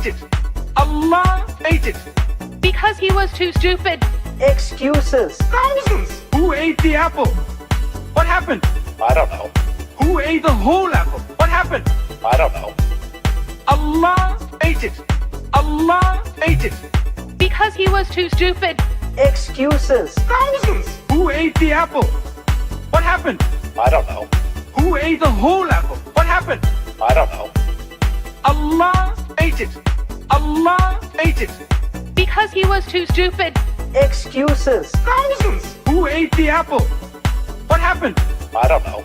ate it. Allah ate it. Because he was too stupid. Excuses. Thousands. Who ate the apple? What happened? I don't know. Who ate the whole apple? What happened? I don't know. Allah ate it. Allah ate it. Because he was too stupid. Excuses. Thousands. Who ate the apple? What happened? I don't know. Who ate the whole apple? What happened? I don't know. Allah ate it. Allah ate it. Because he was too stupid. Excuses. Thousands. Who ate the apple? What happened? I don't know.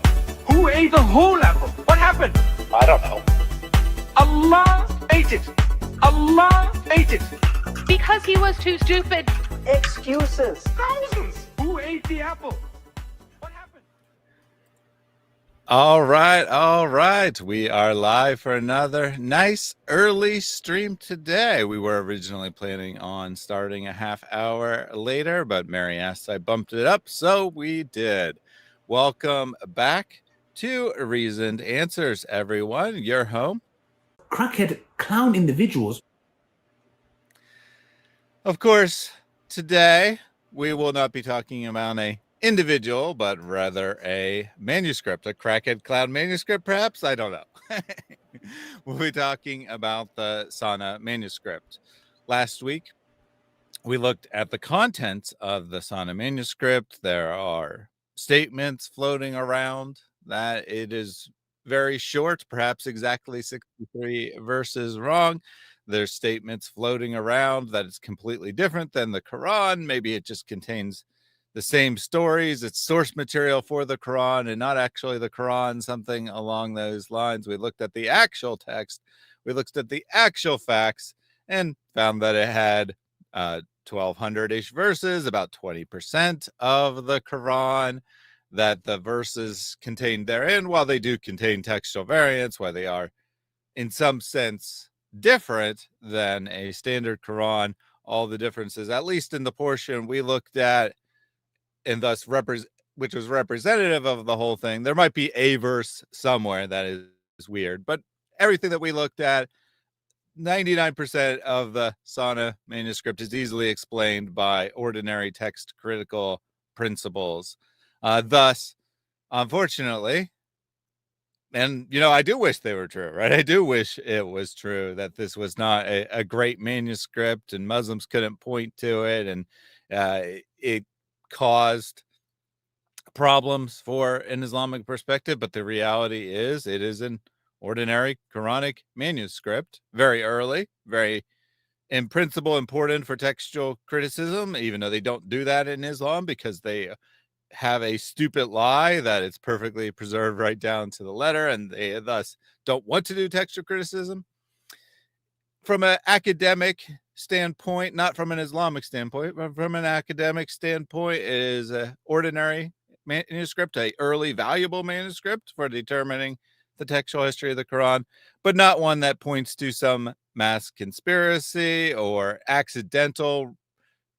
Who ate the whole apple? What happened? I don't know. Allah ate it. Allah ate it. Because he was too stupid. Excuses. Thousands. Who ate the apple? What happened? All right. We are live for another nice early stream today. We were originally planning on starting a half hour later, but Mary asked I bumped it up, so we did. Welcome back to Reasoned Answers, everyone. You're home. Crackhead clown individuals. Of course, today we will not be talking about a individual, but rather a manuscript, a crackhead clown manuscript, perhaps? I don't know. We'll be talking about the Sanaa manuscript. Last week, we looked at the contents of the Sanaa manuscript. There are statements floating around that it is very short, perhaps exactly 63 verses wrong. There's statements floating around that it's completely different than the Quran. Maybe it just contains the same stories. It's source material for the Quran and not actually the Quran, something along those lines. We looked at the actual text. We looked at the actual facts and found that it had 1,200-ish verses, about 20% of the Quran, that the verses contained therein, while they do contain textual variants, while they are in some sense different than a standard Quran, all the differences, at least in the portion we looked at, and thus which was representative of the whole thing. There might be a verse somewhere that is weird, but everything that we looked at, 99% of the Sanaa manuscript is easily explained by ordinary text critical principles. Thus, unfortunately, and, I do wish they were true, right? I do wish it was true that this was not a great manuscript and Muslims couldn't point to it, and it caused problems for an Islamic perspective. But the reality is it is an ordinary Quranic manuscript, very early, very in principle important for textual criticism, even though they don't do that in Islam because they have a stupid lie that it's perfectly preserved right down to the letter, and they thus don't want to do textual criticism. From an academic standpoint, not from an Islamic standpoint, but from an academic standpoint, it is an ordinary manuscript, a early valuable manuscript for determining the textual history of the Quran, but not one that points to some mass conspiracy or accidental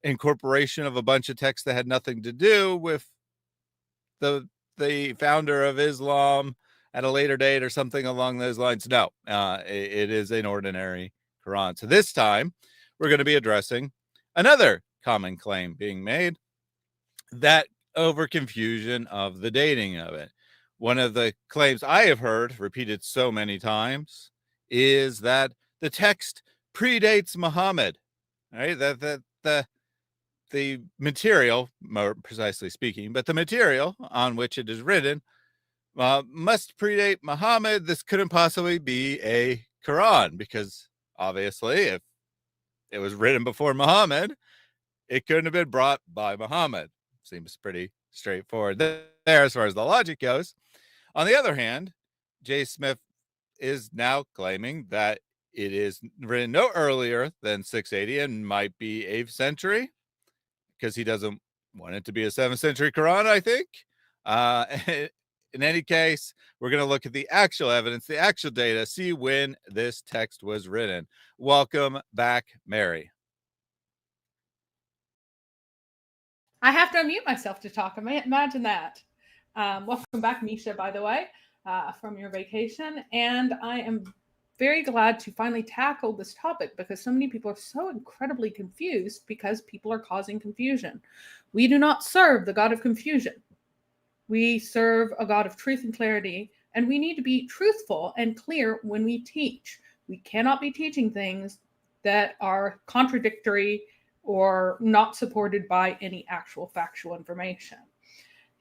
incorporation of a bunch of texts that had nothing to do with the founder of Islam at a later date or something along those lines. No, it is an ordinary Quran. So this time we're going to be addressing another common claim being made, that over confusion of the dating of it. One of the claims I have heard repeated so many times is that the text predates Muhammad, right? That the material, more precisely speaking, but the material on which it is written must predate Muhammad. This couldn't possibly be a Quran because obviously if it was written before Muhammad, it couldn't have been brought by Muhammad. Seems pretty straightforward there as far as the logic goes. On the other hand, J. Smith is now claiming that it is written no earlier than 680 and might be 8th century, because he doesn't want it to be a 7th century Quran, I think. In any case, we're going to look at the actual evidence, the actual data, see when this text was written. Welcome back, Mary. I have to unmute myself to talk. Imagine that. Welcome back, Misha, by the way, from your vacation. And I am very glad to finally tackle this topic because so many people are so incredibly confused because people are causing confusion. We do not serve the God of confusion. We serve a God of truth and clarity, and we need to be truthful and clear when we teach. We cannot be teaching things that are contradictory or not supported by any actual factual information.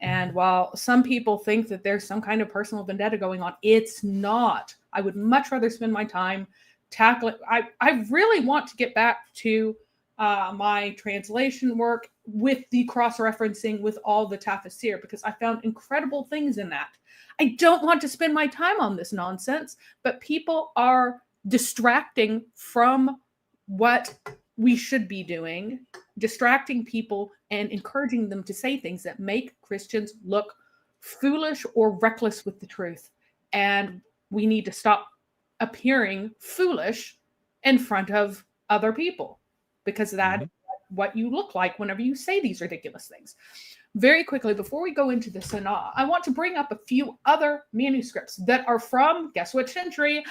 And while some people think that there's some kind of personal vendetta going on, it's not. I would much rather spend my time tackling. I really want to get back to my translation work with the cross-referencing with all the tafsir because I found incredible things in that. I don't want to spend my time on this nonsense, but people are distracting from what we should be doing, distracting people and encouraging them to say things that make Christians look foolish or reckless with the truth. And we need to stop appearing foolish in front of other people because that is what you look like whenever you say these ridiculous things. Very quickly, before we go into the Sanaa, I want to bring up a few other manuscripts that are from, guess which century?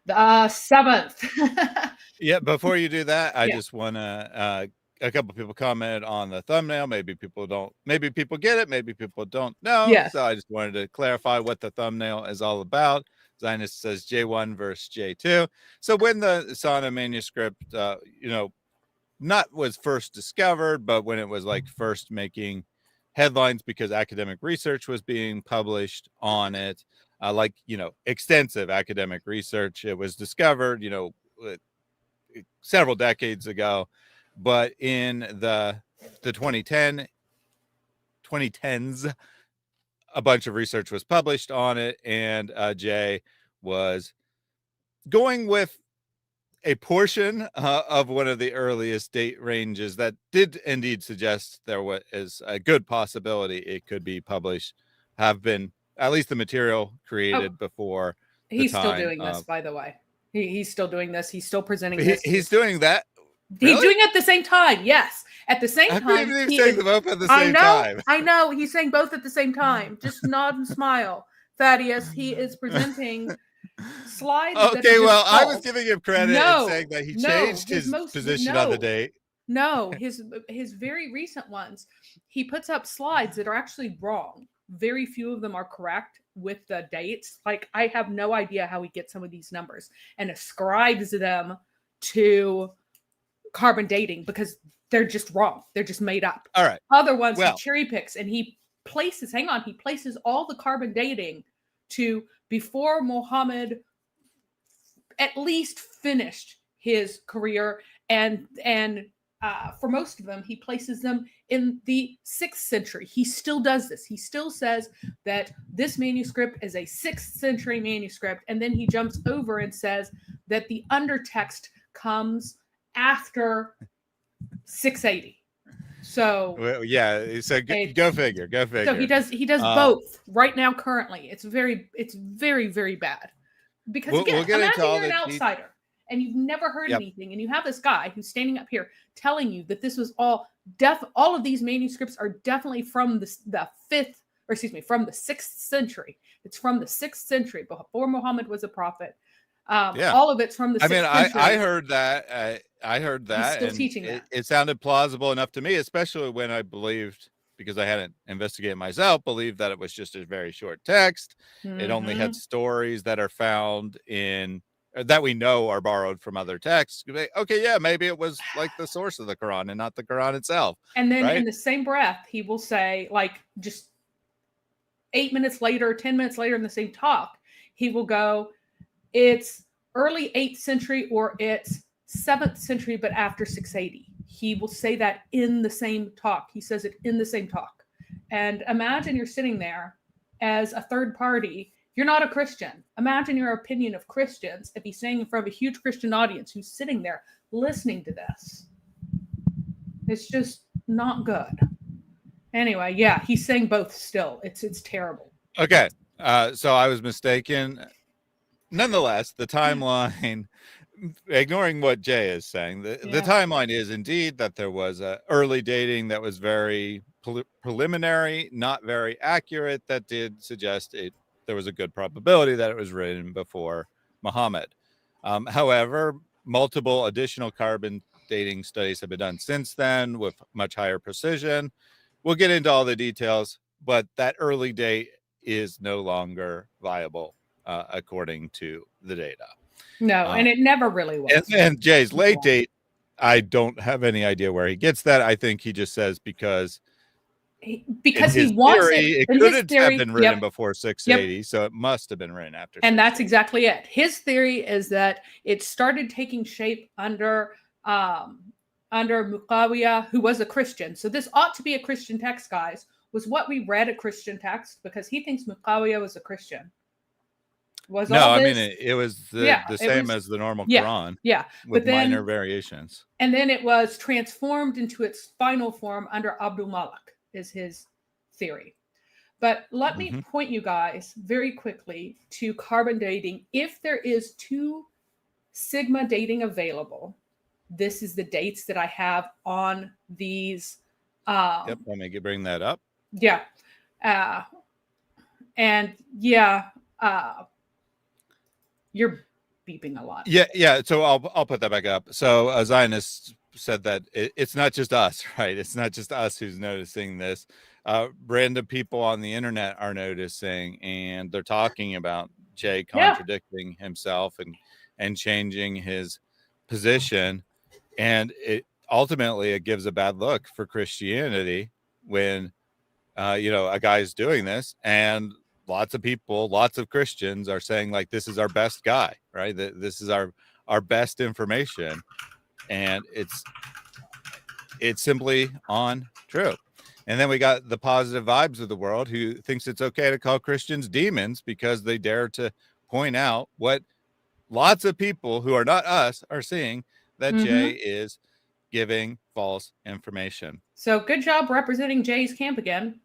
The 7th. Yeah, before you do that, I just want to, a couple people commented on the thumbnail. Maybe people don't, maybe people get it, maybe people don't know. Yes. So I just wanted to clarify what the thumbnail is all about. Zionist says J1 verse J2. So when the Sanaa manuscript, not was first discovered, but when it was like first making headlines because academic research was being published on it, extensive academic research, it was discovered, several decades ago. But in the 2010s, a bunch of research was published on it, and Jay was going with a portion of one of the earliest date ranges that did indeed suggest there was a good possibility it could be published, have been at least the material created before. He's still doing this, by the way. He's still doing this. He's still presenting this. He's doing that. Really? He's doing it at the same time. Yes, at the same time. I couldn't even say them both at the same time. I know. He's saying both at the same time. Just nod and smile, Thaddeus. He is presenting slides. Okay, well, I was giving him credit and saying that he changed his position on the date. No, his very recent ones, he puts up slides that are actually wrong. Very few of them are correct with the dates. Like, I have no idea how he gets some of these numbers and ascribes them to carbon dating because they're just wrong. They're just made up. All right. Other ones he cherry picks and he places all the carbon dating to before Muhammad at least finished his career, and for most of them he places them in the 6th century. He still does this. He still says that this manuscript is a 6th century manuscript, and then he jumps over and says that the undertext comes after 680. So go figure. So he does both right now currently. It's very, very bad. Because again, imagine you're an outsider and you've never heard anything, and you have this guy who's standing up here telling you that this was all of these manuscripts are definitely from the 6th century. It's from the 6th century before Muhammad was a prophet. All of it's from the 6th century. I heard that. I heard that. He's still teaching that. It sounded plausible enough to me, especially when I believed, because I hadn't investigated myself, believed that it was just a very short text. Mm-hmm. It only had stories that are found in, that we know are borrowed from other texts. Okay, yeah, maybe it was like the source of the Quran and not the Quran itself. And then in the same breath, he will say, like, just 8 minutes later, 10 minutes later in the same talk, he will go, it's early 8th century or it's 7th century, but after 680. He will say that in the same talk. He says it in the same talk. And imagine you're sitting there as a third party. You're not a Christian. Imagine your opinion of Christians if he's saying in front of a huge Christian audience who's sitting there listening to this. It's just not good. Anyway, yeah, he's saying both still. It's terrible. Okay. So I was mistaken. Nonetheless, the timeline, ignoring what Jay is saying, the timeline is indeed that there was early dating that was very preliminary, not very accurate, that did suggest there was a good probability that it was written before Muhammad. However, multiple additional carbon dating studies have been done since then with much higher precision. We'll get into all the details, but that early date is no longer viable according to the data. No, and it never really was. And Jay's late date, I don't have any idea where he gets that. I think he just says because He in wants theory, it. it in could his have theory, been written yep, before 680, so it must have been written after. and that's 680. exactly it. His theory is that it started taking shape under Muqawiyah, who was a Christian. So this ought to be a Christian text, guys. Was what we read a Christian text because he thinks Muqawiyah was a Christian. Was No, all I this, mean it was the same as the normal Quran, yeah, with but then minor variations. and then it was transformed into its final form under Abdul Malik, is his theory. But let me point you guys very quickly to carbon dating. If there is 2 sigma dating available, this is the dates that I have on these. Yep, let me bring that up. Yeah. And yeah, you're beeping a lot. Yeah. So I'll put that back up. So a Zionist said that it's not just us, right? It's not just us who's noticing this. Random people on the internet are noticing, and they're talking about Jay contradicting himself and changing his position, and it ultimately it gives a bad look for Christianity when a guy's doing this, and lots of people, lots of Christians are saying like this is our best guy, right? This is our best information, and it's simply untrue. And then we got the positive vibes of the world who thinks it's okay to call Christians demons because they dare to point out what lots of people who are not us are seeing, that Jay is giving false information. So good job representing Jay's camp again.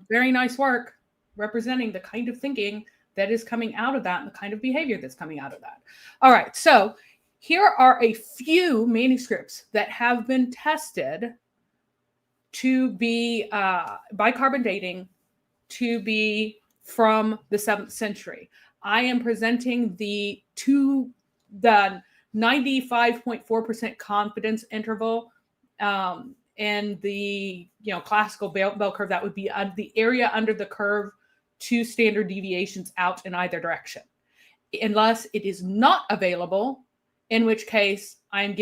Very nice work representing the kind of thinking that is coming out of that and the kind of behavior that's coming out of that. All right. So here are a few manuscripts that have been tested to be by carbon dating to be from the 7th century. I am presenting the 95.4% confidence interval, and the classical bell curve, that would be the area under the curve, 2 standard deviations out in either direction, unless it is not available, in which case I'm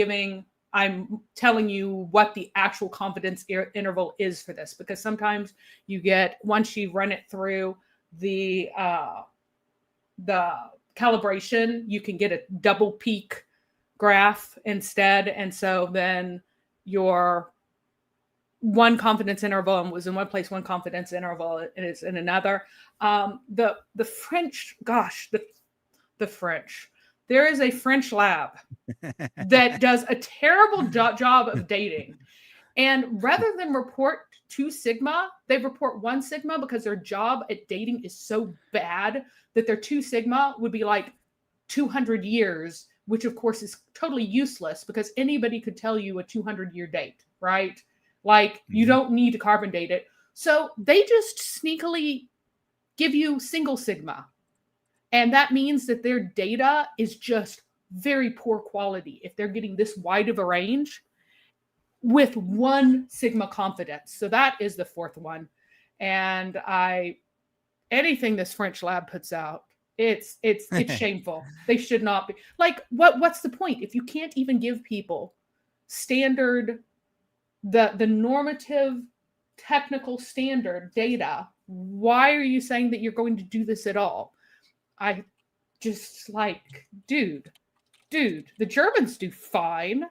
telling you what the actual confidence interval is for this, because sometimes you get, once you run it through the calibration, you can get a double peak graph instead. And so then your one confidence interval was in one place, one confidence interval is in another. The French, the French. There is a French lab that does a terrible job of dating. And rather than report 2 sigma, they report 1 sigma because their job at dating is so bad that their 2 sigma would be like 200 years, which of course is totally useless because anybody could tell you a 200-year date, right? Like you don't need to carbon date it. So they just sneakily give you single sigma. And that means that their data is just very poor quality if they're getting this wide of a range with 1 sigma confidence. So that is the 4th one. And anything this French lab puts out, it's shameful. They should not be. Like, what's the point? If you can't even give people standard, the normative technical standard data, why are you saying that you're going to do this at all? I just like, dude, the Germans do fine.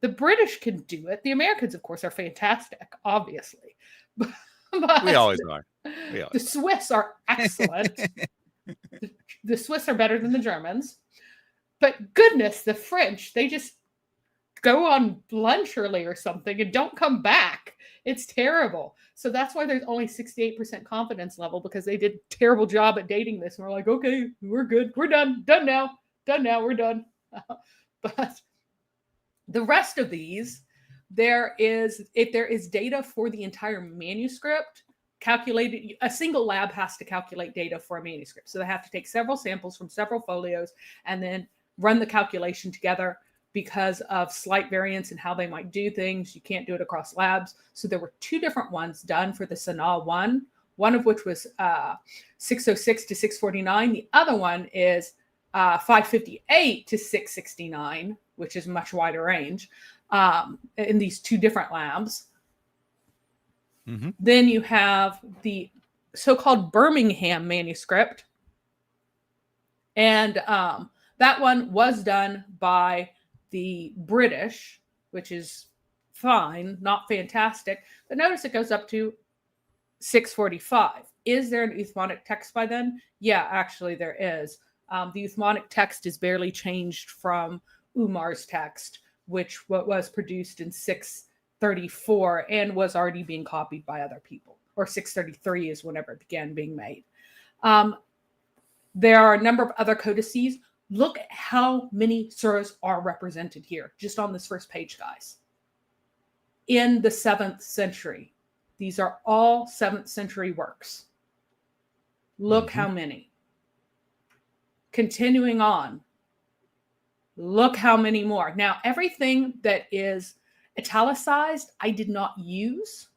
The British can do it. The Americans, of course, are fantastic, obviously. But we always are. The Swiss are excellent. The Swiss are better than the Germans. But goodness, the French, they just go on lunch early or something and don't come back. It's terrible. So that's why there's only 68% confidence level, because they did a terrible job at dating this. And we're like, okay, we're good. We're done. Done now. We're done. But the rest of these, there is data for the entire manuscript, calculated. A single lab has to calculate data for a manuscript. So they have to take several samples from several folios and then run the calculation together. Because of slight variance in how they might do things, you can't do it across labs. So there were 2 different ones done for the Sanaa one of which was 606 to 649. The other one is 558 to 669, which is much wider range in these 2 different labs. Mm-hmm. Then you have the so-called Birmingham manuscript. And that one was done by the British, which is fine, not fantastic. But notice it goes up to 645. Is there an euphonic text by then? Yeah, actually there is. The euphonic text is barely changed from Umar's text, which was produced in 634 and was already being copied by other people. Or 633 is whenever it began being made. There are a number of other codices. Look at how many surahs are represented here, just on this first page, guys. In the 7th century. These are all 7th century works. Look how many. Continuing on. Look how many more. Now, everything that is italicized, I did not use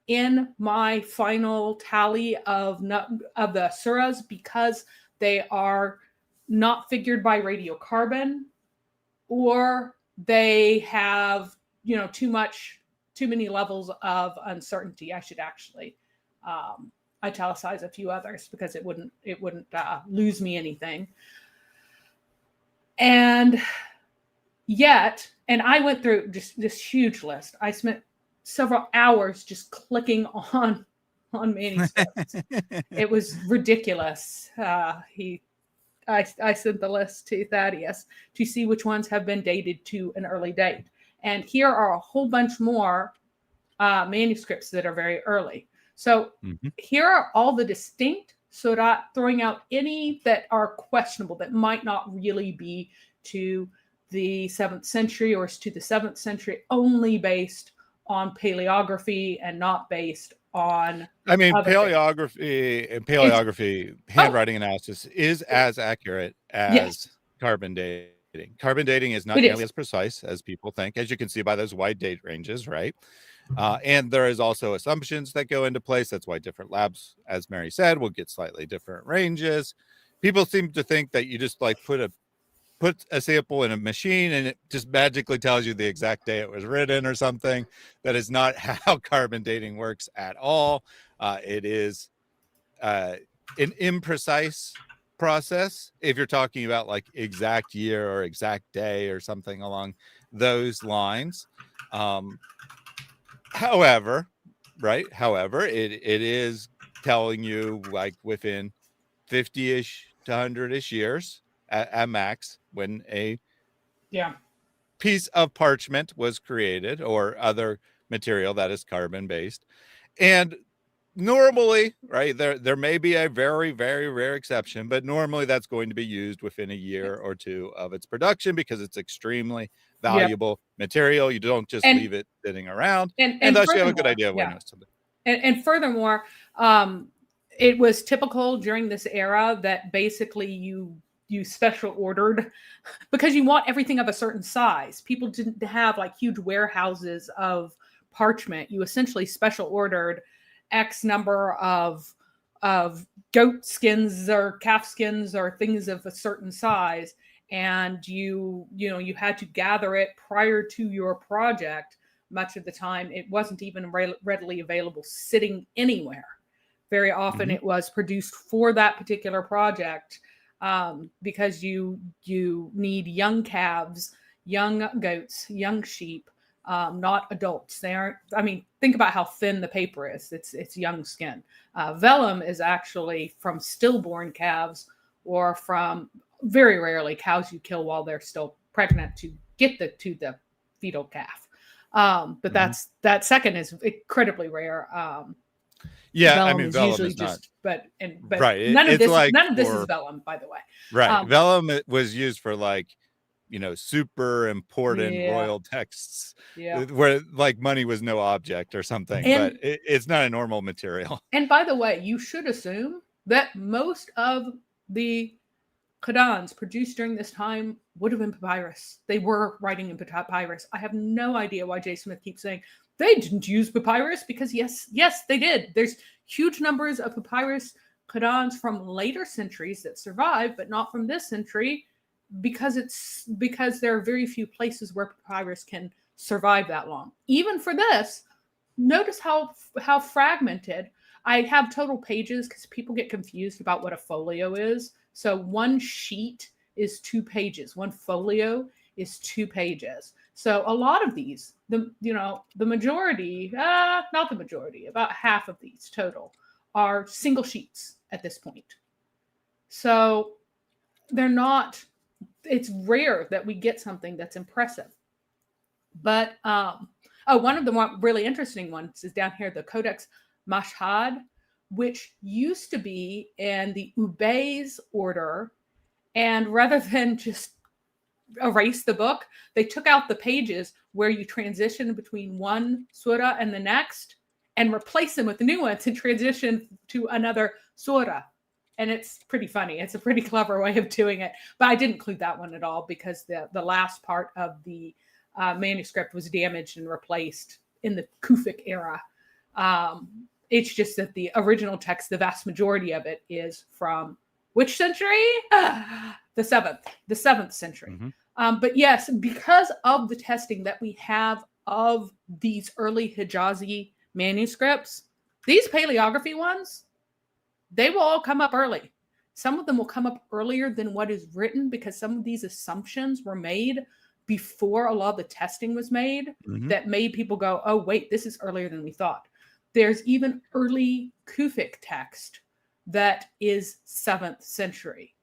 in my final tally of the surahs because they are not figured by radiocarbon, or they have, too many levels of uncertainty. I should actually italicize a few others because it wouldn't lose me anything. And yet, and I went through just this huge list. I spent several hours just clicking on manuscripts. It was ridiculous. I sent the list to Thaddeus to see which ones have been dated to an early date. And here are a whole bunch more manuscripts that are very early. So here are all the distinct surah, throwing out any that are questionable, that might not really be to the 7th century or to the 7th century, only based on paleography and not based on paleography handwriting analysis is as accurate as carbon dating. Carbon dating is not nearly as precise as people think, as you can see by those wide date ranges, right? And there is also assumptions that go into place. That's why different labs, as Mary said, will get slightly different ranges. People seem to think that you just like put a sample in a machine and it just magically tells you the exact day it was written or something. That is not how carbon dating works at all. It is an imprecise process if you're talking about like exact year or exact day or something along those lines. However, it is telling you like within 50-ish to 100-ish years at max when a piece of parchment was created or other material that is carbon based. And normally, right, there may be a very, very rare exception, but normally that's going to be used within a year or two of its production because it's extremely valuable material. You don't just leave it sitting around, and thus you have a good idea of when it was something. And furthermore, it was typical during this era that basically you special ordered because you want everything of a certain size. People didn't have like huge warehouses of parchment. You essentially special ordered X number of goat skins or calf skins or things of a certain size, and you had to gather it prior to your project. Much of the time it wasn't even readily available sitting anywhere. Very often it was produced for that particular project because you need young calves, young goats, young sheep, not adults. They aren't, think about how thin the paper is. It's young skin. Vellum is actually from stillborn calves or from very rarely cows you kill while they're still pregnant to get to the fetal calf. But that second is incredibly rare. Vellum is vellum usually is just, not. But right. None of this like is vellum, by the way. Right. Vellum was used for like super important Yeah. royal texts Yeah. where like money was no object or something, And- but it's not a normal material. And by the way, you should assume that most of the Qurans produced during this time would have been papyrus. They were writing in papyrus. I have no idea why J. Smith keeps saying they didn't use papyrus, because yes, they did. There's huge numbers of papyrus Qurans from later centuries that survive, but not from this century, because there are very few places where papyrus can survive that long. Even for this, notice how fragmented. I have total pages because people get confused about what a folio is. So one sheet is 2 pages. One folio is 2 pages. So a lot of these, the majority, not the majority, about half of these total are single sheets at this point. So they're not, it's rare that we get something that's impressive. But, one of the really interesting ones is down here, the Codex Mashhad, which used to be in the Ubays order. And rather than just erase the book, they took out the pages where you transition between one surah and the next and replace them with the new ones and transition to another surah. And it's pretty funny. It's a pretty clever way of doing it. But I didn't include that one at all because the last part of the manuscript was damaged and replaced in the Kufic era. It's just that the original text, the vast majority of it is from which century? The 7th century. Mm-hmm. But yes, because of the testing that we have of these early Hijazi manuscripts, these paleography ones, they will all come up early. Some of them will come up earlier than what is written because some of these assumptions were made before a lot of the testing was made, Mm-hmm. that made people go, oh, wait, this is earlier than we thought. There's even early Kufic text that is 7th century.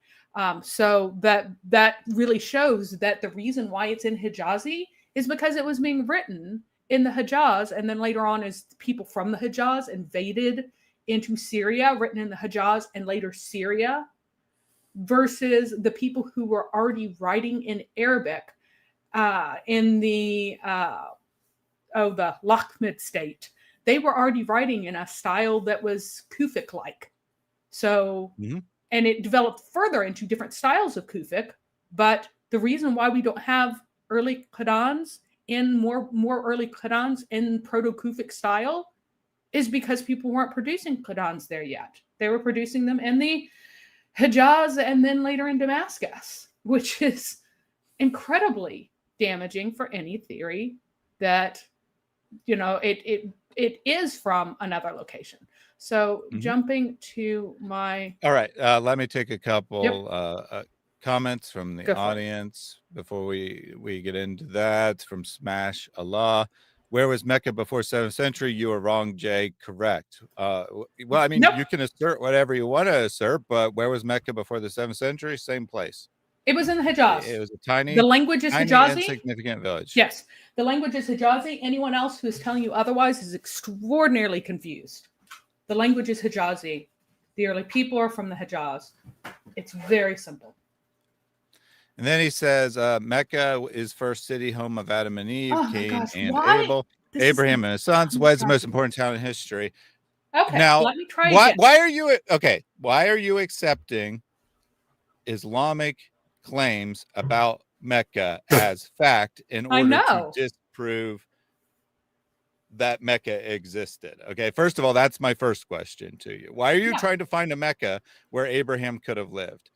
So that really shows that the reason why it's in Hijazi is because it was being written in the Hijaz, and then later on as people from the Hijaz invaded into Syria, written in the Hijaz and later Syria, versus the people who were already writing in Arabic in the Lakhmid state. They were already writing in a style that was Kufic-like. So, Mm-hmm. And it developed further into different styles of Kufic. But the reason why we don't have early Qurans in more early Qurans in Proto-Kufic style is because people weren't producing Qurans there yet. They were producing them in the Hijaz and then later in Damascus, which is incredibly damaging for any theory that, it is from another location. So Mhm. jumping to my... All right. Let me take a couple comments from the Go for it. audience before we get into that. From Smash Allah. Where was Mecca before 7th century? You are wrong, Jay. Correct. Well, I mean, Nope. you can assert whatever you want to assert, but where was Mecca before the 7th century? Same place. It was in the Hijaz. It was a tiny, The language is tiny Hijazi. insignificant village. Yes, the language is Hijazi. Anyone else who is telling you otherwise is extraordinarily confused. The language is Hijazi. The early people are from the Hijaz. It's very simple. And then he says, Mecca is first city, home of Adam and Eve, Oh my Cain gosh, and why? Abel, This is Abraham and his sons. I'm What is the sorry. most important town in history? Okay, Now, let me try Why again. why are you accepting Islamic claims about Mecca as fact in I order to know. disprove that Mecca existed? Okay, first of all, that's my first question to you. Why are you Yeah. trying to find a Mecca where Abraham could have lived?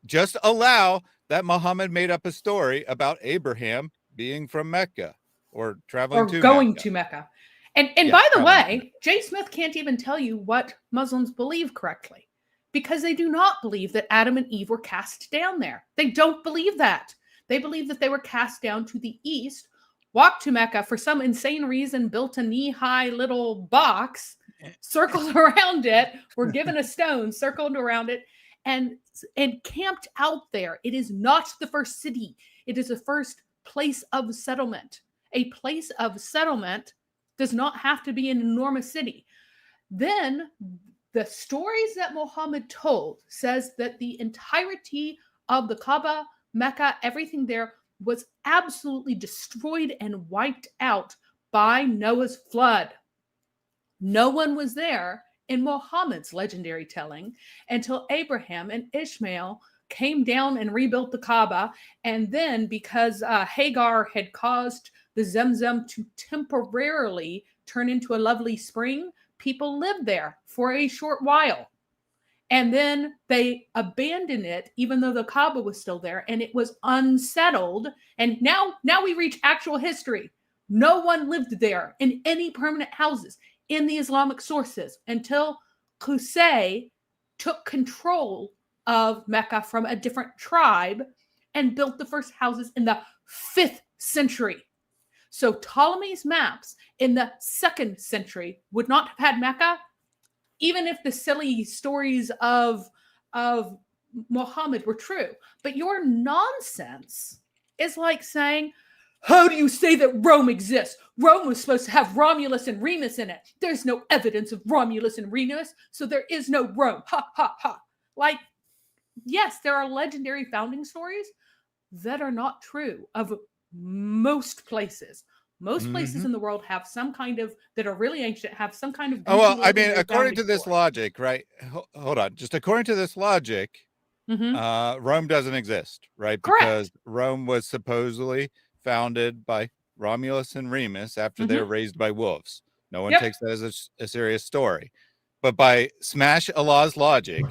Just allow that Muhammad made up a story about Abraham being from Mecca or traveling Or to going Mecca. to Mecca. And Yeah, by the traveling to way, Jay Smith can't even tell you what Muslims believe correctly because they do not believe that Adam and Eve were cast down there. They don't believe that. They believe that they were cast down to the east, walked to Mecca for some insane reason, built a knee-high little box, circled around it, were given a stone, circled around it, and camped out there. It is not the first city. It is the first place of settlement. A place of settlement does not have to be an enormous city. Then the stories that Muhammad told says that the entirety of the Kaaba Mecca, everything there was absolutely destroyed and wiped out by Noah's flood. No one was there in Muhammad's legendary telling until Abraham and Ishmael came down and rebuilt the Kaaba. And then because Hagar had caused the Zemzem to temporarily turn into a lovely spring, people lived there for a short while. And then they abandoned it, even though the Kaaba was still there, and it was unsettled. And now we reach actual history. No one lived there in any permanent houses in the Islamic sources until Qusay took control of Mecca from a different tribe and built the first houses in the 5th century. So Ptolemy's maps in the 2nd century would not have had Mecca, even if the silly stories of Muhammad were true. But your nonsense is like saying, how do you say that Rome exists? Rome was supposed to have Romulus and Remus in it. There's no evidence of Romulus and Remus, so there is no Rome. Ha, ha, ha. Like, yes, there are legendary founding stories that are not true of most places. Most places in the world have some kind of, that are really ancient, have some kind of. Oh, well, I mean, according to this logic, right? Hold on. Just according to this logic, Rome doesn't exist, right? Correct. Because Rome was supposedly founded by Romulus and Remus after they were raised by wolves. No one takes that as a serious story. But by smash Allah's logic,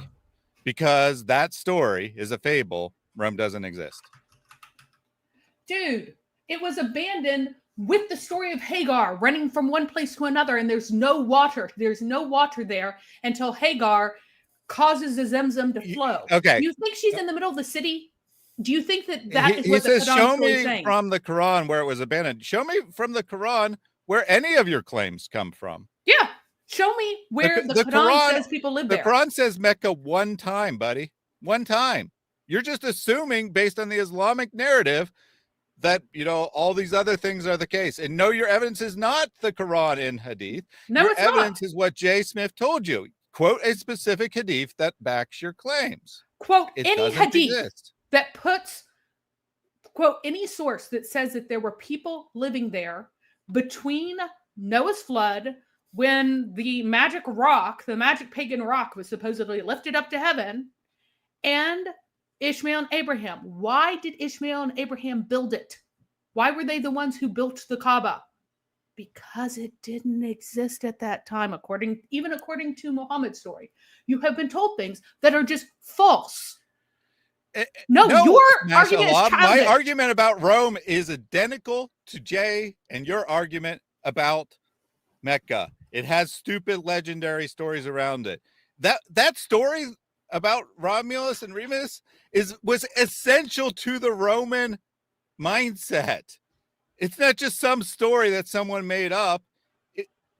because that story is a fable, Rome doesn't exist. Dude, it was abandoned with the story of Hagar running from one place to another, and there's no water. There's no water there until Hagar causes the Zemzem to flow. Okay. Do you think she's in the middle of the city? Do you think that is He what says, the Quran show is me saying? from the Quran where it was abandoned. Show me from the Quran where any of your claims come from. Yeah. Show me where the Quran says people live there. The Quran says Mecca one time, buddy. One time. You're just assuming based on the Islamic narrative that, you know, all these other things are the case. And no, your evidence is not the Quran in Hadith. No, your it's evidence not. is what Jay Smith told you. Quote a specific Hadith that backs your claims. Quote It any doesn't Hadith exist. that puts, quote, any source that says that there were people living there between Noah's flood, when the magic rock, the magic pagan rock, was supposedly lifted up to heaven, and Ishmael and Abraham. Why did Ishmael and Abraham build it? Why were they the ones who built the Kaaba? Because it didn't exist at that time, even according to Muhammad's story. You have been told things that are just false. No, your argument is childish. My argument about Rome is identical to Jay and your argument about Mecca. It has stupid legendary stories around it. That story about Romulus and Remus was essential to the Roman mindset. It's not just some story that someone made up.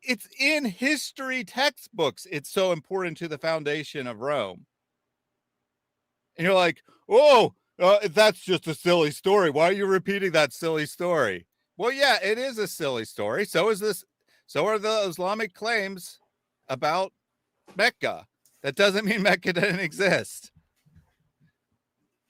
It's in history textbooks. It's so important to the foundation of Rome. And you're like, oh, that's just a silly story. Why are you repeating that silly story? Well, yeah, it is a silly story. So is this. So are the Islamic claims about Mecca. That doesn't mean Mecca didn't exist.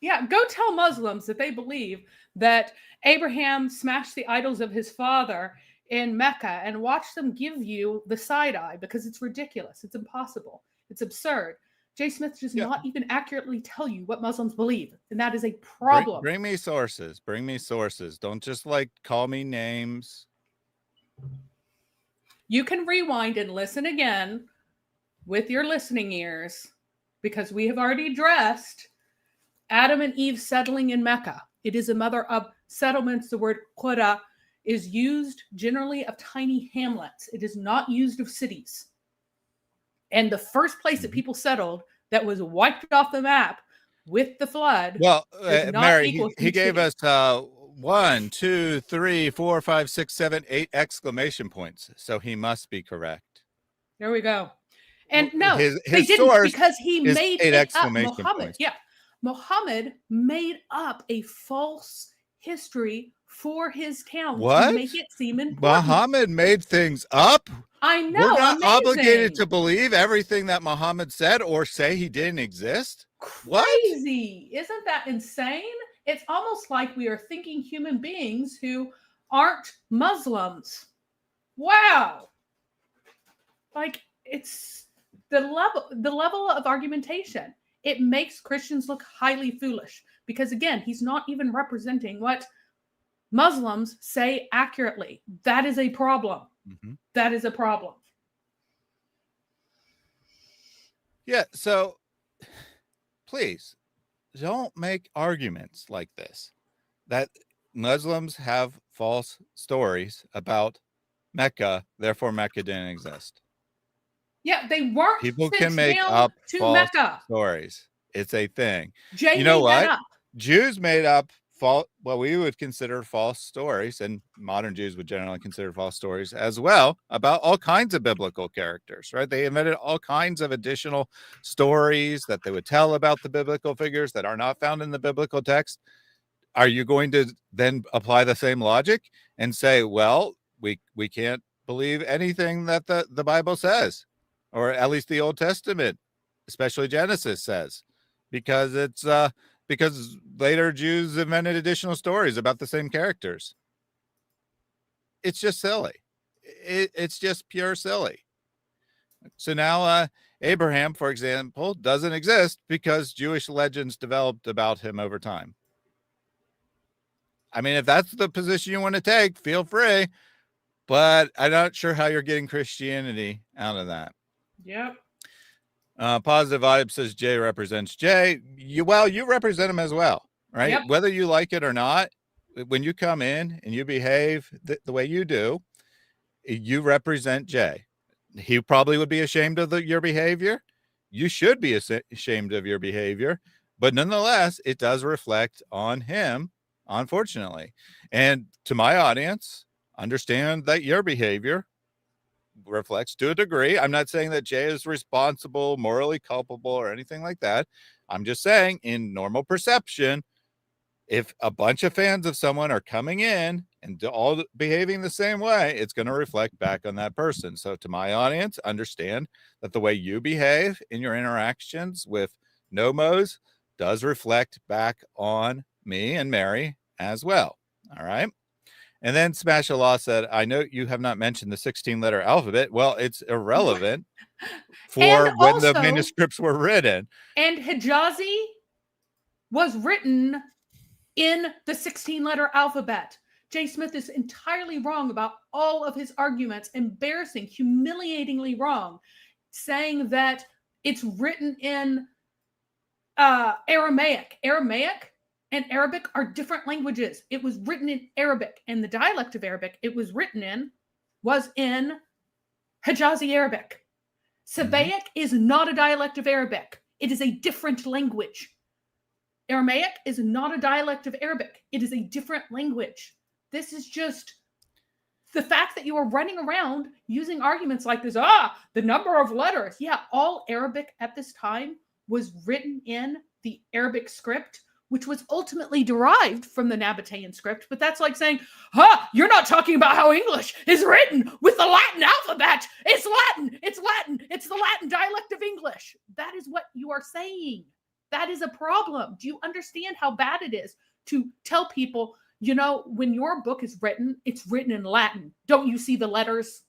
Yeah, go tell Muslims that they believe that Abraham smashed the idols of his father in Mecca and watch them give you the side eye because it's ridiculous. It's impossible. It's absurd. Jay Smith does not even accurately tell you what Muslims believe, and that is a problem. Bring me sources. Bring me sources. Don't just like call me names. You can rewind and listen again with your listening ears because we have already addressed Adam and Eve settling in Mecca. It is a mother of settlements. The word Qura is used generally of tiny hamlets. It is not used of cities. And the first place that people settled that was wiped off the map with the flood. Well, Mary, he gave us 1, 2, 3, 4, 5, 6, 7, 8 exclamation points. So he must be correct. There we go. And no, his they didn't source because he is made 8 it up. exclamation Muhammad, points. yeah. Muhammad made up a false history for his town What? to make it seem important. Muhammad made things up? I know. We're not amazing. obligated to believe everything that Muhammad said or say he didn't exist? What? Crazy. Isn't that insane? It's almost like we are thinking human beings who aren't Muslims. Wow. Like, it's the level of argumentation. It makes Christians look highly foolish because, again, he's not even representing what Muslims say accurately. That is a problem. Mm-hmm. That is a problem. Yeah. So please don't make arguments like this, that Muslims have false stories about Mecca, therefore Mecca didn't exist. Yeah, they weren't People sent can make down up to false Mecca. stories. It's a thing. Jay You know made that what? up. Jews made up what we would consider false stories, and modern Jews would generally consider false stories as well, about all kinds of biblical characters, right? They invented all kinds of additional stories that they would tell about the biblical figures that are not found in the biblical text. Are you going to then apply the same logic and say, well, we can't believe anything that the Bible says, or at least the Old Testament, especially Genesis, says, because it's because later Jews invented additional stories about the same characters? It's just silly. It's just pure silly. So now Abraham, for example, doesn't exist because Jewish legends developed about him over time. I mean, if that's the position you want to take, feel free, but I'm not sure how you're getting Christianity out of that. Yep. Positive Vibe says Jay represents Jay. You represent him as well, right? Yep. Whether you like it or not, when you come in and you behave the way you do, you represent Jay. He probably would be ashamed of your behavior. You should be ashamed of your behavior, but nonetheless, it does reflect on him, unfortunately. And to my audience, understand that your behavior reflects to a degree. I'm not saying that Jay is responsible, morally culpable, or anything like that. I'm just saying, in normal perception, if a bunch of fans of someone are coming in and all behaving the same way, it's going to reflect back on that person. So to my audience, understand that the way you behave in your interactions with nomos does reflect back on me and Mary as well. All right. And then Smash Allah said, I know you have not mentioned the 16-letter alphabet. Well, it's irrelevant for And when the also- manuscripts were written. And Hijazi was written in the 16-letter alphabet. Jay Smith is entirely wrong about all of his arguments, embarrassing, humiliatingly wrong, saying that it's written in Aramaic. Aramaic and Arabic are different languages. It was written in Arabic, and the dialect of Arabic it was written in was in Hijazi Arabic. Sabbaic is not a dialect of Arabic. It is a different language. Aramaic is not a dialect of Arabic. It is a different language. This is just the fact that you are running around using arguments like this. The number of letters. Yeah, all Arabic at this time was written in the Arabic script, which was ultimately derived from the Nabatean script. But that's like saying, you're not talking about how English is written with the Latin alphabet. It's Latin. It's Latin. It's the Latin dialect of English. That is what you are saying. That is a problem. Do you understand how bad it is to tell people, when your book is written, it's written in Latin. Don't you see the letters?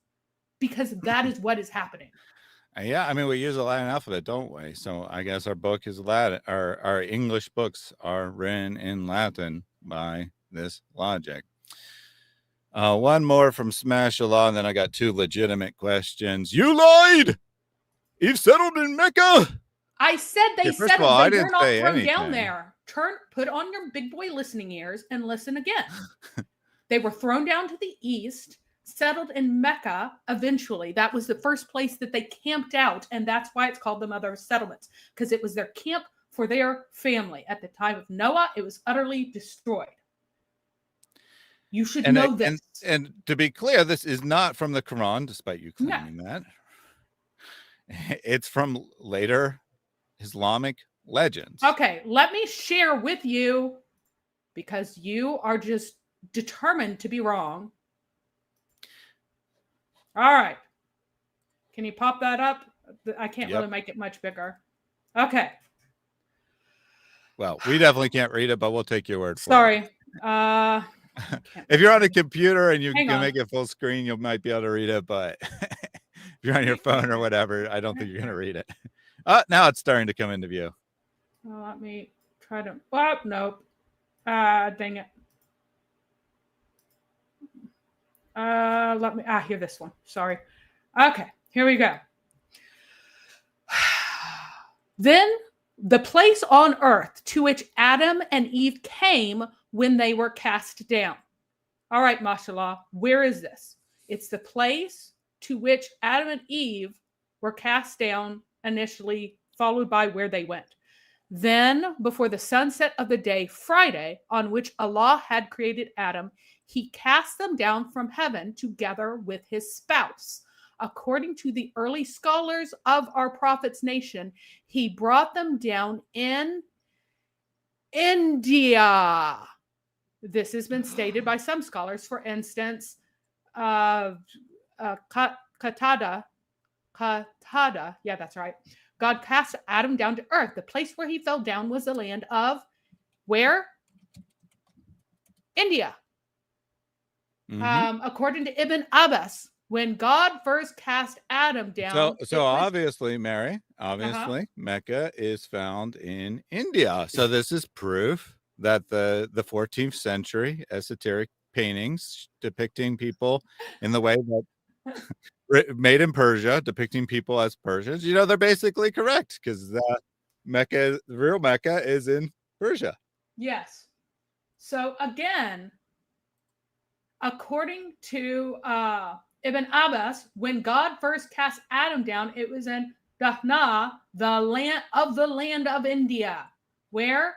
Because that is what is happening. Yeah, I mean, we use the Latin alphabet, don't we? So I guess our book is Latin. Our English books are written in Latin by this logic. One more from Smash Allah, and then I got two legitimate questions. You lied! You've settled in Mecca! I said they first of settled. all, I They didn't were not say thrown anything. down there. Put on your big boy listening ears and listen again. They were thrown down to the east, settled in Mecca eventually. That was the first place that they camped out, and that's why it's called the Mother of Settlements, because it was their camp for their family. At the time of Noah, it was utterly destroyed. You should know this. And to be clear, this is not from the Quran, despite you claiming that. It's from later Islamic legends. Okay, let me share with you, because you are just determined to be wrong. All right. Can you pop that up? I can't really make it much bigger. Okay. Well, we definitely can't read it, but we'll take your word for it. Sorry. If you're on a computer and you Hang can on. make it full screen, you might be able to read it. But if you're on your phone or whatever, I don't think you're going to read it. Now it's starting to come into view. Well, let me try to. Oh, nope. Dang it. Let me. Hear this one. Sorry. Okay, here we go. Then the place on earth to which Adam and Eve came when they were cast down. All right, mashallah, where is this? It's the place to which Adam and Eve were cast down initially, followed by where they went. Then, before the sunset of the day, Friday, on which Allah had created Adam, he cast them down from heaven together with his spouse. According to the early scholars of our prophet's nation, he brought them down in India. This has been stated by some scholars. For instance, Qatada, yeah, that's right. God cast Adam down to earth. The place where he fell down was the land of where? India. According to Ibn Abbas, when God first cast Adam down. So obviously, Mary, Mecca is found in India. So this is proof that the 14th century esoteric paintings depicting people in the way that made in Persia, depicting people as Persians, they're basically correct, because the real Mecca is in Persia. Yes. So again, according to Ibn Abbas, when God first cast Adam down, it was in Dahna, the land of India. Where?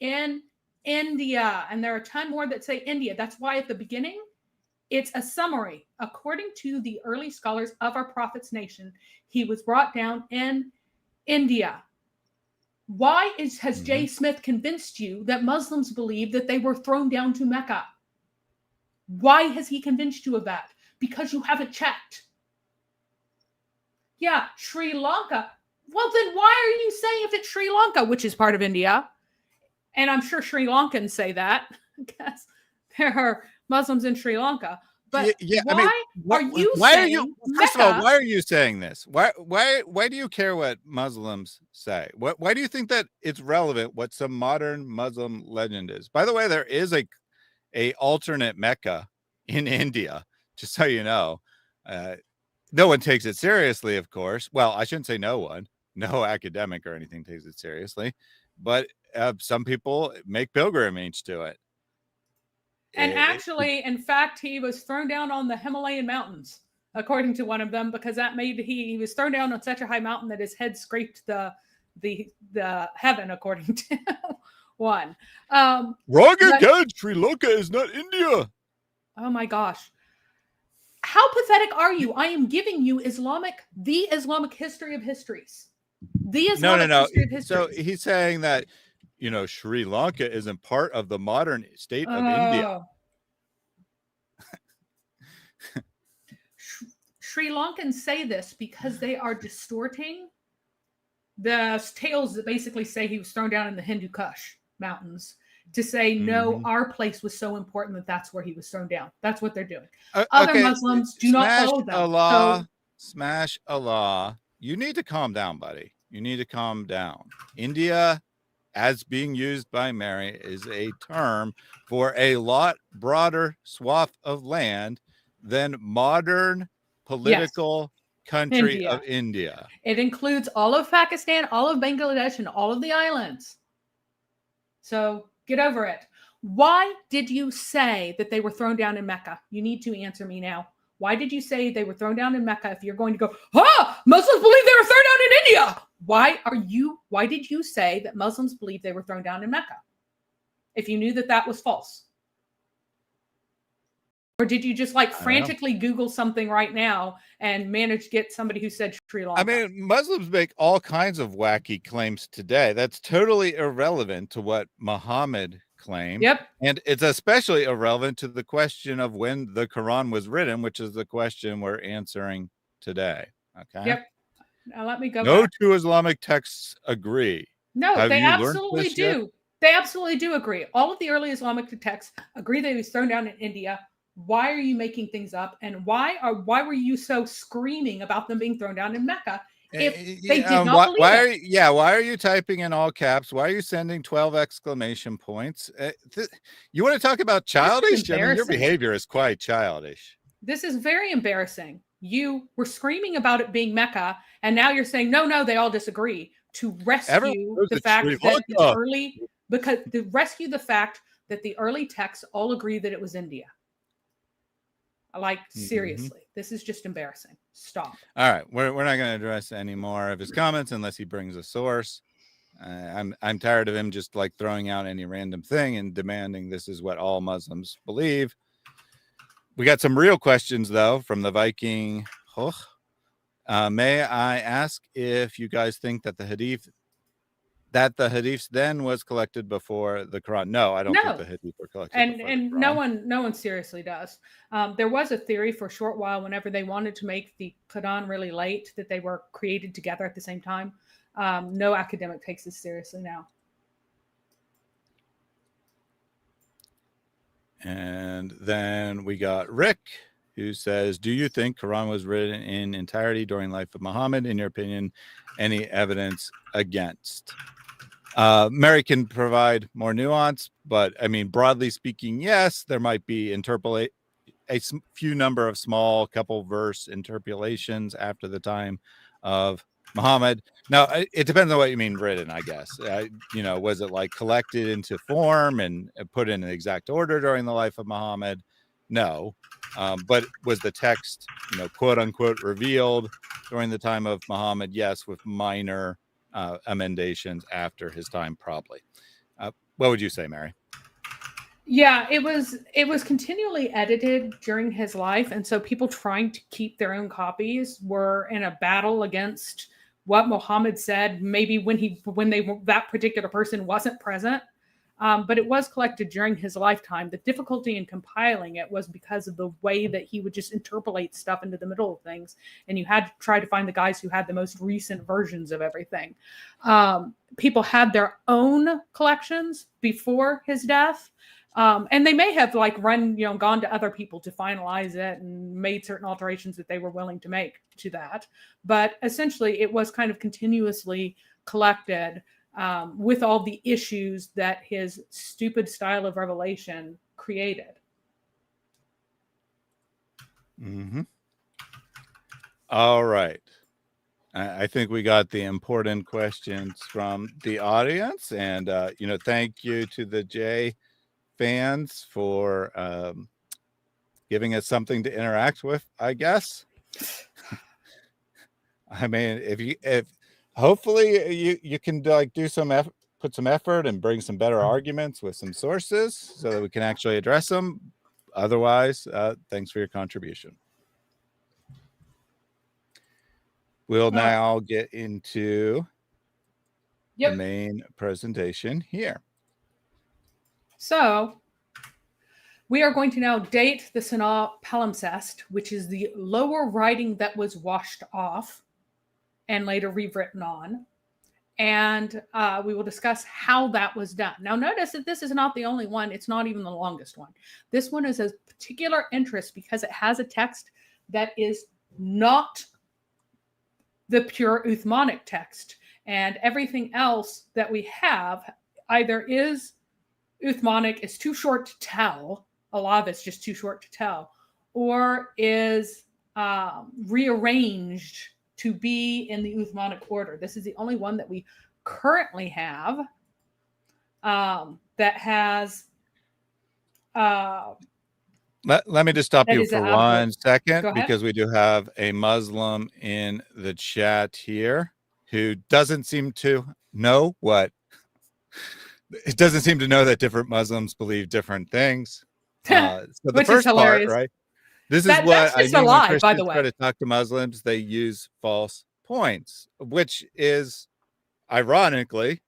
In India. And there are a ton more that say India. That's why at the beginning, it's a summary. According to the early scholars of our prophet's nation, he was brought down in India. Why has Jay Smith convinced you that Muslims believe that they were thrown down to Mecca? Why has he convinced you of that? Because you haven't checked. Yeah, Sri Lanka. Well, then why are you saying if it's Sri Lanka, which is part of India? And I'm sure Sri Lankans say that because there are Muslims in Sri Lanka. But why are you saying this? Why do you care what Muslims say? Why do you think that it's relevant what some modern Muslim legend is? By the way, there is a alternate Mecca in India, just so you know. No one takes it seriously, of course. Well, I shouldn't say no one. No academic or anything takes it seriously. But some people make pilgrimage to it. And actually, in fact, he was thrown down on the Himalayan mountains, according to one of them, because that made he was thrown down on such a high mountain that his head scraped the heaven, according to one. Wrong again. Sri Lanka is not India. Oh my gosh. How pathetic are you? I am giving you the Islamic history of histories. The Islamic history of histories. So he's saying that, Sri Lanka isn't part of the modern state of India. Sri Lankans say this because they are distorting the tales that basically say he was thrown down in the Hindu Kush mountains to say, no, our place was so important that that's where he was thrown down. That's what they're doing. Other Muslims do not follow them. Smash Allah. You need to calm down, buddy. You need to calm down. India, as being used by Mary, is a term for a lot broader swath of land than modern political country of India. It includes all of Pakistan, all of Bangladesh, and all of the islands. So get over it. Why did you say that they were thrown down in Mecca? You need to answer me now. Why did you say they were thrown down in Mecca if you're going to go, Muslims believe they were thrown down in India? Why did you say that Muslims believe they were thrown down in Mecca if you knew that was false? Or did you just frantically Google something right now and manage to get somebody who said Sri Lanka? I mean, Muslims make all kinds of wacky claims today. That's totally irrelevant to what Muhammad claimed. Yep. And it's especially irrelevant to the question of when the Quran was written, which is the question we're answering today. Okay. Yep. Now let me go. No two Islamic texts agree. No, they absolutely do. They absolutely do agree. All of the early Islamic texts agree that he was thrown down in India. Why are you making things up? And why were you so screaming about them being thrown down in Mecca if they did not believe it? Why are you typing in all caps? Why are you sending 12 exclamation points? You want to talk about childish? I mean, your behavior is quite childish. This is very embarrassing. You were screaming about it being Mecca, and now you're saying, no, they all disagree, to rescue the fact that the early, because to rescue the fact that the early texts all agree that it was India. Like, seriously, this is just embarrassing. Stop. All right. We're not going to address any more of his comments unless he brings a source. I'm tired of him just like throwing out any random thing and demanding this is what all Muslims believe. We got some real questions, though, from the Viking. May I ask if you guys think that the hadiths then was collected before the Quran? No, I don't think the hadith were collected. And no one seriously does. There was a theory for a short while whenever they wanted to make the Quran really late that they were created together at the same time. No academic takes this seriously now. And then we got Rick, who says, do you think Quran was written in entirety during the life of Muhammad? In your opinion, any evidence against? Mary can provide more nuance, but I mean, broadly speaking, yes, there might be a few number of small couple verse interpolations after the time of Muhammad. Now, it depends on what you mean written, I guess. Was it like collected into form and put in an exact order during the life of Muhammad? No. But was the text, quote unquote, revealed during the time of Muhammad? Yes, with minor emendations after his time, probably. What would you say, Mary? Yeah, it was continually edited during his life, and so people trying to keep their own copies were in a battle against what Muhammad said. Maybe when that particular person wasn't present, but it was collected during his lifetime. The difficulty in compiling it was because of the way that he would just interpolate stuff into the middle of things, and you had to try to find the guys who had the most recent versions of everything. People had their own collections before his death. And they may have gone to other people to finalize it and made certain alterations that they were willing to make to that. But essentially, it was kind of continuously collected with all the issues that his stupid style of revelation created. All right. I think we got the important questions from the audience. And, thank you to the J fans for giving us something to interact with, I guess. I mean, if hopefully you can do put some effort and bring some better arguments with some sources so that we can actually address them. Otherwise, thanks for your contribution. We'll now get into the main presentation here. So we are going to now date the Sanaa palimpsest, which is the lower writing that was washed off and later rewritten on. And we will discuss how that was done. Now, notice that this is not the only one. It's not even the longest one. This one is of particular interest because it has a text that is not the pure Uthmanic text. And everything else that we have either is Uthmanic, is too short to tell. A lot of it's just too short to tell, or is rearranged to be in the Uthmanic order. This is the only one that we currently have that has. Let me just stop you for 1 second because we do have a Muslim in the chat here who doesn't seem to know what. It doesn't seem to know that different Muslims believe different things. So the Which first is hilarious. part, right? This is what that's I just mean a lie, when Christians by the way. try to talk to Muslims, they use false points, which is ironically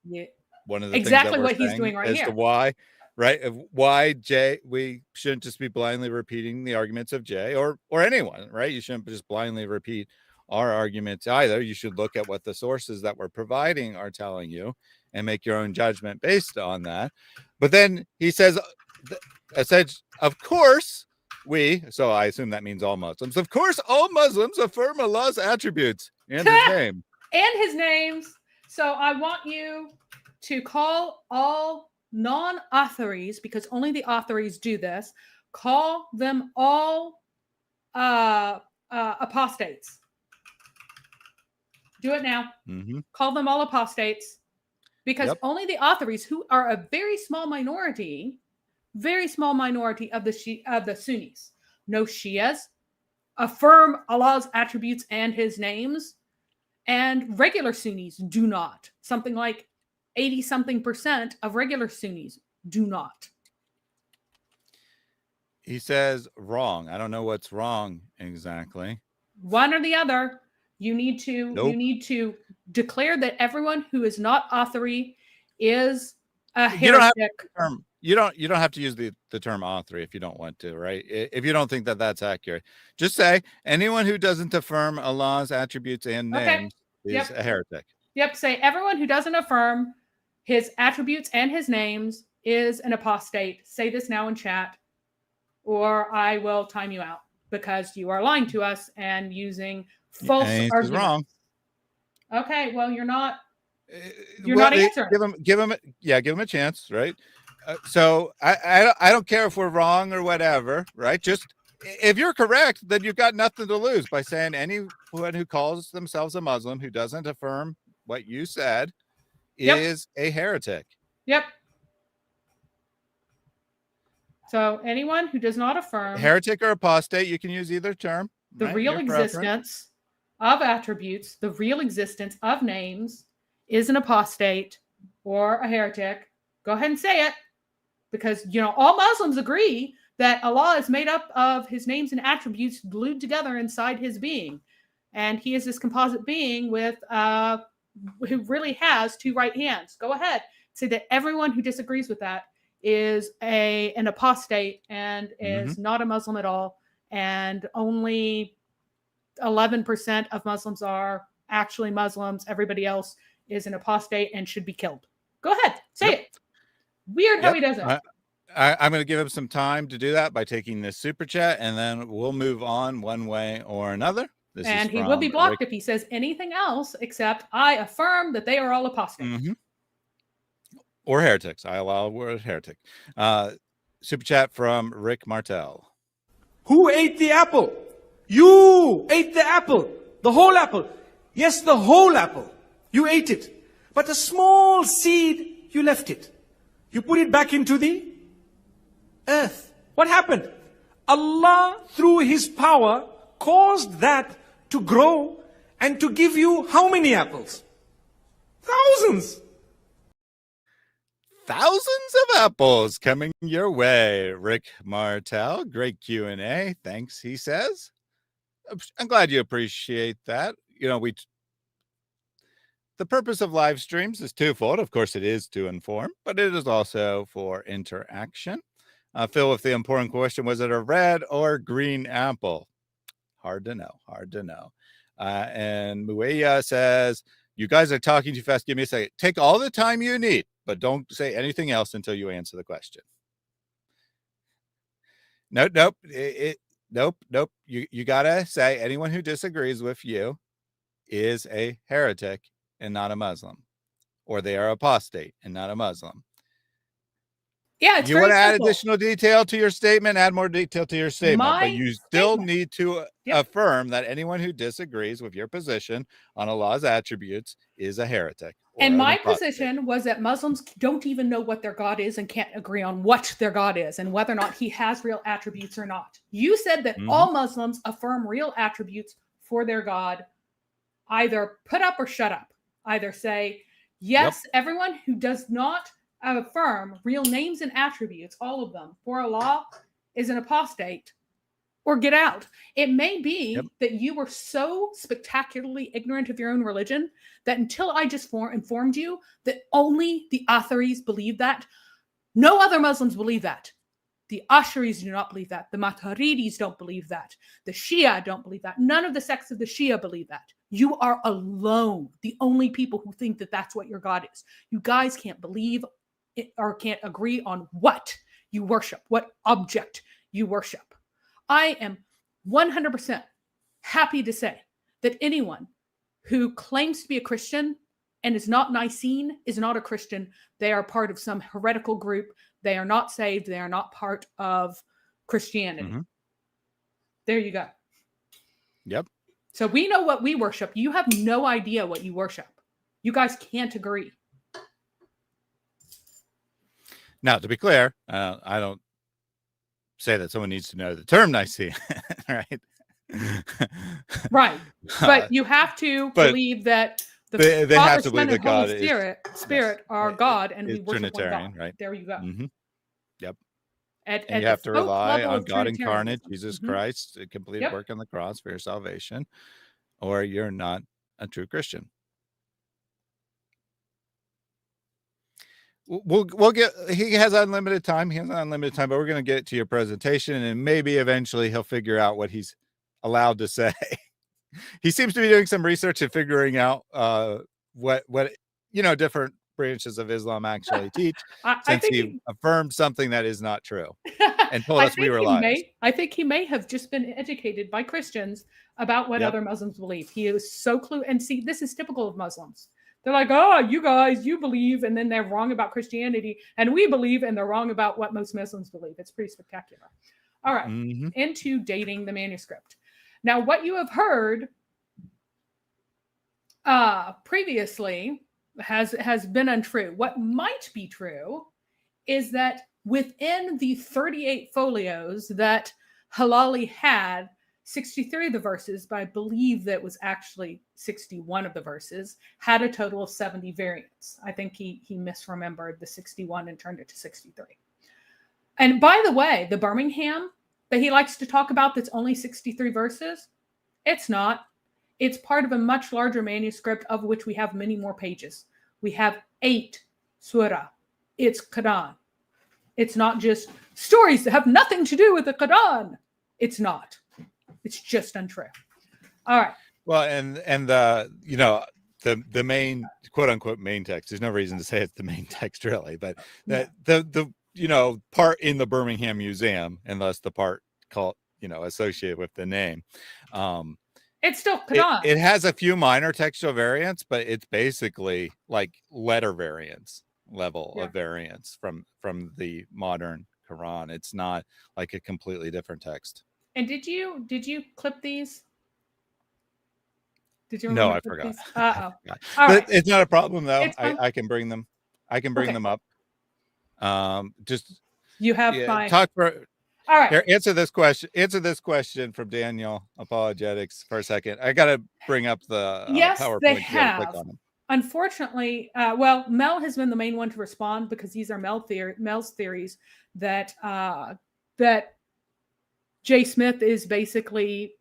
one of the exactly things that what he's doing right as here. to why, right? Why we shouldn't just be blindly repeating the arguments of Jay or anyone, right? You shouldn't just blindly repeat our arguments either. You should look at what the sources that we're providing are telling you and make your own judgment based on that. But then he says, of course, so I assume that means all Muslims. Of course, all Muslims affirm Allah's attributes and his name. And his names. So I want you to call all non-authories, because only the authories do this, call them all apostates. Do it now. Mm-hmm. Call them all apostates, because only the authories, who are a very small minority of the Sunnis, no Shias, affirm Allah's attributes and his names, and regular Sunnis do not. Something like 80-something% of regular Sunnis do not. He says wrong. I don't know what's wrong exactly. One or the other. You need to declare that everyone who is not authory is a heretic. You don't have to use the term author if you don't want to, right? If you don't think that that's accurate, just say anyone who doesn't affirm Allah's attributes and names is a heretic. Yep. Say everyone who doesn't affirm his attributes and his names is an apostate. Say this now in chat, or I will time you out, because you are lying to us and using false arguments. Wrong. Okay. Well, you're not answering. Give him a chance, right? So I don't care if we're wrong or whatever, right? Just if you're correct, then you've got nothing to lose by saying anyone who calls themselves a Muslim who doesn't affirm what you said is a heretic. Yep. So anyone who does not affirm heretic or apostate, you can use either term. The real existence of attributes, the real existence of names, is an apostate or a heretic. Go ahead and say it, because all Muslims agree that Allah is made up of his names and attributes glued together inside his being, and he is this composite being with who really has two right hands. Go ahead, say that everyone who disagrees with that is an apostate and is not a Muslim at all, and only 11% of Muslims are actually Muslims. Everybody else is an apostate and should be killed. Go ahead, say it. Weird how he does it. I'm going to give him some time to do that by taking this super chat, and then we'll move on one way or another. And he will be blocked if he says anything else except I affirm that they are all apostates. Or heretics. I allow the word heretic. Super chat from Rick Martell. Who ate the apple? You ate the apple. The whole apple. Yes, the whole apple. You ate it. But a small seed, you left it. You put it back into the earth. What happened? Allah, through his power, caused that to grow and to give you how many apples? Thousands. Thousands of apples coming your way, Rick Martell. Great Q&A. Thanks, he says. I'm glad you appreciate that. The purpose of live streams is twofold. Of course, it is to inform, but it is also for interaction. Phil, with the important question, was it a red or green apple? Hard to know. And Mueya says, you guys are talking too fast. Give me a second. Take all the time you need, but don't say anything else until you answer the question. Nope. Nope. You got to say anyone who disagrees with you is a heretic and not a Muslim, or they are apostate and not a Muslim. Yeah, it's you want to add additional detail to your statement, add more detail to your statement, but you still need to affirm that anyone who disagrees with your position on Allah's attributes is a heretic. And my position was that Muslims don't even know what their God is and can't agree on what their God is and whether or not he has real attributes or not. You said that all Muslims affirm real attributes for their God. Either put up or shut up. Either say, yes, everyone who does not affirm real names and attributes, all of them, for Allah is an apostate, or get out. It may be that you were so spectacularly ignorant of your own religion that until I just informed you that only the Atharis believe that, no other Muslims believe that. The Asharis do not believe that. The Maturidis don't believe that. The Shia don't believe that. None of the sects of the Shia believe that. You are alone. The only people who think that that's what your God is. You guys can't believe it or can't agree on what you worship, what object you worship. I am 100% happy to say that anyone who claims to be a Christian and is not Nicene is not a Christian. They are part of some heretical group. They are not saved. They are not part of Christianity. Mhm. There you go. Yep. So we know what we worship. You have no idea what you worship. You guys can't agree. Now, to be clear, I don't say that someone needs to know the term Nicene, right? Right. But you have to but believe that the they Father, have to Son, believe and that God Holy is Spirit are it- God, and is we worship one Trinitarian, God. right? There you go. Mm-hmm. Yep. At And you the have to folk rely level on of God incarnate, Trinitarianism. Jesus Mhm. Christ, to complete Yep. work on the cross for your salvation, or you're not a true Christian. We'll get. He has unlimited time. He has unlimited time, but we're going to get to your presentation, and maybe eventually he'll figure out what he's allowed to say. He seems to be doing some research and figuring out what different branches of Islam actually teach, I since think he affirmed something that is not true and told I us we think were he liars. I think he may have just been educated by Christians about what Yep. other Muslims believe. He is so and see, this is typical of Muslims. They're like, oh, you guys, you believe, and then they're wrong about Christianity, and we believe, and they're wrong about what most Muslims believe. It's pretty spectacular. All right, Mhm. into dating the manuscript. Now, what you have heard previously has been untrue. What might be true is that within the 38 folios that Halali had, 63 of the verses, but I believe that was actually 61 of the verses, had a total of 70 variants. I think he misremembered the 61 and turned it to 63. And by the way, the Birmingham that he likes to talk about that's only 63 verses, it's not. It's part of a much larger manuscript of which we have many more pages. We have 8 surah. It's Quran. It's not just stories that have nothing to do with the Quran. It's not. It's just untrue. All right. Well, and the the main quote unquote main text. There's no reason to say it's the main text really, but that the part in the Birmingham Museum, and thus the part called associated with the name. It's still Quran. It has a few minor textual variants, but it's basically like letter variants level of variance from the modern Quran. It's not like a completely different text. And did you clip these? Did you No, remember I forgot. these? Uh-oh. Yeah. All But right. it's not a problem though. It's fine. I can bring them. I can bring Okay. them up. Just You have my talk for. All right. Here, answer this question from Daniel Apologetics for a second. I got to bring up the Yes, PowerPoint. they You gotta click have. on them. Unfortunately, well, Mel has been the main one to respond because these are Mel's theories that that Jay Smith is basically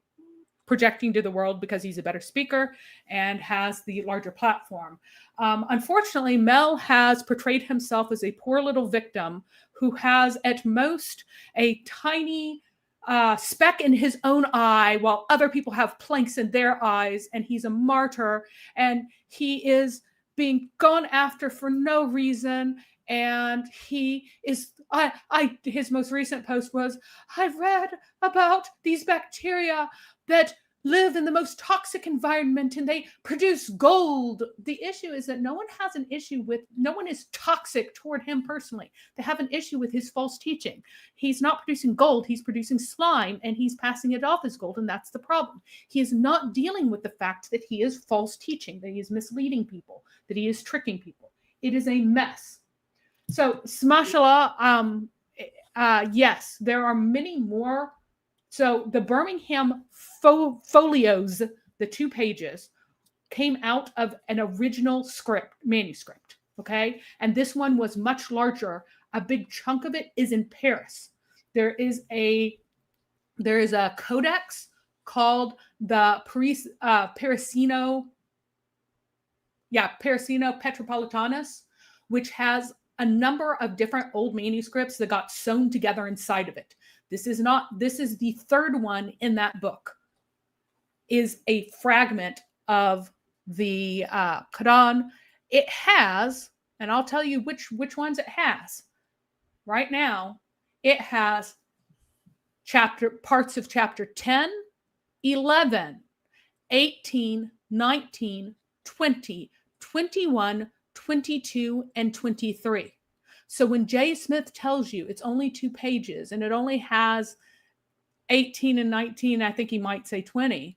projecting to the world because he's a better speaker and has the larger platform. Unfortunately, Mel has portrayed himself as a poor little victim who has at most a tiny speck in his own eye while other people have planks in their eyes, and he's a martyr and he is being gone after for no reason. And he is his most recent post was, I read about these bacteria that live in the most toxic environment and they produce gold. The issue is that no one is toxic toward him personally. They have an issue with his false teaching. He's not producing gold, he's producing slime and he's passing it off as gold, and that's the problem. He is not dealing with the fact that he is false teaching, that he is misleading people, that he is tricking people. It is a mess. So, mashallah, yes, there are many more. So the Birmingham folios, the 2 pages, came out of an original manuscript. Okay. And this one was much larger. A big chunk of it is in Paris. There is a codex called the Parisino Petropolitanus, which has a number of different old manuscripts that got sewn together inside of it. This is the 3rd one in that book, is a fragment of the Quran. It has, and I'll tell you which ones it has. Right now, it has parts of chapter 10, 11, 18, 19, 20, 21, 22, and 23. So when J. Smith tells you it's only 2 pages and it only has 18 and 19, I think he might say 20,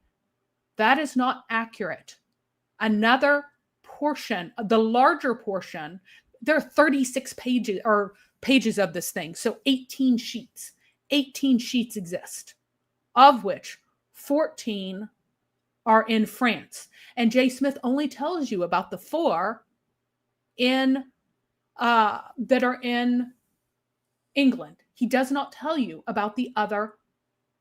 that is not accurate. Another portion, the larger portion, there are 36 pages of this thing. So 18 sheets. 18 sheets exist, of which 14 are in France. And J. Smith only tells you about the 4 that are in England. He does not tell you about the other,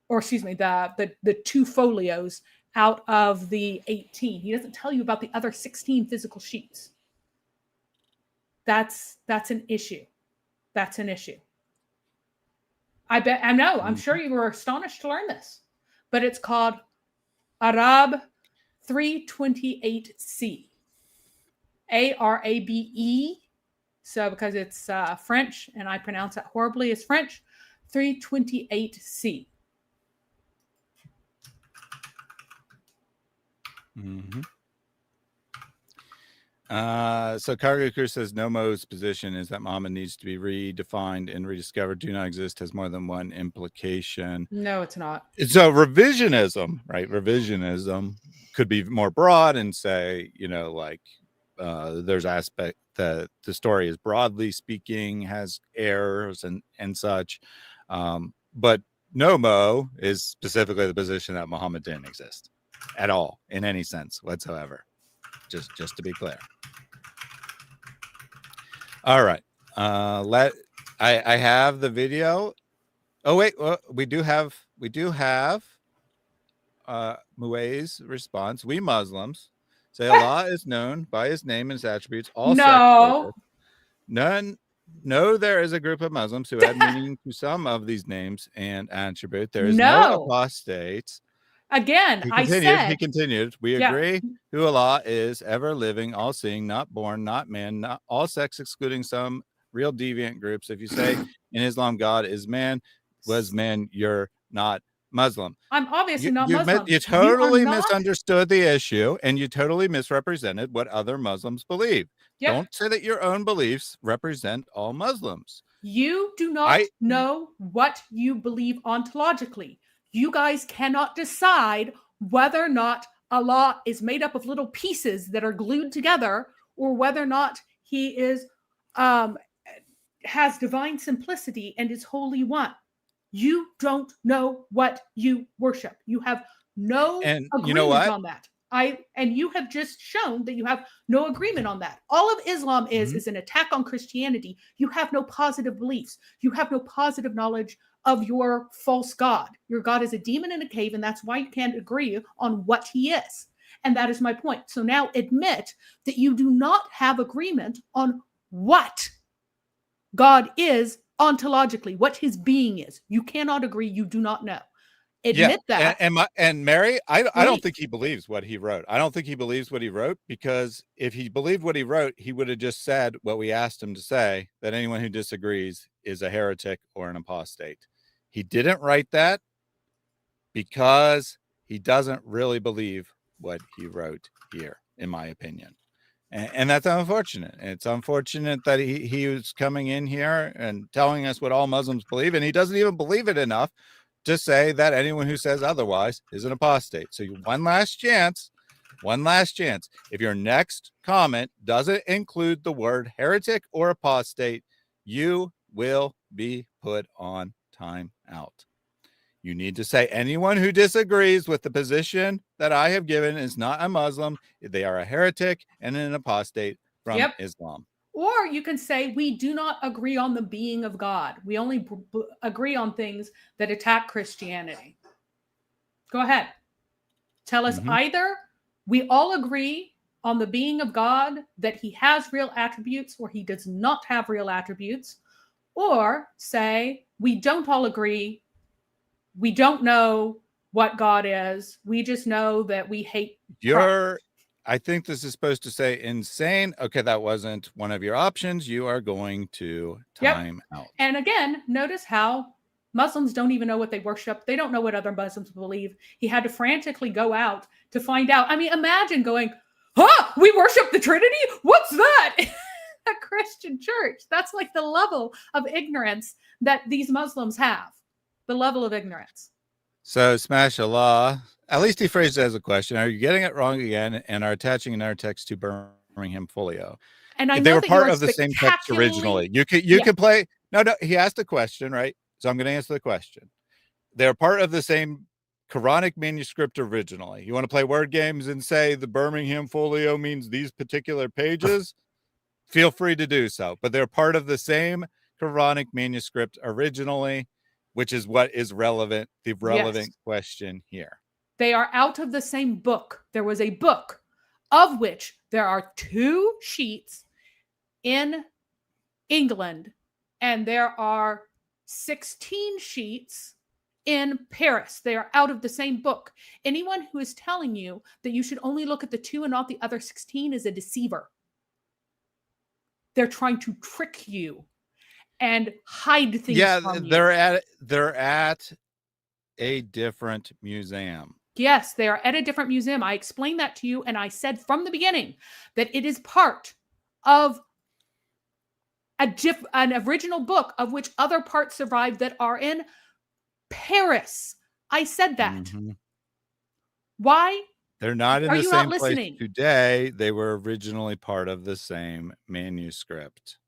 or excuse me, the 2 folios out of the 18. He doesn't tell you about the other 16 physical sheets. That's an issue. That's an issue. I'm sure you were astonished to learn this, but it's called Harb 328C. Arabe. So because it's French and I pronounce it horribly as French, 328C. Mm-hmm. So Kargukur says Nomo's position is that Muhammad needs to be redefined and rediscovered. Do not exist has more than one implication. No, it's not. So revisionism, right? Revisionism could be more broad and say, there's aspect that the story is broadly speaking has errors and such. But Nomo is specifically the position that Muhammad didn't exist at all in any sense whatsoever. Just to be clear. All right. I have the video. Oh wait, we do have Muay's response. We Muslims say Allah is known by his name and his attributes. All no. No, there is a group of Muslims who add meaning to some of these names and attribute. There is no apostates. Again, he continued, we agree who Allah is, ever living, all seeing, not born, not man, not all sex, excluding some real deviant groups. If you say in Islam God is man, was man, you're not Muslim. I'm obviously not Muslim. You totally misunderstood the issue and you totally misrepresented what other Muslims believe. Yep. Don't say that your own beliefs represent all Muslims. You do not know what you believe ontologically. You guys cannot decide whether or not Allah is made up of little pieces that are glued together, or whether or not he is has divine simplicity and is wholly one. You don't know what you worship. You have no agreement on that. And you have just shown that you have no agreement on that. All of Islam is an attack on Christianity. You have no positive beliefs. You have no positive knowledge of your false God. Your God is a demon in a cave, and that's why you can't agree on what he is. And that is my point. So now admit that you do not have agreement on what God is ontologically, what his being is. You cannot agree. You do not know. Admit that. And Mary, I don't think he believes what he wrote. I don't think he believes what he wrote, because if he believed what he wrote, he would have just said what we asked him to say, that anyone who disagrees is a heretic or an apostate. He didn't write that because he doesn't really believe what he wrote here, in my opinion. And that's unfortunate. It's unfortunate that he was coming in here and telling us what all Muslims believe, and he doesn't even believe it enough to say that anyone who says otherwise is an apostate. So one last chance. If your next comment doesn't include the word heretic or apostate, you will be put on time out. You need to say anyone who disagrees with the position that I have given is not a Muslim. They are a heretic and an apostate from Islam. Or you can say, we do not agree on the being of God. We only agree on things that attack Christianity. Go ahead. Tell us either we all agree on the being of God, that he has real attributes or he does not have real attributes, or say we don't all agree. We don't know what God is. We just know that we hate Christ. I think this is supposed to say insane. Okay, that wasn't one of your options. You are going to Yep. time out. And again, notice how Muslims don't even know what they worship. They don't know what other Muslims believe. He had to frantically go out to find out. I mean, imagine going, huh, we worship the Trinity? What's that? A Christian church. That's like the level of ignorance that these Muslims have. The level of ignorance. So Smash Allah, at least he phrased it as a question. Are you getting it wrong again and are attaching an undertext to Birmingham Folio? And I They know were that part you are of the same text spectacularly- originally. You could play. No, he asked a question, right? So I'm going to answer the question. They're part of the same Quranic manuscript originally. You want to play word games and say the Birmingham Folio means these particular pages? Feel free to do so. But they're part of the same Quranic manuscript originally, which is what is relevant, the relevant question here. They are out of the same book. There was a book of which there are 2 sheets in England, and there are 16 sheets in Paris. They are out of the same book. Anyone who is telling you that you should only look at the 2 and not the other 16 is a deceiver. They're trying to trick you and hide things from you. They're at a different museum. Yes, they are at a different museum. I explained that to you, and I said from the beginning that it is part of an original book of which other parts survive that are in Paris. I said that. Mm-hmm. Why? They're not in Are the you same not place listening? today. They were originally part of the same manuscript.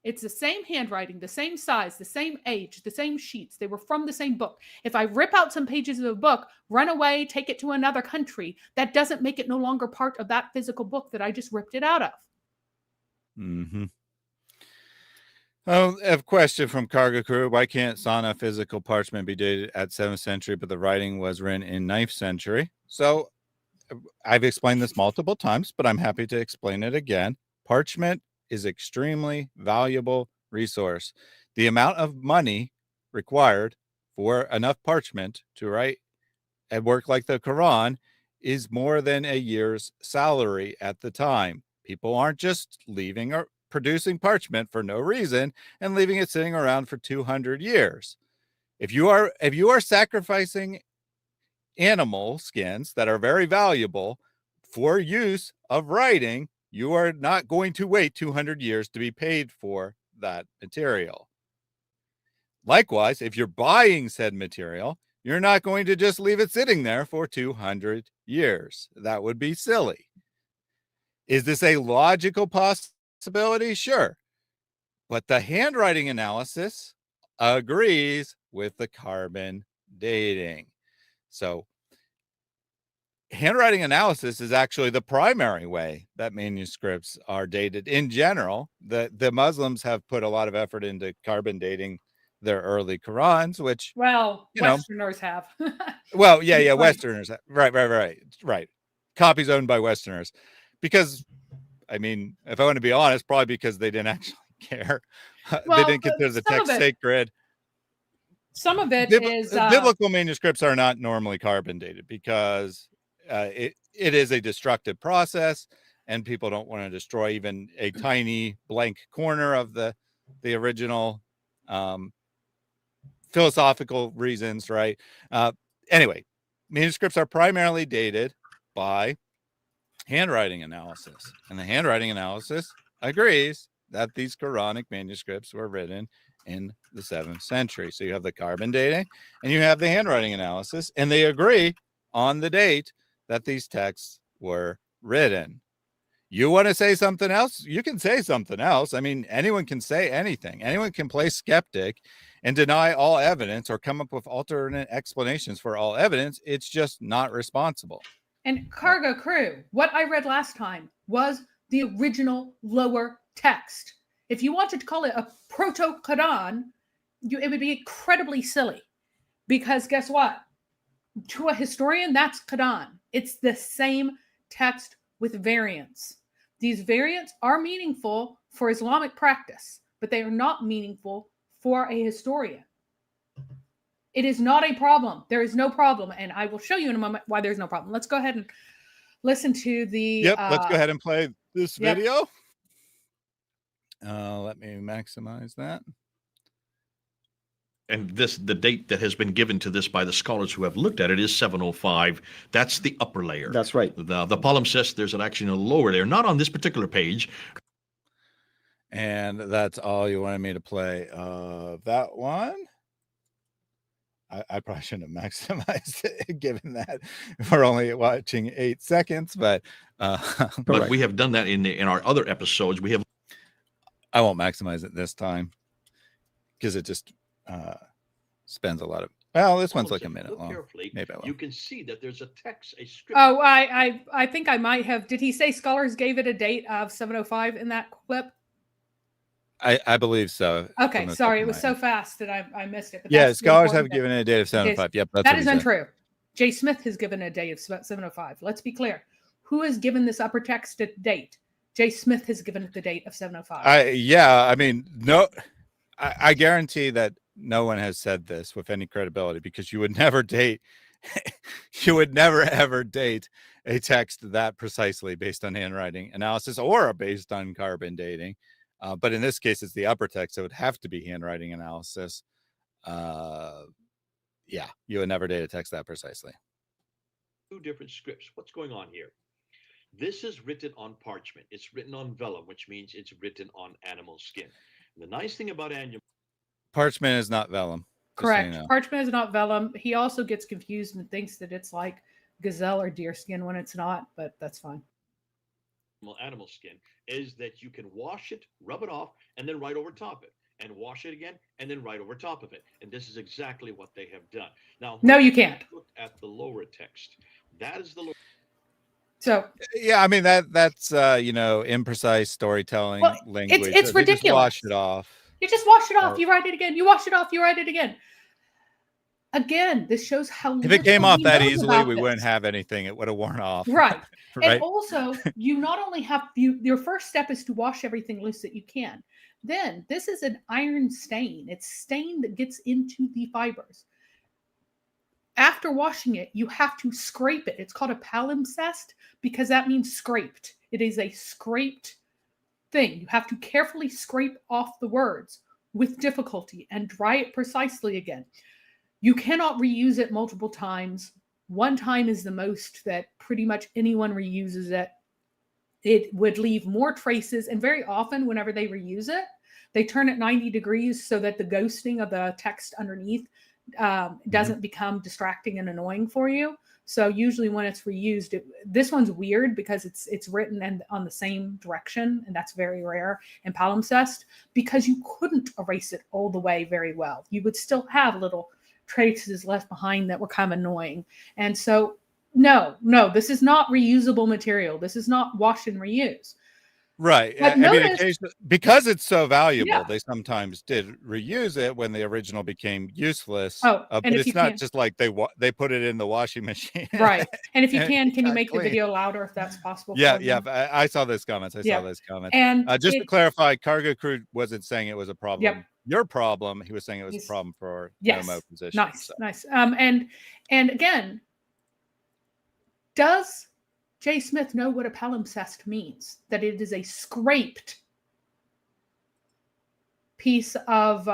It's the same handwriting, the same size, the same age, the same sheets. They were from the same book. If I rip out some pages of a book, run away, take it to another country, that doesn't make it no longer part of that physical book that I just ripped it out of. Mm-hmm. Oh, a question from Cargo Crew. Why can't Sanaa physical parchment be dated at 7th century, but the writing was written in 9th century? So I've explained this multiple times, but I'm happy to explain it again. Parchment is extremely valuable resource. The amount of money required for enough parchment to write a work like the Quran is more than a year's salary at the time. People aren't just leaving or producing parchment for no reason and leaving it sitting around for 200 years. If you are sacrificing animal skins that are very valuable for use of writing, you are not going to wait 200 years to be paid for that material. Likewise, if you're buying said material, you're not going to just leave it sitting there for 200 years. That would be silly. Is this a logical possibility? Sure. But the handwriting analysis agrees with the carbon dating. So handwriting analysis is actually the primary way that manuscripts are dated in general. The Muslims have put a lot of effort into carbon dating their early Qurans, which, Westerners have. Well, yeah, Right. Westerners. Right. Copies owned by Westerners. Because, I mean, if I want to be honest, probably because they didn't actually care. They didn't consider the text sacred. Some of it is... biblical manuscripts are not normally carbon dated because it is a destructive process, and people don't want to destroy even a tiny blank corner of the original philosophical reasons, right? Anyway, manuscripts are primarily dated by handwriting analysis, and the handwriting analysis agrees that these Quranic manuscripts were written in the 7th century. So you have the carbon dating and you have the handwriting analysis, and they agree on the date that these texts were written. You want to say something else? You can say something else. I mean, anyone can say anything. Anyone can play skeptic and deny all evidence or come up with alternate explanations for all evidence. It's just not responsible. And Cargo Crew, what I read last time was the original lower text. If you wanted to call it a proto-Quran, it would be incredibly silly. Because guess what? To a historian, that's Quran. It's the same text with variants. These variants are meaningful for Islamic practice, but they are not meaningful for a historian. It is not a problem. There is no problem. And I will show you in a moment why there's no problem. Let's go ahead and listen to the. Yep. Let's go ahead and play this yep. video. Let me maximize that. And the date that has been given to this by the scholars who have looked at it is 705. That's the upper layer. That's right. The palimpsest, there's actually a lower layer, not on this particular page. And that's all you wanted me to play. That one. I probably shouldn't have maximized it, given that we're only watching 8 seconds. But we have done that in our other episodes. We have. I won't maximize it this time because it just spends a lot of. Well, this one's like a minute long. Maybe I will. You can see that there's a text, a script. Oh, I think I might have. Did he say scholars gave it a date of 705 in that clip? I believe so. Okay, sorry, it was so fast that I missed it. But yeah, scholars have given it a date of 705. Yep, that is untrue. Jay Smith has given a date of 705. Let's be clear. Who has given this upper text a date? Jay Smith has given it the date of 705. Yeah, I mean, no, I guarantee that no one has said this with any credibility, because you would never date, you would never ever date a text that precisely based on handwriting analysis or based on carbon dating. But in this case, it's the upper text, so it would have to be handwriting analysis. Yeah, you would never date a text that precisely. 2 different scripts. What's going on here? This is written on parchment. It's written on vellum, which means it's written on animal skin. And the nice thing about parchment is not vellum. Correct. So you know. Parchment is not vellum. He also gets confused and thinks that it's like gazelle or deer skin when it's not, but that's fine. Animal skin is that you can wash it, rub it off, and then write over top of it, and wash it again, and then write over top of it. And this is exactly what they have done. Now, no, you can't. Look at the lower text. That is the lower. So yeah, I mean that's imprecise storytelling language. It's ridiculous. Just wash it off. You just wash it off. You write it again. You wash it off. You write it again. Again, this shows how. If it came off that easily, we wouldn't have anything. It would have worn off. Right. Right? And also, you not only have your first step is to wash everything loose that you can. Then this is an iron stain. It's stain that gets into the fibers. After washing it, you have to scrape it. It's called a palimpsest because that means scraped. It is a scraped thing. You have to carefully scrape off the words with difficulty and dry it precisely again. You cannot reuse it multiple times. One time is the most that pretty much anyone reuses it. It would leave more traces, and very often whenever they reuse it, they turn it 90 degrees so that the ghosting of the text underneath doesn't become distracting and annoying for you. So usually when it's reused, this one's weird because it's written and on the same direction, and that's very rare in palimpsest because you couldn't erase it all the way very well. You would still have little traces left behind that were kind of annoying. And so no, this is not reusable material. This is not wash and reuse. Right. But I mean, notice, because it's so valuable, yeah. They sometimes did reuse it when the original became useless. Oh, but it's not just like they put it in the washing machine. Right. And if you can you make clean. The video louder if that's possible? Yeah. I saw those comments. I saw those comments. And just to clarify, Cargo Crew wasn't saying it was a problem. Yep. Your problem. He was saying it was a problem for Momo position. Nice. And again, does Jay Smith know what a palimpsest means? That it is a scraped piece of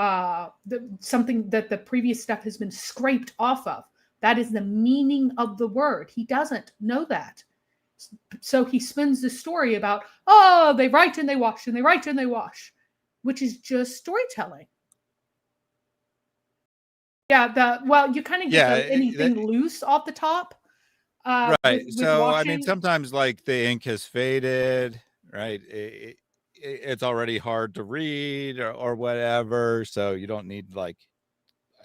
something that the previous stuff has been scraped off of. That is the meaning of the word. He doesn't know that. So he spins the story about, they write and they wash and they write and they wash, which is just storytelling. Yeah, you kind of get anything loose off the top. Right. With so washing. I mean, sometimes like the ink has faded, right? It's already hard to read or whatever. So you don't need like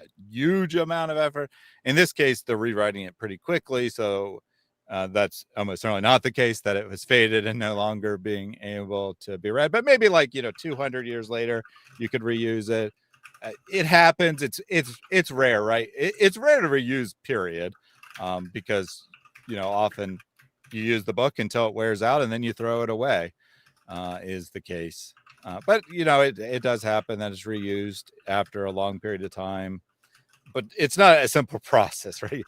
a huge amount of effort. In this case, they're rewriting it pretty quickly. So that's almost certainly not the case that it was faded and no longer being able to be read. But maybe like 200 years later, you could reuse it. It happens. It's rare, right? It's rare to reuse, period, because often you use the book until it wears out and then you throw it away, is the case. But it does happen that it's reused after a long period of time. but it's not a simple process, right?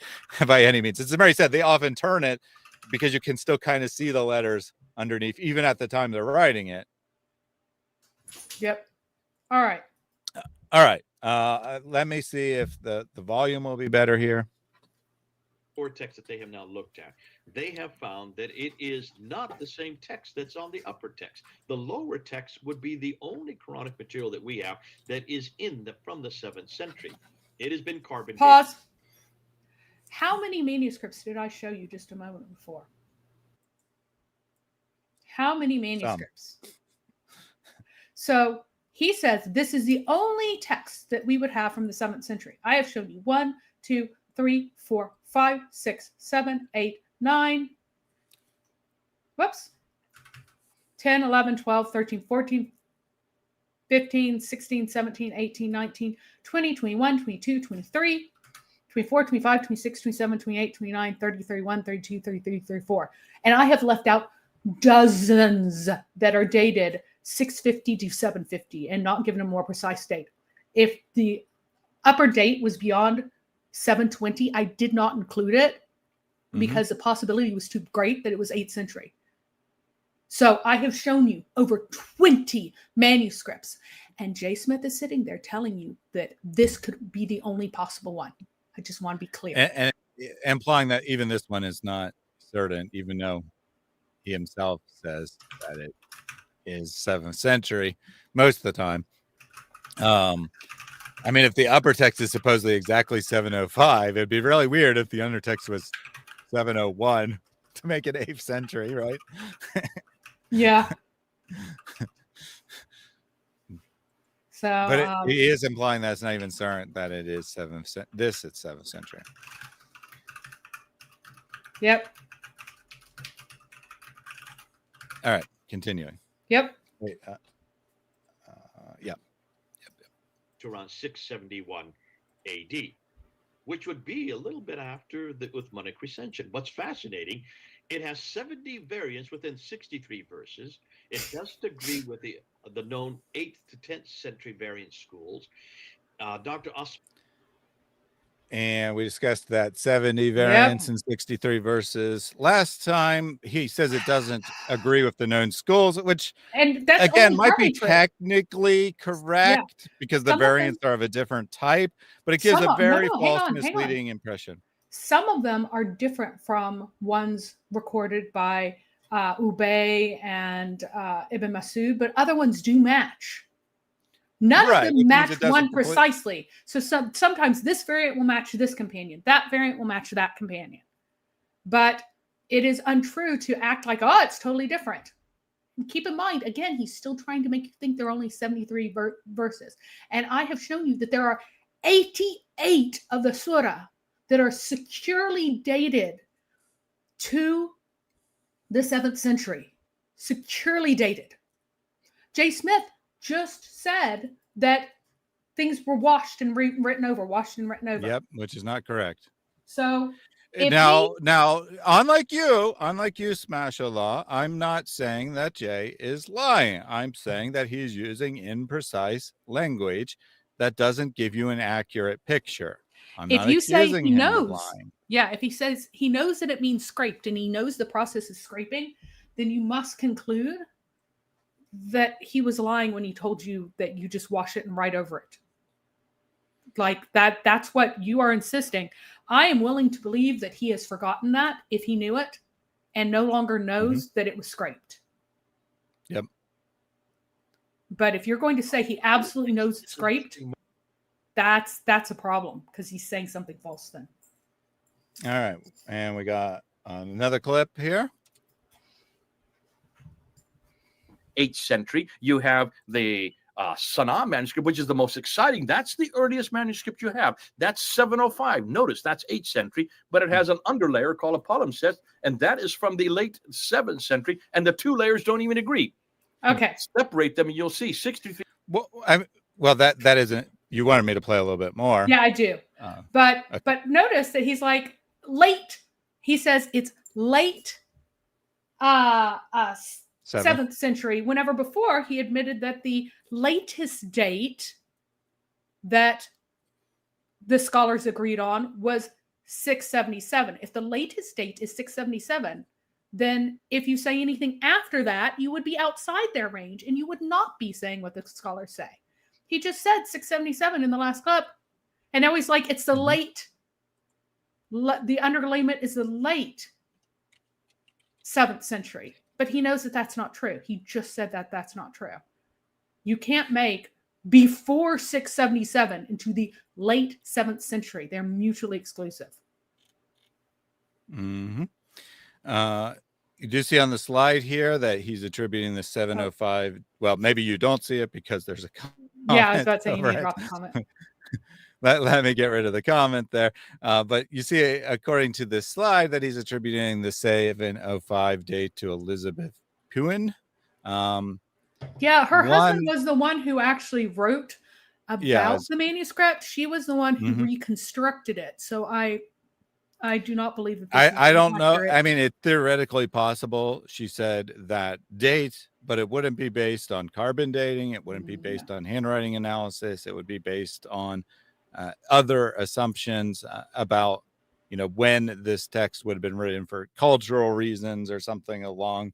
By any means. It's very sad. They often turn it because you can still kind of see the letters underneath, even at the time they're writing it. Yep. All right. All right. Let me see if the volume will be better here. Or text that they have now looked at, they have found that it is not the same text that's on the upper text. The lower text would be the only Quranic material that we have that is from the 7th century. It has been carbon dated. Pause. How many manuscripts did I show you just a moment before? How many manuscripts? So he says this is the only text that we would have from the 7th century. I have shown you 1, 2, 3, 4, 5, 6, 7, 8, 9. Whoops. 10, 11, 12, 13, 14, 15, 16, 17, 18, 19, 20, 21, 22, 23, 24, 25, 26, 27, 28, 29, 30, 31, 32, 33, 34. And I have left out dozens that are dated 650 to 750 and not given a more precise date. If the upper date was beyond 720, I did not include it because the possibility was too great that it was 8th century. So I have shown you over 20 manuscripts, and Jay Smith is sitting there telling you that this could be the only possible one. I just want to be clear. And implying that even this one is not certain, even though he himself says that it is 7th century most of the time. I mean, if the upper text is supposedly exactly 705, it'd be really weird if the undertext was 701 to make it 8th century, right? Yeah. So, but he is implying that it's not even certain that it is 7th. This it's 7th century. Yep. All right, continuing. Yep. Wait, yeah. To around 671 AD, which would be a little bit after the Uthmanic recension. What's fascinating, it has 70 variants within 63 verses. It doesn't agree with the known 8th to 10th century variant schools. Dr. And we discussed that 70 variants and 63 verses last time. He says it doesn't agree with the known schools, which and that's again might be true. technically correct because the variants are of a different type, but it gives a very false, misleading impression. Some of them are different from ones recorded by Ubay and Ibn Masud, but other ones do match. None of them match one precisely. So sometimes this variant will match this companion. That variant will match that companion. But it is untrue to act like, oh, it's totally different. And keep in mind, again, he's still trying to make you think there are only 73 verses. And I have shown you that there are 88 of the surah that are securely dated to the 7th century. Securely dated. Jay Smith just said that things were washed and written over. Yep, which is not correct. So now, unlike you, Smashallah, I'm not saying that Jay is lying. I'm saying that he's using imprecise language that doesn't give you an accurate picture. If you say he knows, if he says he knows that it means scraped and he knows the process is scraping, then you must conclude that he was lying when he told you that you just wash it and write over it. Like that's what you are insisting. I am willing to believe that he has forgotten that if he knew it and no longer knows that it was scraped. Yep. But if you're going to say he absolutely knows it's scraped, that's a problem because he's saying something false then. All right. And we got another clip here. 8th century. You have the Sanaa manuscript, which is the most exciting. That's the earliest manuscript you have. That's 705. Notice that's 8th century, but it has an underlayer called a palimpsest, and that is from the late 7th century, and the two layers don't even agree. Okay. Separate them, and you'll see 63. Well, that isn't. You wanted me to play a little bit more. Yeah, I do. But notice that he's like late. He says it's late 7th century, whenever before he admitted that the latest date that the scholars agreed on was 677. If the latest date is 677, then if you say anything after that, you would be outside their range and you would not be saying what the scholars say. He just said 677 in the last clip. And now he's like, it's the late, the underlayment is the late 7th century. But he knows that that's not true. He just said that that's not true. You can't make before 677 into the late 7th century. They're mutually exclusive. Mm-hmm. You do see on the slide here that he's attributing the 705. Well, maybe you don't see it because there's a comment. Yeah, I was about to say you need to drop a comment. Let me get rid of the comment there. But you see, according to this slide, that he's attributing the 705 date to Elizabeth Puen. Yeah, her husband was the one who actually wrote about the manuscript. She was the one who reconstructed it. So I do not believe that this I don't accurate. know. I mean, it's theoretically possible. She said that date, but it wouldn't be based on carbon dating. It wouldn't be based on handwriting analysis. It would be based on other assumptions about, when this text would have been written for cultural reasons or something along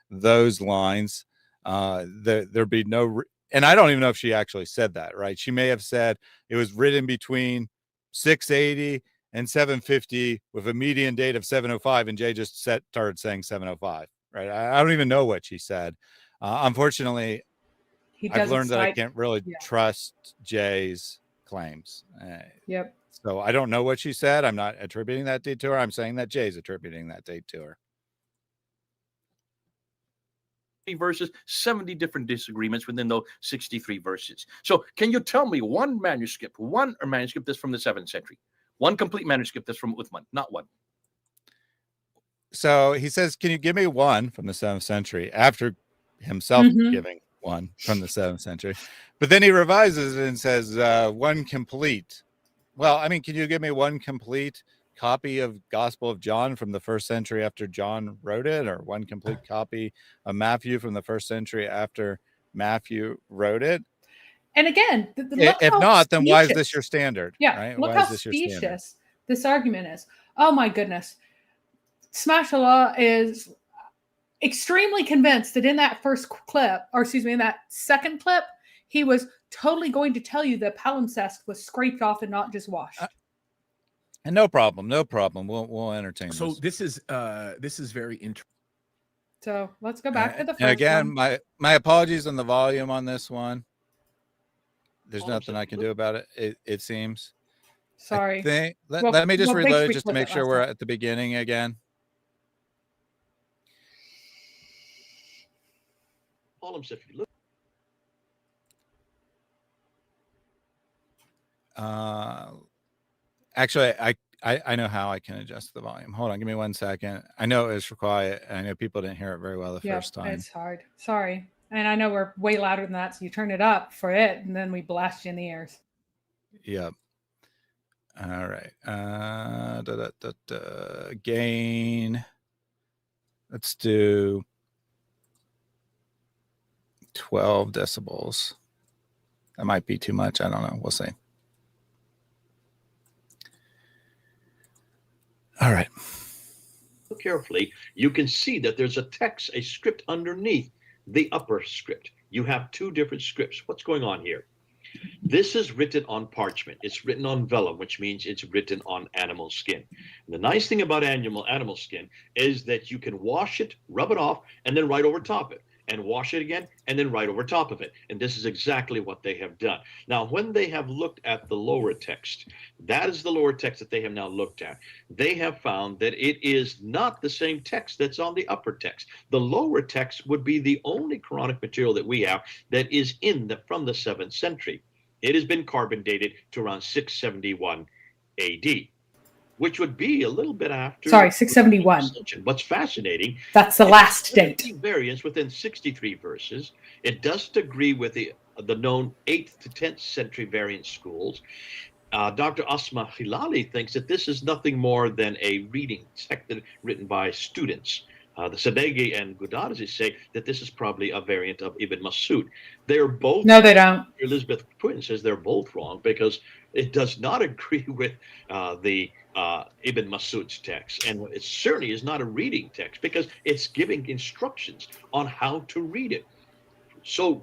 those lines. There'd be no, and I don't even know if she actually said that, right? She may have said it was written between 680 and 750 with a median date of 705, and Jay just started saying 705, right? I don't even know what she said. Unfortunately, I've learned that I can't really trust Jay's claims. Yep. So I don't know what she said. I'm not attributing that date to her. I'm saying that Jay's attributing that date to her. Verses, 70 different disagreements within those 63 verses. So can you tell me one manuscript that's from the 7th century? One complete manuscript that's from Uthman, not one. So he says, can you give me one from the 7th century after himself giving one from the 7th century? But then he revises it and says, one complete. Well, I mean, can you give me one complete copy of Gospel of John from the 1st century after John wrote it, or one complete copy of Matthew from the 1st century after Matthew wrote it? And again, if not, then why is this your standard? Yeah, right? Look how specious this argument is. Oh my goodness. Smashallah is extremely convinced that in that first clip, or excuse me, in that second clip, he was totally going to tell you that palimpsest was scraped off and not just washed. And no problem. We'll entertain. So this is very interesting. So let's go back to the first and again, one. my apologies on the volume on this one. There's nothing I can do about it. It seems. Sorry. Let me just reload it just to make sure we're at the beginning again. If you look. Actually, I know how I can adjust the volume. Hold on, give me 1 second. I know it was for quiet. I know people didn't hear it very well the first time. It's hard. Sorry. And I know we're way louder than that, so you turn it up for it, and then we blast you in the ears. Yep. All right. Gain. Let's do 12 decibels. That might be too much. I don't know. We'll see. All right. Carefully, you can see that there's a text, a script underneath the upper script. You have two different scripts. What's going on here? This is written on parchment. It's written on vellum, which means it's written on animal skin. And the nice thing about animal skin is that you can wash it, rub it off, and then write over top it, and wash it again, and then write over top of it. And this is exactly what they have done. Now, when they have looked at the lower text, that is the lower text that they have now looked at. They have found that it is not the same text that's on the upper text. The lower text would be the only Quranic material that we have that is from the 7th century. It has been carbon dated to around 671 AD. Which would be a little bit after. Sorry, 671. What's fascinating. That's the last date. Variance within 63 verses. It doesn't agree with the known 8th to 10th century variant schools. Dr. Asma Hilali thinks that this is nothing more than a reading text written by students. The Sadeghi and Gudadzi say that this is probably a variant of Ibn Masud. They're both. No, they don't. Elizabeth Puen says they're both wrong because It does not agree with the Ibn Masud's text, and it certainly is not a reading text because it's giving instructions on how to read it. So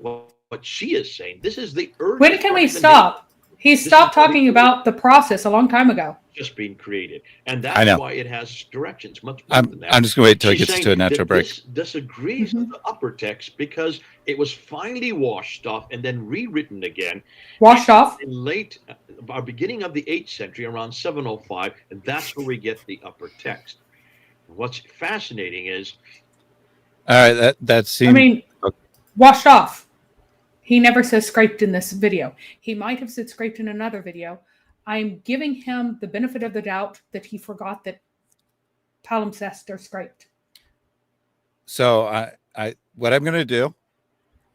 what she is saying, this is the earliest. When can we part of the stop? He stopped talking about the process a long time ago. just being created, and I that's know. why it has directions much more than that. I'm just gonna wait till it She's gets saying to a natural that break. This disagrees with the upper text because it was finally washed off and then rewritten again Washed off. in late, beginning of the 8th century, around 705, and that's where we get the upper text. What's fascinating is, All right, that seems. I mean, washed off. He never says scraped in this video. He might have said scraped in another video. I'm giving him the benefit of the doubt that he forgot that palimpsest are scraped. So I what I'm gonna do,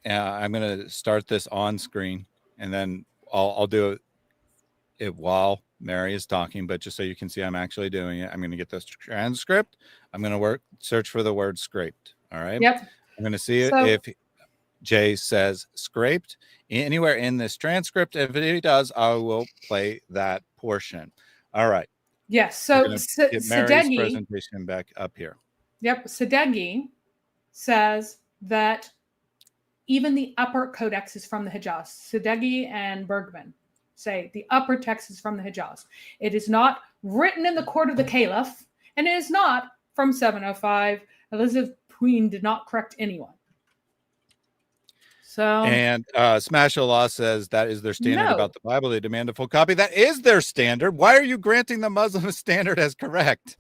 I'm gonna start this on screen, and then I'll do it while Mary is talking, but just so you can see I'm actually doing it. I'm gonna get this transcript. I'm gonna search for the word scraped. All right. Yep. I'm gonna see So- if Jay says scraped anywhere in this transcript. If he does, I will play that portion. All right. Yes. We're So gonna get Mary's Sadeghi, presentation back up here. yep, Sadeghi says that even the upper codex is from the Hijaz. Sadeghi and Bergman say the upper text is from the Hijaz. It is not written in the court of the Caliph, and it is not from 705. Elizabeth Queen did not correct anyone. So And Smash Allah says that is their standard No. about the Bible. They demand a full copy. That is their standard. Why are you granting the Muslim standard as correct?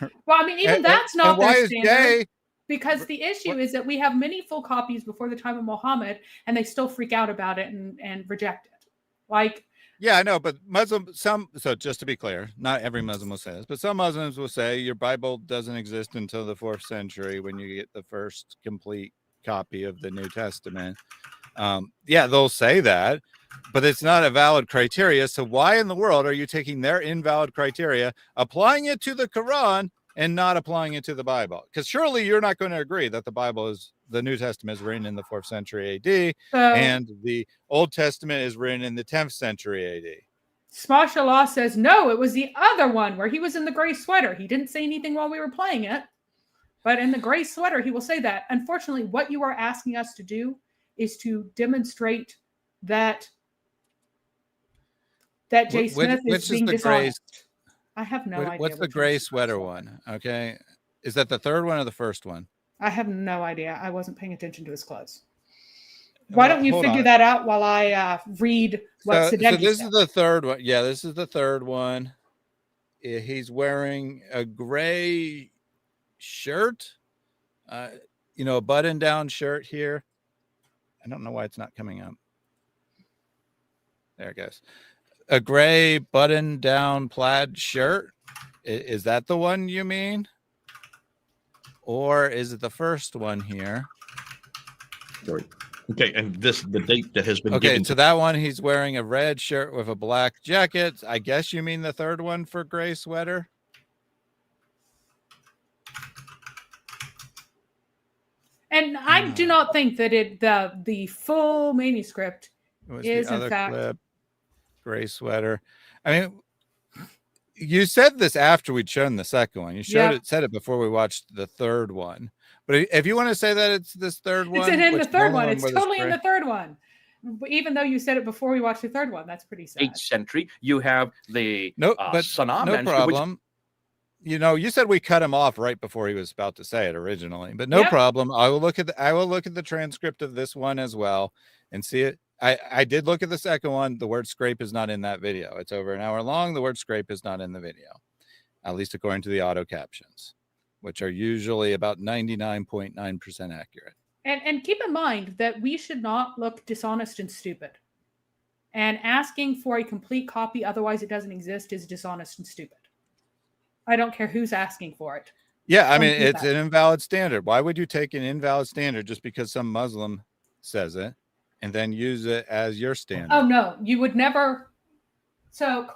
well, I mean, even And- that's and not why their is standard. Jay? Because the issue is that we have many full copies before the time of Muhammad, and they still freak out about it and reject it. Like, Yeah, I know, but so just to be clear, not every Muslim will say this, but some Muslims will say your Bible doesn't exist until the 4th century when you get the first complete copy of the New Testament. Yeah, they'll say that, but it's not a valid criteria. So why in the world are you taking their invalid criteria, applying it to the Quran and not applying it to the Bible? Because surely you're not going to agree that the New Testament is written in the 4th century AD so and the Old Testament is written in the 10th century AD. Smash Allah says, no, it was the other one where he was in the gray sweater. He didn't say anything while we were playing it, but in the gray sweater, he will say that. Unfortunately, what you are asking us to do is to demonstrate that Jay Smith is being dishonest. I have no idea. What's the which gray one's the first sweater one? Okay. Is that the third one or the first one? I have no idea. I wasn't paying attention to his clothes. Why don't you Hold figure on. that out while I read what So Sadeghi this said? is the third one. Yeah, this is the third one. He's wearing a gray shirt, a button-down shirt here. I don't know why it's not coming up. There it goes. A gray button-down plaid shirt. Is that the one you mean? Or is it the first one here? Okay, and the date that has been Okay, given so that one, he's wearing a red shirt with a black jacket. I guess you mean the third one for gray sweater? And I do not think that the full manuscript What's is the in other fact. clip? Gray sweater. I mean, you said this after we'd shown the second one. You said it before we watched the third one. But if you want to say that it's this third one, It's in the which third only one. It's where this totally in gray- the third one. Even though you said it before we watched the third one, that's pretty sad. 8th century. You have the No, but Sanaa no manuscript, which problem. You said we cut him off right before he was about to say it originally, but no Yep. problem. I will look at the transcript of this one as well and see it. I did look at the second one. The word scrape is not in that video. It's over an hour long. The word scrape is not in the video, at least according to the auto captions, which are usually about 99.9% accurate. And keep in mind that we should not look dishonest and stupid. And asking for a complete copy, otherwise it doesn't exist, is dishonest and stupid. I don't care who's asking for it. Yeah, I Don't mean, do it's that. an invalid standard. Why would you take an invalid standard just because some Muslim says it and then use it as your standard? Oh, no, you would never. So,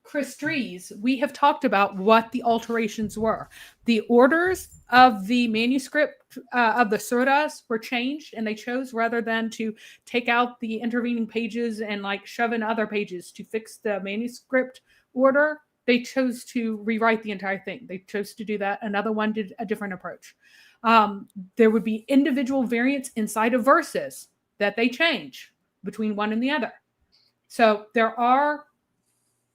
Chris Dries, we have talked about what the alterations were. The orders of the manuscript of the surahs were changed, and they chose, rather than to take out the intervening pages and like shove in other pages to fix the manuscript order, they chose to rewrite the entire thing. They chose to do that. Another one did a different approach. There would be individual variants inside of verses that they change between one and the other. So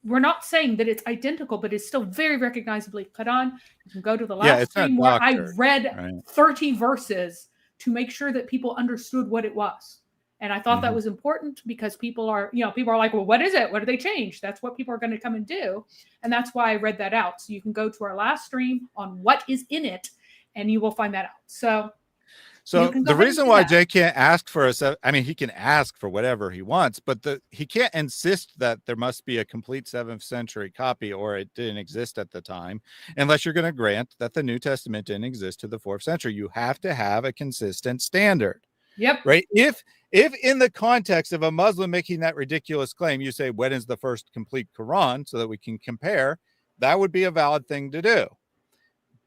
we're not saying that it's identical, but it's still very recognizably Quran. You can go to the last stream where I read 30 verses to make sure that people understood what it was. And I thought that was important, because people are like, well, what is it? What do they change? That's what people are going to come and do. And that's why I read that out. So you can go to our last stream on what is in it, and you will find that out. So the reason why Jay can't ask for he can ask for whatever he wants, but he can't insist that there must be a complete 7th century copy, or it didn't exist at the time, unless you're going to grant that the New Testament didn't exist to the 4th century. You have to have a consistent standard. Yep. Right. If in the context of a Muslim making that ridiculous claim, you say, when is the first complete Quran, so that we can compare, that would be a valid thing to do.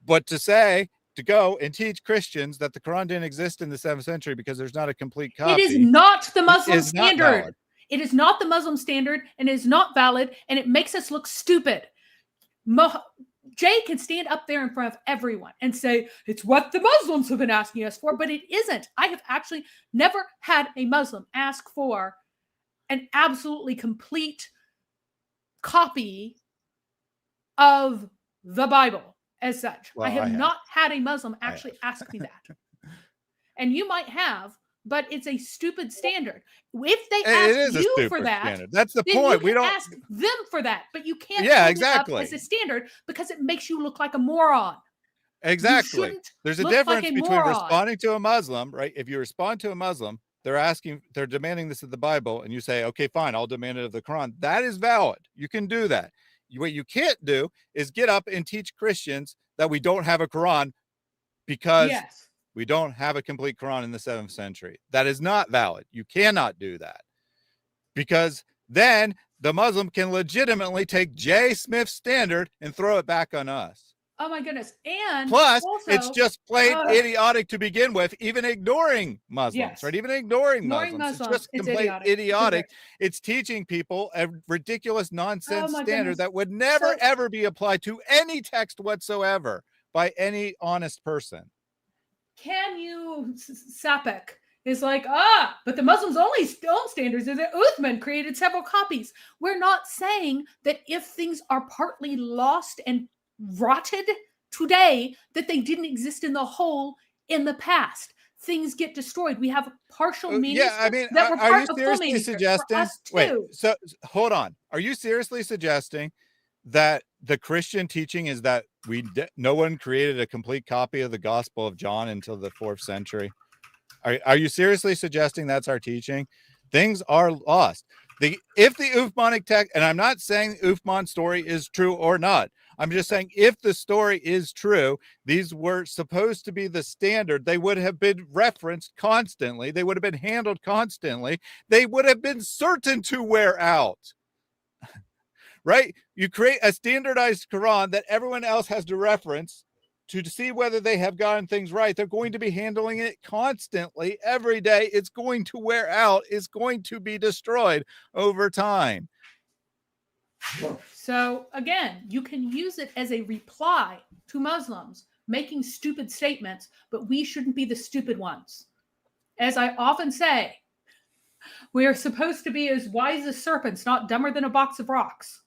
But to go and teach Christians that the Quran didn't exist in the 7th century because there's not a complete copy. It is not the Muslim standard. It is not the Muslim standard, and it is not valid, and it makes us look stupid. Jay can stand up there in front of everyone and say, it's what the Muslims have been asking us for, but it isn't. I have actually never had a Muslim ask for an absolutely complete copy of the Bible as such. Well, I have not had a Muslim actually ask me that. And you might have, but it's a stupid standard. If they ask you for that, standard. That's the then point. You can ask them for that, but you can't exactly. it up as a standard, because it makes you look like a moron. Exactly. There's a difference between responding to a Muslim, right? If you respond to a Muslim, they're demanding this of the Bible, and you say, okay, fine, I'll demand it of the Quran. That is valid. You can do that. What you can't do is get up and teach Christians that we don't have a Quran because we don't have a complete Quran in the 7th century. That is not valid. You cannot do that, because then the Muslim can legitimately take J. Smith's standard and throw it back on us. Oh my goodness. And plus, also, it's just plain idiotic to begin with, even ignoring Muslims, right? Even ignoring Muslims. It's just complete idiotic. It's teaching people a ridiculous nonsense standard that would never, ever be applied to any text whatsoever by any honest person. Can you, Sapek is like, but the Muslims' own standards is that Uthman created several copies. We're not saying that if things are partly lost and rotted today, that they didn't exist in the whole in the past. Things get destroyed. We have partial manuscripts that were part of full manuscripts for us too. Wait, so hold on. Are you seriously suggesting that the Christian teaching is that no one created a complete copy of the Gospel of John until the 4th century? Are you seriously suggesting that's our teaching? Things are lost. If the Uthmanic text, and I'm not saying the Uthman story is true or not, I'm just saying if the story is true, these were supposed to be the standard. They would have been referenced constantly. They would have been handled constantly. They would have been certain to wear out. Right? You create a standardized Quran that everyone else has to reference to see whether they have gotten things right. They're going to be handling it constantly every day. It's going to wear out. It's going to be destroyed over time. So again, you can use it as a reply to Muslims making stupid statements, but we shouldn't be the stupid ones. As I often say, we are supposed to be as wise as serpents, not dumber than a box of rocks.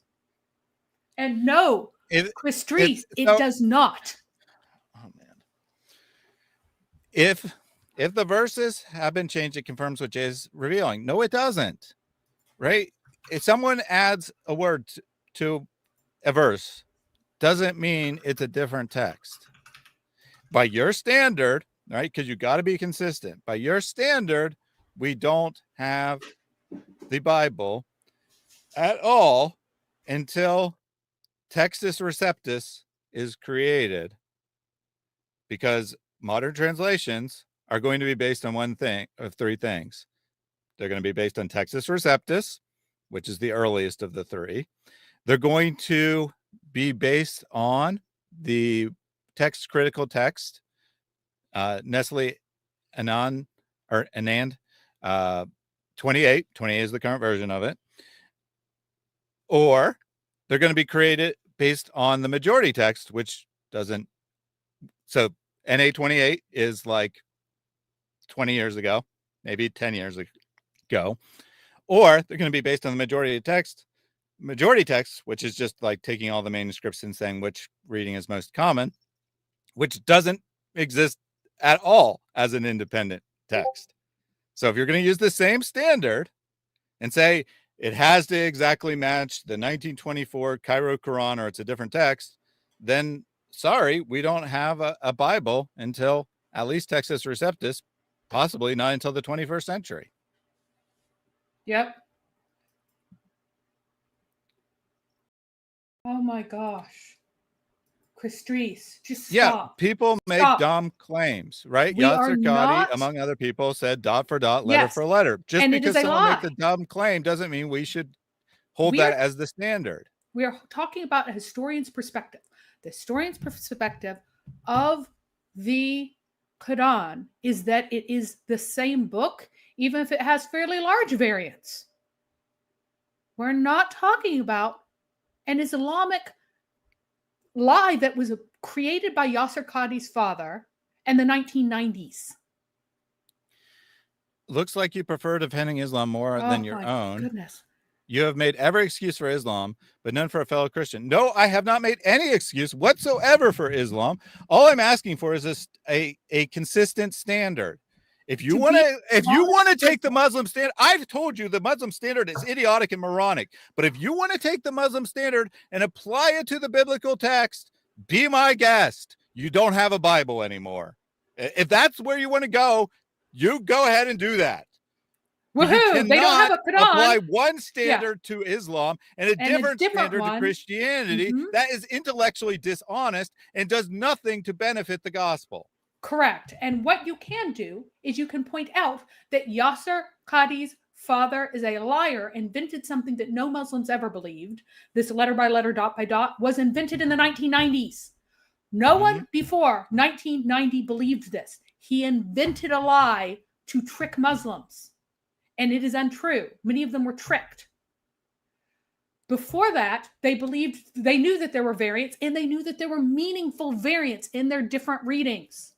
And no, Chris Trees, it does not. Oh man. If the verses have been changed, it confirms what Jay is revealing. No, it doesn't. Right? If someone adds a word to a verse, doesn't mean it's a different text. By your standard, right? Because you got to be consistent. By your standard, we don't have the Bible at all until Textus Receptus is created, because modern translations are going to be based on one thing of three things. They're going to be based on Textus Receptus, which is the earliest of the three. They're going to be based on the text critical text, Nestle Anand, 28 is the current version of it, or they're going to be created based on the majority text, which doesn't. So NA 28 is like 20 years ago, maybe 10 years ago, or they're going to be based on the majority text, which is just like taking all the manuscripts and saying which reading is most common, which doesn't exist at all as an independent text. So if you're going to use the same standard and say it has to exactly match the 1924 Cairo Quran or it's a different text, then sorry, we don't have a Bible until at least Textus Receptus, possibly not until the 21st century. Yep. Oh my gosh. Christrise, just stop. People make dumb claims, right? Yasser Qadi, among other people, said dot for dot, letter for letter. Just because someone makes a dumb claim doesn't mean we should hold that as the standard. We are talking about a historian's perspective. The historian's perspective of the Quran is that it is the same book, even if it has fairly large variants. We're not talking about an Islamic lie that was created by Yasser Qadi's father in the 1990s. Looks like you prefer defending Islam more than your own. Goodness. You have made every excuse for Islam, but none for a fellow Christian. No, I have not made any excuse whatsoever for Islam. All I'm asking for is a consistent standard. If you want to take the Muslim standard, I've told you the Muslim standard is idiotic and moronic. But if you want to take the Muslim standard and apply it to the biblical text, be my guest. You don't have a Bible anymore. If that's where you want to go, you go ahead and do that. Woohoo! They don't have a Quran. Apply one standard to Islam and a different standard to Christianity. That is intellectually dishonest and does nothing to benefit the gospel. Correct. And what you can do is you can point out that Yasser Qadi's father is a liar, invented something that no Muslims ever believed. This letter by letter, dot by dot was invented in the 1990s. No one before 1990 believed this. He invented a lie to trick Muslims. And it is untrue. Many of them were tricked. Before that, they knew that there were variants, and they knew that there were meaningful variants in their different readings.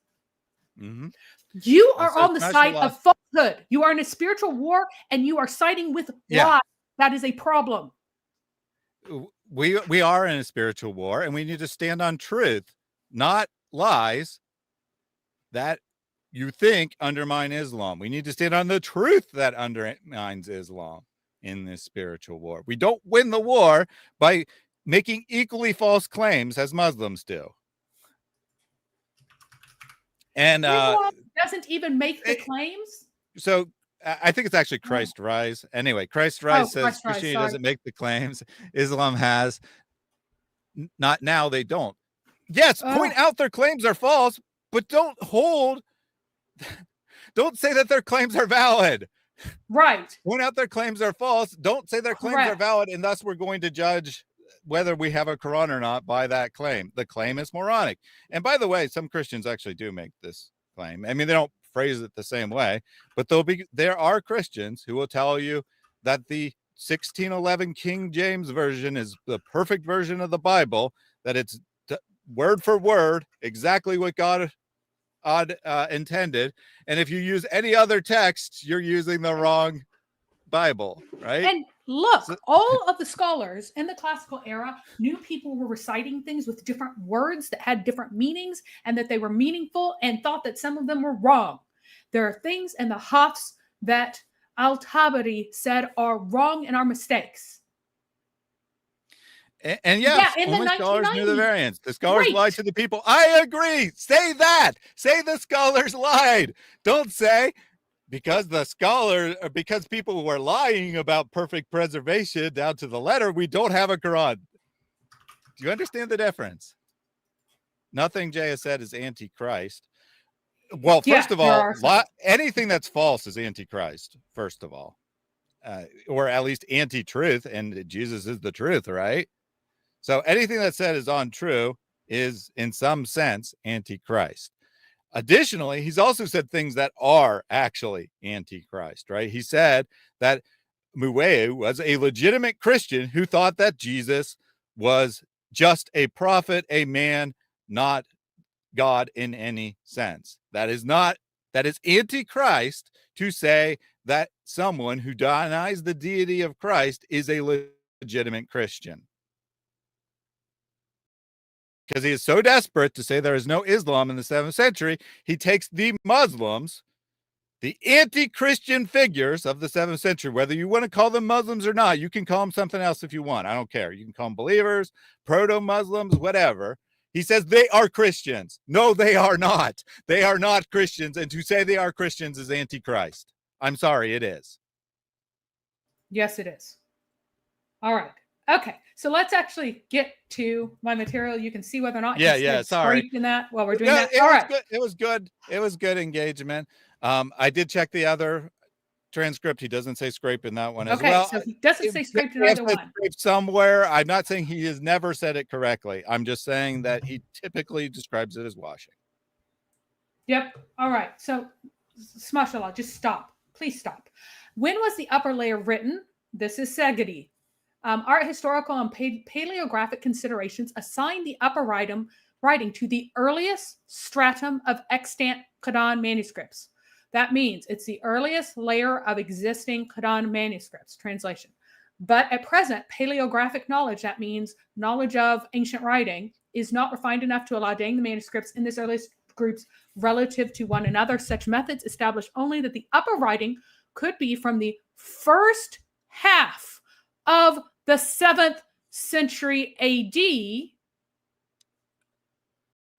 You are on the side of falsehood. You are in a spiritual war, and you are siding with lies. That is a problem. We are in a spiritual war, and we need to stand on truth, not lies that you think undermine Islam. We need to stand on the truth that undermines Islam in this spiritual war. We don't win the war by making equally false claims as Muslims do. And doesn't even make the claims. So I think it's actually Christ Rise. Anyway, Christ Rise says Christianity doesn't make the claims Islam has. Not now, they don't. Yes, point out their claims are false, but don't say that their claims are valid. Right. Point out their claims are false. Don't say their claims are valid, and thus we're going to judge whether we have a Quran or not by that claim. The claim is moronic. And by the way, some Christians actually do make this claim. I mean, they don't phrase it the same way, but there are Christians who will tell you that the 1611 King James version is the perfect version of the Bible, that it's word for word exactly what God intended, and if you use any other text, you're using the wrong Bible, right? And look, all of the scholars in the classical era knew people were reciting things with different words that had different meanings, and that they were meaningful, and thought that some of them were wrong. There are things in the Hafs that Al-Tabari said are wrong and are mistakes. And yes, only scholars knew the variants. The scholars lied to the people. I agree. Say that. Say the scholars lied. Don't say because people were lying about perfect preservation down to the letter, we don't have a Quran. Do you understand the difference? Nothing Jay has said is antichrist. Well, first of all, anything that's false is antichrist, first of all. Or at least anti-truth, and Jesus is the truth, right? So anything that said is untrue is in some sense antichrist. Additionally, he's also said things that are actually antichrist, right? He said that Muweu was a legitimate Christian who thought that Jesus was just a prophet, a man, not God in any sense. That is antichrist to say that someone who denies the deity of Christ is a legitimate Christian. Because he is so desperate to say there is no Islam in the 7th century, he takes the Muslims, the anti-Christian figures of the 7th century, whether you want to call them Muslims or not, you can call them something else if you want. I don't care. You can call them believers, proto-Muslims, whatever. He says they are Christians. No, they are not. They are not Christians. And to say they are Christians is antichrist. I'm sorry, it is. Yes, it is. All right. Okay. So let's actually get to my material. You can see whether or not sorry. in that while we're doing that. All right. Good. It was good. It was good engagement. I did check the other transcript. He doesn't say scrape in that one as well. So he doesn't say scrape in either one. Scrape somewhere. I'm not saying he has never said it correctly. I'm just saying that he typically describes it as washing. Yep. All right. So, Smashallah, just stop. Please stop. When was the upper layer written? This is Segedi. Art historical and paleographic considerations assign the upper writing to the earliest stratum of extant Quran manuscripts. That means it's the earliest layer of existing Quran manuscripts, translation. But at present, paleographic knowledge, that means knowledge of ancient writing, is not refined enough to allow dating the manuscripts in this earliest groups relative to one another. Such methods establish only that the upper writing could be from the first half of the 7th century AD,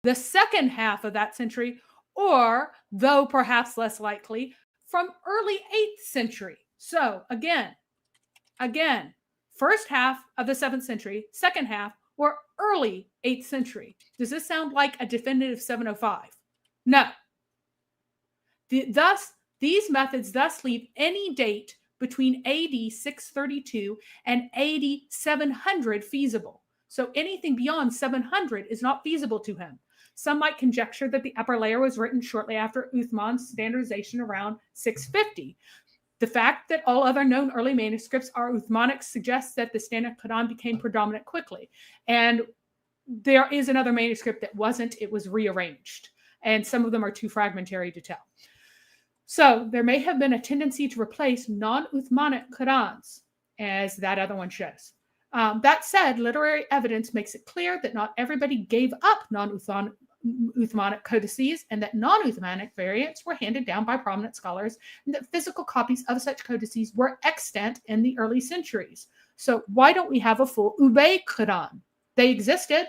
the second half of that century, or, though perhaps less likely, from early 8th century. So again, first half of the 7th century, second half, or early 8th century. Does this sound like a definitive 705? No. These methods thus leave any date between AD 632 and AD 700 feasible. So anything beyond 700 is not feasible to him. Some might conjecture that the upper layer was written shortly after Uthman's standardization around 650. The fact that all other known early manuscripts are Uthmanic suggests that the standard Quran became predominant quickly. And there is another manuscript that wasn't, it was rearranged. And some of them are too fragmentary to tell. So there may have been a tendency to replace non-Uthmanic Qurans, as that other one shows. That said, literary evidence makes it clear that not everybody gave up non-Uthmanic codices, and that non-Uthmanic variants were handed down by prominent scholars, and that physical copies of such codices were extant in the early centuries. So why don't we have a full Ubay Quran? They existed.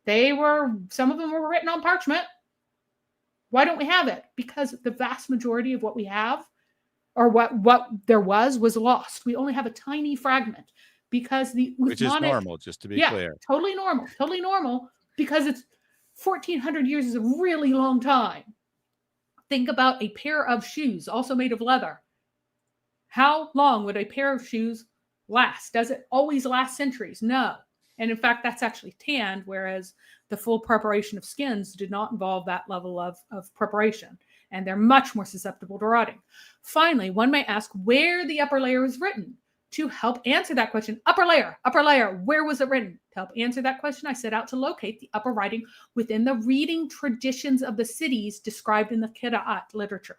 Some of them were written on parchment. Why don't we have it? Because the vast majority of what we have, or what there was lost. We only have a tiny fragment because the Uthmanic, which is normal, just to be clear. Totally normal, because it's 1400 years is a really long time. Think about a pair of shoes, also made of leather. How long would a pair of shoes last? Does it always last centuries? No. And in fact, that's actually tanned, whereas the full preparation of skins did not involve that level of preparation. And they're much more susceptible to rotting. Finally, one may ask where the upper layer was written. To help answer that question, upper layer, where was it written? To help answer that question, I set out to locate the upper writing within the reading traditions of the cities described in the Qira'at literature.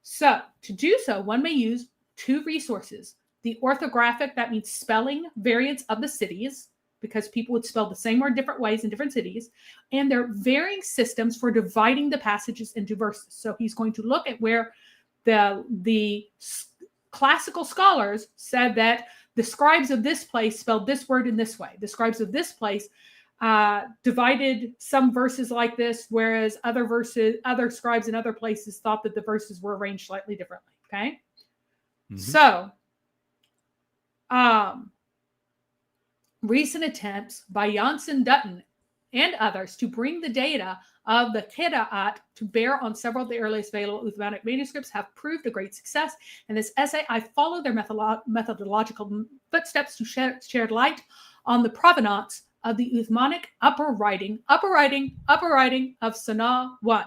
So to do so, one may use two resources. The orthographic, that means spelling variants of the cities, because people would spell the same word different ways in different cities, and their varying systems for dividing the passages into verses. So he's going to look at where the classical scholars said that the scribes of this place spelled this word in this way. The scribes of this place divided some verses like this, whereas other scribes in other places thought that the verses were arranged slightly differently. Okay. Mm-hmm. So, recent attempts by Janssen Dutton and others to bring the data of the Qira'at to bear on several of the earliest available Uthmanic manuscripts have proved a great success. In this essay, I follow their methodological footsteps to shed light on the provenance of the Uthmanic upper writing of Sanaa 1.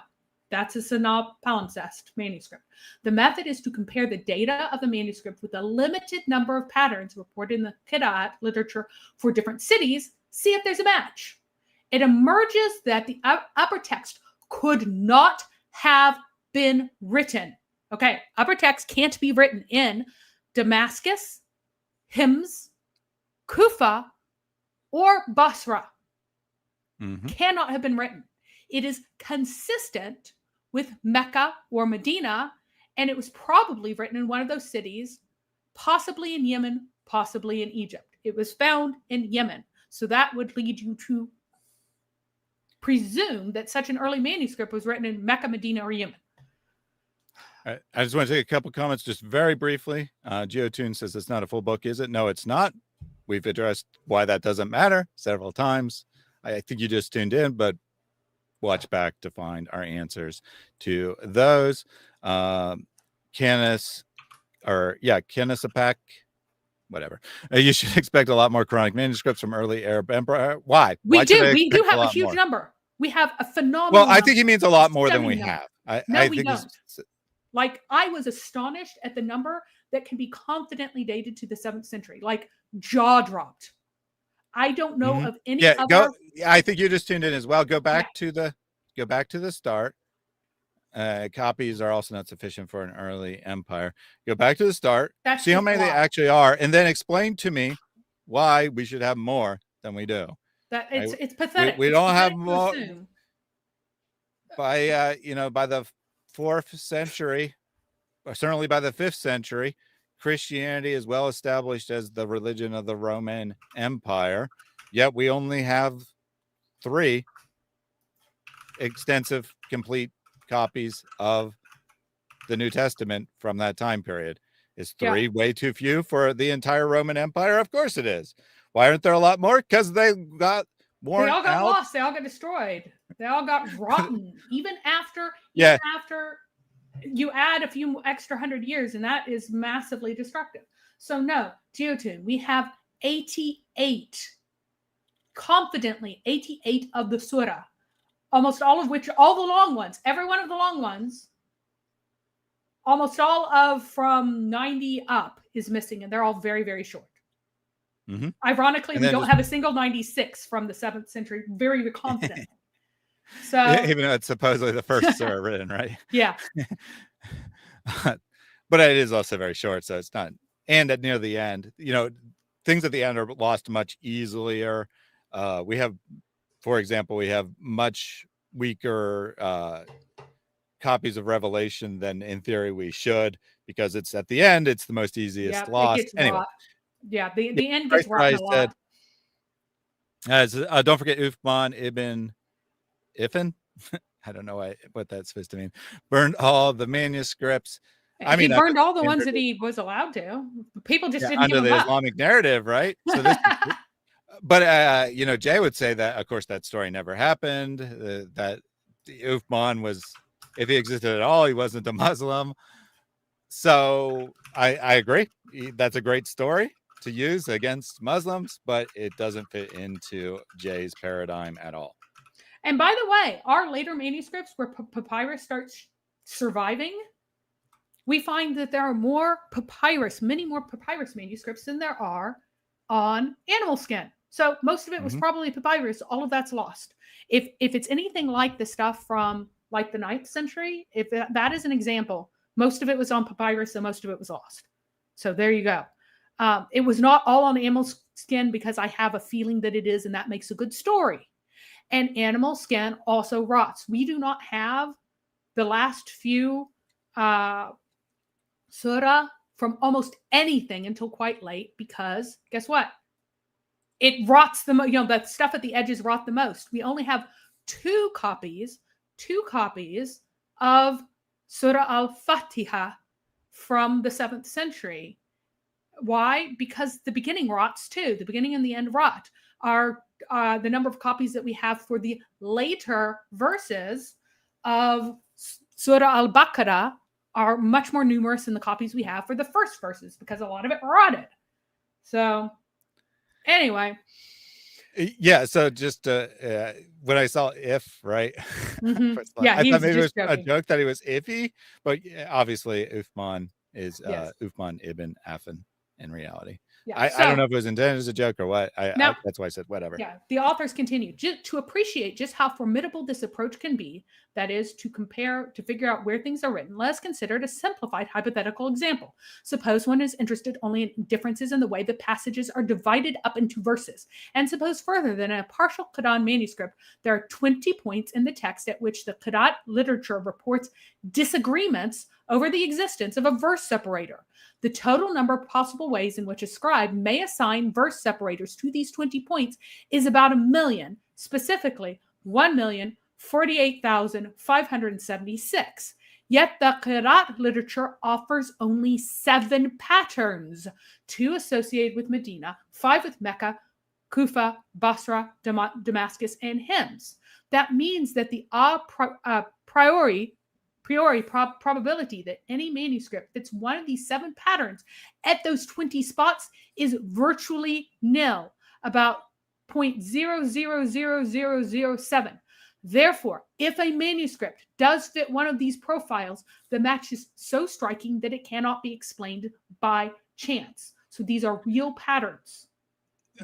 That's a Sanaa palimpsest manuscript. The method is to compare the data of the manuscript with a limited number of patterns reported in the Qira'at literature for different cities, see if there's a match. It emerges that the upper text could not have been written. Okay, upper text can't be written in Damascus, Hims, Kufa, or Basra. Cannot have been written. It is consistent with Mecca or Medina, and it was probably written in one of those cities, possibly in Yemen, possibly in Egypt. It was found in Yemen. So that would lead you to presume that such an early manuscript was written in Mecca, Medina, or Yemen. I just want to take a couple comments just very briefly. Geotune says it's not a full book, is it? No, it's not. We've addressed why that doesn't matter several times. I think you just tuned in, but watch back to find our answers to those. Canis Apak, whatever. You should expect a lot more Quranic manuscripts from early Arab Empire. Why? We do have a huge number. We have a phenomenal Well, I think he means a lot more than we have. We don't. Like, I was astonished at the number that can be confidently dated to the 7th century. Like, jaw dropped. I don't know of any other. I think you just tuned in as well. Go back to the start. Copies are also not sufficient for an early empire. Go back to the start. See how many they actually are, and then explain to me why we should have more than we do. It's pathetic. We don't have more. By by the 4th century, or certainly by the 5th century, Christianity is well established as the religion of the Roman Empire. Yet we only have 3 extensive, complete copies of the New Testament from that time period. Is 3 way too few for the entire Roman Empire? Of course it is. Why aren't there a lot more? Because they got worn They all got out. lost. They all got destroyed. They all got rotten. Even after you add a few extra 100 years, and that is massively destructive. So no, Geotune, we have 88, confidently 88 of the surah, almost all of which, all the long ones, every one of the long ones, almost all of from 90 up is missing, and they're all very, very short. Ironically, we don't have a single 96 from the 7th century, very, very confidently. So even though it's supposedly the first surah written, right? Yeah. But it is also very short, so it's not. And at near the end, things at the end are lost much easier. We have, for example, we have much weaker copies of Revelation than in theory we should, because it's at the end, it's the most easiest lost. Anyway. Yeah, the end gets rotten a lot. Don't forget Uthman ibn Ifan. I don't know what that's supposed to mean. Burned all the manuscripts. He burned all the ones that he was allowed to. People just didn't under give the him up. Islamic narrative, right? So this, but Jay would say that, of course, that story never happened. That Uthman was, if he existed at all, he wasn't a Muslim. So I agree. That's a great story to use against Muslims, but it doesn't fit into Jay's paradigm at all. And by the way, our later manuscripts where papyrus starts surviving, we find that there are many more papyrus manuscripts than there are on animal skin. So most of it was probably papyrus. All of that's lost. If it's anything like the stuff from like the 9th century, if that is an example, most of it was on papyrus and most of it was lost. So there you go. It was not all on animal skin because I have a feeling that it is, and that makes a good story. And animal skin also rots. We do not have the last few surah from almost anything until quite late, because guess what? It rots the stuff at the edges rot the most. We only have two copies of Surah Al-Fatiha from the 7th century. Why? Because the beginning rots too. The beginning and the end rot. The number of copies that we have for the later verses of Surah Al-Baqarah are much more numerous than the copies we have for the first verses, because a lot of it rotted. So anyway. Yeah, so just when I saw if, right? Mhm. I was like- Yeah, I he's thought maybe it was just a joking. joke that he was iffy, but obviously Uthman is Yes. Uthman ibn Affan in reality. Yeah. I So don't know if it was intended as a joke or what. now, That's why I said whatever. yeah, the authors continue to appreciate just how formidable this approach can be. That is to figure out where things are written. Let's consider a simplified hypothetical example. Suppose one is interested only in differences in the way the passages are divided up into verses. And suppose further that in a partial Quran manuscript, there are 20 points in the text at which the Quran literature reports disagreements over the existence of a verse separator. The total number of possible ways in which a scribe may assign verse separators to these 20 points is about 1,000,000, specifically 1,048,576. Yet the Qur'an literature offers only 7 patterns, 2 associated with Medina, 5 with Mecca, Kufa, Basra, Damascus, and hymns. That means that the priori probability that any manuscript fits one of these 7 patterns at those 20 spots is virtually nil, about 0.000007. Therefore, if a manuscript does fit one of these profiles, the match is so striking that it cannot be explained by chance. So these are real patterns.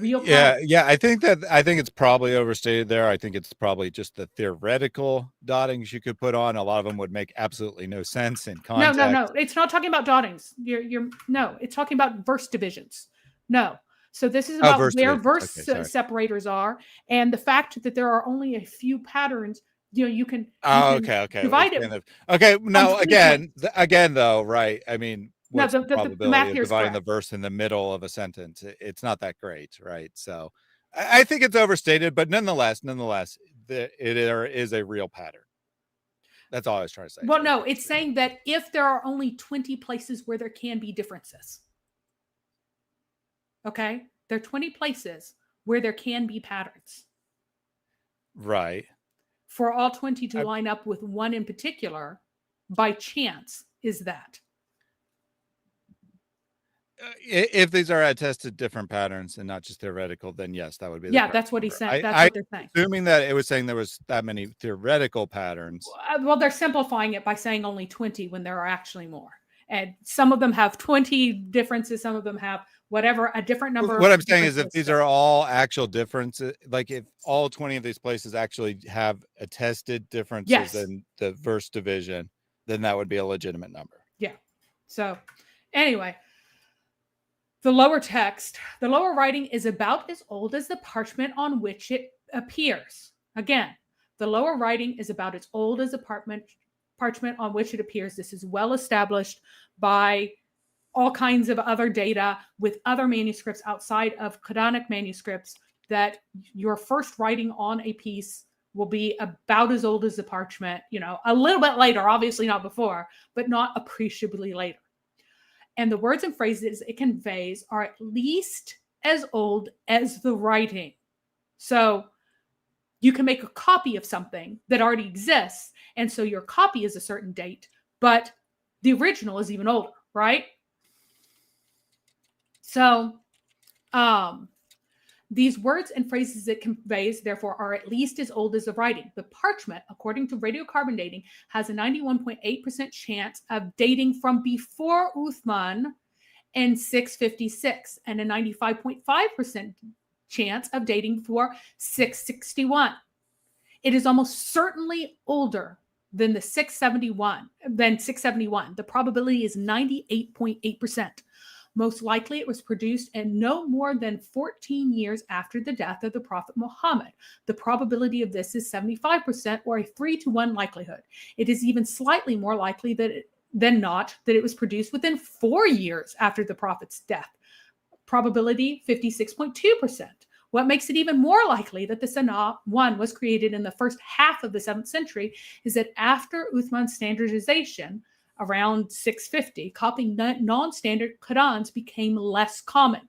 Yeah, I think it's probably overstated there. I think it's probably just the theoretical dottings you could put on. A lot of them would make absolutely no sense in context. No. It's not talking about dottings. No, it's talking about verse divisions. No. So this is about where verse separators are, and the fact that there are only a few patterns. You can divide it. Okay, now again, though, right? I mean, what's the probability of dividing the verse in the middle of a sentence? It's not that great, right? So I think it's overstated, but nonetheless, there is a real pattern. That's all I was trying to say. Well, no, it's saying that if there are only 20 places where there can be differences, okay, there are 20 places where there can be patterns. Right. For all 20 to line up with one in particular, by chance, is that. If these are attested different patterns and not just theoretical, then yes, that would be. Yeah, that's what he's saying. That's what they're saying. Assuming that it was saying there was that many theoretical patterns. Well, they're simplifying it by saying only 20 when there are actually more. And some of them have 20 differences. Some of them have whatever, a different number. What I'm saying is if these are all actual differences, like if all 20 of these places actually have attested differences in the verse division, then that would be a legitimate number. Yeah. So anyway, the lower text, the lower writing is about as old as the parchment on which it appears. Again, the lower writing is about as old as the parchment on which it appears. This is well established by all kinds of other data with other manuscripts outside of Quranic manuscripts, that your first writing on a piece will be about as old as the parchment, a little bit later, obviously not before, but not appreciably later. And the words and phrases it conveys are at least as old as the writing. So you can make a copy of something that already exists, and so your copy is a certain date, but the original is even older, right? So these words and phrases it conveys, therefore, are at least as old as the writing. The parchment, according to radiocarbon dating, has a 91.8% chance of dating from before Uthman in 656, and a 95.5% chance of dating for 661. It is almost certainly older than 671. The probability is 98.8%. Most likely it was produced in no more than 14 years after the death of the Prophet Muhammad. The probability of this is 75%, or a 3-to-1 likelihood. It is even slightly more likely than not that it was produced within 4 years after the Prophet's death. Probability 56.2%. What makes it even more likely that the Sanaa 1 was created in the first half of the 7th century is that after Uthman's standardization, around 650, copying non-standard Qurans became less common.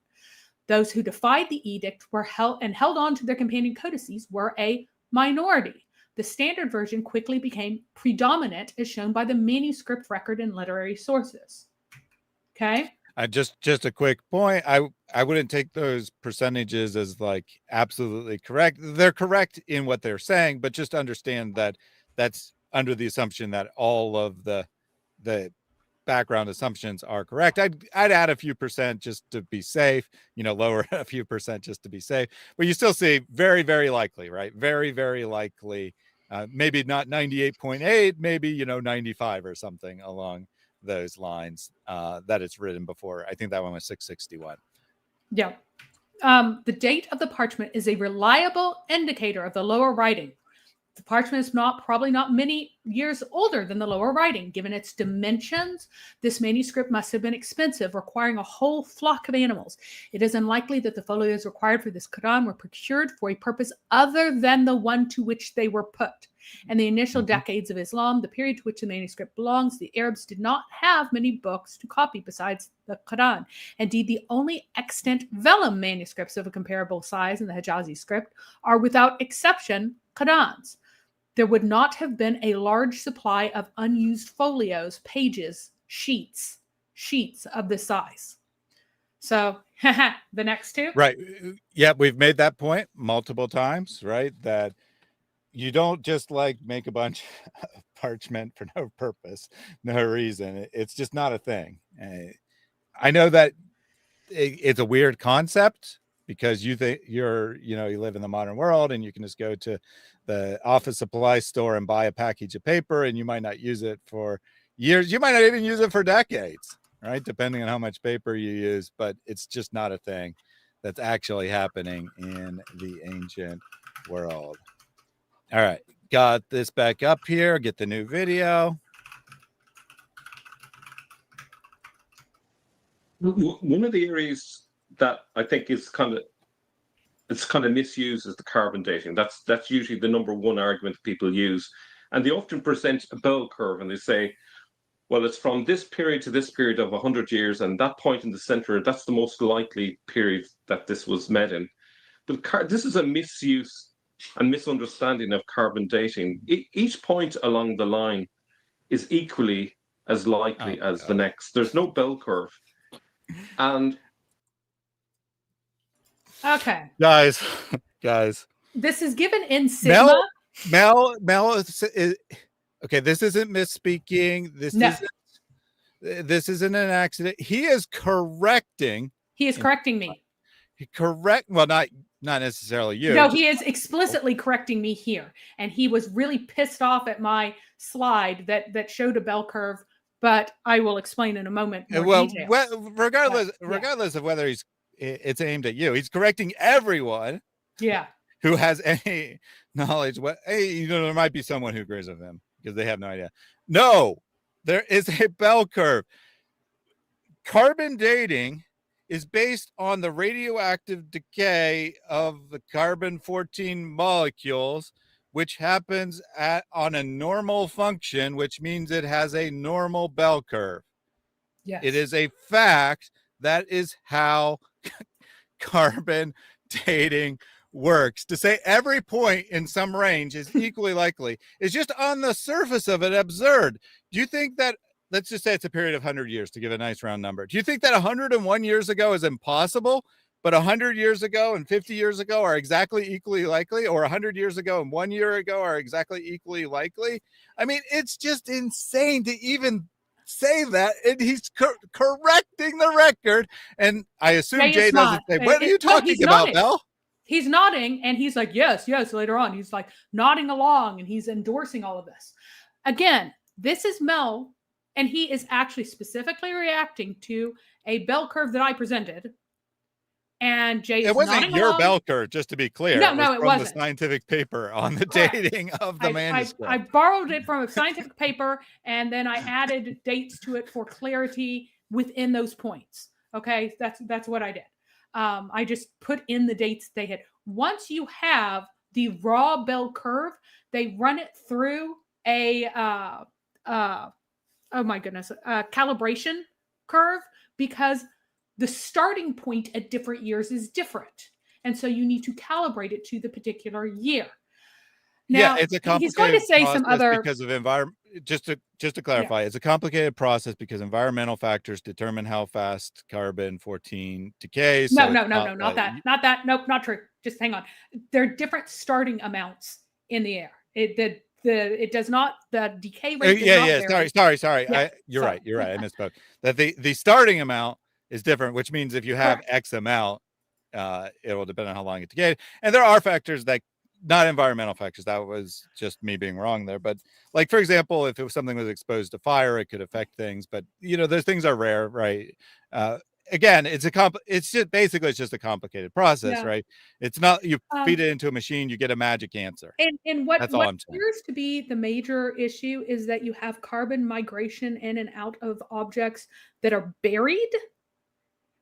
Those who defied the edict were held on to their companion codices were a minority. The standard version quickly became predominant, as shown by the manuscript record and literary sources. Okay. Just a quick point. I wouldn't take those percentages as like absolutely correct. They're correct in what they're saying, but just understand that that's under the assumption that all of the background assumptions are correct. I'd add a few percent just to be safe, lower a few percent just to be safe. But you still see very, very likely, right? Very, very likely. Maybe not 98.8, maybe 95 or something along those lines that it's written before. I think that one was 661. Yeah. The date of the parchment is a reliable indicator of the lower writing. The parchment is probably not many years older than the lower writing. Given its dimensions, this manuscript must have been expensive, requiring a whole flock of animals. It is unlikely that the folios required for this Quran were procured for a purpose other than the one to which they were put. In the initial decades of Islam, the period to which the manuscript belongs, the Arabs did not have many books to copy besides the Quran. Indeed, the only extant vellum manuscripts of a comparable size in the Hijazi script are, without exception, Qurans. There would not have been a large supply of unused folios, pages, sheets of this size. So the next two. Right. Yeah, we've made that point multiple times, right? That you don't just like make a bunch of parchment for no purpose, no reason. It's just not a thing. I know that it's a weird concept because you think you live in the modern world and you can just go to the office supply store and buy a package of paper and you might not use it for years. You might not even use it for decades, right? Depending on how much paper you use, but it's just not a thing that's actually happening in the ancient world. All right, got this back up here. Get the new video. One of the areas that I think is kind of misused is the carbon dating. That's usually the number one argument people use, and they often present a bell curve and they say, well, it's from this period to this period of 100 years, and that point in the center, that's the most likely period that this was made in. But this is a misuse and misunderstanding of carbon dating. Each point along the line is equally as likely as the next. There's no bell curve. And okay, guys, this is given in Sigma. Mel is okay. This isn't misspeaking. This isn't an accident. He is correcting. He is correcting me. Well, not necessarily you. No, he is explicitly correcting me here, and he was really pissed off at my slide that showed a bell curve. But I will explain in a moment. Regardless of whether it's aimed at you, he's correcting everyone. Yeah. Who has any knowledge? There might be someone who agrees with him because they have no idea. No, there is a bell curve. Carbon dating is based on the radioactive decay of the carbon-14 molecules, which happens on a normal function, which means it has a normal bell curve. Yes. It is a fact. That is how carbon dating works. To say every point in some range is equally likely is just on the surface of it absurd. Do you think that, let's just say it's a period of 100 years to give a nice round number. Do you think that 101 years ago is impossible, but 100 years ago and 50 years ago are exactly equally likely, or 100 years ago and 1 year ago are exactly equally likely? I mean, it's just insane to even say that, and he's correcting the record. And I assume Jay doesn't say, what are you talking about, Mel? He's nodding, and he's like, yes, later on. He's like nodding along, and he's endorsing all of this. Again, this is Mel, and he is actually specifically reacting to a bell curve that I presented. And Jay is it wasn't your along. Bell curve, just to be clear. No, it wasn't. The scientific paper on the dating of the manuscript. I borrowed it from a scientific paper, and then I added dates to it for clarity within those points. Okay, that's what I did. I just put in the dates they had. Once you have the raw bell curve, they run it through a calibration curve, because the starting point at different years is different. And so you need to calibrate it to the particular year. Now, it's a complicated he's going to say some other, because of environment. just to clarify, it's a complicated process because environmental factors determine how fast carbon-14 decays. No, so no, it's no, not no, not like- that. Nope, not true. Just hang on. There are different starting amounts in the air. It does not, the decay rate. does not yeah. vary. Sorry. Yeah, You're sorry. right. I misspoke. That the starting amount is different, which means if you have Correct. X amount, it will depend on how long it decayed. And there are factors that, not environmental factors. That was just me being wrong there. But like, for example, if it was something was exposed to fire, it could affect things. But those things are rare, right? Again, it's just a complicated process, Yeah. right? It's not you feed it into a machine, you get a magic answer. And what That's all I'm saying. appears to be the major issue is that you have carbon migration in and out of objects that are buried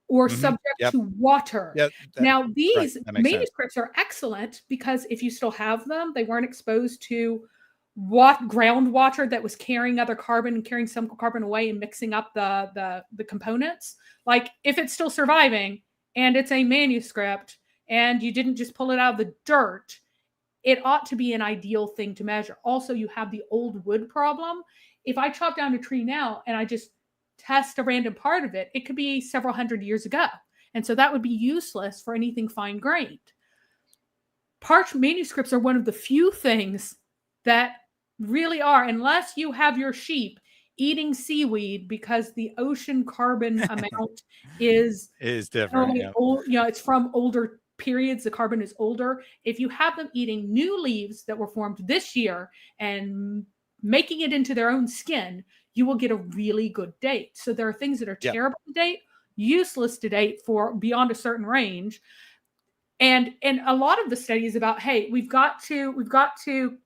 or subject Yep. to water. Yep, Now, these that makes sense. manuscripts are excellent because if you still have them, they weren't exposed to groundwater that was carrying other carbon and carrying some carbon away and mixing up the components. Like if it's still surviving and it's a manuscript and you didn't just pull it out of the dirt, it ought to be an ideal thing to measure. Also, you have the old wood problem. If I chop down a tree now and I just test a random part of it, it could be several hundred years ago. And so that would be useless for anything fine-grained. Parchment manuscripts are one of the few things that really are, unless you have your sheep eating seaweed because the ocean carbon amount is different. Yeah. Old, it's from older periods. The carbon is older. If you have them eating new leaves that were formed this year and making it into their own skin, you will get a really good date. So there are things that are terrible to date, useless to date for beyond a certain range. And a lot of the studies about, hey, we've got to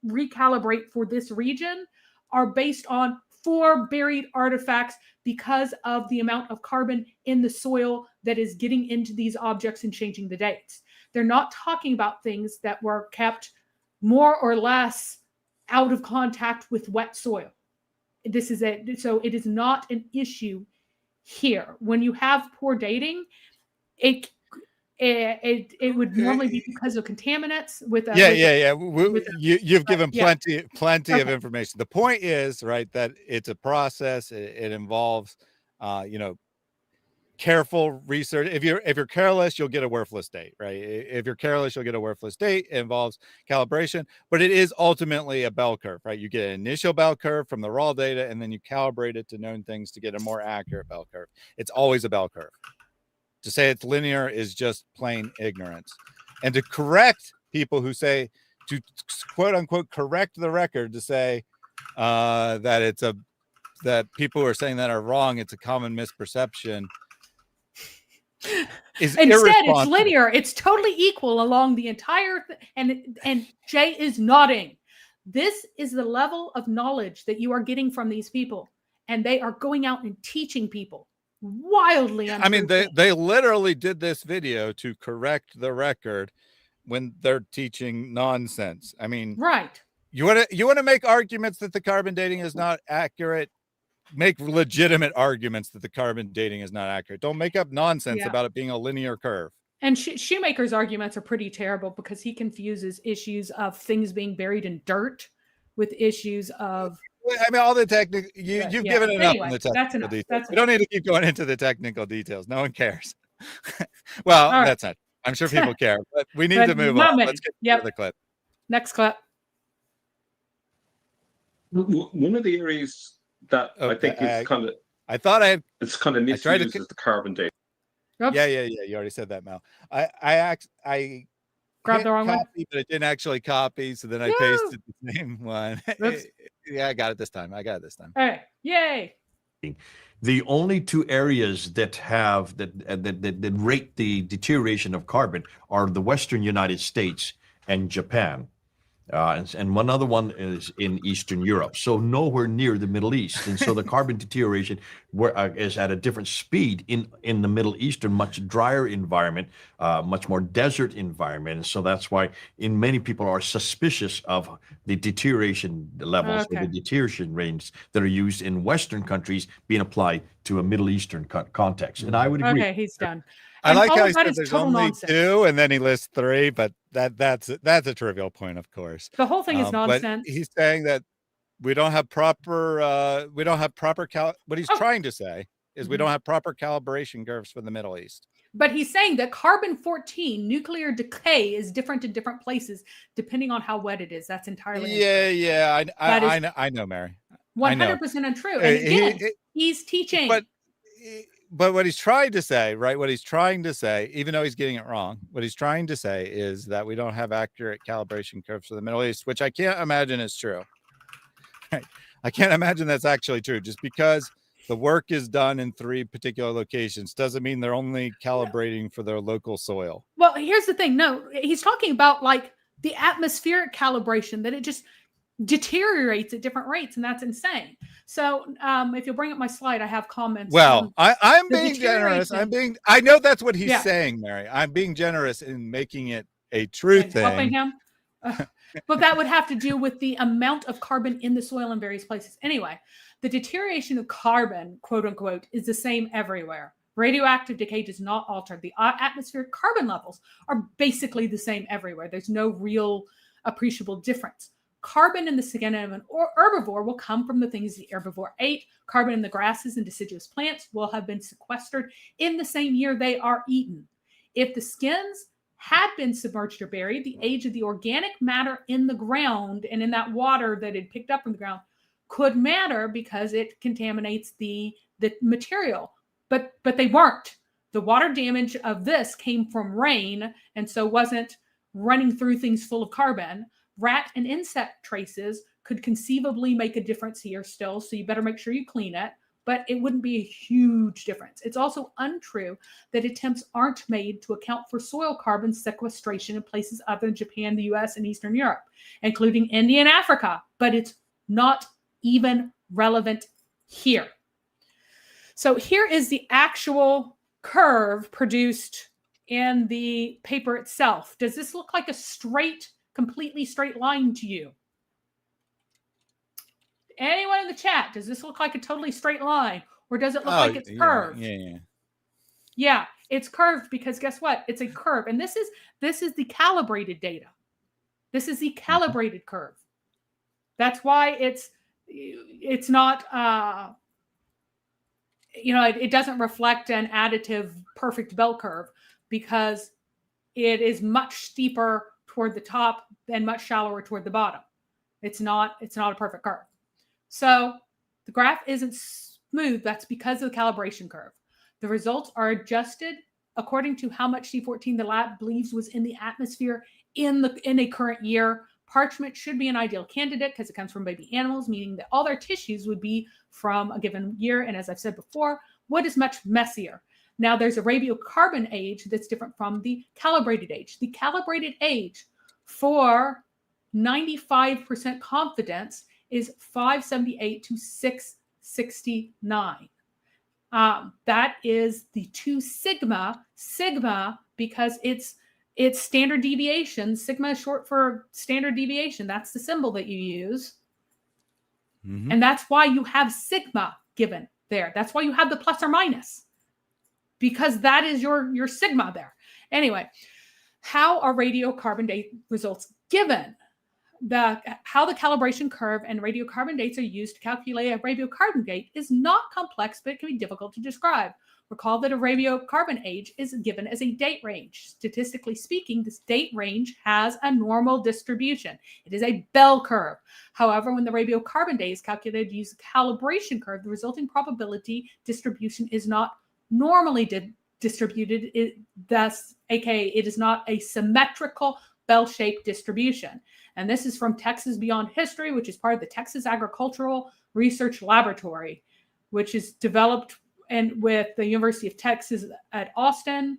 recalibrate for this region are based on 4 buried artifacts because of the amount of carbon in the soil that is getting into these objects and changing the dates. They're not talking about things that were kept more or less out of contact with wet soil. This is it. So it is not an issue here. When you have poor dating, it would normally be because of contaminants with You've given plenty of information. The point is, right, that it's a process. It involves careful research. If you're careless, you'll get a worthless date, right? If you're careless, you'll get a worthless date. It involves calibration, but it is ultimately a bell curve, right? You get an initial bell curve from the raw data, and then you calibrate it to known things to get a more accurate bell curve. It's always a bell curve. To say it's linear is just plain ignorance. And to correct people who say, to quote unquote correct the record, to say that people who are saying that are wrong, it's a common misperception. Instead, it's linear. It's totally equal along the entire and Jay is nodding. This is the level of knowledge that you are getting from these people, and they are going out and teaching people. Wildly I mean, they literally did this video to correct the record when they're teaching nonsense. I mean, right. You want to make arguments that the carbon dating is not accurate, make legitimate arguments that the carbon dating is not accurate. Don't make up nonsense about it being a linear curve. And Shoemaker's arguments are pretty terrible because he confuses issues of things being buried in dirt with issues of, I mean, all the technical, you've given enough on the technical details. We don't need to keep going into the technical details. No one cares. Well, that's not, I'm sure people care, but we need to move on. Let's get to the clip. Next clip. One of the areas that I think is kind of, it's kind of misused is the carbon dating. Oops. Yeah. You already said that, Mel. I grabbed the wrong one, but it didn't actually copy. So then I pasted the same one. Yeah, I got it this time. All right, yay! The only 2 areas that have that rate the deterioration of carbon are the Western United States and Japan. And one other one is in Eastern Europe, so nowhere near the Middle East. And so the carbon deterioration is at a different speed in the Middle Eastern, much drier environment, much more desert environment. And so that's why many people are suspicious of the deterioration levels or the deterioration ranges that are used in Western countries being applied to a Middle Eastern context. And I would agree. Okay, he's done. I like how he said there's only 2, and then he lists 3, but that's a trivial point, of course. The whole thing is nonsense. But he's saying that we don't have proper what he's Oh. trying to say is we Mhm. don't have proper calibration curves for the Middle East. But he's saying that carbon-14 nuclear decay is different in different places depending on how wet it is. That's entirely Yeah, That is I know, Mary. I know. 100% untrue. And again, he's teaching. But what he's trying to say, right? What he's trying to say, even though he's getting it wrong, what he's trying to say is that we don't have accurate calibration curves for the Middle East, which I can't imagine is true. Right? I can't imagine that's actually true. Just because the work is done in 3 particular locations doesn't mean they're only calibrating for their local soil. Well, here's the thing. No, he's talking about like the atmospheric calibration, that it just deteriorates at different rates, and that's insane. So if you'll bring up my slide, I have comments. Well, I'm the being generous. deterioration. I know that's what he's Yeah. saying, Mary. I'm being generous in making it a true And helping thing. him. But that would have to do with the amount of carbon in the soil in various places. Anyway, the deterioration of carbon, quote unquote, is the same everywhere. Radioactive decay does not alter. The atmospheric carbon levels are basically the same everywhere. There's no real appreciable difference. Carbon in the skin of an herbivore will come from the things the herbivore ate. Carbon in the grasses and deciduous plants will have been sequestered in the same year they are eaten. If the skins had been submerged or buried, the age of the organic matter in the ground and in that water that it picked up from the ground could matter because it contaminates the material. But they weren't. The water damage of this came from rain, and so wasn't running through things full of carbon. Rat and insect traces could conceivably make a difference here still, so you better make sure you clean it, but it wouldn't be a huge difference. It's also untrue that attempts aren't made to account for soil carbon sequestration in places other than Japan, the US, and Eastern Europe, including India and Africa, but it's not even relevant here. So here is the actual curve produced in the paper itself. Does this look like a completely straight line to you? Anyone in the chat, does this look like a totally straight line, or does it look like it's curved? Yeah, it's curved because guess what? It's a curve, and this is the calibrated data. This is the calibrated curve. That's why it's not it doesn't reflect an additive perfect bell curve, because it is much steeper toward the top and much shallower toward the bottom. It's not a perfect curve. So the graph isn't smooth. That's because of the calibration curve. The results are adjusted according to how much C14 the lab believes was in the atmosphere in a current year. Parchment should be an ideal candidate because it comes from baby animals, meaning that all their tissues would be from a given year. And as I've said before, wood is much messier. Now there's a radiocarbon age that's different from the calibrated age. The calibrated age for 95% confidence is 578 to 669. That is the 2 sigma because it's standard deviation. Sigma is short for standard deviation. That's the symbol that you use. Mm-hmm. And that's why you have sigma given there. That's why you have the plus or minus, because that is your sigma there. Anyway, how are radiocarbon date results given? How the calibration curve and radiocarbon dates are used to calculate a radiocarbon date is not complex, but it can be difficult to describe. Recall that a radiocarbon age is given as a date range. Statistically speaking, this date range has a normal distribution. It is a bell curve. However, when the radiocarbon date is calculated using the calibration curve, the resulting probability distribution is not normally distributed. Thus, aka it is not a symmetrical bell-shaped distribution. And this is from Texas Beyond History, which is part of the Texas Agricultural Research Laboratory, which is developed with the University of Texas at Austin,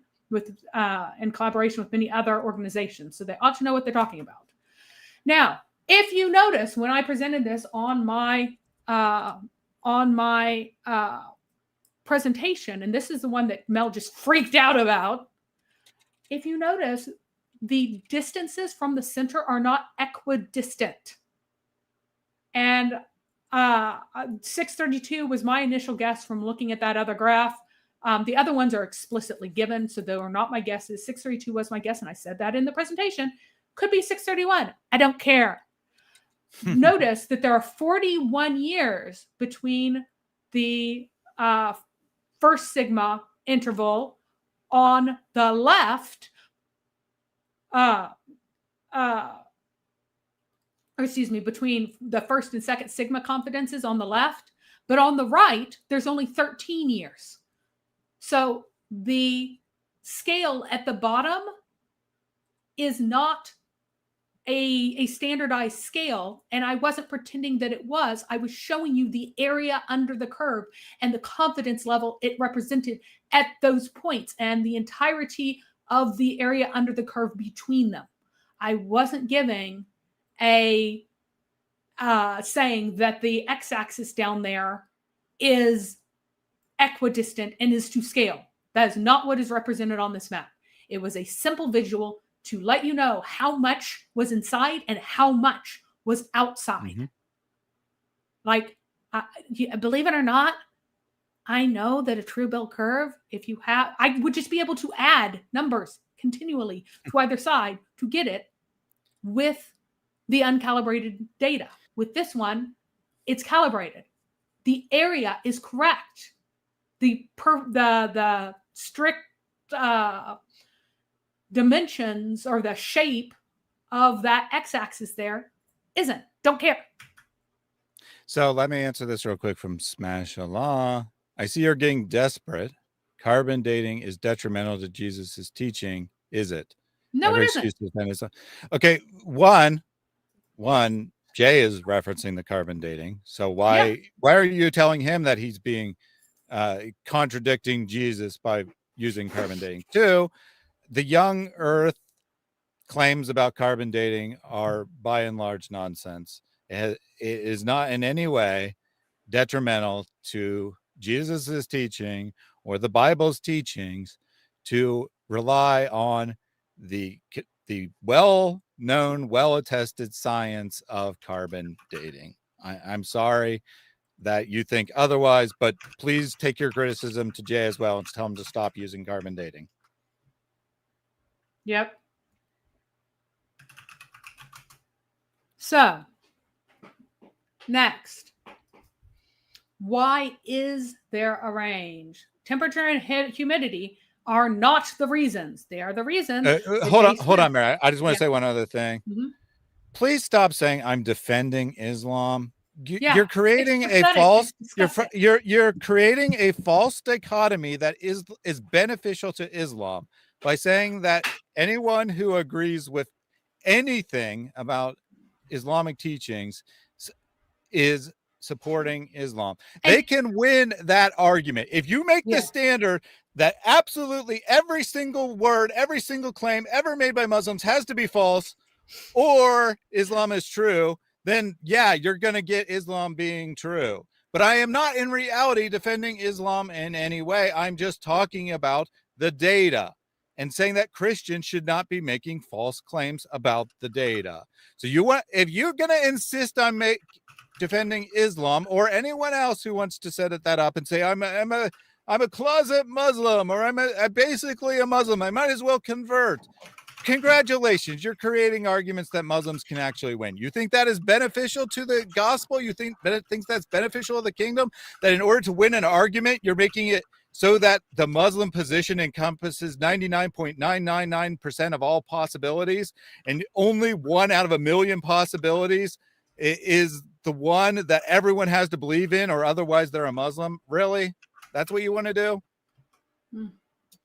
in collaboration with many other organizations. So they ought to know what they're talking about. Now, if you notice, when I presented this on my presentation, and this is the one that Mel just freaked out about, if you notice, the distances from the center are not equidistant. And 632 was my initial guess from looking at that other graph. The other ones are explicitly given, so they were not my guesses. 632 was my guess, and I said that in the presentation. Could be 631. I don't care. notice that there are 41 years between the first sigma interval on the left, between the first and second sigma confidences on the left, but on the right, there's only 13 years. So the scale at the bottom is not a standardized scale, and I wasn't pretending that it was. I was showing you the area under the curve and the confidence level it represented at those points and the entirety of the area under the curve between them. I wasn't giving a saying that the x-axis down there is equidistant and is to scale. That is not what is represented on this map. It was a simple visual to let you know how much was inside and how much was outside. Mhm. Like, believe it or not, I know that a true bell curve, if you have, I would just be able to add numbers continually to either side to get it with the uncalibrated data. With this one, it's calibrated. The area is correct. The strict dimensions or the shape of that x-axis there isn't. Don't care. So let me answer this real quick from Smash Allah. I see you're getting desperate. Carbon dating is detrimental to Jesus's teaching. Is it? No, Every it isn't. excuse is okay. One, Jay is referencing the carbon dating. So why are you telling him that he's being contradicting Jesus by using carbon dating? Two, the young Earth claims about carbon dating are by and large nonsense. It is not in any way detrimental to Jesus's teaching or the Bible's teachings to rely on the well-known, well-attested science of carbon dating. I'm sorry that you think otherwise, but please take your criticism to Jay as well and tell him to stop using carbon dating. Yep. So, next. Why is there a range? Temperature and humidity are not the reasons. They are the reasons. Hold on, Mary. I just want to say one other thing. Mm-hmm. Please stop saying I'm defending Islam. Yeah, you're creating a false. You're creating a false dichotomy that is beneficial to Islam by saying that anyone who agrees with anything about Islamic teachings is supporting Islam. They can win that argument. If you make the standard that absolutely every single word, every single claim ever made by Muslims has to be false or Islam is true, then you're going to get Islam being true. But I am not in reality defending Islam in any way. I'm just talking about the data and saying that Christians should not be making false claims about the data. So if you're going to insist on defending Islam or anyone else who wants to set that up and say I'm a closet Muslim or I'm basically a Muslim, I might as well convert. Congratulations, you're creating arguments that Muslims can actually win. You think that is beneficial to the gospel? You think that's beneficial to the kingdom? That in order to win an argument, you're making it so that the Muslim position encompasses 99.999% of all possibilities, and only 1 out of 1 million possibilities is the one that everyone has to believe in, or otherwise they're a Muslim? Really? That's what you want to do?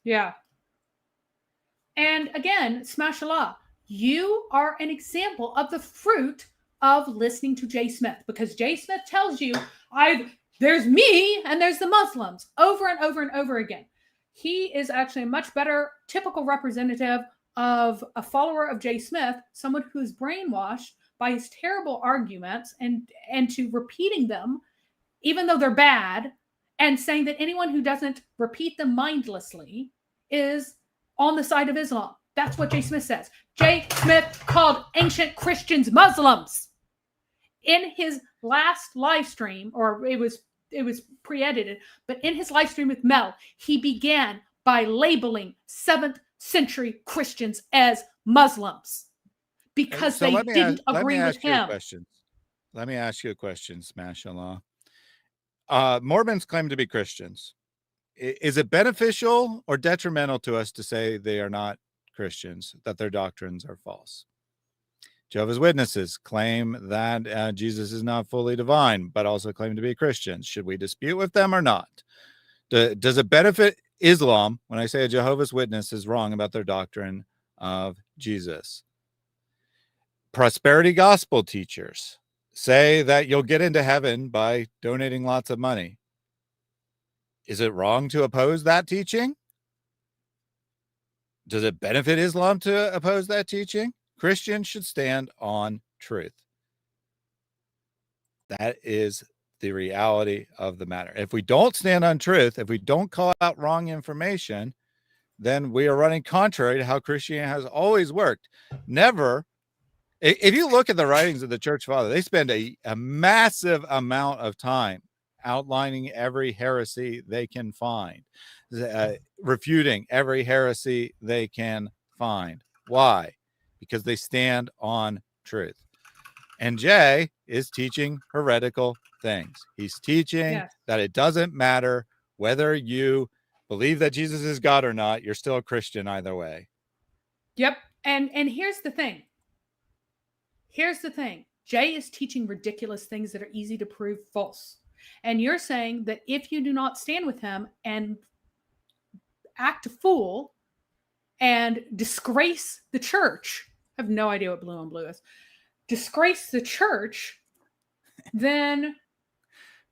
Yeah. And again, smash Allah, you are an example of the fruit of listening to Jay Smith, because Jay Smith tells you, there's me and there's the Muslims over and over and over again. He is actually a much better typical representative of a follower of Jay Smith, someone who's brainwashed by his terrible arguments and to repeating them, even though they're bad, and saying that anyone who doesn't repeat them mindlessly is on the side of Islam. That's what Jay Smith says. Jay Smith called ancient Christians Muslims. In his last live stream, or it was pre-edited, but in his live stream with Mel, he began by labeling 7th century Christians as Muslims because they didn't agree with him. let me ask you a question, Smash Allah. Mormons claim to be Christians. Is it beneficial or detrimental to us to say they are not Christians, that their doctrines are false? Jehovah's Witnesses claim that Jesus is not fully divine, but also claim to be Christians. Should we dispute with them or not? Does it benefit Islam when I say a Jehovah's Witness is wrong about their doctrine of Jesus? Prosperity gospel teachers say that you'll get into heaven by donating lots of money. Is it wrong to oppose that teaching? Does it benefit Islam to oppose that teaching? Christians should stand on truth. That is the reality of the matter. If we don't stand on truth, if we don't call out wrong information, then we are running contrary to how Christianity has always worked. Never. If you look at the writings of the church father, they spend a massive amount of time outlining every heresy they can find, refuting every heresy they can find. Why? Because they stand on truth. And Jay is teaching heretical things. He's teaching that it doesn't matter whether you believe that Jesus is God or not, you're still a Christian either way. Yep. And here's the thing. Here's the thing. Jay is teaching ridiculous things that are easy to prove false. And you're saying that if you do not stand with him and act a fool and disgrace the church, I have no idea what blue on blue is, disgrace the church, then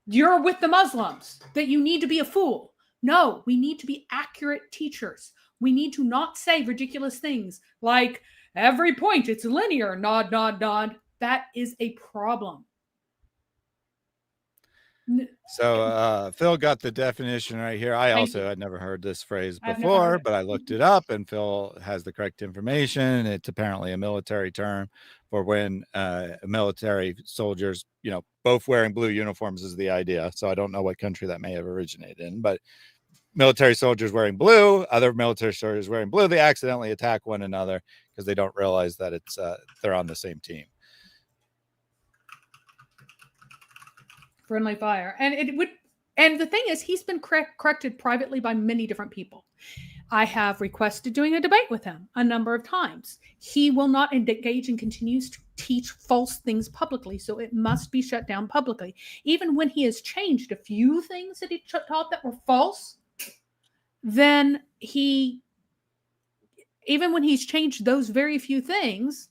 you're with the Muslims, that you need to be a fool. No, we need to be accurate teachers. We need to not say ridiculous things like every point, it's linear, nod, nod, nod. That is a problem. So Phil got the definition right here. I also had never heard this phrase before, but I looked it up and Phil has the correct information. It's apparently a military term for when military soldiers, both wearing blue uniforms is the idea. So I don't know what country that may have originated in, but military soldiers wearing blue, other military soldiers wearing blue, they accidentally attack one another because they don't realize that it's they're on the same team. Friendly fire. And the thing is, he's been corrected privately by many different people. I have requested doing a debate with him a number of times. He will not engage and continues to teach false things publicly, so it must be shut down publicly. Even when he has changed a few things that he taught that were false, then even when he's changed those very few things,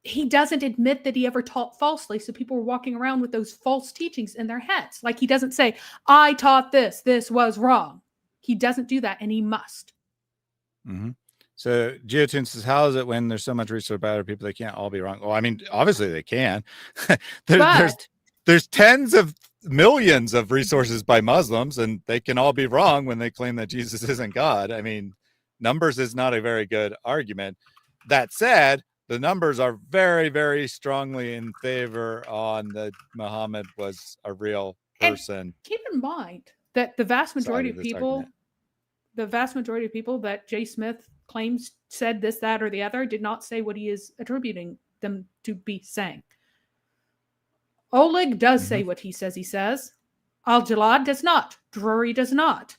he doesn't admit that he ever taught falsely. So people are walking around with those false teachings in their heads. Like he doesn't say, I taught this was wrong. He doesn't do that, and he must. Mm-hmm. So Geotune says, how is it when there's so much research about other people, they can't all be wrong? Well, I mean, obviously they can. There's tens of millions of resources by Muslims, and they can all be wrong when they claim that Jesus isn't God. I mean, numbers is not a very good argument. That said, the numbers are very, very strongly in favor on that Muhammad was a real person. And keep in mind that the vast majority of people that Jay Smith claims said this, that, or the other did not say what he is attributing them to be saying. Oleg does say what he says. Al-Jalad does not. Drury does not.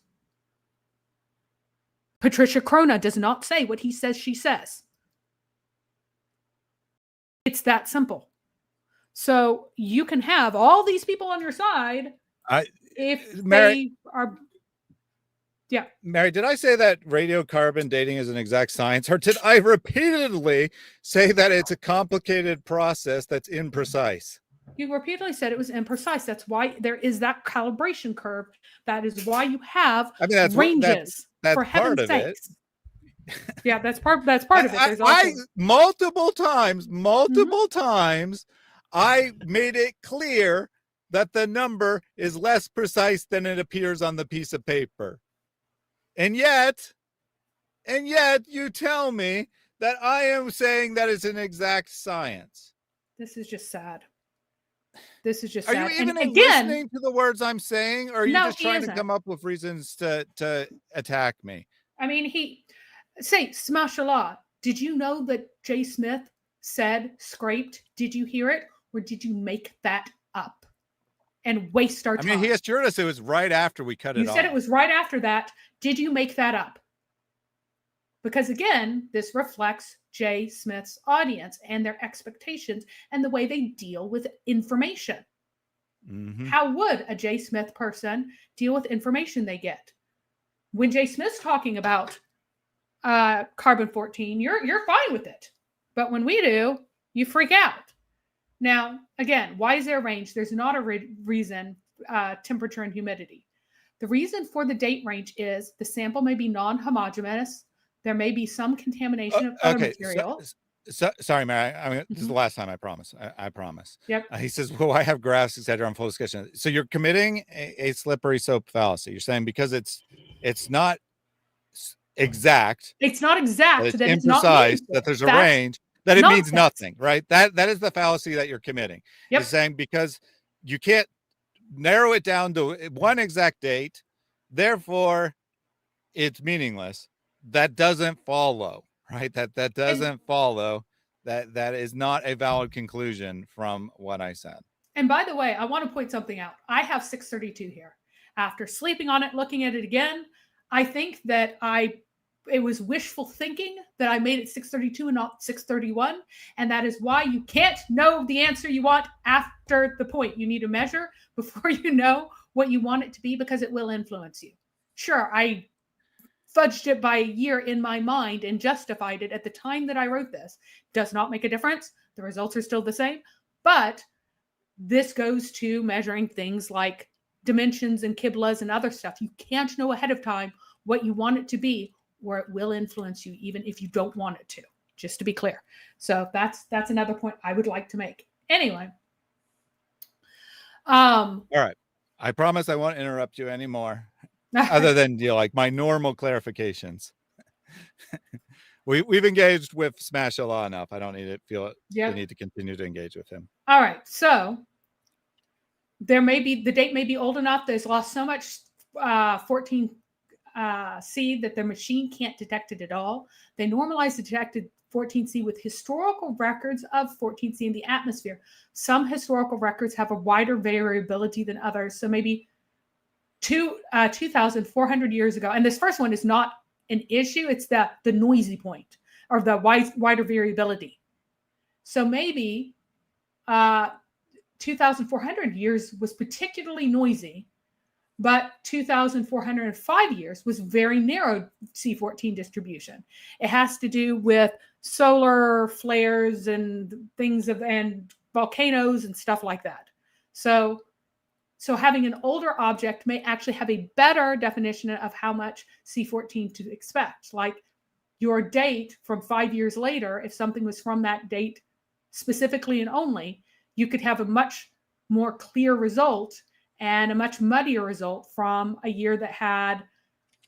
Patricia Crona does not say what he says she says. It's that simple. So you can have all these people on your side Mary, did I say that radiocarbon dating is an exact science, or did I repeatedly say that it's a complicated process that's imprecise? You repeatedly said it was imprecise. That's why there is that calibration curve. That is why you have ranges. That's for part of sakes. it. Yeah, that's part of it. There's also... multiple times, I made it clear that the number is less precise than it appears on the piece of paper. And yet you tell me that I am saying that it's an exact science. This is just sad. This is just sad. Are you even listening to the words I'm saying, or are you just trying to come up with reasons to attack me? I mean, Smashallah, did you know that Jay Smith said scraped? Did you hear it? or did you make that up and waste our time? I mean, he assured us it was right after we cut it off. You said it was right after that. Did you make that up? Because again, this reflects Jay Smith's audience and their expectations and the way they deal with information. Mhm. How would a Jay Smith person deal with information they get? When Jay Smith's talking about carbon-14, you're fine with it. But when we do, you freak out. Now, again, why is there a range? There's not a reason, temperature and humidity. The reason for the date range is the sample may be non-homogeneous. There may be some contamination of other material. Sorry, Mary. I mean, this is the last time. I promise. I promise. Yep. He says, "Well, I have graphs, etc. on full discussion." So you're committing a slippery slope fallacy. You're saying because it's not exact. It's not exact. It's that imprecise. It's not meaningful. That there's a range. That it nonsense. means nothing. Right. That is the fallacy that you're committing. Yep. You're saying because you can't narrow it down to one exact date, therefore it's meaningless. That doesn't follow, right? That doesn't follow. That is not a valid conclusion from what I said. And by the way, I want to point something out. I have 632 here. After sleeping on it, looking at it again, I think that it was wishful thinking that I made it 632 and not 631. And that is why you can't know the answer you want after the point. You need to measure before you know what you want it to be, because it will influence you. Sure, I fudged it by a year in my mind and justified it at the time that I wrote this. Does not make a difference. The results are still the same. But this goes to measuring things like dimensions and kiblas and other stuff. You can't know ahead of time what you want it to be, or it will influence you even if you don't want it to, just to be clear. So that's another point I would like to make. Anyway. All right. I promise I won't interrupt you anymore. Other than like my normal clarifications. We've engaged with Smash a lot enough. I don't need to feel the need to continue to engage with him. All right. So the date may be old enough. There's lost so much 14C that the machine can't detect it at all. They normalize the detected 14C with historical records of 14C in the atmosphere. Some historical records have a wider variability than others. So maybe 2,400 years ago. And this first one is not an issue. It's the noisy point, or the wider variability. So maybe 2,400 years was particularly noisy, but 2,405 years was very narrow C14 distribution. It has to do with solar flares and things and volcanoes and stuff like that. So having an older object may actually have a better definition of how much C14 to expect. Like your date from 5 years later, if something was from that date specifically and only, you could have a much more clear result and a much muddier result from a year that had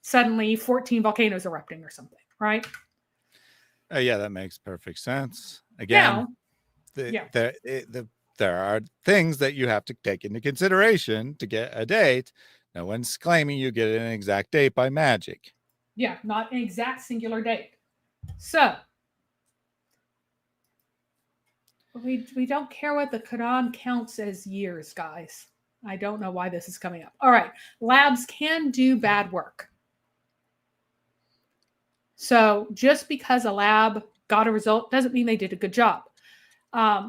suddenly 14 volcanoes erupting or something, right? Yeah, that makes perfect sense. Again, there are things that you have to take into consideration to get a date. No one's claiming you get an exact date by magic. Yeah, not an exact singular date. So we don't care what the Quran counts as years, guys. I don't know why this is coming up. All right, labs can do bad work. So just because a lab got a result doesn't mean they did a good job.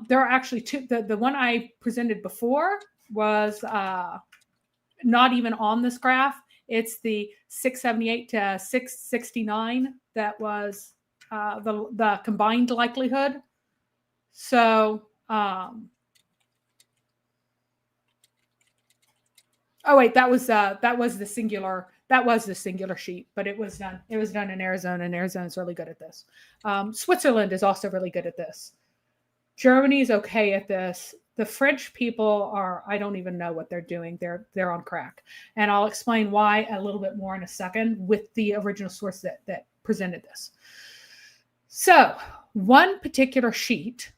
There are actually two. The one I presented before was not even on this graph. It's the 678 to 669 that was the combined likelihood. So, oh wait, that was the singular. That was the singular sheet, but it was done. It was done in Arizona, and Arizona's really good at this. Switzerland is also really good at this. Germany's okay at this. The French people are, I don't even know what they're doing. They're on crack. And I'll explain why a little bit more in a second with the original source that presented this. So one particular sheet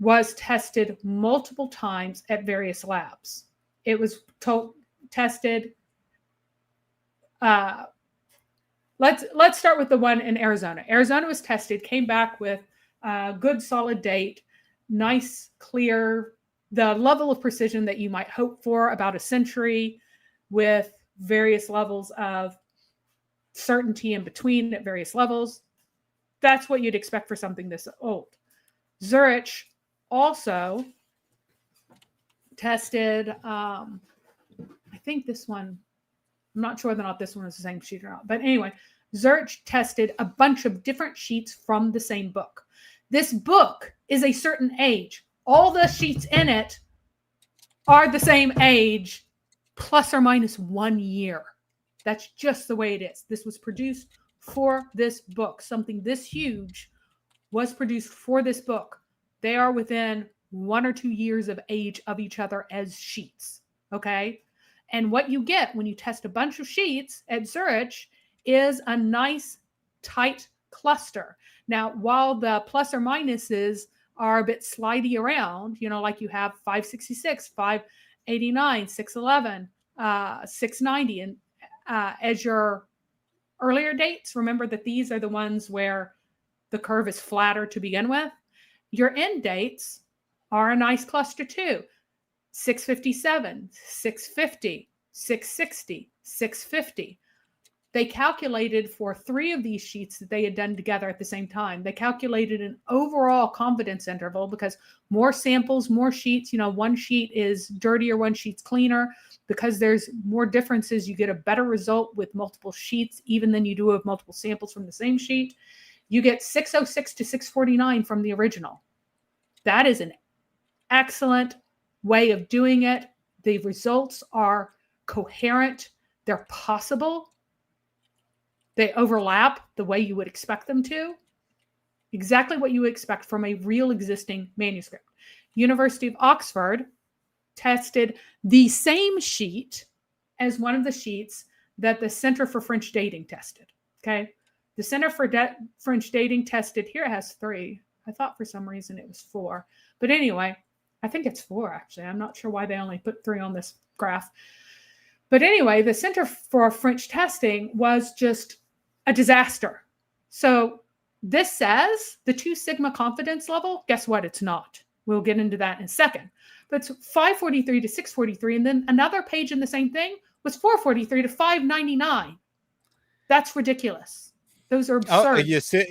was tested multiple times at various labs. It was tested. Let's start with the one in Arizona. Arizona was tested, came back with a good solid date, nice, clear the level of precision that you might hope for, about a century, with various levels of certainty in between at various levels. That's what you'd expect for something this old. Zurich also tested, I think this one, I'm not sure whether or not this one is the same sheet or not. But anyway, Zurich tested a bunch of different sheets from the same book. This book is a certain age. All the sheets in it are the same age, plus or minus 1 year. That's just the way it is. This was produced for this book. Something this huge was produced for this book. They are within 1 or 2 years of age of each other as sheets. Okay? And what you get when you test a bunch of sheets at Zurich is a nice, tight cluster. Now, while the plus or minuses are a bit slidey around, like you have 566, 589, 611, 690, and as your earlier dates, remember that these are the ones where the curve is flatter to begin with. Your end dates are a nice cluster too. 657, 650, 660, 650. They calculated for 3 of these sheets that they had done together at the same time. They calculated an overall confidence interval because more samples, more sheets, one sheet is dirtier, one sheet's cleaner. Because there's more differences, you get a better result with multiple sheets, even than you do with multiple samples from the same sheet. You get 606 to 649 from the original. That is an excellent way of doing it. The results are coherent. They're possible. They overlap the way you would expect them to. Exactly what you would expect from a real existing manuscript. University of Oxford tested the same sheet as one of the sheets that the Center for French Dating tested. Okay. The Center for French Dating tested, here it has 3. I thought for some reason it was 4. But anyway, I think it's 4 actually. I'm not sure why they only put 3 on this graph. But anyway, the Center for French Testing was just a disaster. So this says the 2 sigma confidence level. Guess what? It's not. We'll get into that in a second. But it's 543 to 643. And then another page in the same thing was 443 to 599. That's ridiculous. Those are absurd. Oh, you see,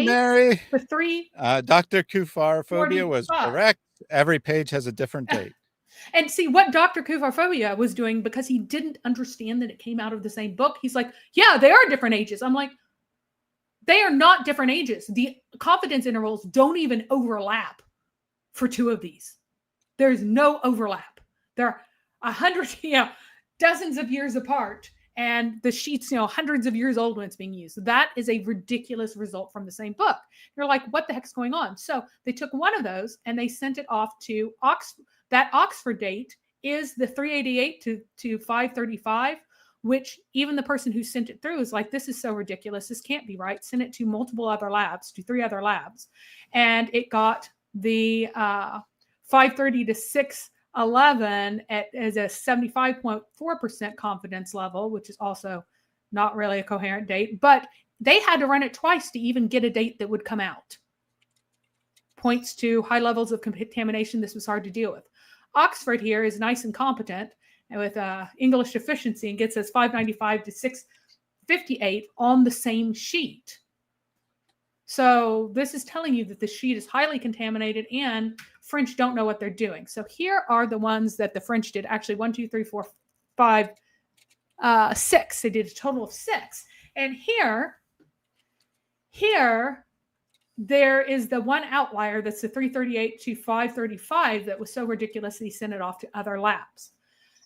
Mary? The 3. Dr. Kufarophobia was correct. Every page has a different date. And see what Dr. Kufarophobia was doing, because he didn't understand that it came out of the same book. He's like, yeah, they are different ages. I'm like, they are not different ages. The confidence intervals don't even overlap for 2 of these. There's no overlap. They're 100, dozens of years apart. And the sheet's, hundreds of years old when it's being used. That is a ridiculous result from the same book. You're like, what the heck's going on? So they took one of those and they sent it off to Oxford. That Oxford date is the 388 to 535, which even the person who sent it through is like, this is so ridiculous. This can't be right. Send it to multiple other labs, to 3 other labs. And it got the 530 to 611 as a 75.4% confidence level, which is also not really a coherent date, but they had to run it twice to even get a date that would come out. Points to high levels of contamination. This was hard to deal with. Oxford here is nice and competent and with English efficiency and gets us 595 to 658 on the same sheet. So this is telling you that the sheet is highly contaminated and French don't know what they're doing. So here are the ones that the French did. Actually, 1, 2, 3, 4, 5, 6. They did a total of 6. And here, there is the one outlier that's the 338 to 535 that was so ridiculous that he sent it off to other labs.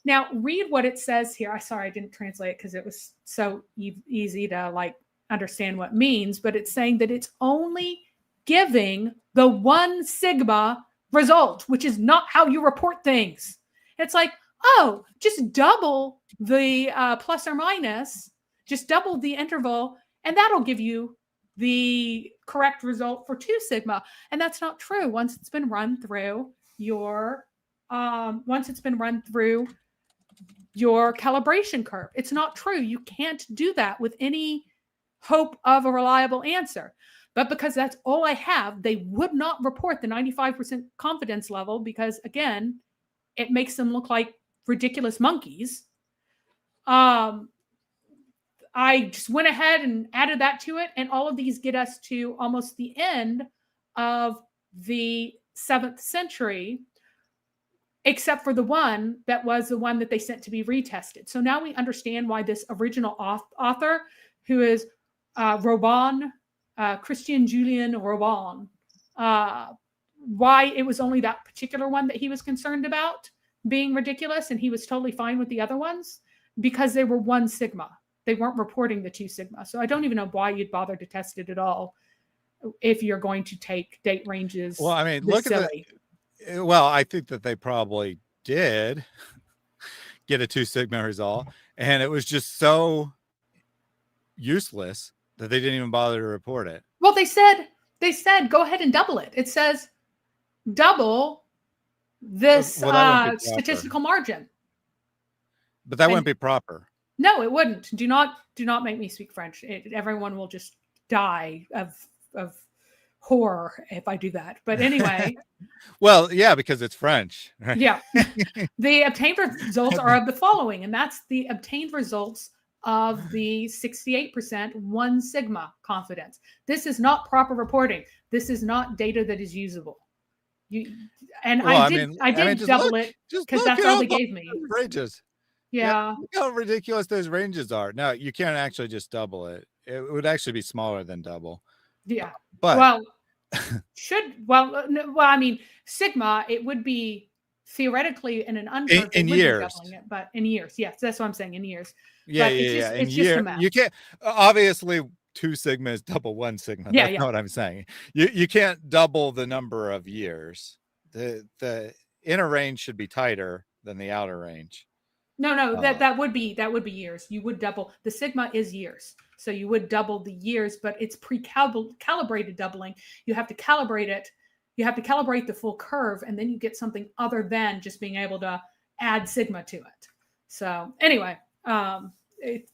Now, read what it says here. Sorry, I didn't translate it because it was so easy to understand what it means, but it's saying that it's only giving the 1 sigma result, which is not how you report things. It's like, oh, just double the plus or minus, just double the interval, and that'll give you the correct result for 2 sigma. And that's not true. Once it's been run through your calibration curve, it's not true. You can't do that with any hope of a reliable answer. But because that's all I have, they would not report the 95% confidence level because, again, it makes them look like ridiculous monkeys. I just went ahead and added that to it. And all of these get us to almost the end of the 7th century, except for the one that was the one that they sent to be retested. So now we understand why this original author, who is Robin, Christian Julian Robin, why it was only that particular one that he was concerned about being ridiculous, and he was totally fine with the other ones because they were 1 sigma. They weren't reporting the 2 sigma. So I don't even know why you'd bother to test it at all if you're going to take date ranges. Well, I mean, look at the, well, I think that they probably did get a 2 sigma result, and it was just so useless that they didn't even bother to report it. Well, they said go ahead and double it. It says double this statistical margin. But that wouldn't be proper. No, it wouldn't. Do not make me speak French. Everyone will just die of horror if I do that. But anyway. Well, yeah, because it's French. Right? Yeah. The obtained results are of the following, and that's the obtained results of the 68% 1 sigma confidence. This is not proper reporting. This is not data that is usable. I did double it because that's all they gave me. Ranges. Yeah. Look how ridiculous those ranges are. No, you can't actually just double it. It would actually be smaller than double. Yeah. But I mean, sigma, it would be theoretically in an uncurved in years, but in years. Yes, that's what I'm saying, in years. Yeah, but it's just a math. You can't, obviously 2 sigma is double 1 sigma. That's not what I'm saying. You can't double the number of years. The inner range should be tighter than the outer range. No, that would be years. You would double. The sigma is years. So you would double the years, but it's pre-calibrated doubling. You have to calibrate it. You have to calibrate the full curve, and then you get something other than just being able to add sigma to it. So anyway, it's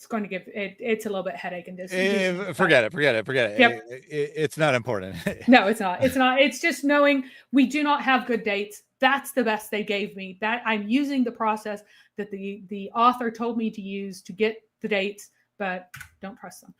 going to give it. It's a little bit headache and forget it. Yep. It's not important. No, it's not. It's just knowing we do not have good dates. That's the best they gave me. That I'm using the process that the author told me to use to get the dates, but don't trust them.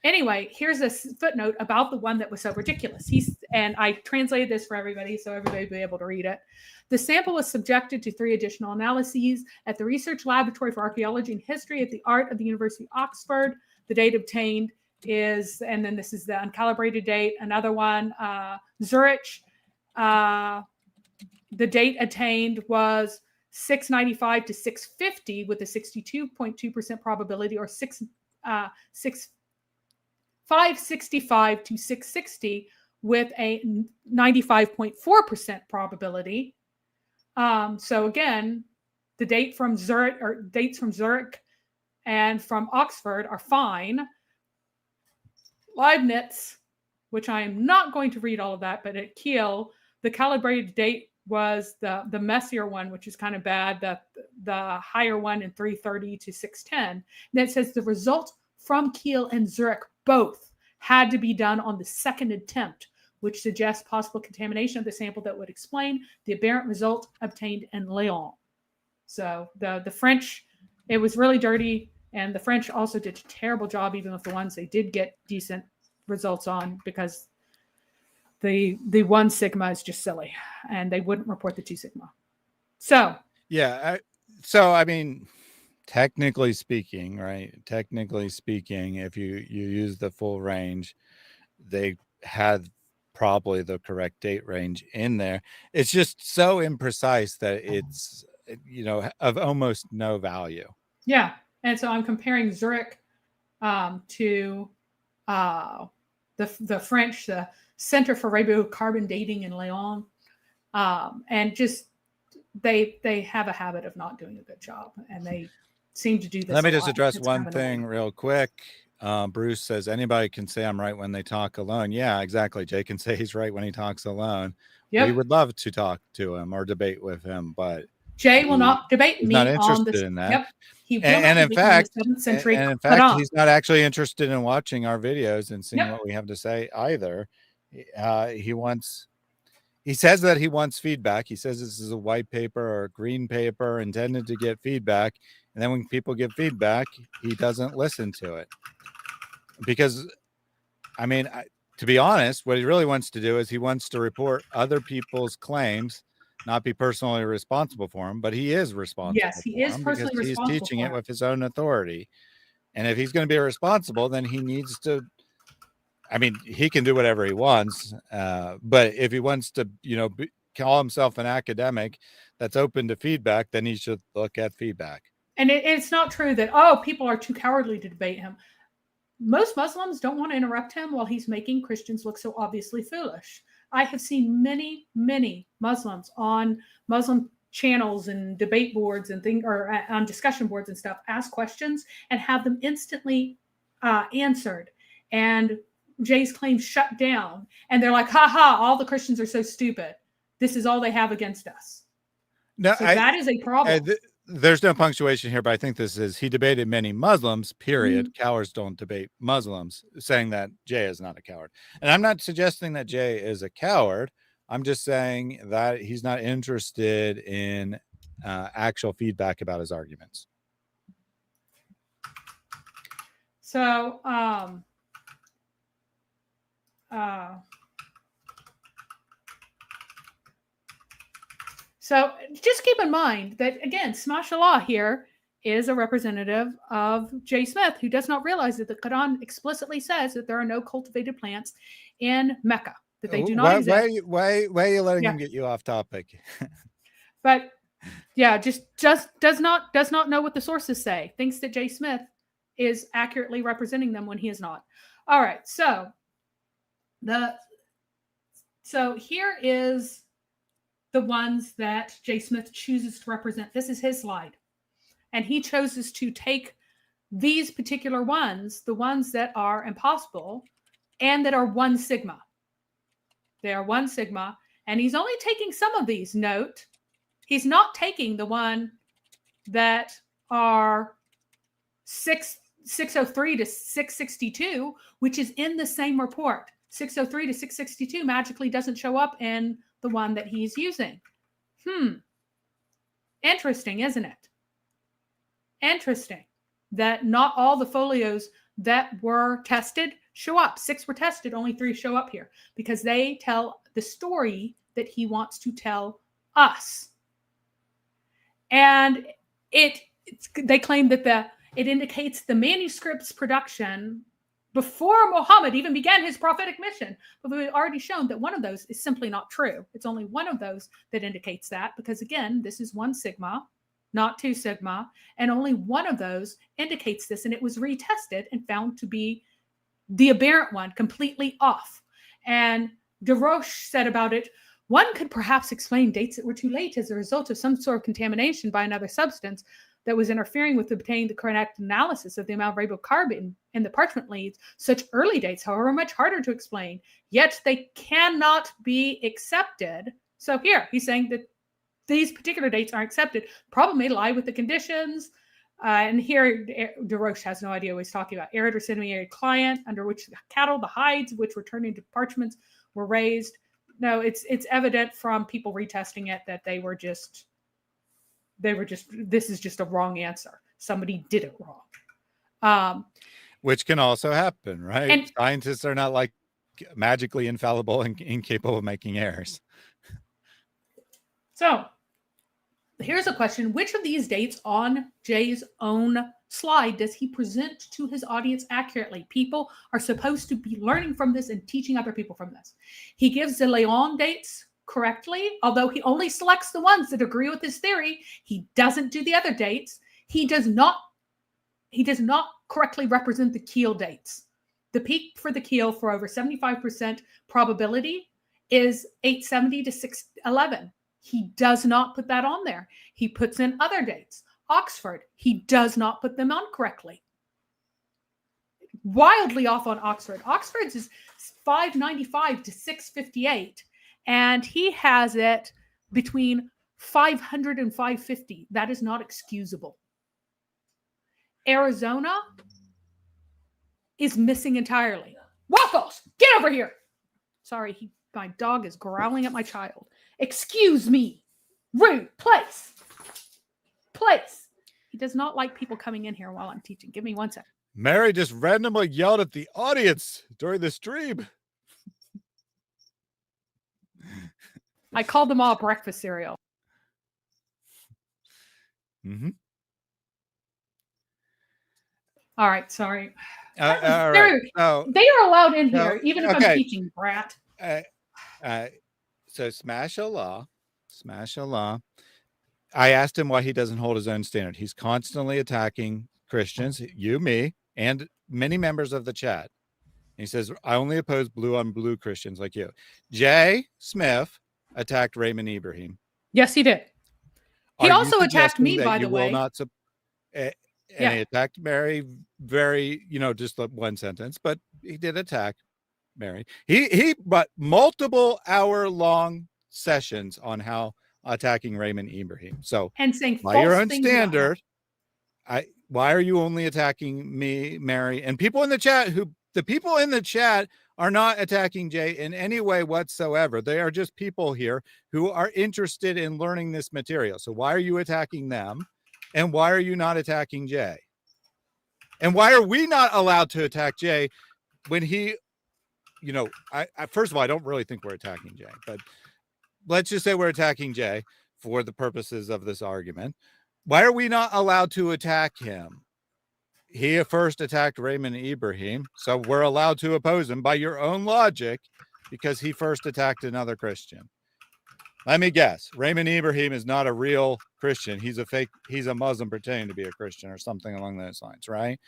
Anyway, here's a footnote about the one that was so ridiculous. And I translated this for everybody so everybody will be able to read it. The sample was subjected to 3 additional analyses at the Research Laboratory for Archaeology and History at the Art of the University of Oxford. The date obtained is, and then this is the uncalibrated date. Another one, Zurich. The date attained was 695 to 650 with a 62.2% probability, or 565 to 660 with a 95.4% probability. So again, the dates from Zurich and from Oxford are fine. Leibniz, which I am not going to read all of that, but at Kiel, the calibrated date was the messier one, which is kind of bad, the higher one in 330 to 610. And then it says the result from Kiel and Zurich both had to be done on the 2nd attempt, which suggests possible contamination of the sample that would explain the aberrant result obtained in Lyon. So the French, it was really dirty, and the French also did a terrible job, even with the ones they did get decent results on, because the 1 sigma is just silly, and they wouldn't report the 2 sigma. So yeah, I mean, technically speaking, right? Technically speaking, if you use the full range, they had probably the correct date range in there. It's just so imprecise that it's, of almost no value. Yeah. And so I'm comparing Zurich to the French, the Center for Radiocarbon Dating in Lyon. And just they have a habit of not doing a good job, and they seem to do this. Let me just address one thing real quick. Bruce says anybody can say I'm right when they talk alone. Yeah, exactly. Jay can say he's right when he talks alone. Yep. We would love to talk to him or debate with him, but Jay will not debate He's me not on interested this. in that. Yep. He will And not in debate fact, me on the 7th century and in fact, Quran. he's not actually interested in watching our videos and seeing Yep. what we have to say either. He says that he wants feedback. He says this is a white paper or a green paper intended to get feedback. And then when people give feedback, he doesn't listen to it. Because, I mean, to be honest, what he really wants to do is he wants to report other people's claims, not be personally responsible for them, but he is responsible. Yes, he is personally because responsible. he's teaching for it with his own authority. And if he's going to be responsible, then he needs to, I mean, he can do whatever he wants. But if he wants to, call himself an academic that's open to feedback, then he should look at feedback. And it's not true that, people are too cowardly to debate him. Most Muslims don't want to interrupt him while he's making Christians look so obviously foolish. I have seen many, many Muslims on Muslim channels and debate boards and or on discussion boards and stuff ask questions and have them instantly answered. And Jay's claims shut down. And they're like, all the Christians are so stupid. This is all they have against us. No, so that is a problem. There's no punctuation here, but I think this is, he debated many Muslims, period. Cowards don't debate Muslims, saying that Jay is not a coward. And I'm not suggesting that Jay is a coward. I'm just saying that he's not interested in actual feedback about his arguments. So, so just keep in mind that, again, Smashallah here is a representative of Jay Smith, who does not realize that the Quran explicitly says that there are no cultivated plants in Mecca, that they do not exist. Why are you letting him get you off topic? But yeah, just does not know what the sources say. Thinks that Jay Smith is accurately representing them when he is not. All right, so here is the ones that Jay Smith chooses to represent. This is his slide. And he chooses to take these particular ones, the ones that are impossible and that are 1 sigma. They are 1 sigma. And he's only taking some of these. Note, he's not taking the one that are 603 to 662, which is in the same report. 603 to 662 magically doesn't show up in the one that he's using. Interesting, isn't it? Interesting that not all the folios that were tested show up. 6 were tested, only 3 show up here because they tell the story that he wants to tell us. And they claim that it indicates the manuscripts production before Muhammad even began his prophetic mission. But we've already shown that one of those is simply not true. It's only one of those that indicates that because, again, this is 1 sigma, not 2 sigma, and only one of those indicates this, and it was retested and found to be the aberrant one, completely off. And DeRoche said about it, one could perhaps explain dates that were too late as a result of some sort of contamination by another substance that was interfering with obtaining the correct analysis of the amount of ribocarbon in the parchment leaves. Such early dates, however, are much harder to explain, yet they cannot be accepted. So here, he's saying that these particular dates aren't accepted. Problem may lie with the conditions. And here, DeRoche has no idea what he's talking about. Arid or semi-arid client, under which the cattle, the hides, which were turned into parchments, were raised. No, it's evident from people retesting it that this is just a wrong answer. Somebody did it wrong. Which can also happen, right? And scientists are not like magically infallible and incapable of making errors. So here's a question. Which of these dates on Jay's own slide does he present to his audience accurately? People are supposed to be learning from this and teaching other people from this. He gives the Leon dates correctly, although he only selects the ones that agree with his theory. He doesn't do the other dates. He does not correctly represent the Keel dates. The peak for the Keel for over 75% probability is 870 to 611. He does not put that on there. He puts in other dates. Oxford, he does not put them on correctly. Wildly off on Oxford. Oxford's is 595 to 658. And he has it between 500 and 550. That is not excusable. Arizona is missing entirely. Waffles, get over here. Sorry, my dog is growling at my child. Excuse me. Rude. Place. He does not like people coming in here while I'm teaching. Give me 1 second. Mary just randomly yelled at the audience during the stream. I called them all breakfast cereal. Mm-hmm. All right, sorry. All right. Oh, they are allowed in here, no, even if okay. I'm teaching, brat. So smash a law. I asked him why he doesn't hold his own standard. He's constantly attacking Christians, you, me, and many members of the chat. He says, I only oppose blue on blue Christians like you. Jay Smith attacked Raymond Ibrahim. Yes, he did. He Are also you attacked me, suggesting that by you the will way. not and Yeah. he attacked Mary very, just like one sentence, but he did attack Mary. He but multiple hour-long sessions on how attacking Raymond Ibrahim. So And saying by your false own things about him. standard, why are you only attacking me, Mary, and people in the chat the people in the chat are not attacking Jay in any way whatsoever. They are just people here who are interested in learning this material. So why are you attacking them? And why are you not attacking Jay? And why are we not allowed to attack Jay when he, I first of all, I don't really think we're attacking Jay, but let's just say we're attacking Jay for the purposes of this argument. Why are we not allowed to attack him? He first attacked Raymond Ibrahim, so we're allowed to oppose him by your own logic because he first attacked another Christian. Let me guess. Raymond Ibrahim is not a real Christian. He's a Muslim pretending to be a Christian or something along those lines, right?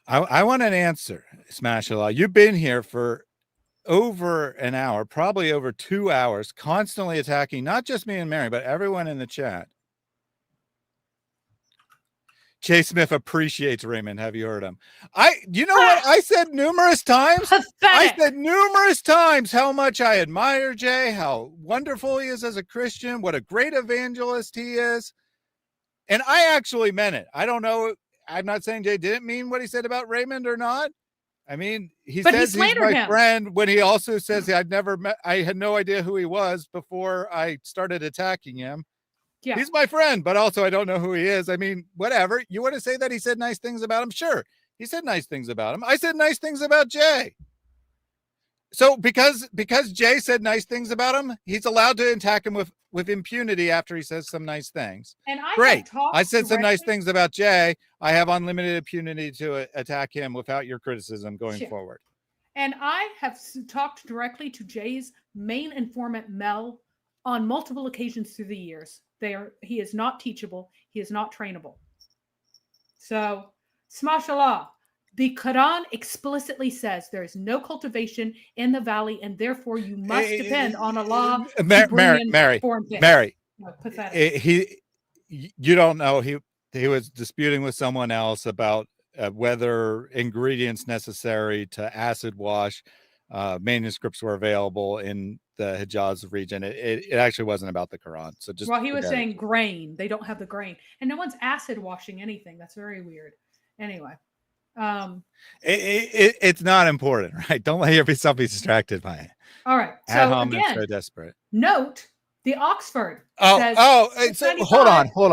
I want an answer, Smash Allah. You've been here for over an hour, probably over 2 hours, constantly attacking not just me and Mary, but everyone in the chat. Chase Smith appreciates Raymond. Have you heard him? You know what? I said numerous times. I said numerous times how much I admire Jay, how wonderful he is as a Christian, what a great evangelist he is. And I actually meant it. I don't know. I'm not saying Jay didn't mean what he said about Raymond or not. I mean, he says he's my friend when he also says I had no idea who he was before I started attacking him. Yeah. He's my friend, but also I don't know who he is. I mean, whatever. You want to say that he said nice things about him? Sure. He said nice things about him. I said nice things about Jay. So because Jay said nice things about him, he's allowed to attack him with impunity after he says some nice things. And great. I said some nice things about Jay. I have unlimited impunity to attack him without your criticism going forward. And I have talked directly to Jay's main informant, Mel, on multiple occasions through the years. He is not teachable. He is not trainable. So, smashallah. The Quran explicitly says there is no cultivation in the valley, and therefore you must depend on Allah. Mary. No, pathetic. You don't know. He was disputing with someone else about whether ingredients necessary to acid wash manuscripts were available in the Hijaz region. It actually wasn't about the Quran. So he was saying grain. They don't have the grain, and no one's acid washing anything. That's very weird. Anyway. It's not important, right? Don't let yourself be distracted by it. All right. So again, so desperate. Note the Oxford. So hold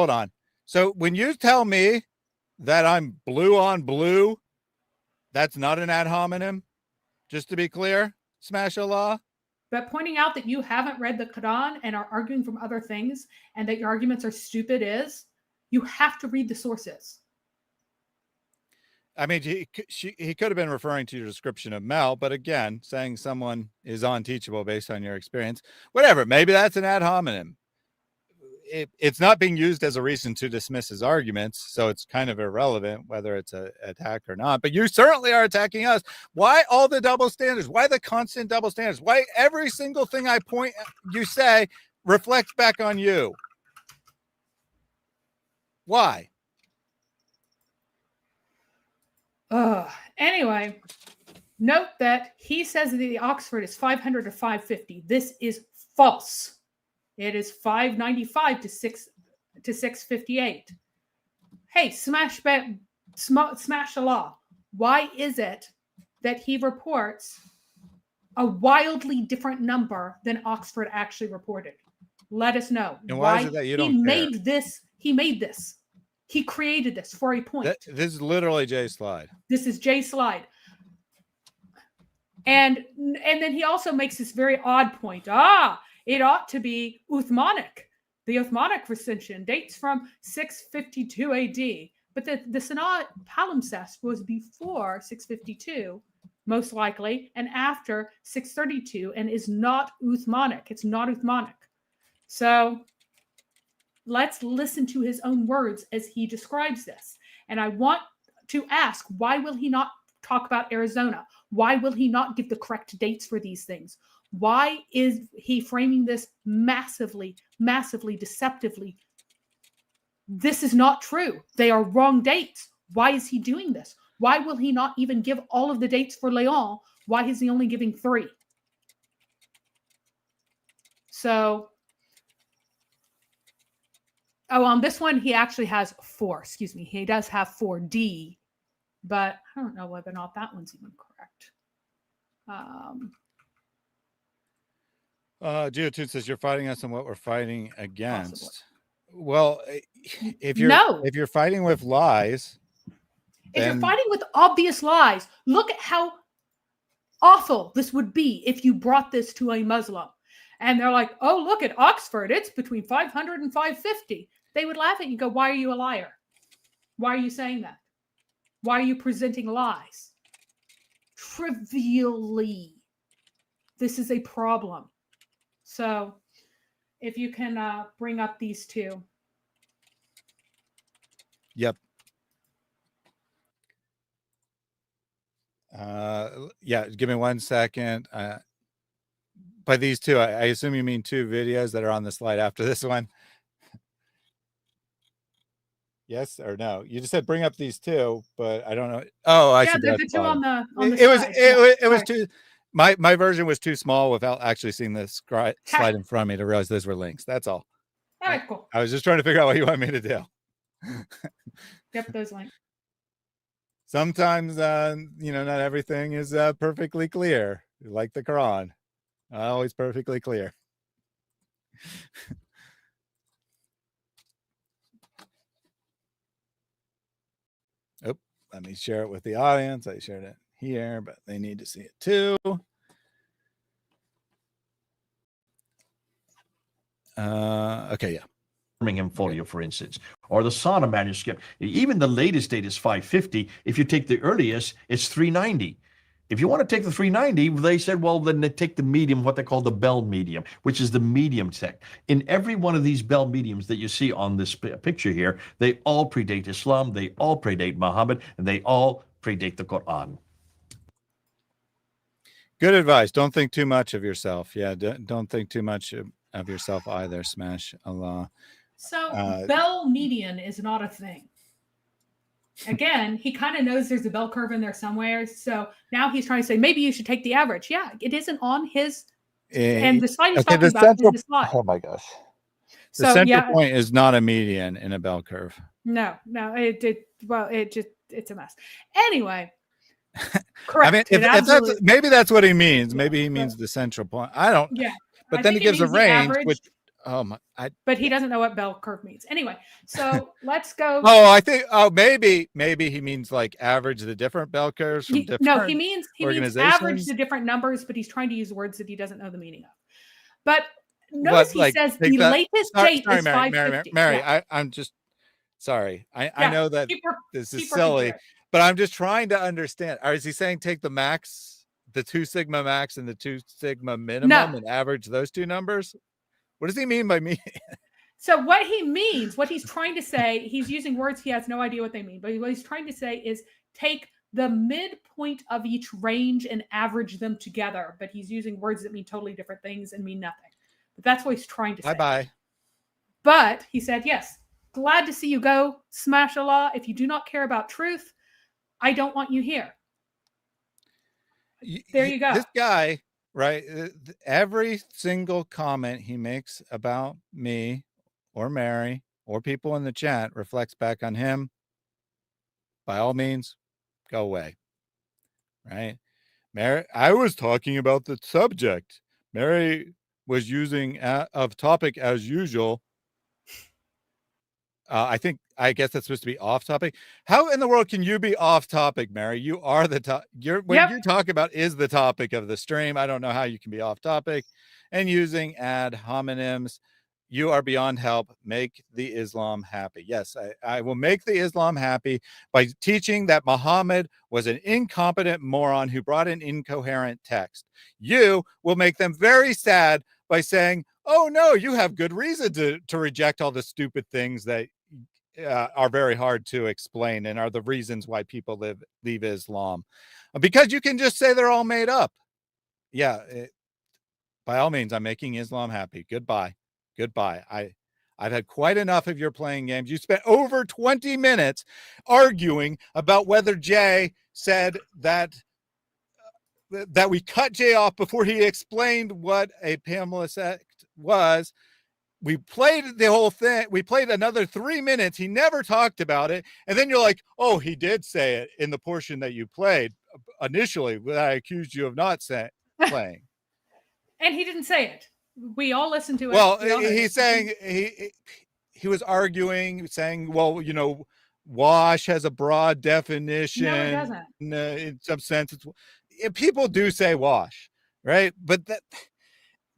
on. So when you tell me that I'm blue on blue, that's not an ad hominem. Just to be clear, Smash Allah. But pointing out that you haven't read the Quran and are arguing from other things, and that your arguments are stupid you have to read the sources. I mean, he could have been referring to your description of Mel, but again, saying someone is unteachable based on your experience, whatever, maybe that's an ad hominem. It's not being used as a reason to dismiss his arguments, so it's kind of irrelevant whether it's an attack or not. But you certainly are attacking us. Why all the double standards? Why the constant double standards? Why every single thing you say reflects back on you? Why? Anyway, Note that he says that the Oxford is 500 to 550. This is false. It is 595 to 658. Hey, smash Allah. Why is it that he reports a wildly different number than Oxford actually reported? Let us know. And why is it that you don't he care? made this? He made this. He created this for a point. This is literally Jay's slide. This is Jay's slide. And then he also makes this very odd point. It ought to be Uthmanic. The Uthmanic recension dates from 652 AD. But the Sanaa palimpsest was before 652, most likely, and after 632, and is not Uthmanic. It's not Uthmanic. So let's listen to his own words as he describes this. And I want to ask, why will he not talk about Arizona? Why will he not give the correct dates for these things? Why is he framing this massively, massively deceptively? This is not true. They are wrong dates. Why is he doing this? Why will he not even give all of the dates for Leon? Why is he only giving 3? So, on this one, he actually has 4. Excuse me. He does have 4D, but I don't know whether or not that one's even correct. Geotune says you're fighting us on what we're fighting against. Possibly. Well, if you're fighting with lies, if you're fighting with obvious lies, look at how awful this would be if you brought this to a Muslim and they're like, oh, look at Oxford, it's between 500 and 550. They would laugh at you and go, why are you a liar? Why are you saying that? Why are you presenting lies? Trivially, this is a problem. So if you can bring up these two. Yep. Yeah, give me 1 second. By these two, I assume you mean 2 videos that are on the slide after this one. Yes or no? You just said bring up these 2, but I don't know. Oh, I see. Yeah, the 2 on the it was too. My version was too small without actually seeing the slide in front of me to realize those were links. That's all. All right, cool. I was just trying to figure out what you want me to do. Yep, those links. Sometimes, not everything is perfectly clear, like the Quran. Not always perfectly clear. Oh, let me share it with the audience. I shared it here, but they need to see it too. Okay, yeah. Birmingham Folio, for instance, or the Sanaa manuscript. Even the latest date is 550. If you take the earliest, it's 390. If you want to take the 390, they said, well, then they take the medium, what they call the Bell medium, which is the medium text. In every one of these Bell mediums that you see on this picture here, they all predate Islam, they all predate Muhammad, and they all predate the Quran. Good advice. Don't think too much of yourself. Yeah, don't think too much of yourself either. Smash Allah. So Bell median is not a thing. Again, he kind of knows there's a bell curve in there somewhere. So now he's trying to say, maybe you should take the average. Yeah, it isn't on his. And the slide he's talking about is the slide. Oh my gosh. The center point is not a median in a bell curve. No, it's a mess. Anyway. Correct. I mean, maybe that's what he means. Maybe he means the central point. I don't. Yeah. But then he gives a range, which but he doesn't know what bell curve means. Anyway, so let's go. Maybe he means like average the different bell curves from different he means average the different numbers, but he's trying to use words that he doesn't know the meaning of. But notice he says the latest date is 550. Mary, I'm just sorry. I know that this is silly, but I'm just trying to understand. Or is he saying take the max, the 2 sigma max and the 2 sigma minimum and average those 2 numbers? What does he mean by me? So what he means, what he's trying to say, he's using words he has no idea what they mean. But what he's trying to say is take the midpoint of each range and average them together. But he's using words that mean totally different things and mean nothing. But that's what he's trying to say. Bye-bye. But he said, yes, glad to see you go, smash Allah. If you do not care about truth, I don't want you here. There you go. This guy, right? Every single comment he makes about me or Mary or people in the chat reflects back on him. By all means, go away. Right? Mary, I was talking about the subject. Mary was using of topic as usual. I guess that's supposed to be off topic. How in the world can you be off topic, Mary? You are the top. What you talk about is the topic of the stream. I don't know how you can be off topic and using ad hominems. You are beyond help. Make the Islam happy. Yes, I will make the Islam happy by teaching that Muhammad was an incompetent moron who brought an incoherent text. You will make them very sad by saying, oh no, you have good reason to reject all the stupid things that are very hard to explain and are the reasons why people leave Islam, because you can just say they're all made up. Yeah, by all means, I'm making Islam happy. Goodbye. I've had quite enough of your playing games. You spent over 20 minutes arguing about whether Jay said that we cut Jay off before he explained what a palimpsest was. We played the whole thing. We played another 3 minutes. He never talked about it. And then you're like, oh, he did say it in the portion that you played initially that I accused you of not playing. And he didn't say it. We all listened to it. Well, he's saying he was arguing, saying, well, you know, wash has a broad definition. No, it doesn't. In some sense, people do say wash, right? But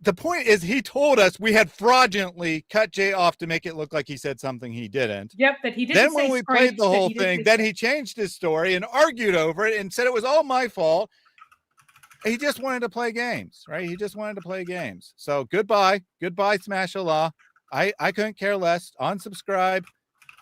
the point is, he told us we had fraudulently cut Jay off to make it look like he said something he didn't. Yep, that he didn't. Then when we played the whole thing, then he changed his story and argued over it and said it was all my fault. He just wanted to play games, right? He just wanted to play games. So goodbye, Smash Allah. I couldn't care less. Unsubscribe.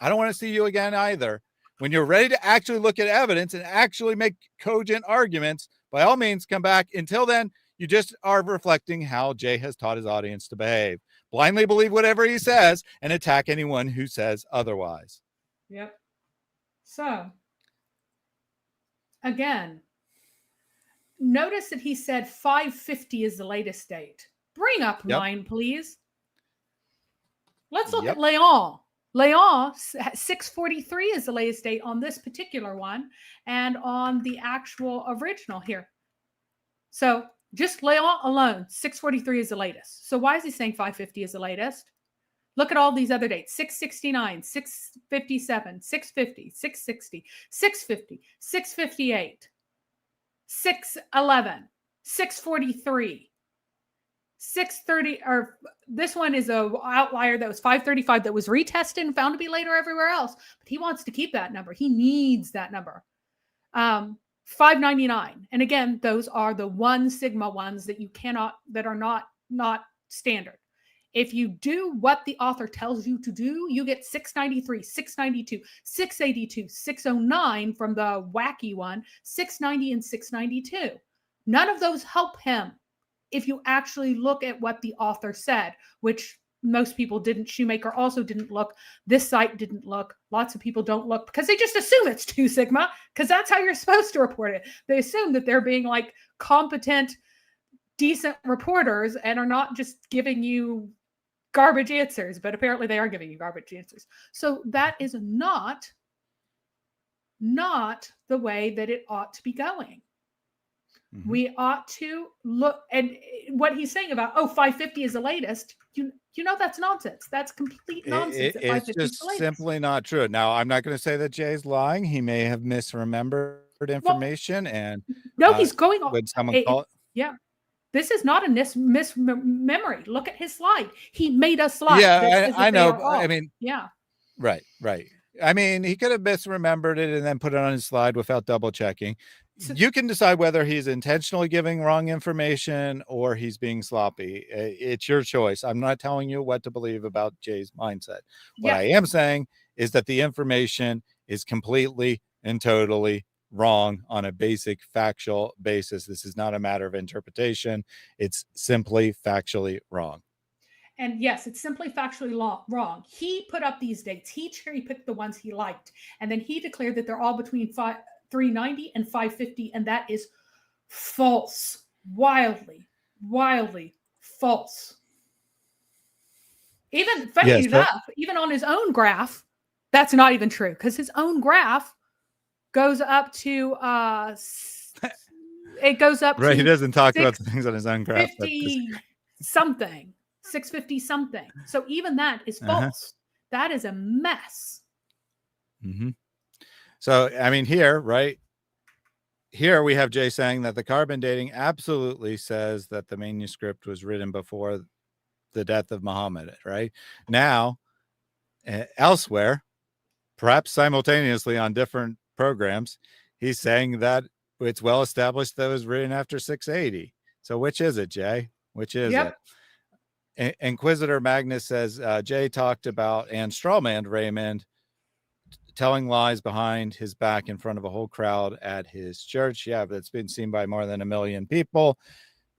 I don't want to see you again either. When you're ready to actually look at evidence and actually make cogent arguments, by all means, come back. Until then, you just are reflecting how Jay has taught his audience to behave. Blindly believe whatever he says and attack anyone who says otherwise. Yep. So, again, notice that he said 550 is the latest date. Bring up mine, please. Let's look at Leon. Leon, 643 is the latest date on this particular one and on the actual original here. So just Leon alone, 643 is the latest. So why is he saying 550 is the latest? Look at all these other dates. 669, 657, 650, 660, 650, 658, 611, 643. 630, or this one is a outlier that was 535 that was retested and found to be later everywhere else, but he wants to keep that number. He needs that number. 599, and again, those are the 1 sigma ones that you cannot, that are not standard. If you do what the author tells you to do, you get 693, 692, 682, 609 from the wacky one, 690 and 692. None of those help him. If you actually look at what the author said, which most people didn't. Shoemaker also didn't look. This site didn't look. Lots of people don't look because they just assume it's 2 sigma because that's how you're supposed to report it. They assume that they're being like competent, decent reporters and are not just giving you garbage answers, but apparently they are giving you garbage answers. So that is not the way that it ought to be going. Mm-hmm. We ought to look, and what he's saying about 550 is the latest. You know that's nonsense. That's complete nonsense. It's just simply not true. Now, I'm not going to say that Jay's lying. He may have misremembered information, and no, he's going on. Would someone call it? Yeah, this is not a mismemory. Look at his slide. He made a slide. Yeah, I know. I mean, yeah, right. I mean, he could have misremembered it and then put it on his slide without double checking. You can decide whether he's intentionally giving wrong information or he's being sloppy. It's your choice. I'm not telling you what to believe about Jay's mindset. What I am saying is that the information is completely and totally wrong on a basic factual basis. This is not a matter of interpretation. It's simply factually wrong. And yes, it's simply factually wrong. He put up these dates. He cherry-picked the ones he liked. And then he declared that they're all between 390 and 550, and that is False. Wildly, wildly false. Even funny Yes, enough, even on his own graph, that's not even true because his own graph goes up to it goes up right. to He doesn't talk about the things on his own graph. But 50 something, 650 something. So even that is false. That is a mess. So, I mean, here, right? Here we have Jay saying that the carbon dating absolutely says that the manuscript was written before the death of Muhammad, right? Now, elsewhere, perhaps simultaneously on different programs, he's saying that it's well established that it was written after 680. So which is it, Jay? Which is it? Inquisitor Magnus says Jay talked about and strawmanned Raymond telling lies behind his back in front of a whole crowd at his church. Yeah, but it's been seen by more than 1 million people.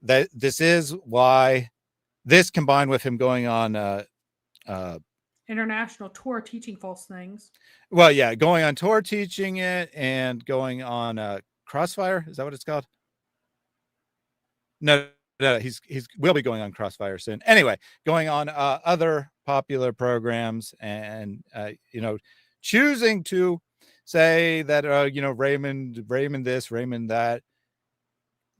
That this is why this, combined with him going on International tour teaching false things. well, yeah, going on tour teaching it and going on Crossfire. Is that what it's called? No, he's will be going on Crossfire soon. Anyway, going on other popular programs and choosing to say that Raymond this, Raymond that.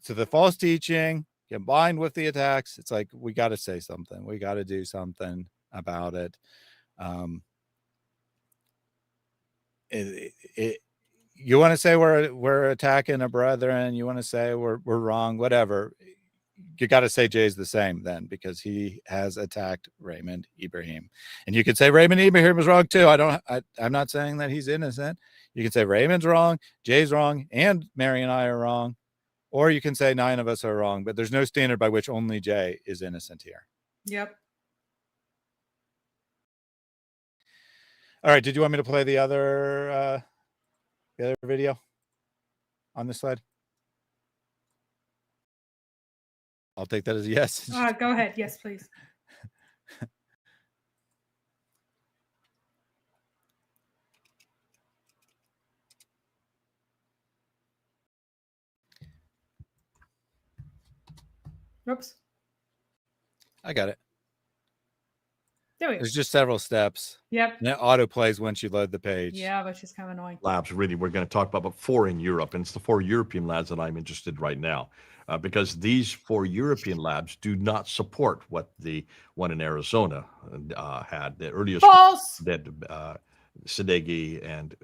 So the false teaching combined with the attacks, it's like we got to say something. We got to do something about it. You want to say we're attacking a brethren, you want to say we're wrong, whatever. You got to say Jay's the same then, because he has attacked Raymond Ibrahim. And you could say Raymond Ibrahim is wrong too. I'm not saying that he's innocent. You can say Raymond's wrong, Jay's wrong, and Mary and I are wrong. Or you can say 9 of us are wrong, but there's no standard by which only Jay is innocent here. Yep. All right. Did you want me to play the other video on this slide? I'll take that as a yes. Go ahead. Yes, please. Oops. I got it. There we go. There's just several steps. Yep. And it auto plays once you load the page. Yeah, which is kind of annoying. Labs, really, we're going to talk about 4 in Europe, and it's the 4 European labs that I'm interested right now, because these 4 European labs do not support what the one in Arizona had. The earliest false that Sadeghi and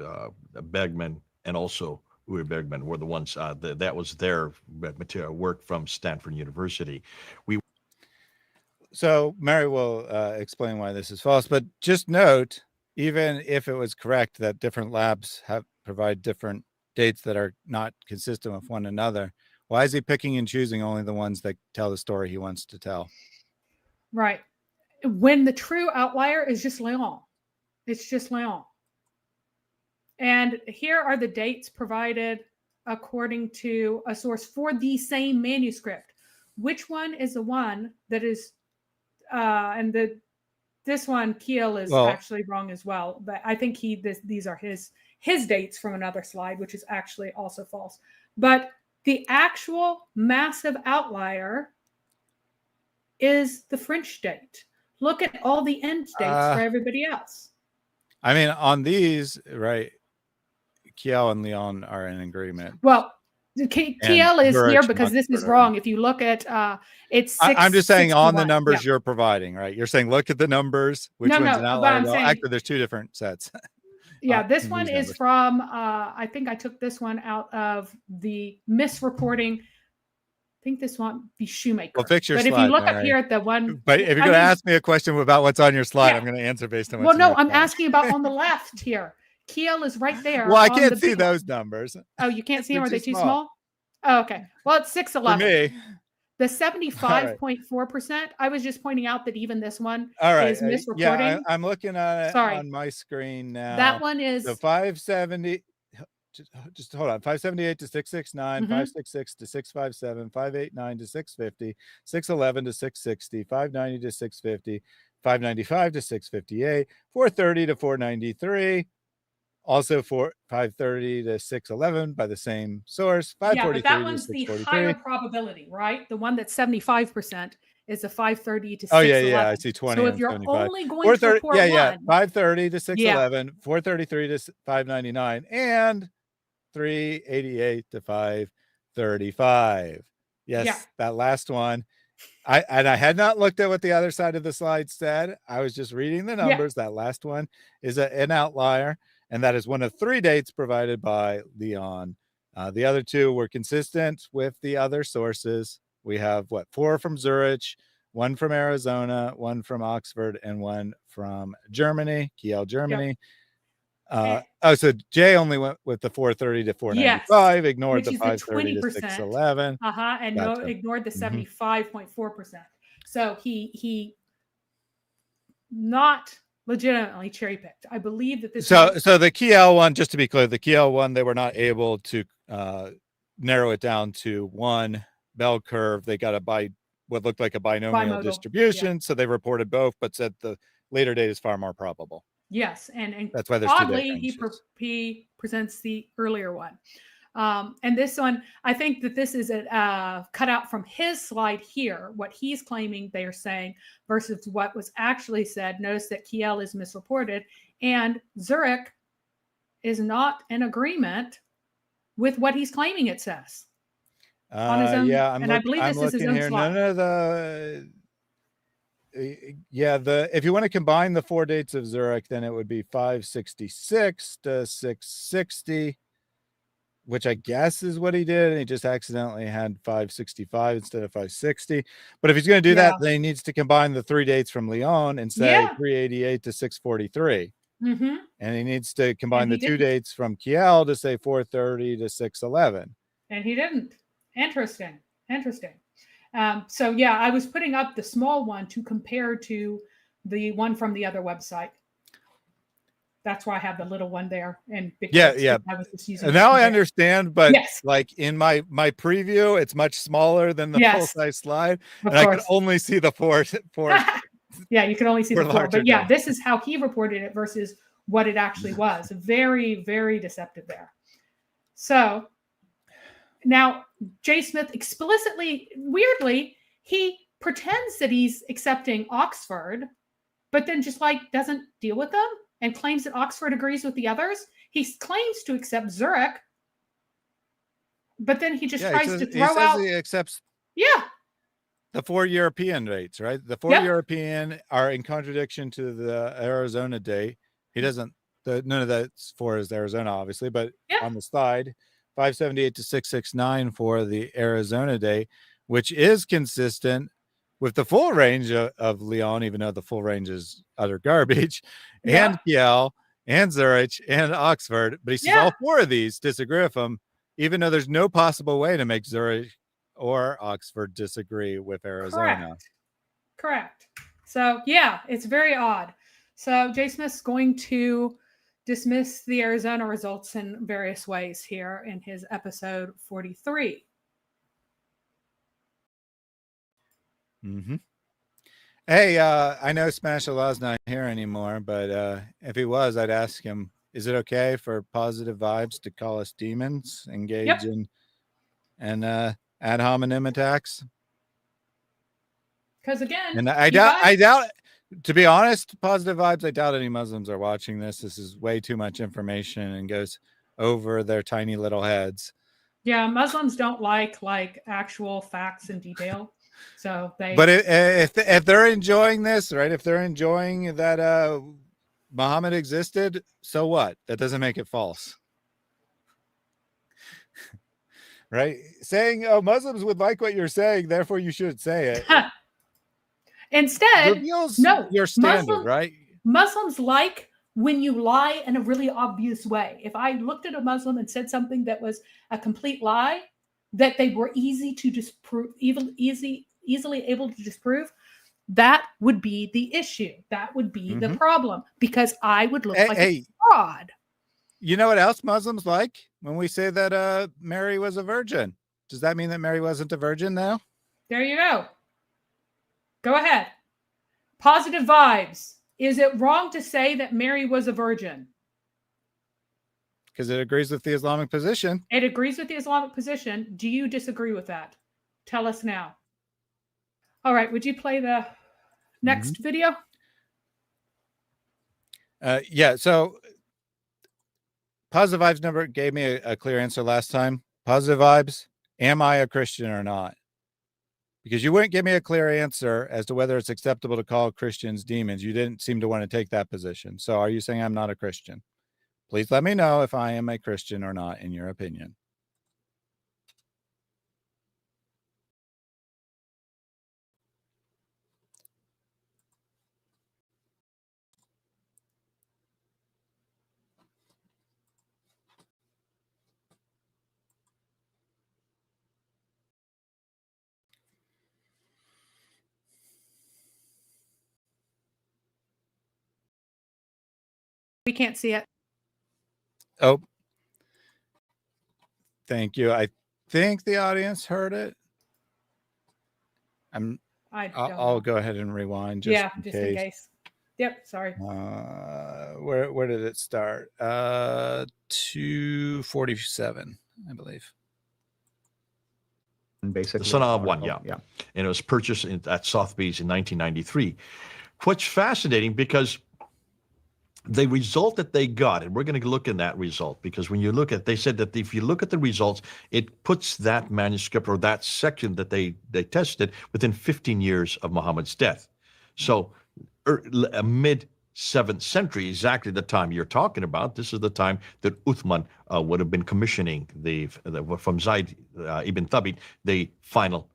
Bergman and also Uri Bergman were the ones that was their material work from Stanford University. So Mary will explain why this is false, but just note, even if it was correct that different labs provide different dates that are not consistent with one another, why is he picking and choosing only the ones that tell the story he wants to tell? Right. When the true outlier is just Leon. It's just Leon. And here are the dates provided according to a source for the same manuscript. Which one is the one that is this one, Kiel, is actually wrong as well. But I think these are his dates from another slide, which is actually also false. But the actual massive outlier is the French date. Look at all the end dates for everybody else. I mean, on these, right, Kiel and Leon are in agreement. Well, Kiel is here because this is wrong. If you look at it's 6, I'm just saying 61. on the numbers you're providing, right? You're saying look at the numbers. Which one's an outlier? Well, actually, there's 2 different sets. Yeah, this one is from I think I took this one out of the misreporting. I think this one be Shoemaker. Well, fix your but slide, if you look Mary. up here at the one, but if you're going to ask me a question about what's on your slide, I'm going to answer based on what's well, no, on I'm your slide. asking about on the left here. Kiel is right there. Well, I can't see those numbers. Oh, you can't see them? Are they too small? Oh, okay. Well, it's 611. For me. The 75.4%. I was just pointing out that even this one is misreporting. Yeah, I'm looking at it on my screen now. That one is the 570. Just hold on. 578 to 669, 566 to 657, 589 to 650, 611 to 660, 590 to 650, 595 to 658, 430 to 493. Also for 530 to 611 by the same source. Yeah, 543 but that to one's the 643. higher probability, right? The one that's 75% is the 530 to Oh 611. yeah, I see 20 So if and you're 75. only going to report yeah, one, 530 to 611, 433 to 599, and 388 to 535. Yes, Yeah. that last one. I had not looked at what the other side of the slide said. I was just reading the numbers. That last one is an outlier, and that is one of 3 dates provided by Leon. The other 2 were consistent with the other sources. We have 4 from Zurich, 1 from Arizona, 1 from Oxford, and 1 from Germany, Kiel, Germany. So Jay only went with the 430 to 495, ignored the 530 to 611. And Gotcha. ignored the 75.4%. So he not legitimately cherry picked. I believe that this. So the Kiel one, just to be clear, the Kiel one, they were not able to narrow it down to one bell curve. They got what looked like a binomial distribution. So they reported both, but said the later date is far more probable. Yes, and that's why there's oddly he presents the earlier one, and this one I think that this is a cut out from his slide here. What he's claiming they are saying versus what was actually said. Notice that Kiel is misreported, and Zurich is not in agreement with what he's claiming it says on his own. Yeah, I believe this is his own here. slide. None of the. If you want to combine the 4 dates of Zurich, then it would be 566 to 660, which I guess is what he did. And he just accidentally had 565 instead of 560. But if he's going to do that, then he needs to combine the 3 dates from Lyon and say 388 to 643. And he needs to combine the 2 dates from Kiel to say 430 to 611. And he didn't. Interesting. So yeah, I was putting up the small one to compare to the one from the other website. That's why I have the little one there. And I was just using now I understand, but like in my preview, it's much smaller than the full size slide, and I can only see the four. Yeah, you can only see the 4. But yeah, this is how he reported it versus what it actually was. Very, very deceptive there. So now, Jay Smith explicitly, weirdly, he pretends that he's accepting Oxford, but then just doesn't deal with them and claims that Oxford agrees with the others. He claims to accept Zurich, but then he just tries to throw out. He accepts. Yeah. The 4 European dates, right? The 4 European are in contradiction to the Arizona date. He doesn't. None of that's for is Arizona, obviously, but on the slide. 578 to 669 for the Arizona day, which is consistent with the full range of Lyon, even though the full range is utter garbage, and Kiel, and Zurich, and Oxford. But he says all 4 of these disagree with him, even though there's no possible way to make Zurich or Oxford disagree with Arizona. Correct. So, yeah, it's very odd. So Jay Smith's going to dismiss the Arizona results in various ways here in his episode 43. Hey, I know Spanish Allah's not here anymore, but if he was, I'd ask him, is it okay for positive vibes to call us demons, engage in ad hominem attacks? Because again, and I doubt, to be honest, positive vibes, I doubt any Muslims are watching this. This is way too much information and goes over their tiny little heads. Yeah, Muslims don't like actual facts and detail. So they. But if they're enjoying this, right? If they're enjoying that Muhammad existed, so what? That doesn't make it false. Right? Saying, oh, Muslims would like what you're saying, therefore you should say it. Instead, your standard, right? Muslims like when you lie in a really obvious way. If I looked at a Muslim and said something that was a complete lie, that they were easy to disprove, easily able to disprove, that would be the issue. That would be the problem, because I would look like a fraud. You know what else Muslims like? When we say that Mary was a virgin. Does that mean that Mary wasn't a virgin now? There you go. Go ahead. Positive vibes. Is it wrong to say that Mary was a virgin? because it agrees with the Islamic position. It agrees with the Islamic position. Do you disagree with that? Tell us now. All right. Would you play the next video? Yeah. So Positive Vibes never gave me a clear answer last time. Positive Vibes, am I a Christian or not? Because you wouldn't give me a clear answer as to whether it's acceptable to call Christians demons. You didn't seem to want to take that position. So are you saying I'm not a Christian? Please let me know if I am a Christian or not, in your opinion. We can't see it. Oh, thank you. I think the audience heard it. I'll go ahead and rewind just in case. Yep, sorry. Where did it start? 247, I believe. Basically, the Sanaa one, yeah. And it was purchased at Sotheby's in 1993. What's fascinating, because the result that they got, and we're going to look in that result, because when you look at, they said that if you look at the results, it puts that manuscript or that section that they tested within 15 years of Muhammad's death. So mid 7th century, exactly the time you're talking about. This is the time that Uthman would have been commissioning from Zayd ibn Thabit, the final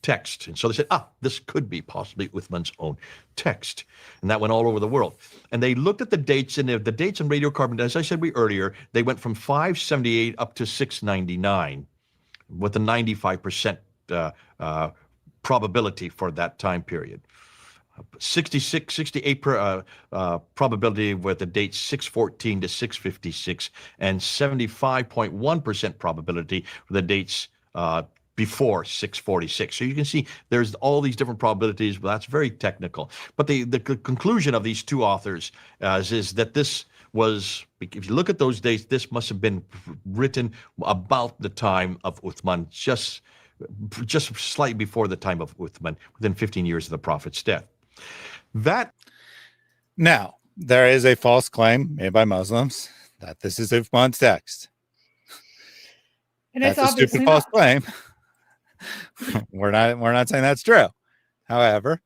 text. And so they said, this could be possibly Uthman's own text. And that went all over the world. And they looked at the dates, and the dates in radiocarbon, as I said earlier, they went from 578 up to 699 with a 95% probability for that time period. 68 probability with the dates 614 to 656, and 75.1% probability for the dates before 646. So you can see there's all these different probabilities, but that's very technical. But the conclusion of these two authors is that this was, if you look at those dates, this must have been written about the time of Uthman, just slightly before the time of Uthman, within 15 years of the Prophet's death. Now, there is a false claim made by Muslims that this is Uthman's text. And that's a stupid false claim. We're not saying that's true. However,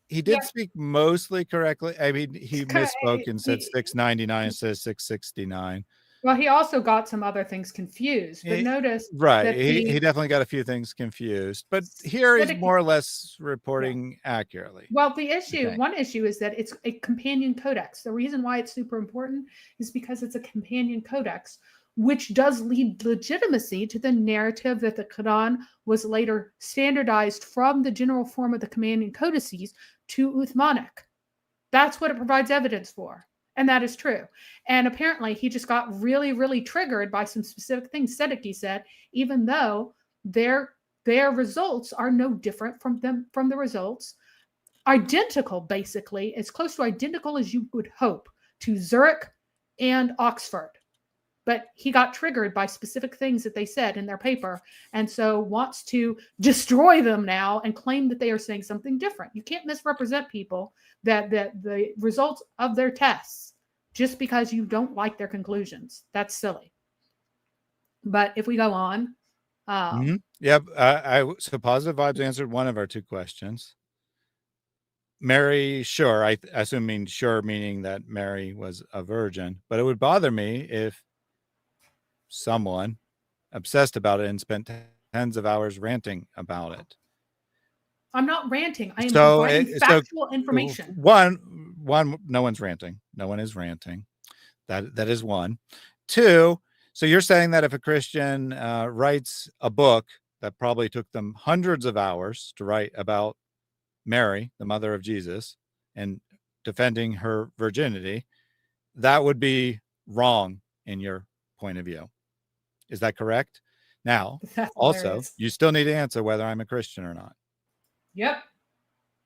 he did speak mostly correctly. I mean, he misspoke and said 699 instead of 669. Well, he also got some other things confused. But notice, right? He definitely got a few things confused. But here he's more or less reporting accurately. Well, one issue is that it's a companion codex. The reason why it's super important is because it's a companion codex, which does lead legitimacy to the narrative that the Quran was later standardized from the general form of the companion codices to Uthmanic. That's what it provides evidence for. And that is true. And apparently he just got really, really triggered by some specific things Siddiqui said, even though their results are no different from the results. Identical, basically, as close to identical as you would hope to Zurich and Oxford. But he got triggered by specific things that they said in their paper, and so wants to destroy them now and claim that they are saying something different. You can't misrepresent people that the results of their tests just because you don't like their conclusions. That's silly. But if we go on. Yep. So Positive Vibes answered one of our two questions. Mary, sure. I assume sure meaning that Mary was a virgin. But it would bother me if someone obsessed about it and spent tens of hours ranting about it. I'm not ranting. I am providing factual information. One, no one's ranting. No one is ranting. That is one. Two, so you're saying that if a Christian writes a book that probably took them hundreds of hours to write about Mary, the mother of Jesus, and defending her virginity, that would be wrong in your point of view. Is that correct? Now, also, you still need to answer whether I'm a Christian or not. Yep.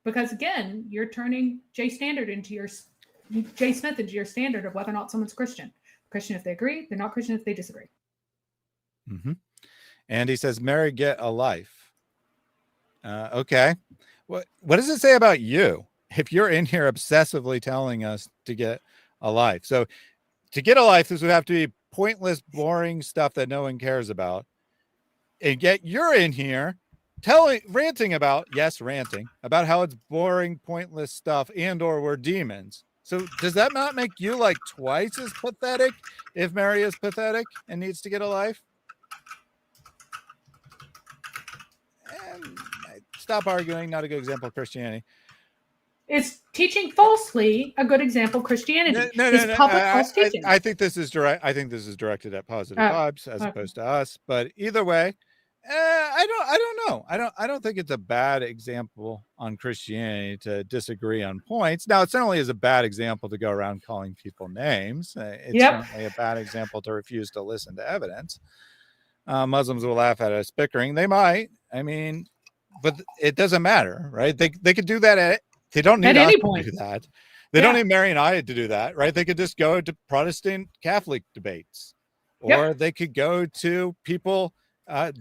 Because again, you're turning J Standard into your Jay Smith is your standard of whether or not someone's Christian. Christian if they agree, they're not Christian if they disagree. Mm-hmm. And he says, Mary, get a life. Okay. What does it say about you if you're in here obsessively telling us to get a life? So to get a life, this would have to be pointless, boring stuff that no one cares about. And yet you're in here ranting about how it's boring, pointless stuff and or we're demons. So does that not make you like twice as pathetic if Mary is pathetic and needs to get a life? And stop arguing, not a good example of Christianity. Is teaching falsely a good example of Christianity? No. Public false teaching? I think this is direct. I think this is directed at positive vibes as opposed to us. But either way, I don't know. I don't think it's a bad example on Christianity to disagree on points. Now, it certainly is a bad example to go around calling people names. It's certainly a bad example to refuse to listen to evidence. Muslims will laugh at us bickering. They might. I mean, but it doesn't matter, right? They could do that they don't need us to do that. They don't need Mary and I to do that, right? They could just go to Protestant Catholic debates, or they could go to people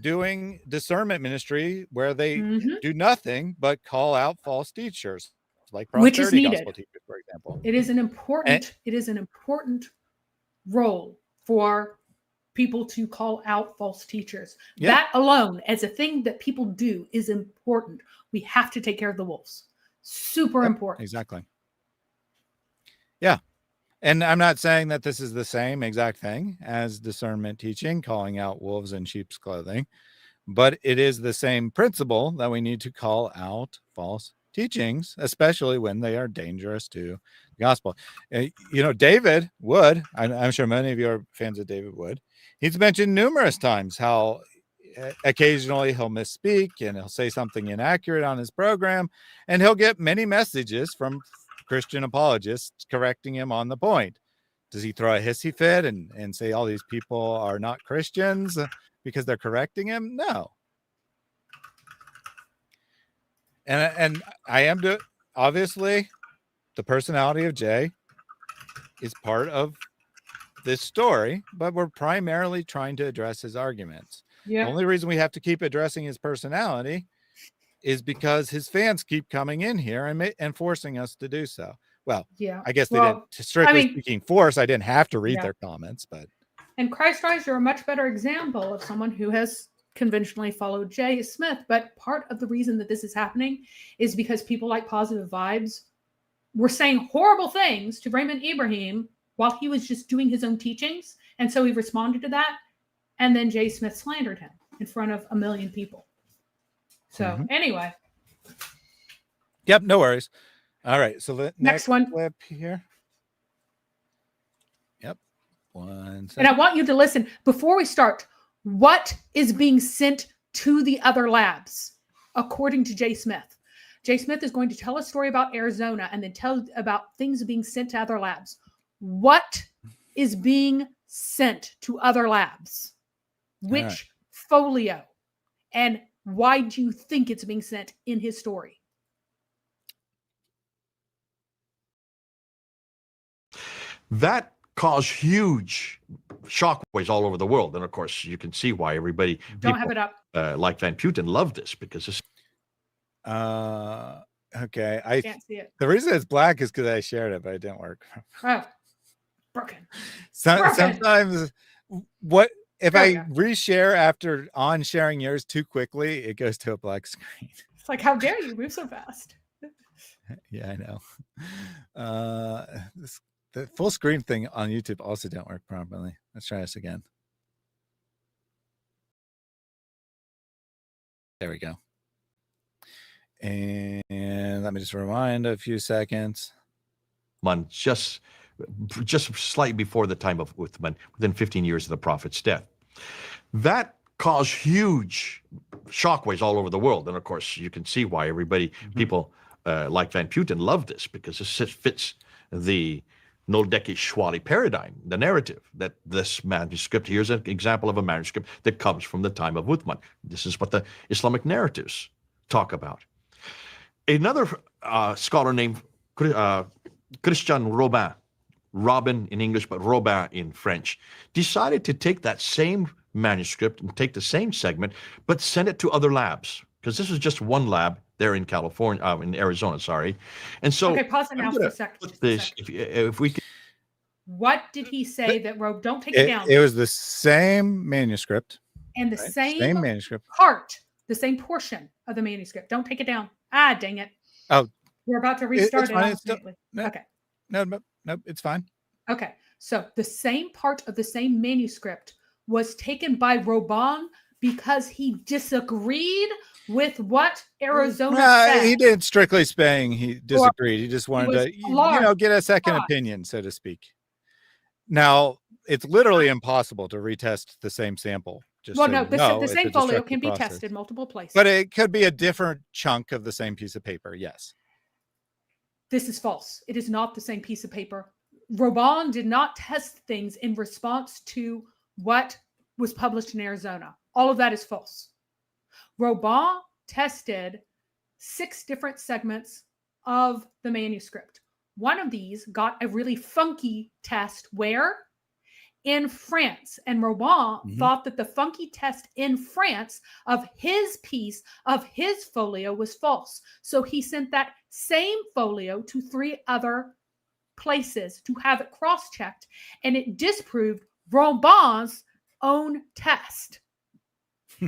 doing discernment ministry where they do nothing but call out false teachers, like prosperity gospel teachers, for example. It is an important role for people to call out false teachers. That alone, as a thing that people do, is important. We have to take care of the wolves. Super important. Exactly. Yeah. And I'm not saying that this is the same exact thing as discernment teaching, calling out wolves in sheep's clothing, but it is the same principle that we need to call out false teachings, especially when they are dangerous to the gospel. David Wood, I'm sure many of you are fans of David Wood. He's mentioned numerous times how occasionally he'll misspeak and he'll say something inaccurate on his program, and he'll get many messages from Christian apologists correcting him on the point. Does he throw a hissy fit and say all these people are not Christians because they're correcting him? No. And I am obviously the personality of Jay is part of this story, but we're primarily trying to address his arguments. The only reason we have to keep addressing his personality is because his fans keep coming in here and forcing us to do so. Well, I guess they didn't, strictly speaking, force. I didn't have to read their comments, but. And Christ-wise, you're a much better example of someone who has conventionally followed Jay Smith. But part of the reason that this is happening is because people like Positive Vibes were saying horrible things to Raymond Ibrahim while he was just doing his own teachings. And so he responded to that. And then Jay Smith slandered him in front of 1 million people. So anyway. Yep, no worries. All right, so the next one clip here. Yep. 1 second. And I want you to listen before we start. What is being sent to the other labs, according to Jay Smith? Jay Smith is going to tell a story about Arizona and then tell about things being sent to other labs. What is being sent to other labs? Which folio? And why do you think it's being sent in his story? That caused huge shockwaves all over the world. And of course, you can see why everybody have it up. Like Van Putten love this because it's okay. I can't see it. The reason it's black is because I shared it, but it didn't work. Oh, broken. Sometimes if I reshare after on sharing yours too quickly, it goes to a black screen. It's like, how dare you move so fast? Yeah, I know. The full screen thing on YouTube also didn't work properly. Let's try this again. There we go. And let me just rewind a few seconds. Just slightly before the time of Uthman, within 15 years of the Prophet's death. That caused huge shockwaves all over the world. And of course, you can see why people like Van Putten love this because this fits the Noldeki Shwari paradigm, the narrative that this manuscript, here's an example of a manuscript that comes from the time of Uthman. This is what the Islamic narratives talk about. Another scholar named Christian Robin in English, but Robin in French, decided to take that same manuscript and take the same segment, but send it to other labs, because this was just one lab there in California, in Arizona, sorry. And so, Okay, pause it now for a second. If we could. What did he say that wrote? Don't take it down. It was the same manuscript. And the right? same manuscript part, the same portion of the manuscript. Don't take it down. Ah, dang it. Oh, we're about to restart it. Okay. No, it's fine. Okay. So the same part of the same manuscript was taken by Robin because he disagreed with what Arizona said. He didn't strictly saying he disagreed. He just wanted to, get a second opinion, so to speak. Now, it's literally impossible to retest the same sample. The same folio can be tested multiple places. But it could be a different chunk of the same piece of paper, yes. This is false. It is not the same piece of paper. Robin did not test things in response to what was published in Arizona. All of that is false. Robin tested 6 different segments of the manuscript. One of these got a really funky test where? In France. And Robin thought that the funky test in France of his piece of his folio was false. So he sent that same folio to 3 other places to have it cross-checked, and it disproved Robin's own test.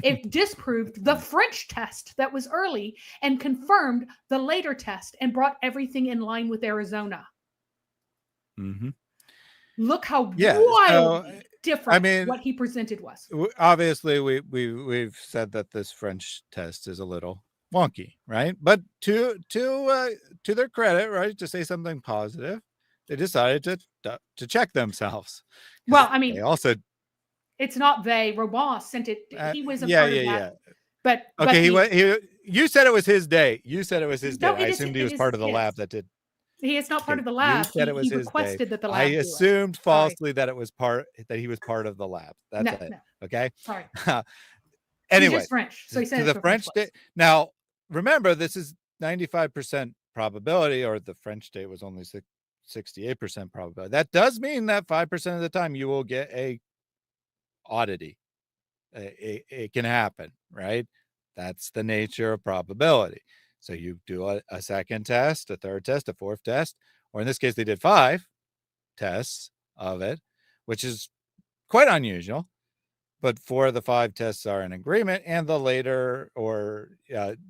It disproved the French test that was early and confirmed the later test and brought everything in line with Arizona. Mm-hmm. Look how wildly different what he presented was. Obviously, we've said that this French test is a little wonky, right? But to their credit, right, to say something positive, they decided to check themselves. Well, I mean, they also. It's not they. Robin sent it. He was a part of that. Yeah. But you said it was his day. You said it was his day. I assumed he was part of the lab that did. He is not part of the lab. You said it was he his requested day. that the lab. I assumed falsely that it was that he was part of the lab. That's it. No. Okay. Sorry. Anyway, he's French, so he said to the French date. Now, remember, this is 95% probability, or the French date was only 68% probability. That does mean that 5% of the time you will get a oddity. It can happen, right? That's the nature of probability. So you do a second test, a third test, a fourth test, or in this case, they did 5 tests of it, which is quite unusual. But 4 of the 5 tests are in agreement, and the later, or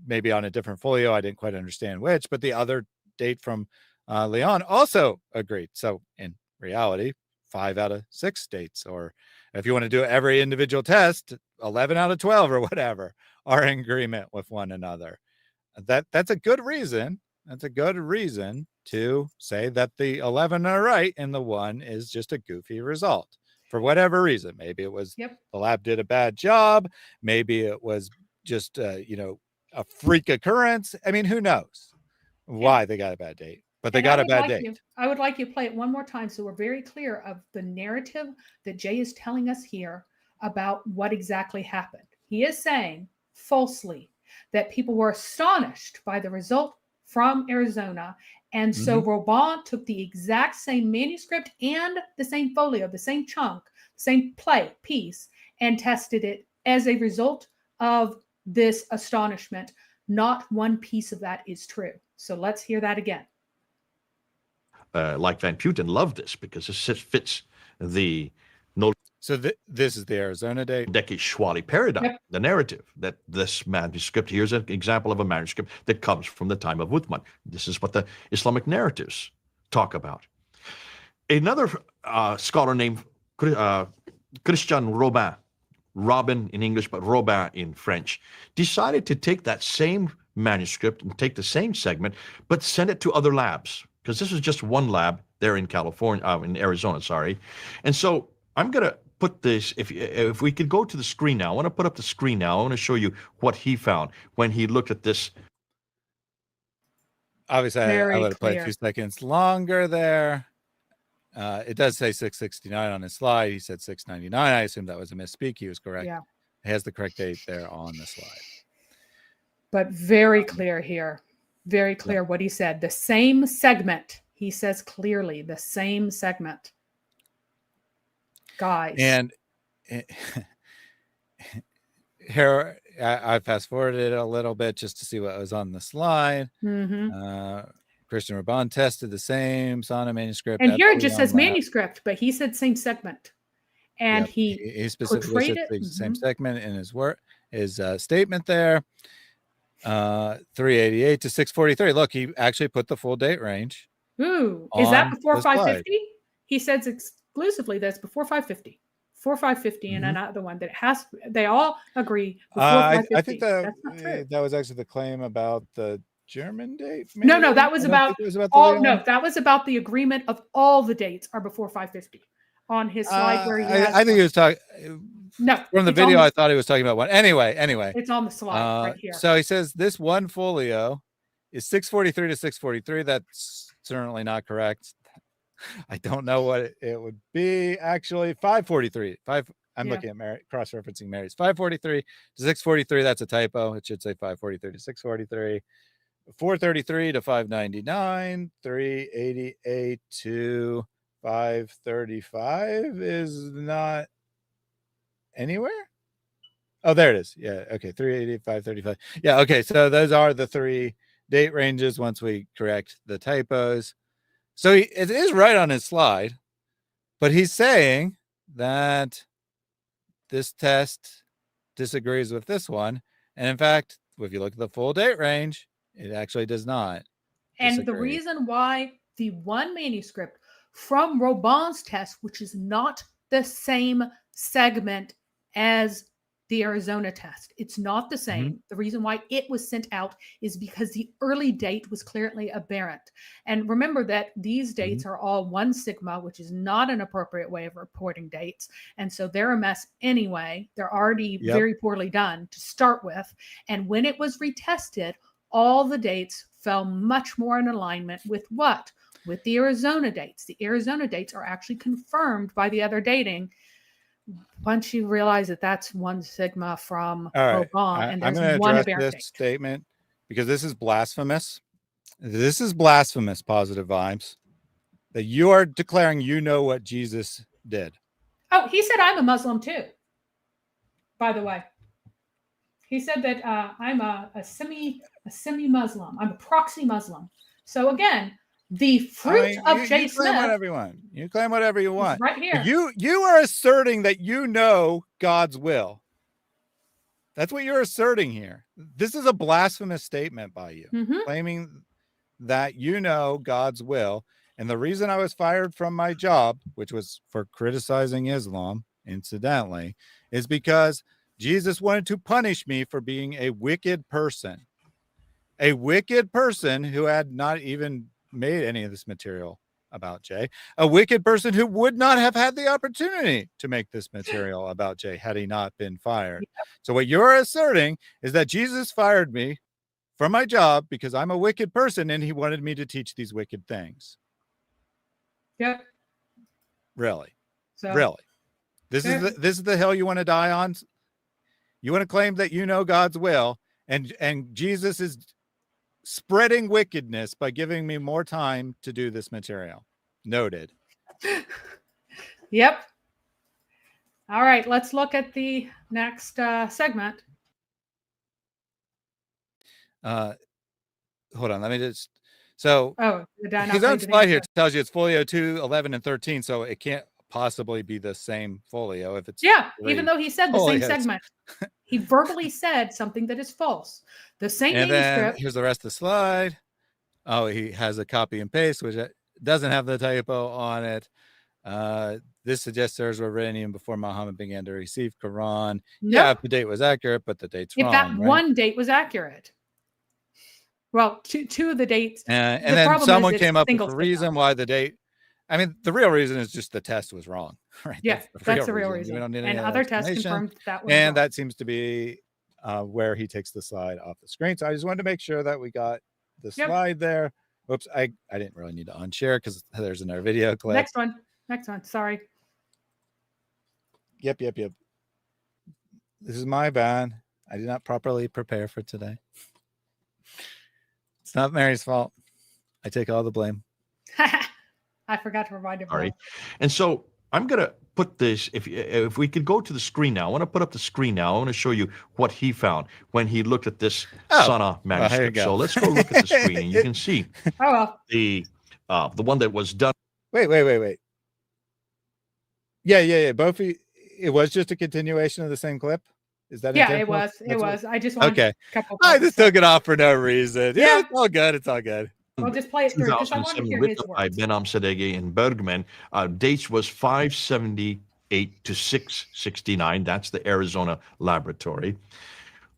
maybe on a different folio, I didn't quite understand which, but the other date from Leon also agreed. So in reality, 5 out of 6 dates, or if you want to do every individual test, 11 out of 12 or whatever are in agreement with one another. That's a good reason. That's a good reason to say that the 11 are right and the 1 is just a goofy result for whatever reason. Maybe it was the lab did a bad job. Maybe it was just a freak occurrence. I mean, who knows why they got a bad date, but they got a bad date. I would like you to play it one more time so we're very clear of the narrative that Jay is telling us here about what exactly happened. He is saying falsely that people were astonished by the result from Arizona. And so Robin took the exact same manuscript and the same folio, the same chunk, same piece, and tested it as a result of this astonishment. Not one piece of that is true. So let's hear that again. Like Van Putten loved this because it fits the So this is the Arizona date. Decade-Schwally paradigm, the narrative that this manuscript, here's an example of a manuscript that comes from the time of Uthman. This is what the Islamic narratives talk about. Another scholar named Christian Robin in English, but Robin in French, decided to take that same manuscript and take the same segment, but send it to other labs, because this was just one lab there in California, in Arizona, sorry. And so I'm going to put this, if we could go to the screen now, I want to put up the screen now. I want to show you what he found when he looked at this. Obviously, I would have played a few seconds longer there. It does say 669 on his slide. He said 699. I assume that was a misspeak. He was correct. Yeah. It has the correct date there on the slide. But very clear here. Very clear what he said. The same segment. He says clearly the same segment. Guys. And here, I fast forwarded a little bit just to see what was on the slide. Christian Raban tested the same Sanaa manuscript. And here it just Epsilon says lab. manuscript, but he said same segment. And Yep. he specifically portrayed said it. the same segment in his work, his statement there. 388 to 643. Look, he actually put the full date range. Ooh, is that on before the slide. 550? He says exclusively that it's before 550. Before 550 and another one that it has. They all agree before 550. I think that's not true. that was actually the claim about the German date. No, maybe? that was I don't about think it was about the all. Leon. No, that was about the agreement of all the dates are before 550 on his slide where he has. I think he was talking. No, from the it's on video, I thought he was talking about one. Anyway, it's on the slide right here. So he says this one folio is 643 to 643. That's certainly not correct. I don't know what it would be actually. 543. I'm looking at cross-referencing Mary's. 543 to 643. That's a typo. It should say 543 to 643. 433 to 599. 388 to 535 is not anywhere. Oh, there it is. Yeah. Okay. 380, 535. Yeah. Okay. So those are the three date ranges once we correct the typos. So it is right on his slide, but he's saying that this test disagrees with this one. And in fact, if you look at the full date range, it actually does not. And the disagree. reason why the one manuscript from Roban's test, which is not the same segment as the Arizona test, it's not the same. The reason why it was sent out is because the early date was clearly aberrant. And remember that these dates are all 1 sigma, which is not an appropriate way of reporting dates. And so they're a mess anyway. They're already very poorly done to start with. And when it was retested, all the dates fell much more in alignment with what? With the Arizona dates. The Arizona dates are actually confirmed by the other dating. Once you realize that that's 1 sigma from Roban, and I'm there's going to one address aberrant this date. statement because this is blasphemous. This is blasphemous, positive vibes, that you are declaring you know what Jesus did. Oh, he said I'm a Muslim too, by the way. He said that I'm a semi-Muslim. I'm a proxy Muslim. So again, the fruit of J. You Smith. claim whatever you want. You claim whatever you want. Right here. You are asserting that you know God's will. That's what you're asserting here. This is a blasphemous statement by you, claiming that you know God's will. And the reason I was fired from my job, which was for criticizing Islam, incidentally, is because Jesus wanted to punish me for being a wicked person. A wicked person who had not even made any of this material about Jay, a wicked person who would not have had the opportunity to make this material about Jay had he not been fired. So what you're asserting is that Jesus fired me from my job because I'm a wicked person and he wanted me to teach these wicked things. Yep. Really? So, really? This is the hill you want to die on? You want to claim that you know God's will, and Jesus is spreading wickedness by giving me more time to do this material. Noted. Yep. All right, let's look at the next segment. Hold on, let me just. So his own slide here tells you it's folio 2, 11, and 13, so it can't possibly be the same folio if it's even though he said the same segment. He verbally said something that is false. The same and manuscript. Then here's the rest of the slide. Oh, he has a copy and paste, which doesn't have the typo on it. This suggests theirs were written even before Muhammad began to receive Quran. Nope. Yeah, if the date was accurate, but the date's wrong. If that right? one date was accurate. Well, two of the dates. And the then someone came up with a the reason why the date. I mean, the real reason is just the test was wrong, right? Yeah, that's the real reason. We don't need and any other tests confirmed that was and wrong. that seems to be where he takes the slide off the screen. So I just wanted to make sure that we got the slide there. Oops, I didn't really need to unshare because there's another video clip. Next one. Sorry. Yep. This is my bad. I did not properly prepare for today. It's not Mary's fault. I take all the blame. I forgot to remind him. Sorry. And so I'm going to put this, if we could go to the screen now, I want to put up the screen now. I want to show you what he found when he looked at this Sanaa manuscript. So let's go look at the screen, and you can see the one that was done. Wait. Yeah. Both it was just a continuation of the same clip. Is that it was. It was. I just wanted a couple. I just took it off for no reason. Yeah, it's all good. It's all good. I'll just play it through because I want to hear his by words. Ben Amsadeghi and Bergman. Dates was 578 to 669. That's the Arizona laboratory.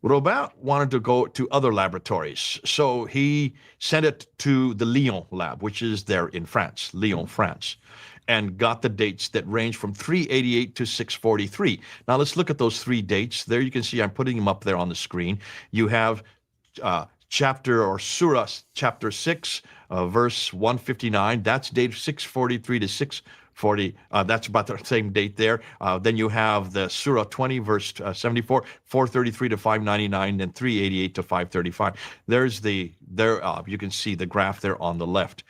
Robert wanted to go to other laboratories, so he sent it to the Lyon lab, which is there in France, Lyon, France, and got the dates that range from 388 to 643. Now let's look at those three dates. There you can see I'm putting them up there on the screen. You have chapter or surah chapter 6 verse 159. That's date 643 to 640. That's about the same date there. Then you have the surah 20 verse 74, 433 to 599, and 388 to 535. There's you can see the graph there on the left.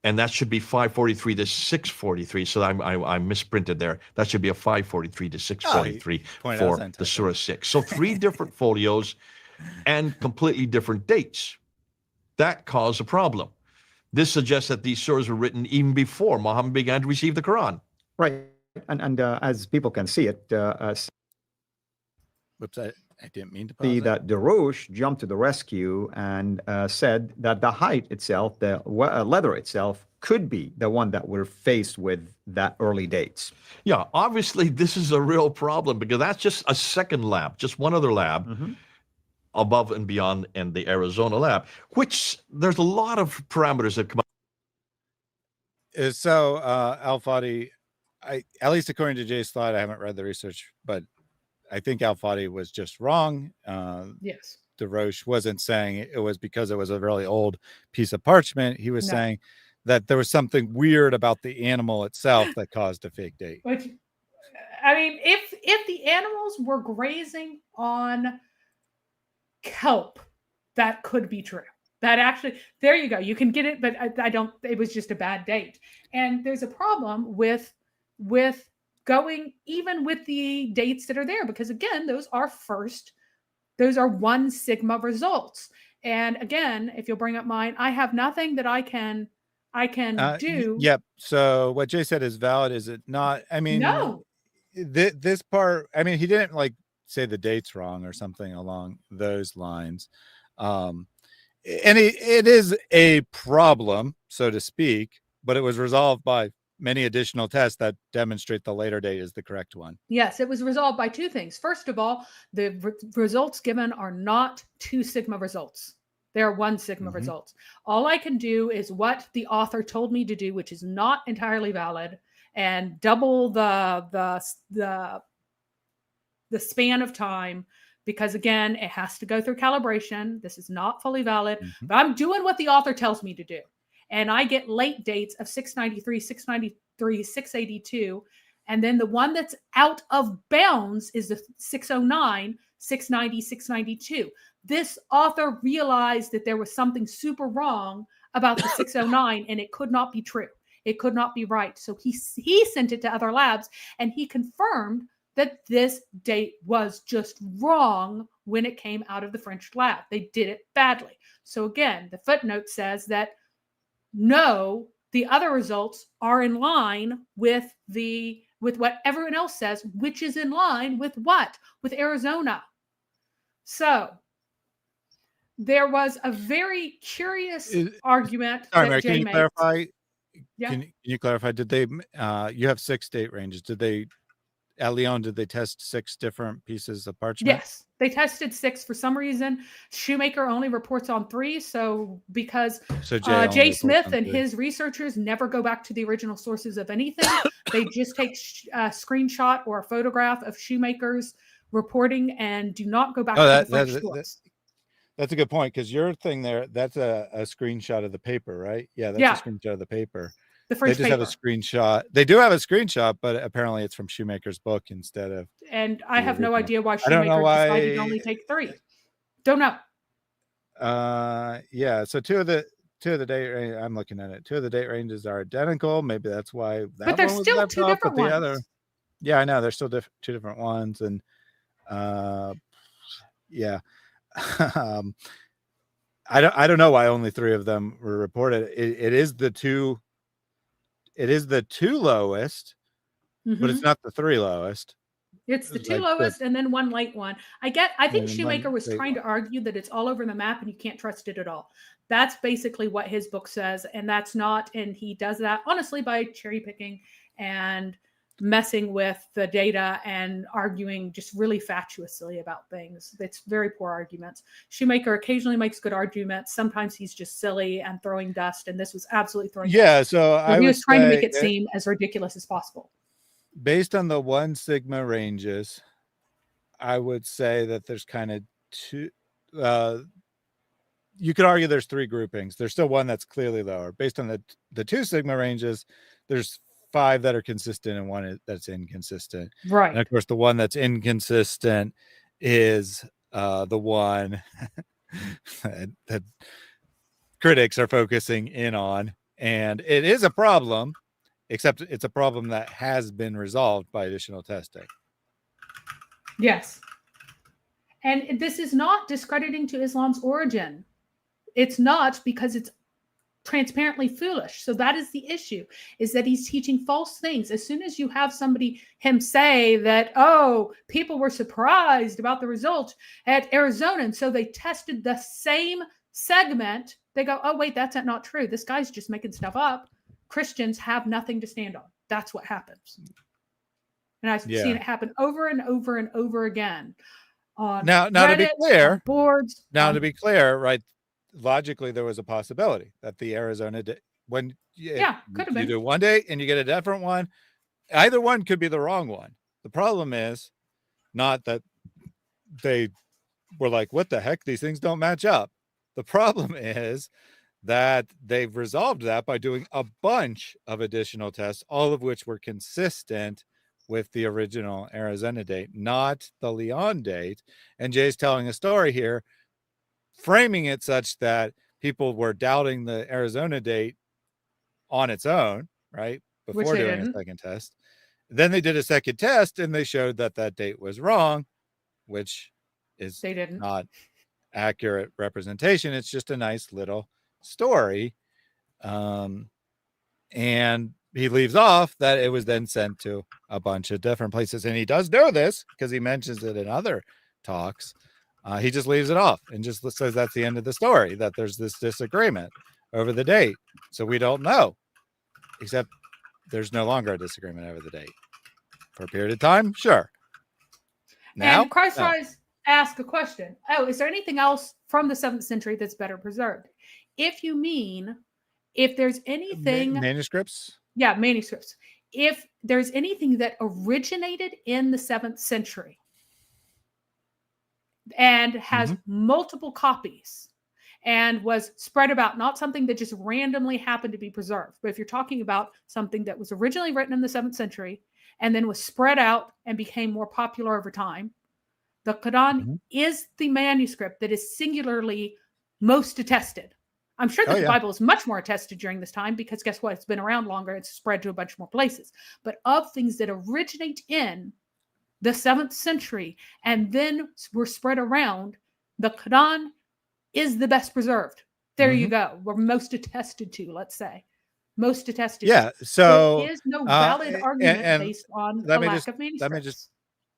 And that should be 543 to 643. So I misprinted there. That should be a 543 to 643 for the surah 6. So three different folios and completely different dates. That caused a problem. This suggests that these surahs were written even before Muhammad began to receive the Quran. Right. And as people can see it, Whoops, I didn't mean to see that Darush jumped to the rescue and said that the height itself, the leather itself, could be the one that we're faced with that early dates. Yeah, obviously this is a real problem because that's just a second lab, just one other lab above and beyond in the Arizona lab, which there's a lot of parameters that come up. So Al-Fadi, at least according to Jay's slide, I haven't read the research, but I think Al-Fadi was just wrong. Yes. DeRoche wasn't saying it was because it was a really old piece of parchment. He was saying that there was something weird about the animal itself that caused a fake date. Which, I mean, if the animals were grazing on kelp, that could be true. That actually, there you go. You can get it, but I don't. It was just a bad date. And there's a problem with going even with the dates that are there, because again, those are 1 sigma results. And again, if you'll bring up mine, I have nothing that I can do. Yep. So what Jay said is valid. Is it not? I mean, no. This part. I mean, he didn't like say the dates wrong or something along those lines. And it is a problem, so to speak, but it was resolved by many additional tests that demonstrate the later date is the correct one. Yes, it was resolved by two things. First of all, the results given are not 2 sigma results. They are 1 sigma results. All I can do is what the author told me to do, which is not entirely valid, and double the span of time, because again, it has to go through calibration. This is not fully valid, but I'm doing what the author tells me to do. And I get late dates of 693, 693, 682. And then the one that's out of bounds is the 609, 690, 692. This author realized that there was something super wrong about the 609, and it could not be true. It could not be right. So he sent it to other labs, and he confirmed that this date was just wrong when it came out of the French lab. They did it badly. So again, the footnote says that no, the other results are in line with what everyone else says, which is in line with what? With Arizona. So there was a very curious argument Sorry, that Mary, Jay can you made. clarify? Yeah. Can you clarify? Did they? You have 6 date ranges. Did they? At Lyon, did they test 6 different pieces of parchment? Yes, they tested 6 for some reason. Shoemaker only reports on 3. So because Jay Smith and his researchers never go back to the original sources of anything, they just take a screenshot or a photograph of Shoemaker's reporting and do not go back to the French source. That's a good point, because your thing there, that's a screenshot of the paper, right? Yeah, that's a screenshot of the paper. The French they just have a screenshot. They do have a screenshot, but apparently it's from Shoemaker's book instead of. And I have no idea why Shoemaker decided to only take 3. Don't know. Yeah. So two of the two of the date. I'm looking at it. Two of the date ranges are identical. Maybe that's why that But there's one was still left two off. different But the ones. other, yeah, I know there's still two different ones, and yeah. I don't know why only 3 of them were reported. It is the two lowest, but it's Mhm. not the 3 lowest. It's the two Like lowest and then one late one. I think and Shoemaker one was late trying one. to argue that it's all over the map and you can't trust it at all. That's basically what his book says, and that's not. And he does that honestly by cherry picking and messing with the data and arguing just really fatuously about things. It's very poor arguments. Shoemaker occasionally makes good arguments. Sometimes he's just silly and throwing dust, and this was absolutely throwing Yeah, dust. so I he would was trying to make say it seem as ridiculous as possible. based on the 1 sigma ranges, I would say that there's kind of 2 you could argue there's 3 groupings. There's still one that's clearly lower. Based on the 2 sigma ranges, there's 5 that are consistent and 1 that's inconsistent. Right. And of course, the one that's inconsistent is the one that critics are focusing in on. And it is a problem, except it's a problem that has been resolved by additional testing. Yes. And this is not discrediting to Islam's origin. It's not, because it's transparently foolish. So that is the issue, is that he's teaching false things. As soon as you have him say that, oh, people were surprised about the result at Arizona, and so they tested the same segment, they go, oh, wait, that's not true. This guy's just making stuff up. Christians have nothing to stand on. That's what happens. And I've seen it happen over and over and over again. Now to be clear, boards. To be clear, right? Logically, there was a possibility that the Arizona when could have been. You do one date and you get a different one, either one could be the wrong one. The problem is not that they were like, what the heck? These things don't match up. The problem is that they've resolved that by doing a bunch of additional tests, all of which were consistent with the original Arizona date, not the Leon date. And Jay's telling a story here, framing it such that people were doubting the Arizona date on its own, right? Before doing a second test. Then they did a second test and they showed that that date was wrong, which is not accurate representation. It's just a nice little story. And he leaves off that it was then sent to a bunch of different places. And he does know this because he mentions it in other talks. He just leaves it off and just says that's the end of the story, that there's this disagreement over the date. So we don't know, except there's no longer a disagreement over the date. For a period of time, sure. Now, and Christ Rise asked a question. Oh, is there anything else from the 7th century that's better preserved? If you mean, if there's anything... Manuscripts? Yeah, manuscripts. If there's anything that originated in the 7th century and has multiple copies and was spread about, not something that just randomly happened to be preserved, but if you're talking about something that was originally written in the 7th century and then was spread out and became more popular over time, the Quran is the manuscript that is singularly most attested. I'm sure that the Bible is much more attested during this time because guess what? It's been around longer. It's spread to a bunch more places. But of things that originate in the 7th century and then were spread around, the Quran is the best preserved. There you go. We're most attested to, let's say. Most attested to. So there is no valid argument based on the lack of manuscripts.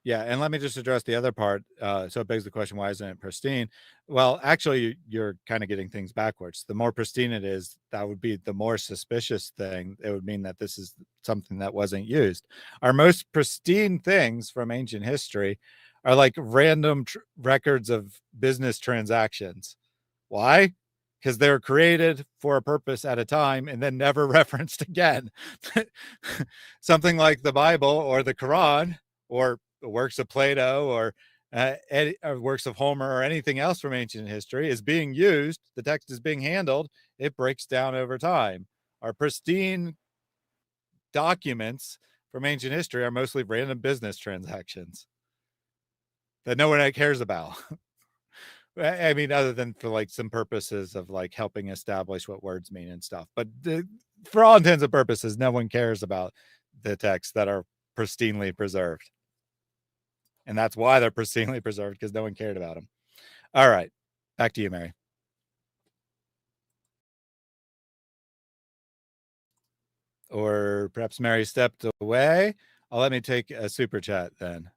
And let me just address the other part. So it begs the question, why isn't it pristine? Well, actually, you're kind of getting things backwards. The more pristine it is, that would be the more suspicious thing. It would mean that this is something that wasn't used. Our most pristine things from ancient history are like random records of business transactions. Why? Because they're created for a purpose at a time and then never referenced again. Something like the Bible or the Quran or the works of Plato or works of Homer or anything else from ancient history is being used. The text is being handled. It breaks down over time. Our pristine documents from ancient history are mostly random business transactions that no one cares about. I mean, other than for like some purposes of like helping establish what words mean and stuff. But for all intents and purposes, no one cares about the texts that are pristinely preserved. And that's why they're pristinely preserved, because no one cared about them. All right. Back to you, Mary. Or perhaps Mary stepped away. Let me take a super chat then.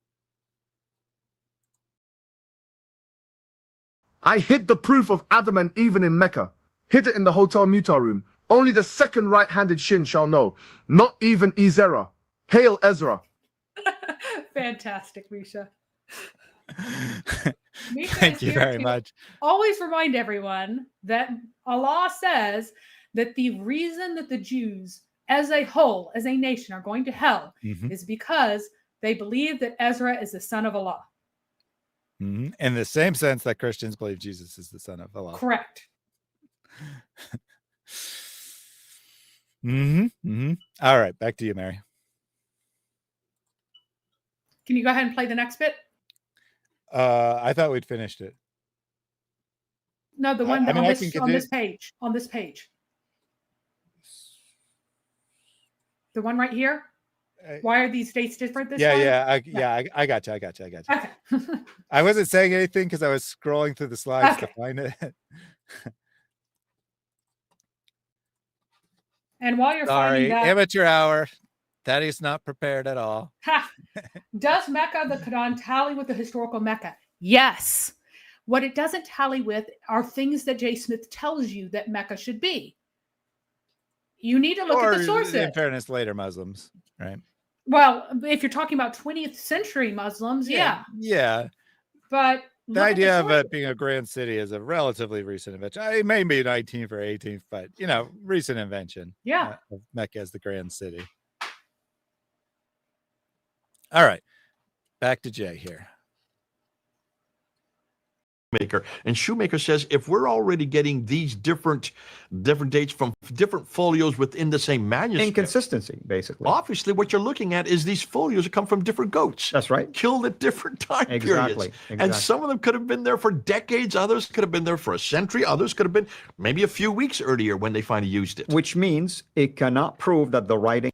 I hid the proof of Adam and Eve in Mecca. Hid it in the hotel mutar room. Only the second right-handed shin shall know. Not even Ezra. Hail Ezra. Fantastic, Misha. Misha Thank is you here very to much. Always remind everyone that Allah says that the reason that the Jews as a whole, as a nation, are going to hell is because they believe that Ezra is the son of Allah. In the same sense that Christians believe Jesus is the son of Allah. Correct. All right, back to you, Mary. Can you go ahead and play the next bit? I thought we'd finished it. No, the one on this page. On this page. The one right here. Why are these dates different this time? I got you. Okay. I wasn't saying anything because I was scrolling through the slides to find it. And while you're finding that, amateur hour. Thaddeus not prepared at all. Does Mecca, the Quran, tally with the historical Mecca? Yes. What it doesn't tally with are things that J. Smith tells you that Mecca should be. You need to look at the sources. In fairness, later Muslims, right? Well, if you're talking about 20th century Muslims, yeah. But the idea of it being a grand city is a relatively recent invention. It may be 19th or 18th, but recent invention. Yeah. Of Mecca as the grand city. All right, back to Jay here. And Shoemaker says, if we're already getting these different dates from different folios within the same manuscript, inconsistency, basically. Obviously, what you're looking at is these folios that come from different goats. That's right. Killed at different time periods. And some of them could have been there for decades. Others could have been there for a century. Others could have been maybe a few weeks earlier when they finally used it. Which means it cannot prove that the writing.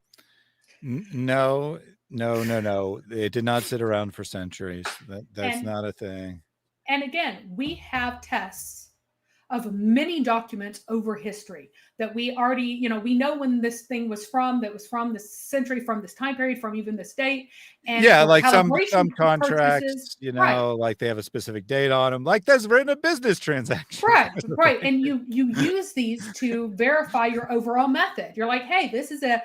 No. It did not sit around for centuries. That's not a thing. And again, we have tests of many documents over history that we already, we know when this thing was from, that was from this century, from this time period, from even this date. And like some contracts, like they have a specific date on them, like that's written a business transaction. Right. And you use these to verify your overall method. You're like, hey, this is a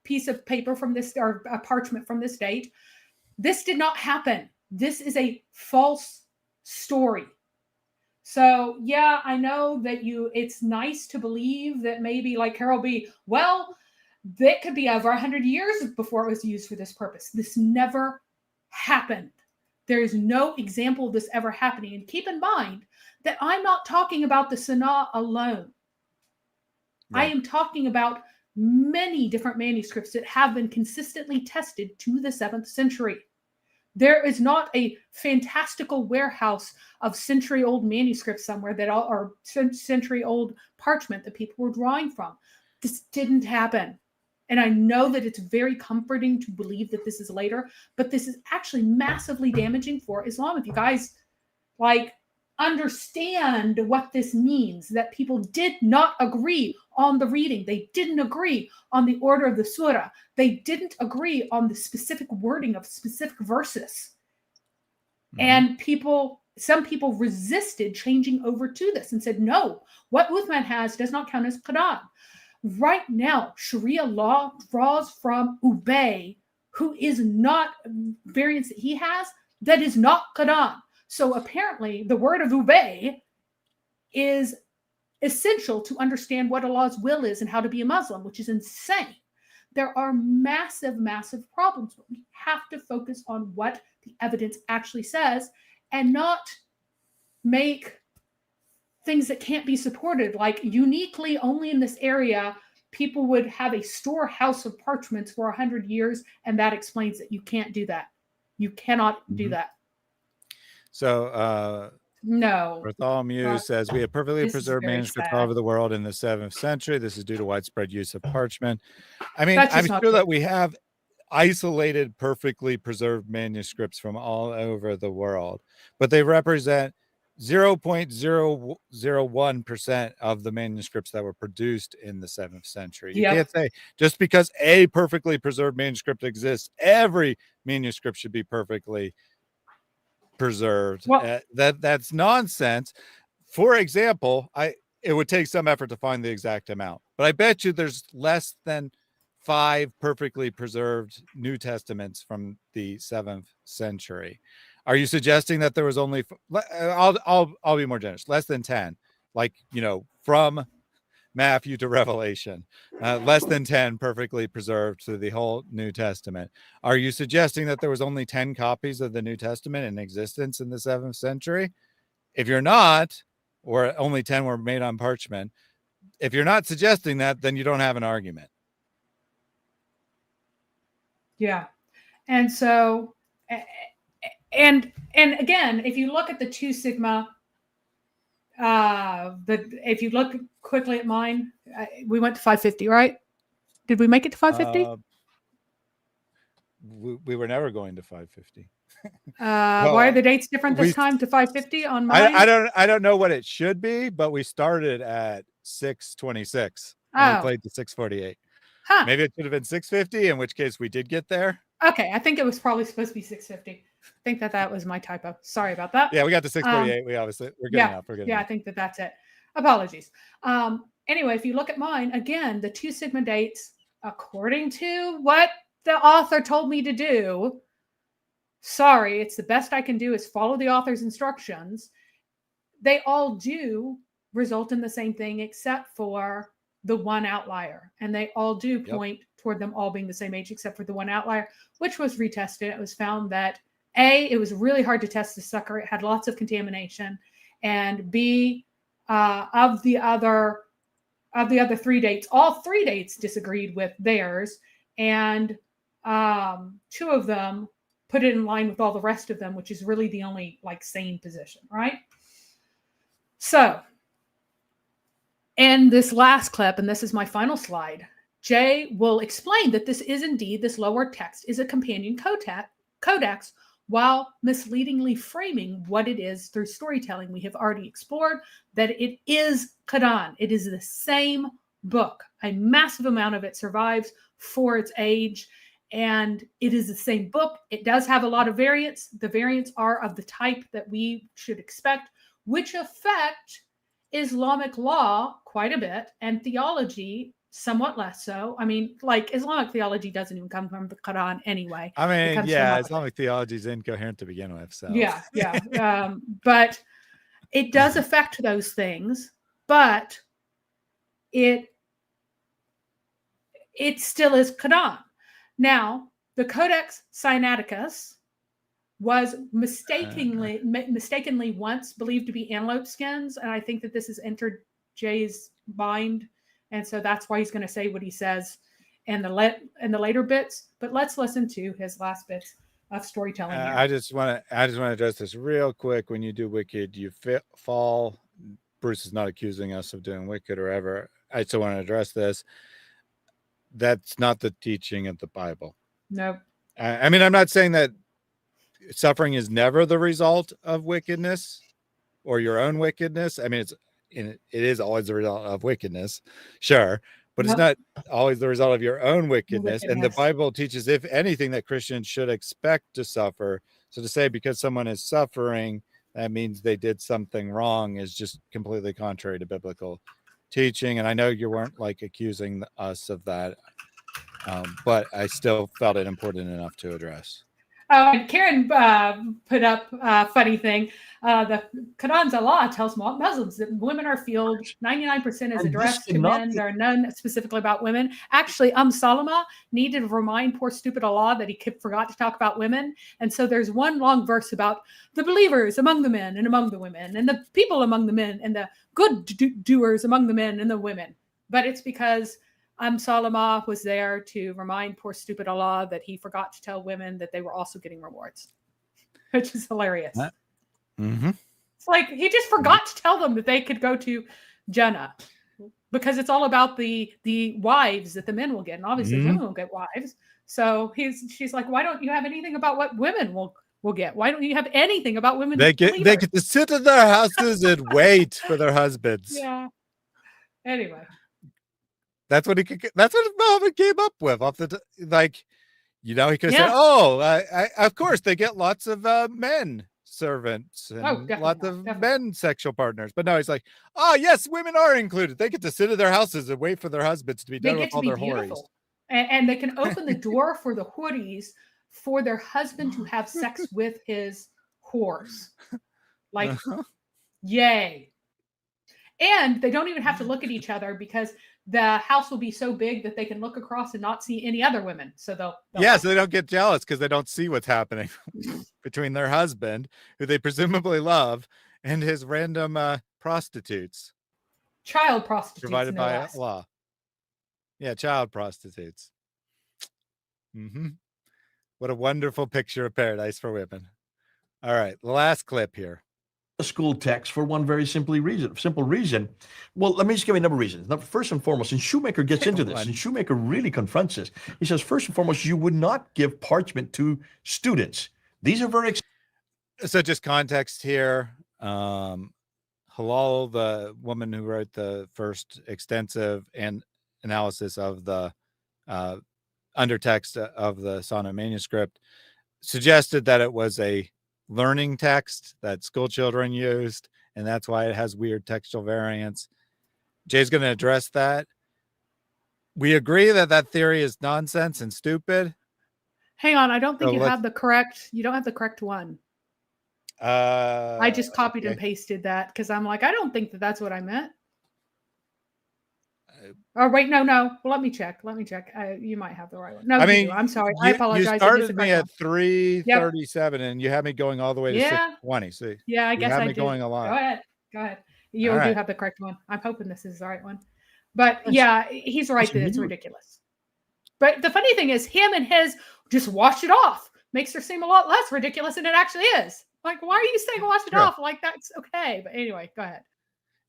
piece of paper from this, or a parchment from this date. This did not happen. This is a false story. So yeah, I know that it's nice to believe that maybe like Carol B, well, that could be over 100 years before it was used for this purpose. This never happened. There is no example of this ever happening. And keep in mind that I'm not talking about the Sanaa alone. Right. I am talking about many different manuscripts that have been consistently tested to the 7th century. There is not a fantastical warehouse of century-old manuscripts somewhere that are century-old parchment that people were drawing from. This didn't happen. And I know that it's very comforting to believe that this is later, but this is actually massively damaging for Islam. If you guys understand what this means, that people did not agree on the reading. They didn't agree on the order of the surah. They didn't agree on the specific wording of specific verses. And some people resisted changing over to this and said, no, what Uthman has does not count as Quran. Right now, Sharia law draws from Ubay, who is not variants that he has, that is not Quran. So apparently the word of Ubay is essential to understand what Allah's will is and how to be a Muslim, which is insane. There are massive, massive problems, but we have to focus on what the evidence actually says and not make things that can't be supported. Like uniquely only in this area, people would have a storehouse of parchments for 100 years, and that explains it. You can't do that. You cannot do that. So No. Bartholomew says we have perfectly this is preserved very manuscripts sad. all over the world in the 7th century. This is due to widespread use of parchment. I mean, That's I'm just not sure true. that we have isolated, perfectly preserved manuscripts from all over the world, but they represent 0.001% of the manuscripts that were produced in the 7th century. You Yep. can't say just because a perfectly preserved manuscript exists, every manuscript should be perfectly preserved. Well- That's nonsense. For example, it would take some effort to find the exact amount, but I bet you there's less than 5 perfectly preserved New Testaments from the 7th century. Are you suggesting that there was only? I'll be more generous. Less than 10, like, you know, from Matthew to Revelation, less than 10 perfectly preserved to the whole New Testament. Are you suggesting that there was only 10 copies of the New Testament in existence in the 7th century? If you're not, or only 10 were made on parchment, if you're not suggesting that, then you don't have an argument. Yeah. And so, and again, if you look at the 2 sigma, if you look quickly at mine, we went to 550, right? Did we make it to 550? We were never going to 550. Why are the dates different this time to 550 on mine? I don't know what it should be, but we started at 626. And we played to 648. Huh. Maybe it should have been 650, in which case we did get there. Okay, I think it was probably supposed to be 650. I think that was my typo. Sorry about that. Yeah, we got to 648. We're good enough. We're good enough. I think that's it. Apologies. Anyway, if you look at mine, again, the 2 sigma dates, according to what the author told me to do, sorry, it's the best I can do is follow the author's instructions. They all do result in the same thing except for the one outlier. And they all do point toward them all being the same age except for the one outlier, which was retested. It was found that A, it was really hard to test the sucker. It had lots of contamination. And B, of the other 3 dates, all 3 dates disagreed with theirs. And 2 of them put it in line with all the rest of them, which is really the only like sane position, right? So, in this last clip, and this is my final slide, Jay will explain that this is indeed, this lower text is a companion codex, while misleadingly framing what it is through storytelling. We have already explored that it is Quran. It is the same book. A massive amount of it survives for its age, and it is the same book. It does have a lot of variants. The variants are of the type that we should expect, which affect Islamic law quite a bit and theology somewhat less so. I mean, like Islamic theology doesn't even come from the Quran anyway. I mean, yeah, Islamic theology is incoherent to begin with. So yeah. But it does affect those things, but it still is Quran. Now, the Codex Sinaiticus was mistakenly once believed to be antelope skins, and I think that this has entered Jay's mind, and so that's why he's going to say what he says in the later bits. But let's listen to his last bits of storytelling. I just want to address this real quick. When you do wicked, you fall. Bruce is not accusing us of doing wicked or ever. I still want to address this. That's not the teaching of the Bible. No. I mean, I'm not saying that suffering is never the result of wickedness or your own wickedness. I mean, it is always the result of wickedness, sure, but it's not always the result of your own wickedness. And the Bible teaches, if anything, that Christians should expect to suffer. So to say because someone is suffering, that means they did something wrong is just completely contrary to biblical teaching. And I know you weren't like accusing us of that, but I still felt it important enough to address. Oh, and Karen put up a funny thing. The Quran's Allah tells Muslims that women are field. 99% is addressed to men. There are none specifically about women. Actually, Salama needed to remind poor stupid Allah that he forgot to talk about women. And so there's one long verse about the believers among the men and among the women, and the people among the men, and the good doers among the men and the women. But it's because Salama was there to remind poor stupid Allah that he forgot to tell women that they were also getting rewards, which is hilarious. Mm-hmm. It's like he just forgot to tell them that they could go to Jannah, because it's all about the wives that the men will get, and obviously women will get wives. So she's like, why don't you have anything about what women will get? Why don't you have anything about women? They get to sit in their houses and wait for their husbands. Yeah. Anyway, that's what Muhammad came up with off the like. You know, he could have said, "Oh, of course they get lots of men servants and lots of men sexual partners." But no, he's like, "Oh, yes, women are included. They get to sit in their houses and wait for their husbands to be done with all their whoreys." And they can open the door for the hoodies for their husband to have sex with his whores. Like, yay. And they don't even have to look at each other, because the house will be so big that they can look across and not see any other women. So they'll so they don't get jealous because they don't see what's happening between their husband, who they presumably love, and his random prostitutes. Child prostitutes. Provided by Allah. Yeah, child prostitutes. What a wonderful picture of paradise for women. All right, the last clip here. A school text for one very simple reason. Well, let me just give you a number of reasons. Now, first and foremost, and Shoemaker gets into this, and Shoemaker really confronts this. He says, first and foremost, you would not give parchment to students. These are very... So just context here. Halal, the woman who wrote the first extensive analysis of the undertext of the Sanaa manuscript, suggested that it was a learning text that school children used, and that's why it has weird textual variants. Jay's going to address that. We agree that that theory is nonsense and stupid. Hang on, I don't think you have the correct. You don't have the correct one. I just copied and pasted that because I'm like, I don't think that that's what I meant. Oh wait, no. Well, let me check. You might have the right one. No, I mean, I'm sorry. I apologize. You started me at 337, and you had me going all the way to 620. So I guess I did. Going a lot. Go ahead. You do have the correct one. I'm hoping this is the right one. But yeah, he's right that it's ridiculous. But the funny thing is, him and his just washed it off. Makes her seem a lot less ridiculous than it actually is. Like, why are you saying wash it off? Like, that's okay. But anyway, go ahead.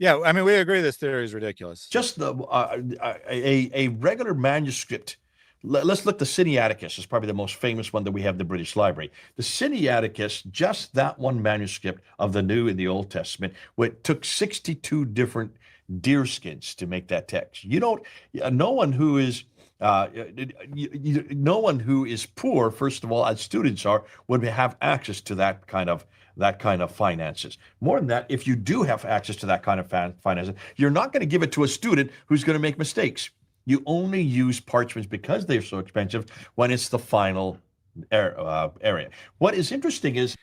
Yeah, I mean, we agree this theory is ridiculous. Just a regular manuscript. Let's look. The Sinaiticus is probably the most famous one that we have in the British Library. The Sinaiticus, just that one manuscript of the New and the Old Testament, it took 62 different deerskins to make that text. You don't. No one who is poor, first of all, as students are, would have access to that kind of finances. More than that, if you do have access to that kind of finances, you're not going to give it to a student who's going to make mistakes. You only use parchments because they're so expensive when it's the final area. What is interesting is...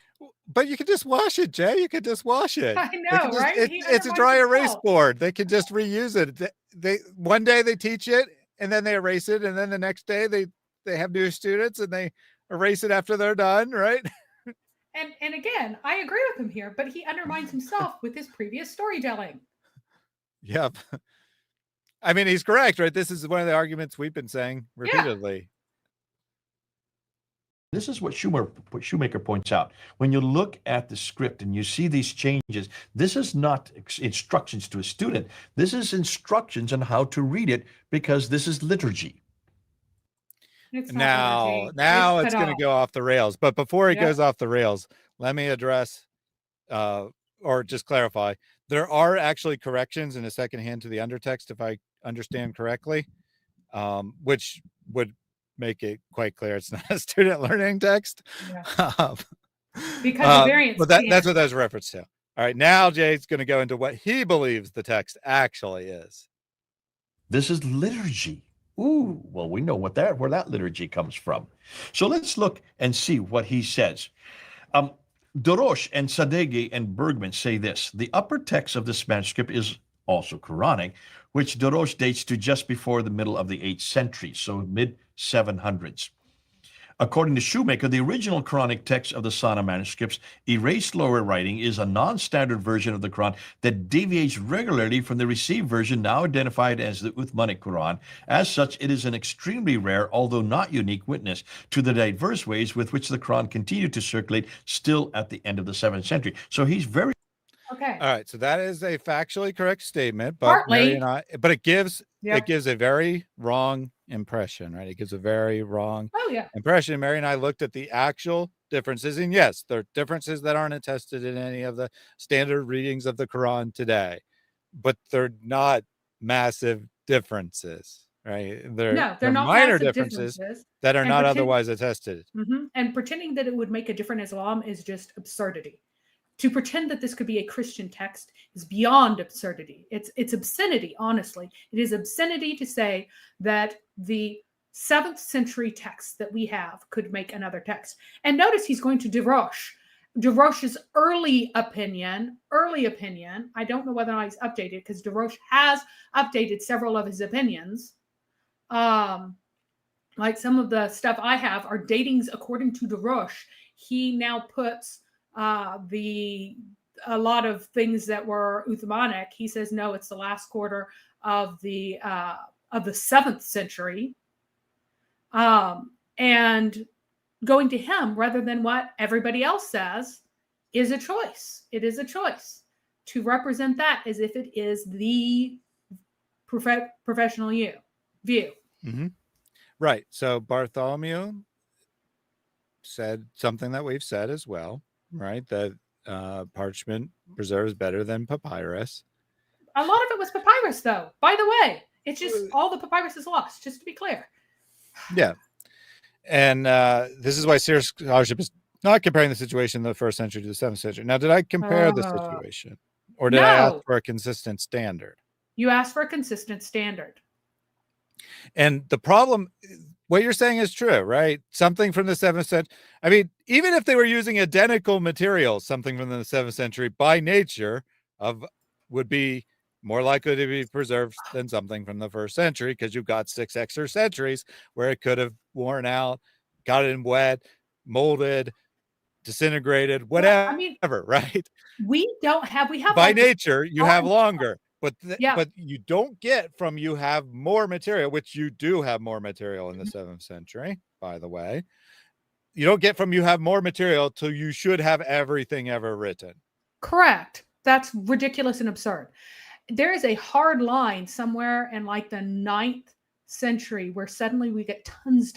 But you can just wash it, Jay. You can just wash it. I know, right? It's a dry erase board. They can just reuse it. They one day they teach it, and then they erase it, and then the next day they have new students, and they erase it after they're done, right? And again, I agree with him here, but he undermines himself with his previous storytelling. Yep. I mean, he's correct, right? This is one of the arguments we've been saying repeatedly. This is what Shoemaker points out. When you look at the script and you see these changes, this is not instructions to a student. This is instructions on how to read it, because this is liturgy. Now it's going to go off the rails. But before it goes off the rails, let me address or just clarify. There are actually corrections in the second hand to the undertext, if I understand correctly, which would make it quite clear it's not a student learning text. Because the variants. But that's what that's reference to. All right, now Jay's going to go into what he believes the text actually is. This is liturgy. Ooh, well, we know where that liturgy comes from. So let's look and see what he says. Dorosh and Sadeghi and Bergman say this: the upper text of this manuscript is also Quranic, which Dorosh dates to just before the middle of the 8th century, so mid-700s. According to Shoemaker, the original Quranic text of the Sanaa manuscripts, erased lower writing, is a non-standard version of the Quran that deviates regularly from the received version, now identified as the Uthmanic Quran. As such, it is an extremely rare, although not unique, witness to the diverse ways with which the Quran continued to circulate still at the end of the 7th century. So he's very... Okay. All right, so that is a factually correct statement, but Mary Partly. but it gives Yeah. it gives a very wrong impression, right? It gives a very wrong Oh yeah. impression. Mary and I looked at the actual differences, and yes, there are differences that aren't attested in any of the standard readings of the Quran today, but they're not massive differences, right? No, they're not minor massive differences differences. that are And not pretend- otherwise attested. And pretending that it would make a different Islam is just absurdity. To pretend that this could be a Christian text is beyond absurdity. It's obscenity, honestly. It is obscenity to say that the 7th century text that we have could make another text. And notice he's going to Deroche's early opinion. I don't know whether or not he's updated, because Deroche has updated several of his opinions. Like some of the stuff I have are datings according to Deroche. He now puts a lot of things that were Uthmanic. He says no, it's the last quarter of the 7th century, and going to him rather than what everybody else says is a choice. It is a choice to represent that as if it is the professional view. Mm-hmm. Right. So Bartholomew said something that we've said as well, right? That parchment preserves better than papyrus. A lot of it was papyrus, though. By the way, it's just all the papyrus is lost, just to be clear. Yeah. And this is why serious scholarship is not comparing the situation in the 1st century to the 7th century. Now, did I compare the situation? Or did I ask for a consistent standard? You asked for a consistent standard. And the problem, what you're saying is true, right? Something from the 7th century. I mean, even if they were using identical materials, something from the 7th century by nature would be more likely to be preserved than something from the 1st century, because you've got 6 extra centuries where it could have worn out, gotten wet, molded, disintegrated, whatever, I mean, right? We have by nature, you have longer. But yeah. but you don't get from you have more material, which you do have more material in the 7th century, by the way. You don't get from you have more material till you should have everything ever written. Correct. That's ridiculous and absurd. There is a hard line somewhere in like the 9th century where suddenly we get tons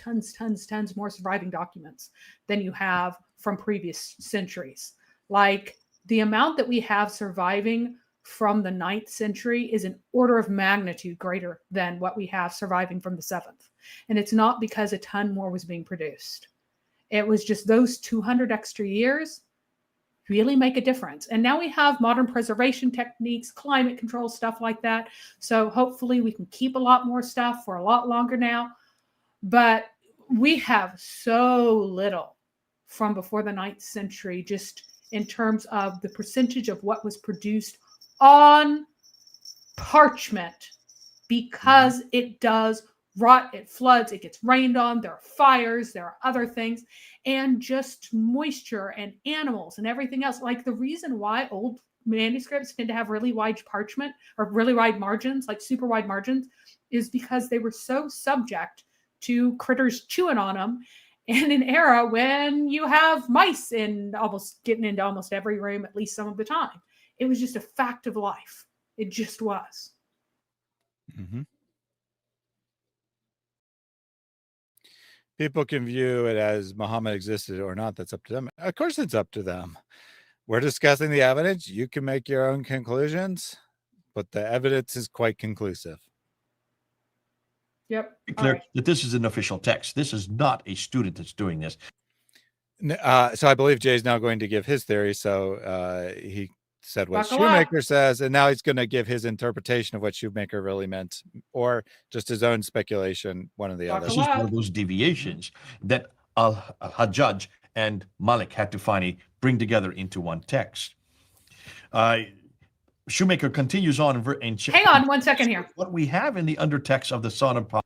more surviving documents than you have from previous centuries. Like the amount that we have surviving from the 9th century is an order of magnitude greater than what we have surviving from the 7th. And it's not because a ton more was being produced. It was just those 200 extra years really make a difference. And now we have modern preservation techniques, climate control, stuff like that. So hopefully we can keep a lot more stuff for a lot longer now. But we have so little from before the 9th century, just in terms of the percentage of what was produced on parchment, because it does rot, it floods, it gets rained on, there are fires, there are other things, and just moisture and animals and everything else. Like the reason why old manuscripts tend to have really wide parchment or really wide margins, like super wide margins, is because they were so subject to critters chewing on them in an era when you have mice getting into almost every room at least some of the time. It was just a fact of life. It just was. Mm-hmm. People can view it as Muhammad existed or not. That's up to them. Of course, it's up to them. We're discussing the evidence. You can make your own conclusions, but the evidence is quite conclusive. Yep. Declare that this is an official text. This is not a student that's doing this. So I believe Jay's now going to give his theory. So he said what Buckle up. Shoemaker says, and now he's going to give his interpretation of what Shoemaker really meant, or just his own speculation, one or the other. This is one of those deviations that Al-Hajjaj and Malik had to finally bring together into one text. Shoemaker continues on and hang on one second here. What we have in the undertext of the Son of Paul.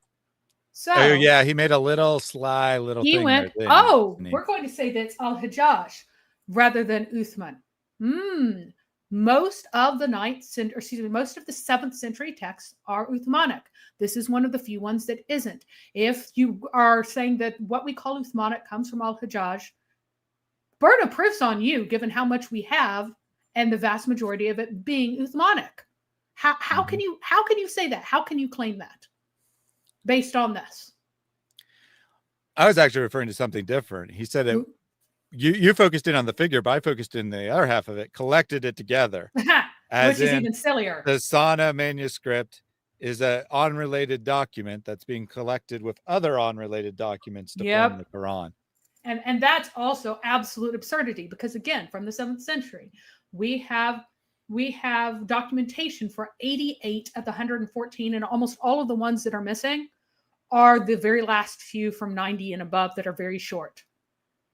So oh yeah, he made a little sly little he thing. went, there, we're going to say that's Al-Hajjaj rather than Uthman. Most of the 9th century, most of the 7th century texts are Uthmanic. This is one of the few ones that isn't. If you are saying that what we call Uthmanic comes from Al-Hajjaj, burden of proof's on you, given how much we have and the vast majority of it being Uthmanic. How can you say that? How can you claim that based on this? I was actually referring to something different. He said it. You focused in on the figure, but I focused in the other half of it, collected it together. Which is even sillier. The Sanaa manuscript is an unrelated document that's being collected with other unrelated documents to form the Quran. And that's also absolute absurdity, because again, from the 7th century, we have documentation for 88 of the 114, and almost all of the ones that are missing are the very last few from 90 and above that are very short.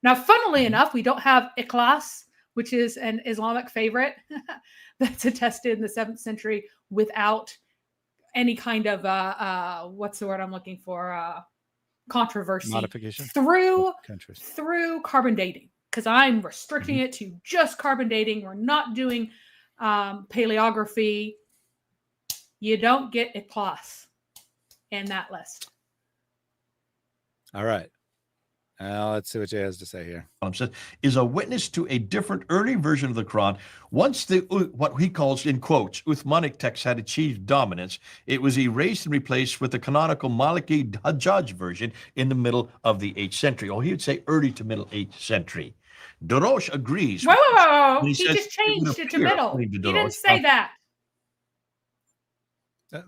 Now, funnily enough, we don't have Ikhlas, which is an Islamic favorite that's attested in the 7th century without any kind of what's the word I'm looking for? Controversy. Modification through carbon dating, because I'm restricting it to just carbon dating. We're not doing paleography. You don't get Ikhlas in that list. All right. Let's see what Jay has to say here. Is a witness to a different early version of the Quran. Once the, what he calls, in quotes, Uthmanic text had achieved dominance, it was erased and replaced with the canonical Maliki Hajjaj version in the middle of the 8th century. Or he would say early to middle 8th centry. Darosh agrees. Whoa! He just changed it to middle. He didn't say that.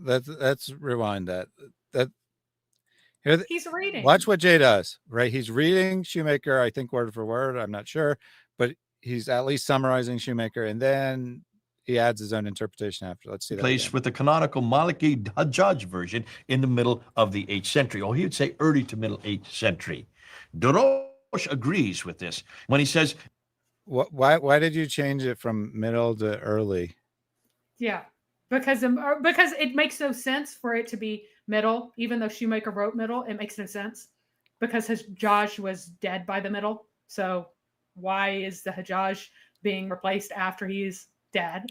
Let's rewind that. He's reading. Watch what Jay does, right? He's reading Shoemaker, I think word for word. I'm not sure, but he's at least summarizing Shoemaker, and then he adds his own interpretation after. Let's see that. Placed with the canonical Maliki Hajjaj version in the middle of the 8th century, or he would say early to middle 8th century. Darosh agrees with this when he says, "Why did you change it from middle to early?" Yeah, because it makes no sense for it to be middle, even though Shoemaker wrote middle. It makes no sense because Hajjaj was dead by the middle. So why is the Hajjaj being replaced after he's dead?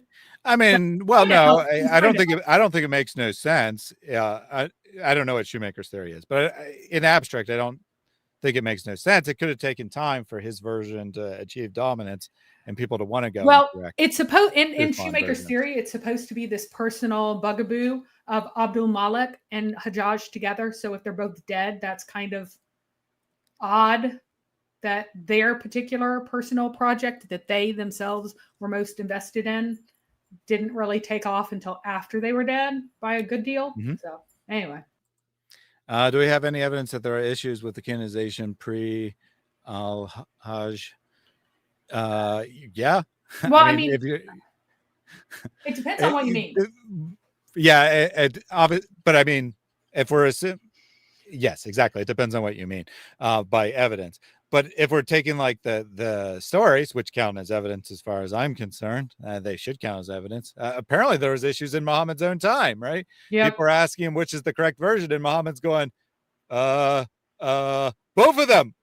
I mean, well, no, I don't think it makes no sense. I don't know what Shoemaker's theory is, but in abstract, I don't think it makes no sense. It could have taken time for his version to achieve dominance and people to want to go. Well, it's supposed in Shoemaker's theory, it's supposed to be this personal bugaboo of Abdul Malik and Hajjaj together. So if they're both dead, that's kind of odd that their particular personal project that they themselves were most invested in didn't really take off until after they were dead by a good deal. So anyway. Do we have any evidence that there are issues with the canonization pre-al-Hajj? Yeah. Well, I mean, it depends on what you mean. Yeah, but I mean, if we're assuming, yes, exactly. It depends on what you mean by evidence. But if we're taking like the stories, which count as evidence as far as I'm concerned, they should count as evidence. Apparently there was issues in Muhammad's own time, right? Yeah. People are asking him which is the correct version, and Muhammad's going, both of them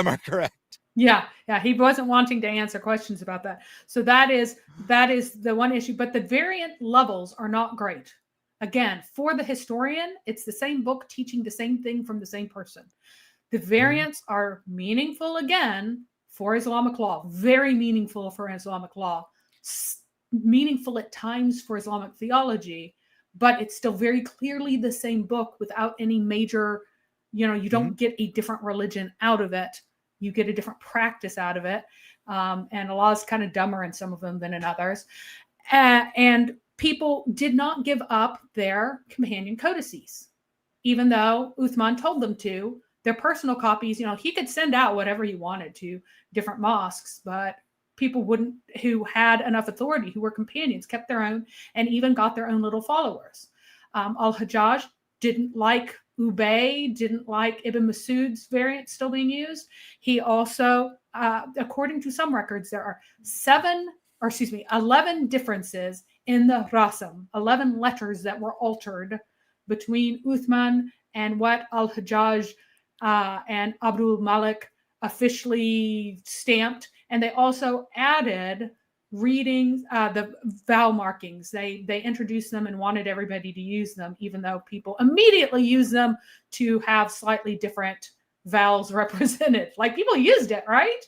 are correct. Yeah, he wasn't wanting to answer questions about that. So that is the one issue. But the variant levels are not great. Again, for the historian, it's the same book teaching the same thing from the same person. The variants are meaningful again for Islamic law, very meaningful for Islamic law, meaningful at times for Islamic theology, but it's still very clearly the same book without any major, you don't get a different religion out of it. You get a different practice out of it. And Allah is kind of dumber in some of them than in others. And people did not give up their companion codices, even though Uthman told them to. Their personal copies, he could send out whatever he wanted to different mosques, but people wouldn't, who had enough authority, who were companions, kept their own and even got their own little followers. Al-Hajjaj didn't like Ubay, didn't like Ibn Masud's variant still being used. He also, according to some records, there are 11 differences in the Rasam, 11 letters that were altered between Uthman and what Al-Hajjaj and Abdul Malik officially stamped. And they also added readings, the vowel markings. They introduced them and wanted everybody to use them, even though people immediately use them to have slightly different vowels represented. Like, people used it, right?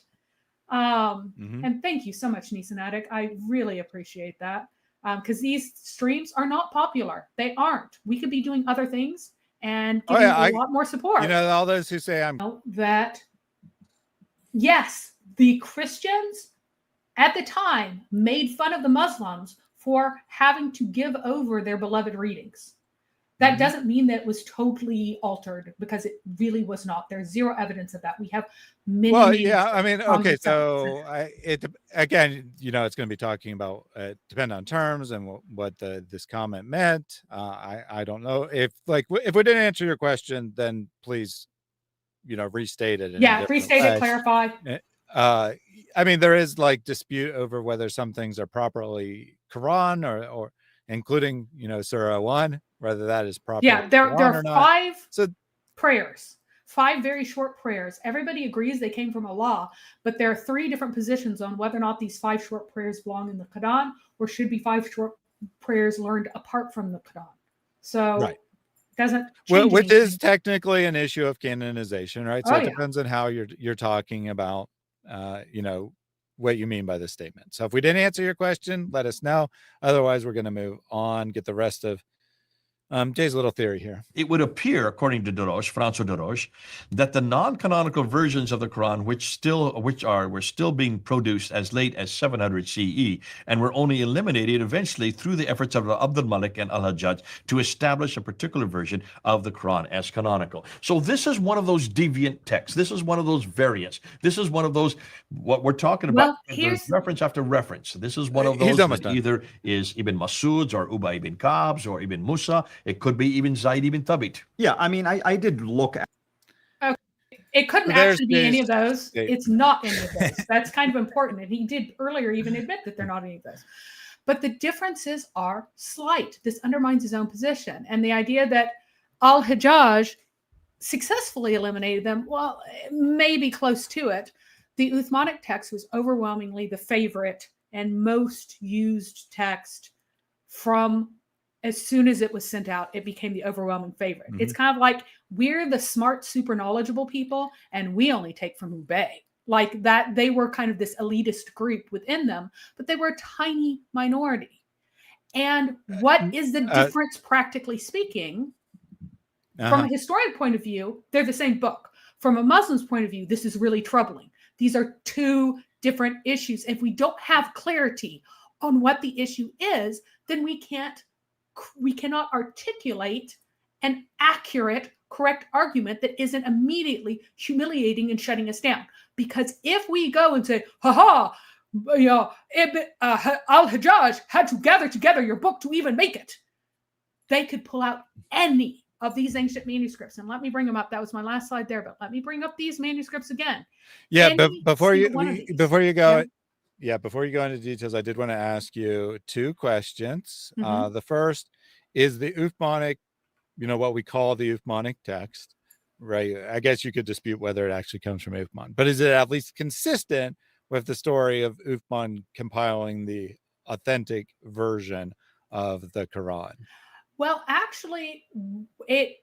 And thank you so much, Nisanatic. I really appreciate that. Because these streams are not popular. They aren't. We could be doing other things and getting a lot more support. You know, all those who say I'm that, yes, the Christians at the time made fun of the Muslims for having to give over their beloved readings. That doesn't mean that it was totally altered, because it really was not. There's zero evidence of that. We have many. I mean, okay, so again, you know, it's going to be talking about depend on terms and what this comment meant. I don't know if we didn't answer your question, then please, you know, restate it. Restate it, clarify. I mean, there is like dispute over whether some things are properly Quran or including, you know, Surah 1, whether that is proper. There are 5 prayers, 5 very short prayers. Everybody agrees they came from Allah, but there are 3 different positions on whether or not these 5 short prayers belong in the Quran or should be 5 short prayers learned apart from the Quran. So it doesn't change which anything. is technically an issue of canonization, right? So it depends on how you're talking about, you know, what you mean by this statement. So if we didn't answer your question, let us know. Otherwise, we're going to move on, get the rest of Jay's little theory here. It would appear, according to François Deroche, that the non-canonical versions of the Quran, were still being produced as late as 700 CE, and were only eliminated eventually through the efforts of Abdul Malik and Al-Hajjaj to establish a particular version of the Quran as canonical. So this is one of those deviant texts. This is one of those variants. This is one of those, what we're talking about. There's reference after reference. This is one of those that either is Ibn Masud's or Ubay ibn Ka'b's or Ibn Musa. It could be even Zayd ibn Thabit. Yeah, I mean, I did look at. Okay. It couldn't actually be any of those. It's not any of those. That's kind of important. And he did earlier even admit that they're not any of those. But the differences are slight. This undermines his own position. And the idea that Al-Hajjaj successfully eliminated them, well, maybe close to it. The Uthmanic text was overwhelmingly the favorite and most used text from. As soon as it was sent out, it became the overwhelming favorite. It's kind of like we're the smart, super knowledgeable people, and we only take from Ubay. Like that, they were kind of this elitist group within them, but they were a tiny minority. And what is the difference, practically speaking? From a historian point of view, they're the same book. From a Muslim's point of view, this is really troubling. These are 2 different issues. If we don't have clarity on what the issue is, then we cannot articulate an accurate, correct argument that isn't immediately humiliating and shutting us down. Because if we go and say, you know, Al-Hajjaj had to gather together your book to even make it, they could pull out any of these ancient manuscripts. And let me bring them up. That was my last slide there, but let me bring up these manuscripts again. Yeah, but before you go into details, I did want to ask you 2 questions. The first is the Uthmanic, you know, what we call the Uthmanic text, right? I guess you could dispute whether it actually comes from Uthman, but is it at least consistent with the story of Uthman compiling the authentic version of the Quran? Well, actually, it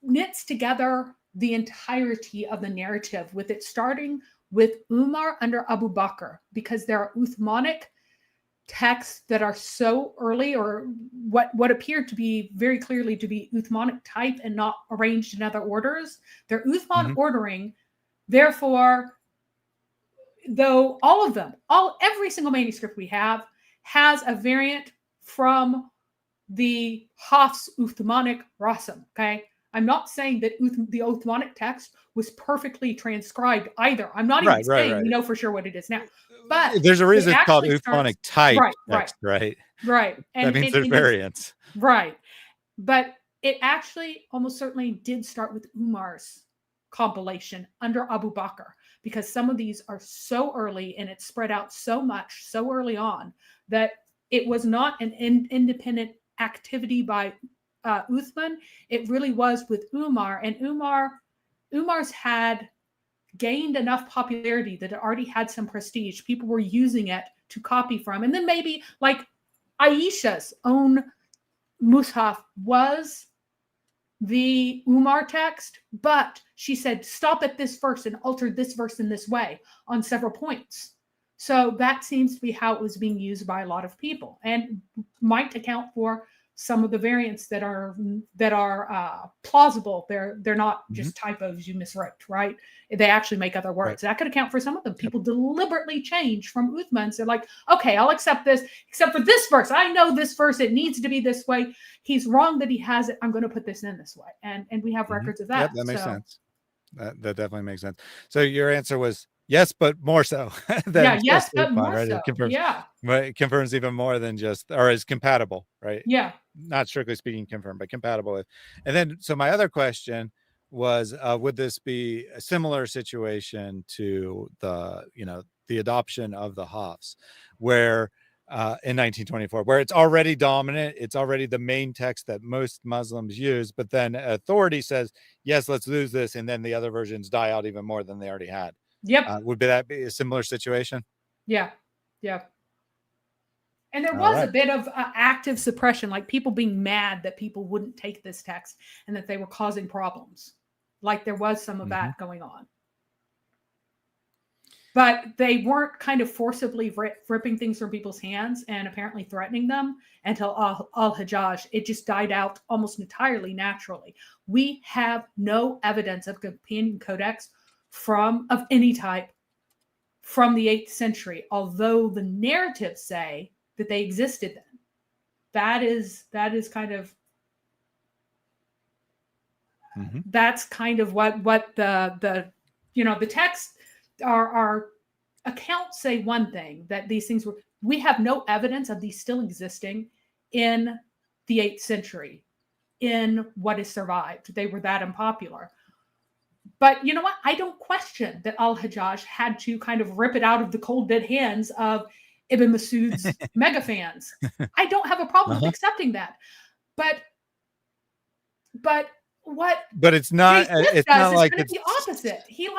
knits together the entirety of the narrative, with it starting with Umar under Abu Bakr, because there are Uthmanic texts that are so early, or what appeared to be very clearly to be Uthmanic type and not arranged in other orders. They're Uthman ordering. Therefore, though every single manuscript we have has a variant from the Hafs Uthmanic Rasm. Okay, I'm not saying that the Uthmanic text was perfectly transcribed either. I'm not even saying we know for sure what it is now. But there's a reason it's called Uthmanic type text, right? Right. And that means there's variants. Right. But it actually almost certainly did start with Umar's compilation under Abu Bakr, because some of these are so early and it's spread out so much so early on that it was not an independent activity by Uthman. It really was with Umar, and Umar's had gained enough popularity that it already had some prestige. People were using it to copy from. And then maybe like Aisha's own Mus'haf was the Umar text, but she said, stop at this verse and alter this verse in this way on several points. So that seems to be how it was being used by a lot of people, and might account for some of the variants that are plausible. They're not just typos you miswrote, right? They actually make other words. That could account for some of them. People deliberately change from Uthman. So they're like, okay, I'll accept this, except for this verse. I know this verse, it needs to be this way. He's wrong that he has it. I'm going to put this in this way. And we have records of that. Yep, that makes sense. That definitely makes sense. So your answer was yes, but more so. Than yes, but Uthman, more right? so. It confirms, Yeah. Right, it confirms even more than just, or is compatible, right? Yeah. Not strictly speaking confirmed, but compatible with. And then, so my other question was, would this be a similar situation to the adoption of the Hafs, where in 1924, where it's already dominant, it's already the main text that most Muslims use, but then authority says, yes, let's lose this, and then the other versions die out even more than they already had. Yep. Would that be a similar situation? Yeah. And there was a bit of active suppression, like people being mad that people wouldn't take this text and that they were causing problems. Like there was some of that going on. But they weren't kind of forcibly ripping things from people's hands and apparently threatening them until al-Hajjaj. It just died out almost entirely naturally. We have no evidence of companion codex of any type from the 8th century, although the narratives say that they existed then. That is kind of that's kind of what the text, our accounts say one thing, that these things were. We have no evidence of these still existing in the 8th century in what has survived. They were that unpopular. But you know what? I don't question that al-Hajjaj had to kind of rip it out of the cold dead hands of Ibn Masud's mega fans. I don't have a problem with accepting that. But what? But it's not. It's not like it's the opposite. He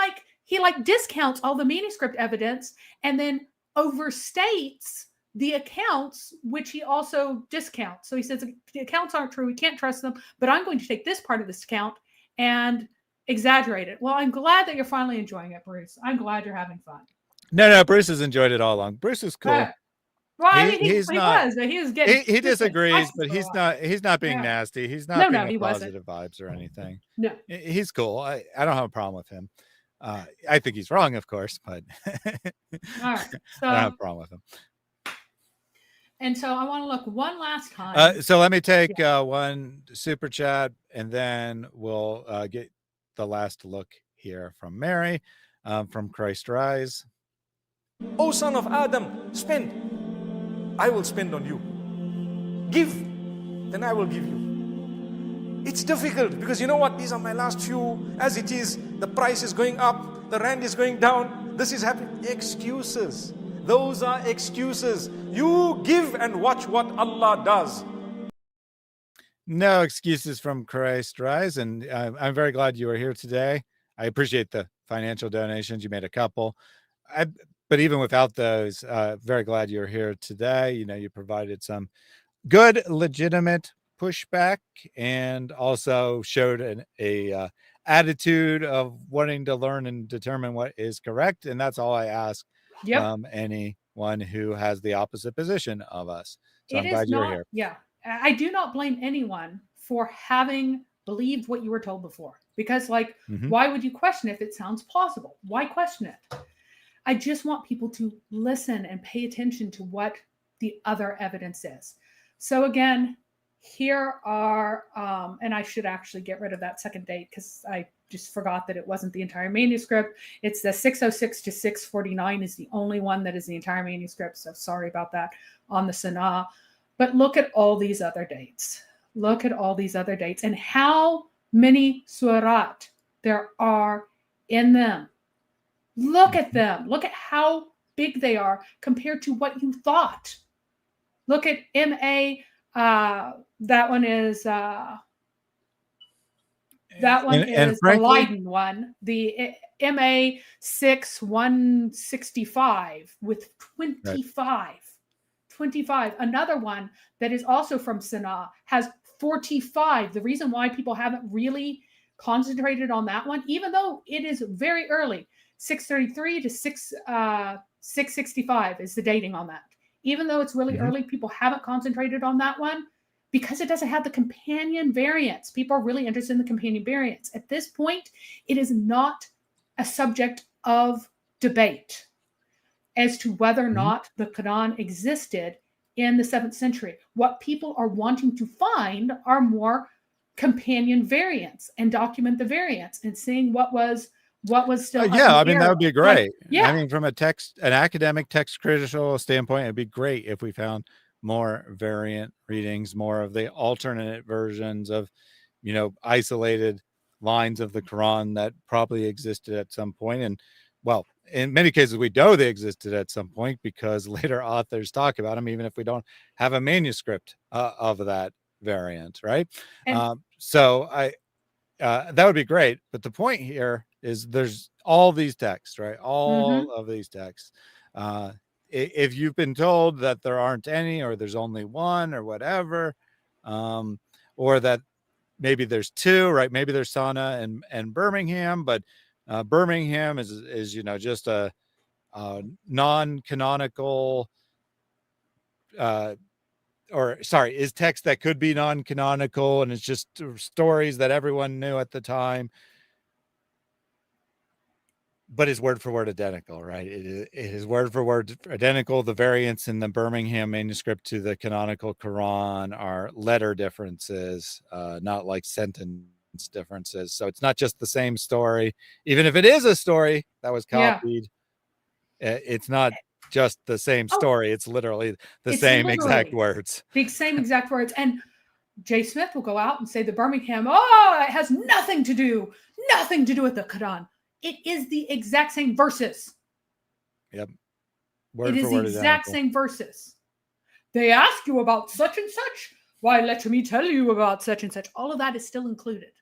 discounts all the manuscript evidence and then overstates the accounts, which he also discounts. So he says the accounts aren't true. We can't trust them. But I'm going to take this part of this account and exaggerate it. Well, I'm glad that you're finally enjoying it, Bruce. I'm glad you're having fun. No, Bruce has enjoyed it all along. Bruce is cool. Well, I mean, he was getting. He disagrees, but he's not being nasty. He's not being a positive vibes or anything. No, he's cool. I don't have a problem with him. I think he's wrong, of course, but all right. So, I don't have a problem with him. And so I want to look one last time. So let me take one super chat, and then we'll get the last look here from Mary, from Christ Rise. O son of Adam, spend. I will spend on you. Give, then I will give you. It's difficult because you know what? These are my last few. As it is, the price is going up, the rand is going down. This is happening. Excuses. Those are excuses. You give and watch what Allah does. No excuses from Christ Rise, and I'm very glad you are here today. I appreciate the financial donations. You made a couple. But even without those, very glad you're here today. You provided some good, legitimate pushback, and also showed an attitude of wanting to learn and determine what is correct. And that's all I ask from anyone who has the opposite position of us. So I'm glad you're here. Yeah. I do not blame anyone for having believed what you were told before, because why would you question if it sounds plausible? Why question it? I just want people to listen and pay attention to what the other evidence is. So again, here are, and I should actually get rid of that second date because I just forgot that it wasn't the entire manuscript. It's the 606 to 649 is the only one that is the entire manuscript. So sorry about that on the Sanaa. But look at all these other dates. Look at all these other dates and how many surat there are in them. Look at them. Look at how big they are compared to what you thought. Look at MA. That one is the Leiden one. The MA 6165 with 25. Right. 25. Another one that is also from Sanaa has 45. The reason why people haven't really concentrated on that one, even though it is very early, 633 to 665 is the dating on that. Even though it's really early, people haven't concentrated on that one because it doesn't have the companion variants. People are really interested in the companion variants. At this point, it is not a subject of debate as to whether or not the Quran existed in the 7th century. What people are wanting to find are more companion variants and document the variants and seeing what was still up in Yeah, I the mean, air. that would be great. Yeah. I mean, from an academic text critical standpoint, it'd be great if we found more variant readings, more of the alternate versions of, isolated lines of the Quran that probably existed at some point. And well, in many cases, we know they existed at some point because later authors talk about them, even if we don't have a manuscript of that variant, right? And So that would be great. But the point here is there's all these texts, right? All of these texts. If you've been told that there aren't any, or there's only one, or whatever, or that maybe there's two, right? Maybe there's Sanaa and Birmingham, but Birmingham is just a non-canonical is text that could be non-canonical, and it's just stories that everyone knew at the time, but it's word for word identical, right? It is word for word identical. The variants in the Birmingham manuscript to the canonical Quran are letter differences, not like sentence differences. So it's not just the same story, even if it is a story that was copied. It's not just the same story. It's literally the same exact words. The same exact words. And Jay Smith will go out and say the Birmingham, it has nothing to do with the Quran. It is the exact same verses. Yep. It is the exact same verses. They ask you about such and such. Why, let me tell you about such and such. All of that is still included.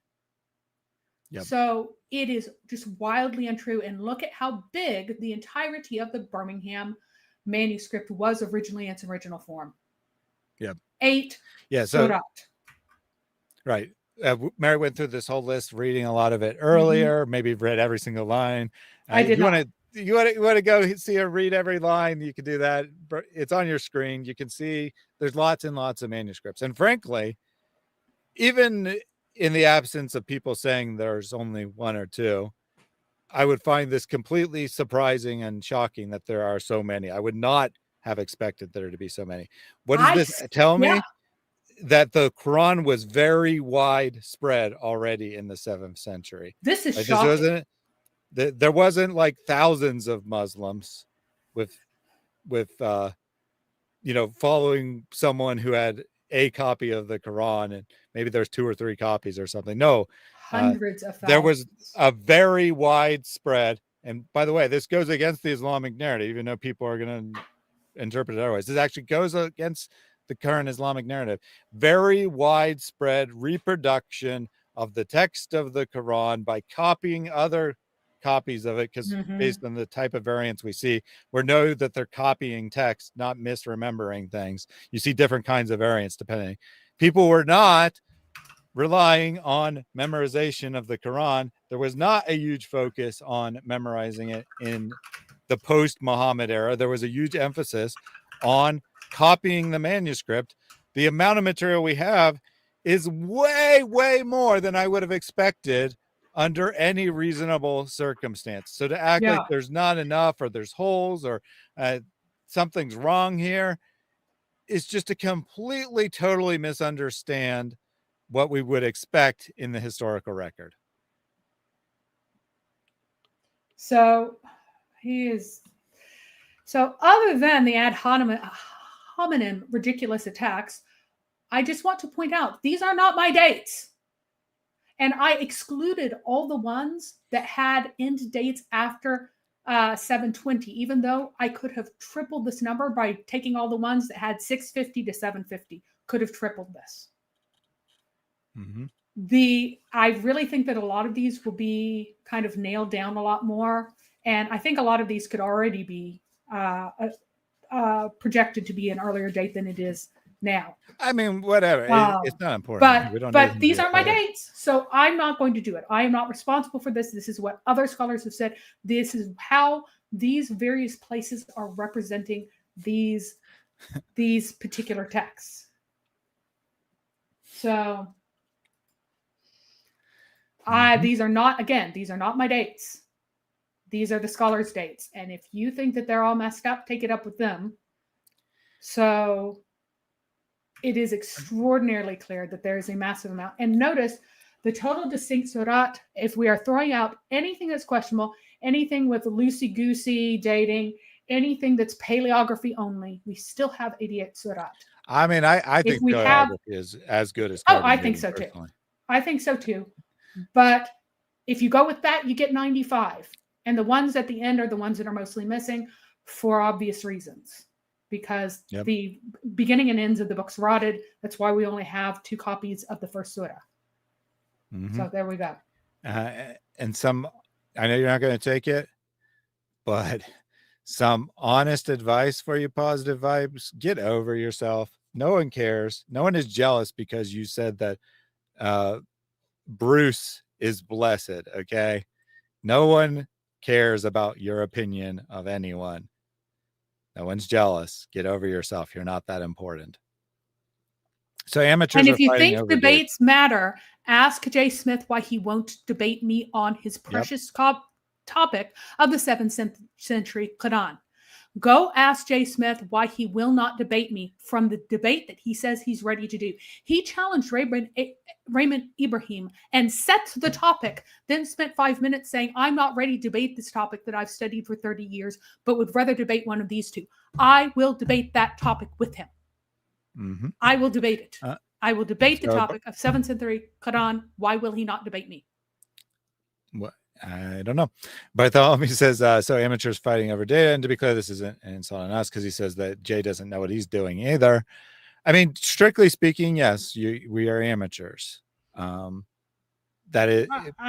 Yep. So it is just wildly untrue. And look at how big the entirety of the Birmingham manuscript was originally in its original form. Yep. 8. Yeah. So right. Mary went through this whole list, reading a lot of it earlier. Maybe read every single line. I did not. You want to go see her read every line? You can do that. It's on your screen. You can see there's lots and lots of manuscripts. And frankly, even in the absence of people saying there's only one or two, I would find this completely surprising and shocking that there are so many. I would not have expected there to be so many. What does this tell me? That the Quran was very widespread already in the 7th century. This is shocking. There wasn't like thousands of Muslims with following someone who had a copy of the Quran, and maybe there's 2 or 3 copies or something. No, hundreds of thousands. There was a very widespread, and by the way, this goes against the Islamic narrative, even though people are going to interpret it otherwise. This actually goes against the current Islamic narrative. Very widespread reproduction of the text of the Quran by copying other copies of it, because based on the type of variants we see, we know that they're copying text, not misremembering things. You see different kinds of variants depending. People were not relying on memorization of the Quran. There was not a huge focus on memorizing it in the post-Muhammad era. There was a huge emphasis on copying the manuscript. The amount of material we have is way, way more than I would have expected under any reasonable circumstance. So to act like there's not enough, or there's holes, or something's wrong here, is just to completely, totally misunderstand what we would expect in the historical record. So other than the ad hominem ridiculous attacks, I just want to point out, these are not my dates. And I excluded all the ones that had end dates after 720, even though I could have tripled this number by taking all the ones that had 650 to 750, could have tripled this. I really think that a lot of these will be kind of nailed down a lot more. And I think a lot of these could already be projected to be an earlier date than it is now. I mean, whatever. It's not important. But these are my dates, so I'm not going to do it. I am not responsible for this. This is what other scholars have said. This is how these various places are representing these particular texts. So these are not my dates. These are the scholars' dates. And if you think that they're all messed up, take it up with them. So it is extraordinarily clear that there is a massive amount. And notice the total distinct surat, if we are throwing out anything that's questionable, anything with loosey-goosey dating, anything that's paleography only, we still have 88 surat. I mean, I think paleography is as good as carbon I think so too. I think so too. But if you go with that, you get 95. And the ones at the end are the ones that are mostly missing for obvious reasons. Because the beginning and ends of the book's rotted. That's why we only have 2 copies of the first surah. So there we go. And some, I know you're not going to take it, but some honest advice for you, positive vibes. Get over yourself. No one cares. No one is jealous because you said that Bruce is blessed. Okay. No one cares about your opinion of anyone. No one's jealous. Get over yourself. You're not that important. So amateurs. And if you think debates matter, ask Jay Smith why he won't debate me on his precious topic of the 7th century Quran. Go ask Jay Smith why he will not debate me from the debate that he says he's ready to do. He challenged Raymond Ibrahim and set the topic, then spent 5 minutes saying, I'm not ready to debate this topic that I've studied for 30 years, but would rather debate one of these two. I will debate that topic with him. I will debate it. I will debate the topic of 7th century Quran. Why will he not debate me? What? I don't know. Bartholomew says, so amateurs fighting over data. And to be clear, this isn't an insult on us because he says that Jay doesn't know what he's doing either. I mean, strictly speaking, yes, we are amateurs. That is,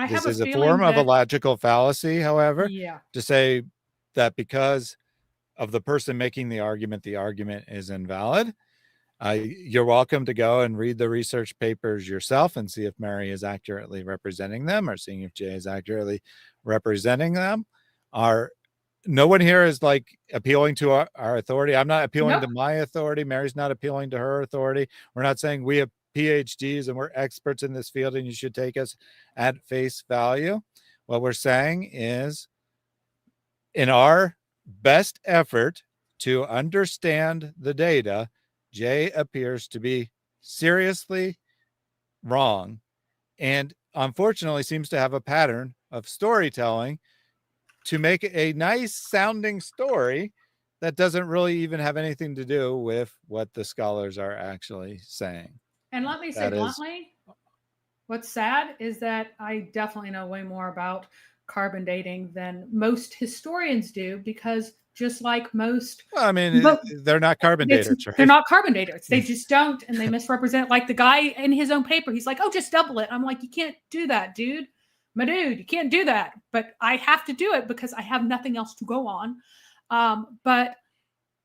this is a form of a logical fallacy, however, to say that because of the person making the argument is invalid. You're welcome to go and read the research papers yourself and see if Mary is accurately representing them or seeing if Jay is accurately representing them. No one here is like appealing to our authority. I'm not appealing to my authority. Mary's not appealing to her authority. We're not saying we have PhDs and we're experts in this field and you should take us at face value. What we're saying is, in our best effort to understand the data, Jay appears to be seriously wrong and unfortunately seems to have a pattern of storytelling to make a nice sounding story that doesn't really even have anything to do with what the scholars are actually saying. And let me say bluntly, what's sad is that I definitely know way more about carbon dating than most historians do, because just like most, well, I mean, they're not carbon daters, right? They're not carbon daters. They just don't, and they misrepresent. Like the guy in his own paper, he's like, "Oh, just double it." I'm like, "You can't do that, dude. My dude, you can't do that." But I have to do it because I have nothing else to go on. But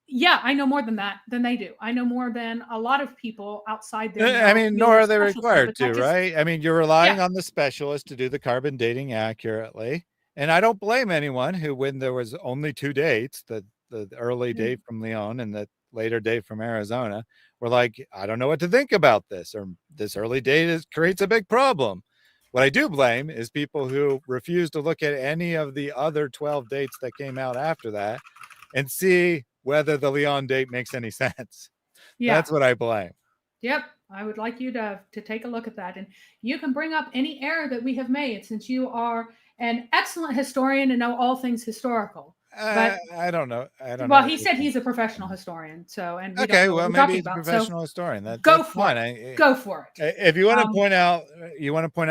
yeah, I know more than they do. I know more than a lot of people outside there. I mean, nor are they required to, right? I mean, you're relying on the specialist to do the carbon dating accurately. And I don't blame anyone who, when there was only 2 dates, the early date from Leon and the later date from Arizona, were like, I don't know what to think about this, or this early date creates a big problem. What I do blame is people who refuse to look at any of the other 12 dates that came out after that and see whether the Leon date makes any sense. Yeah. That's what I blame. Yep. I would like you to take a look at that. And you can bring up any error that we have made, since you are an excellent historian and know all things historical. But I don't know. Well, he said he's a professional historian. So, and we okay, don't know well, what maybe we're he's a professional historian. Go for it. Go for it. If you want to point out,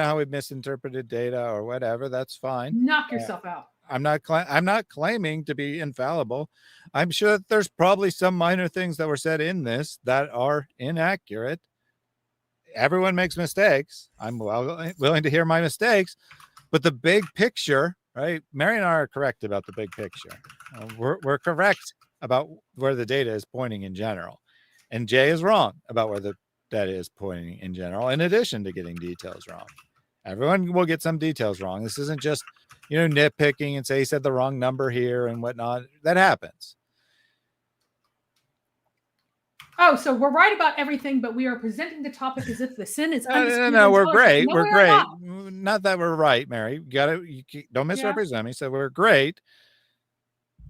how we misinterpreted data or whatever, that's fine. Knock yourself out. I'm not claiming to be infallible. I'm sure that there's probably some minor things that were said in this that are inaccurate. Everyone makes mistakes. I'm willing to hear my mistakes, but the big picture, right? Mary and I are correct about the big picture. We're correct about where the data is pointing in general. And Jay is wrong about where that is pointing in general, in addition to getting details wrong. Everyone will get some details wrong. This isn't just, nitpicking and say he said the wrong number here and whatnot. That happens. Oh, so we're right about everything, but we are presenting the topic as if the sin is undisputed. No, we're great. No, we're great. not. Not that we're right, Mary. You don't misrepresent me. So we're great.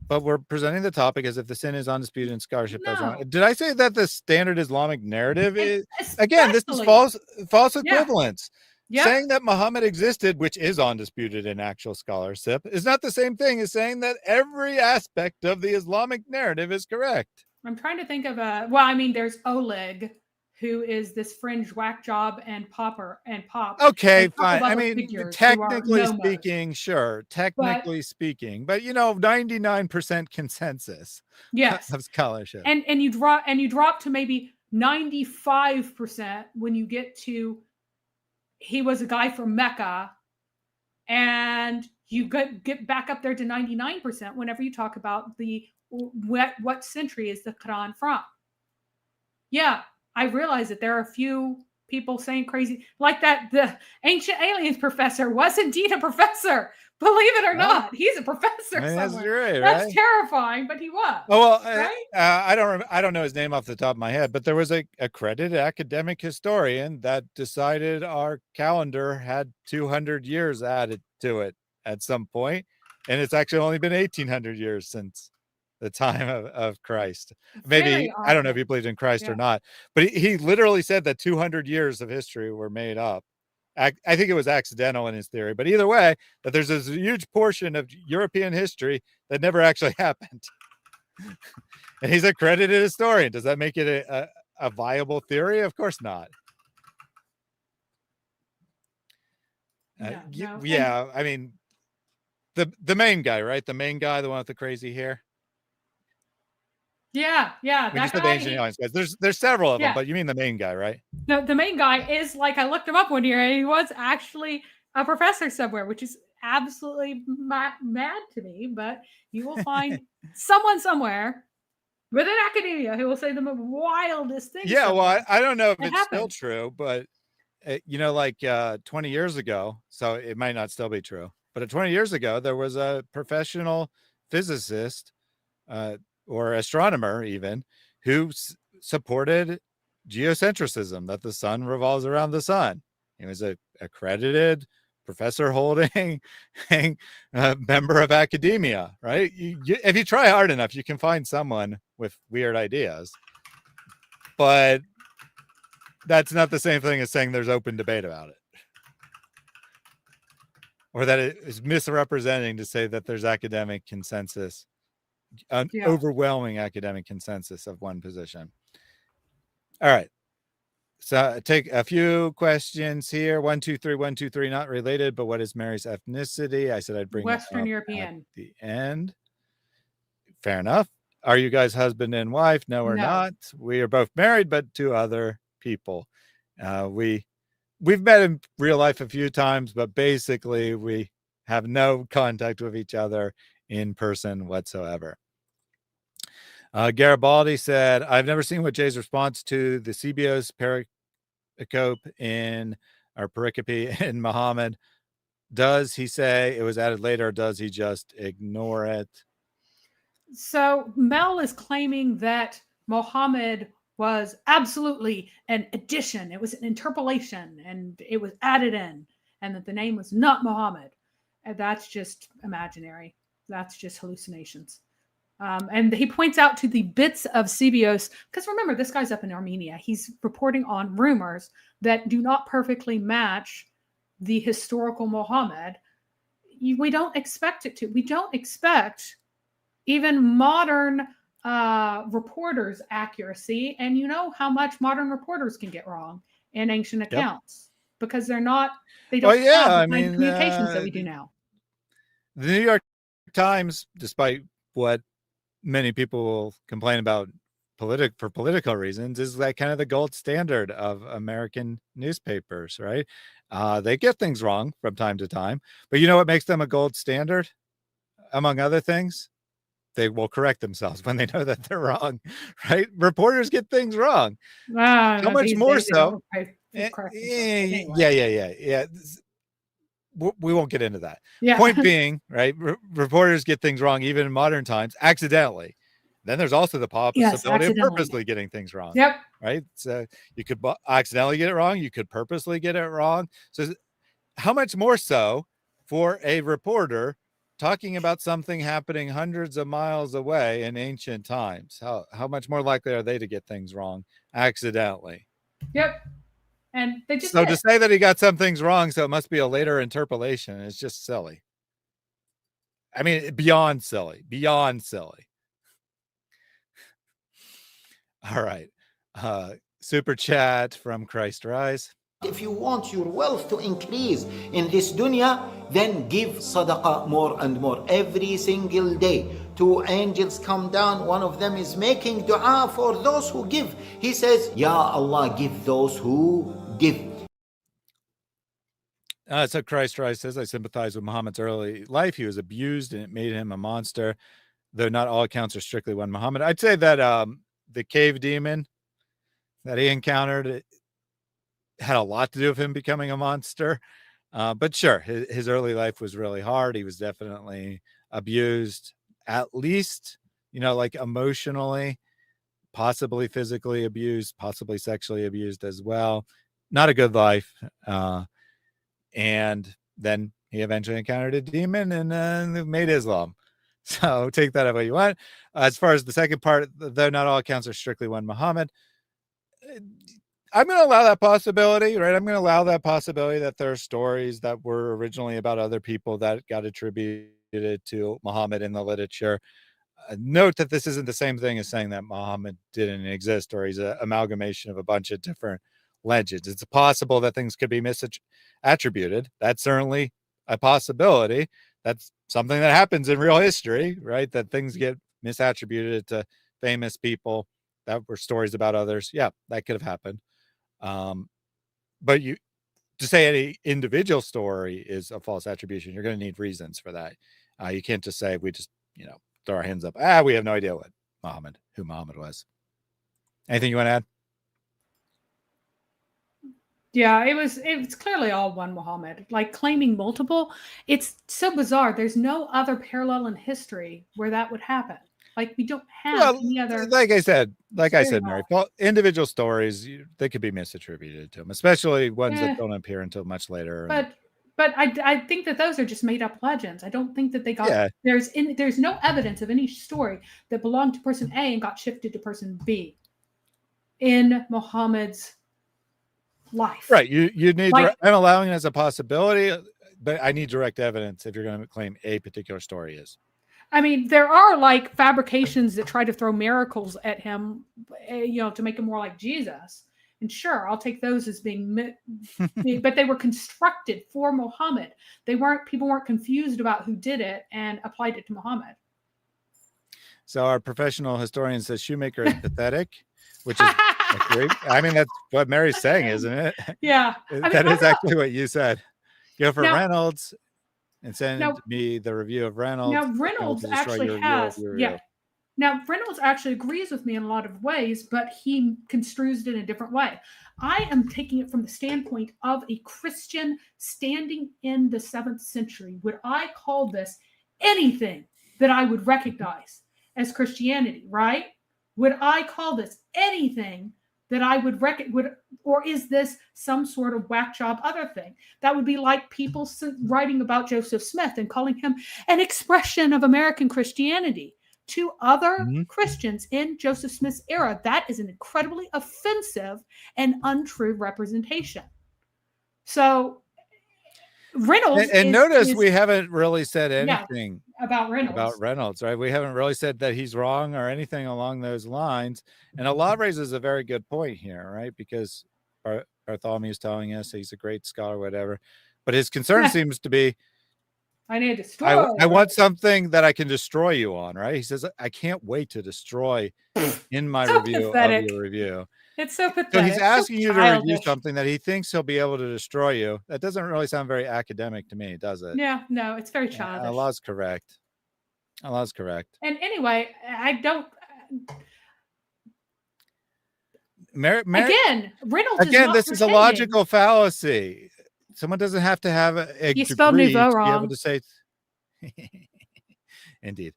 But we're presenting the topic as if the sin is undisputed and scholarship does wrong. Did I say that the standard Islamic narrative is, again, this is false equivalence. Yeah. Saying that Muhammad existed, which is undisputed in actual scholarship, is not the same thing as saying that every aspect of the Islamic narrative is correct. I'm trying to think of there's Oleg, who is this fringe whack job and pop. Okay, fine. I mean, technically speaking, sure. Technically speaking, but 99% consensus. Yes. Of scholarship. And you drop to maybe 95% when you get to he was a guy from Mecca, and you get back up there to 99% whenever you talk about what century is the Quran from. Yeah, I realize that there are a few people saying crazy, like that the ancient aliens professor was indeed a professor. Believe it or not, he's a professor somewhere. That's terrifying, but he was. Oh, well, right? I don't know his name off the top of my head, but there was a accredited academic historian that decided our calendar had 200 years added to it at some point, and it's actually only been 1,800 years since the time of Christ. Maybe, I don't know if he believed in Christ or not, but he literally said that 200 years of history were made up. I think it was accidental in his theory, but either way, that there's this huge portion of European history that never actually happened. And he's a credited historian. Does that make it a viable theory? Of course not. Yeah, I mean, the main guy, right? The main guy, the one with the crazy hair. Yeah. When you said the ancient aliens guys, there's several of them, but you mean the main guy, right? The main guy is, like, I looked him up one year, and he was actually a professor somewhere, which is absolutely mad to me. But you will find someone somewhere within academia who will say the wildest things. Yeah, well, I don't know if it's still true, but 20 years ago, so it might not still be true, but 20 years ago, there was a professional physicist, or astronomer even, who supported geocentrism, that the sun revolves around the sun. He was a accredited professor holding member of academia, right? If you try hard enough, you can find someone with weird ideas, but that's not the same thing as saying there's open debate about it, or that it is misrepresenting to say that there's academic consensus, overwhelming academic consensus of one position. All right. So take a few questions here. 1, 2, 3, not related, but what is Mary's ethnicity? I said I'd bring Western European at the end. Fair enough. Are you guys husband and wife? No, we're not. We are both married, but to other people. We've met in real life a few times, but basically we have no contact with each other in person whatsoever. Garibaldi said, I've never seen what Jay's response to the CBO's pericope in Muhammad. Does he say it was added later, or does he just ignore it? So Mel is claiming that Muhammad was absolutely an addition. It was an interpolation, and it was added in, and that the name was not Muhammad. And that's just imaginary. That's just hallucinations. And he points out to the bits of CBOs, because remember, this guy's up in Armenia. He's reporting on rumors that do not perfectly match the historical Muhammad. We don't expect it to. We don't expect even modern reporters' accuracy. And you know how much modern reporters can get wrong in ancient accounts, because they don't have the kind of communications that we do now. The New York Times, despite what many people will complain about for political reasons, is like kind of the gold standard of American newspapers, right? They get things wrong from time to time, but you know what makes them a gold standard, among other things? they will correct themselves when they know that they're wrong, right? Reporters get things wrong. How much these more days they don't so? correct themselves anyway. Yeah. We won't get into that. Yeah. Point being, right? Reporters get things wrong even in modern times accidentally. Then there's also the possibility of accidentally. purposely getting things wrong. Yep. Right. So you could accidentally get it wrong. You could purposely get it wrong. So how much more so for a reporter talking about something happening hundreds of miles away in ancient times? How much more likely are they to get things wrong accidentally? Yep. And they just so to say that he got some things wrong, so it must be a later interpolation, is just silly. I mean, beyond silly. All right. Super chat from Christ Rise. If you want your wealth to increase in this dunya, then give sadaqah more and more. Every single day, 2 angels come down. One of them is making dua for those who give. He says, Ya Allah, give those who give. So Christ Rise says, I sympathize with Muhammad's early life. He was abused and it made him a monster, though not all accounts are strictly one Muhammad. I'd say that the cave demon that he encountered, it had a lot to do with him becoming a monster. But sure, his early life was really hard. He was definitely abused, at least, like emotionally, possibly physically abused, possibly sexually abused as well. Not a good life. And then he eventually encountered a demon and made Islam. So take that what you want. As far as the second part, though not all accounts are strictly one Muhammad, I'm going to allow that possibility, right? I'm going to allow that possibility that there are stories that were originally about other people that got attributed to Muhammad in the literature. Note that this isn't the same thing as saying that Muhammad didn't exist or he's an amalgamation of a bunch of different legends. It's possible that things could be misattributed. That's certainly a possibility. That's something that happens in real history, right? That things get misattributed to famous people that were stories about others. Yeah, that could have happened. But to say any individual story is a false attribution, you're going to need reasons for that. You can't just say we just, throw our hands up. We have no idea who Muhammad was. Anything you want to add? Yeah, it's clearly all one Muhammad. Like claiming multiple, it's so bizarre. There's no other parallel in history where that would happen. Like we don't have any other. Like I said, Mary, individual stories, they could be misattributed to them, especially ones that don't appear until much later. But I think that those are just made up legends. I don't think that they got. Yeah. There's no evidence of any story that belonged to person A and got shifted to person B in Muhammad's life. Right. You need. I'm allowing it as a possibility, but I need direct evidence if you're going to claim a particular story is. I mean, there are like fabrications that try to throw miracles at him, to make him more like Jesus. And sure, I'll take those as being, but they were constructed for Muhammad. People weren't confused about who did it and applied it to Muhammad. So our professional historian says Shoemaker is pathetic, which is great. I mean, that's what Mary's saying, isn't it? Yeah. That is actually what you said. Go for Reynolds. And send me the review of Reynolds. Now, Reynolds actually has, Now, Reynolds actually agrees with me in a lot of ways, but he construes it in a different way. I am taking it from the standpoint of a Christian standing in the 7th century. Would I call this anything that I would recognize as Christianity, right? Would I call this anything that I would or is this some sort of whack job other thing? That would be like people writing about Joseph Smith and calling him an expression of American Christianity. To other Christians in Joseph Smith's era, that is an incredibly offensive and untrue representation. So Reynolds notice we haven't really said anything about Reynolds. Right? We haven't really said that he's wrong or anything along those lines. And Allah raises a very good point here, right? Because Bartholomew is telling us he's a great scholar, whatever. But his concern seems to be, I need to destroy. I want something that I can destroy you on, right? He says, I can't wait to destroy in my review of your review. It's so pathetic. So he's asking you to review something that he thinks he'll be able to destroy you. That doesn't really sound very academic to me, does it? Yeah, no, it's very childish. Allah's correct. Oh, that's correct. And anyway, I don't. Again, Reynolds is not this is a pretending. logical fallacy. Someone doesn't have to have a You spelled degree nouveau to be able wrong. to say. Indeed.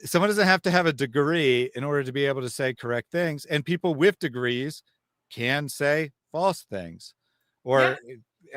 Someone doesn't have to have a degree in order to be able to say correct things. And people with degrees can say false things. Or,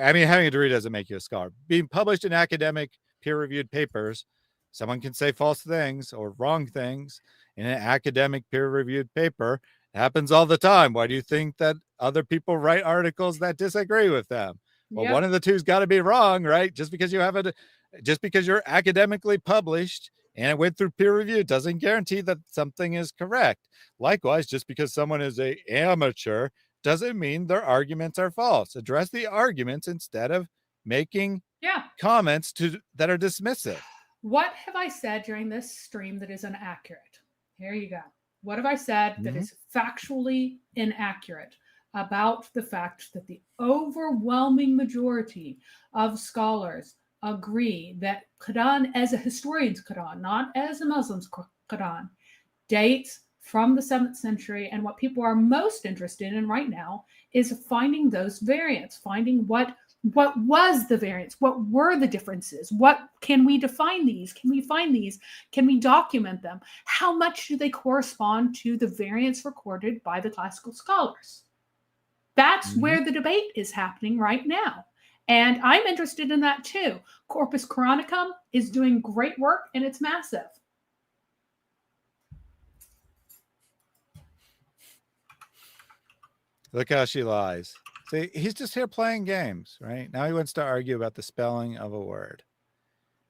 I mean, having a degree doesn't make you a scholar. Being published in academic peer-reviewed papers, someone can say false things or wrong things in an academic peer-reviewed paper. It happens all the time. Why do you think that other people write articles that disagree with them? Well, one of the two's got to be wrong, right? Just because you're academically published and it went through peer review doesn't guarantee that something is correct. Likewise, just because someone is an amateur doesn't mean their arguments are false. Address the arguments instead of making comments that are dismissive. What have I said during this stream that is inaccurate? Here you go. What have I said that is factually inaccurate about the fact that the overwhelming majority of scholars agree that Quran, as a historian's Quran, not as a Muslim's Quran, dates from the 7th century, and what people are most interested in right now is finding those variants, finding what was the variance, what were the differences, what can we define these, can we find these, can we document them, how much do they correspond to the variants recorded by the classical scholars. That's where the debate is happening right now. And I'm interested in that too. Corpus Quranicum is doing great work and it's massive. Look how she lies. See, he's just here playing games, right? Now he wants to argue about the spelling of a word.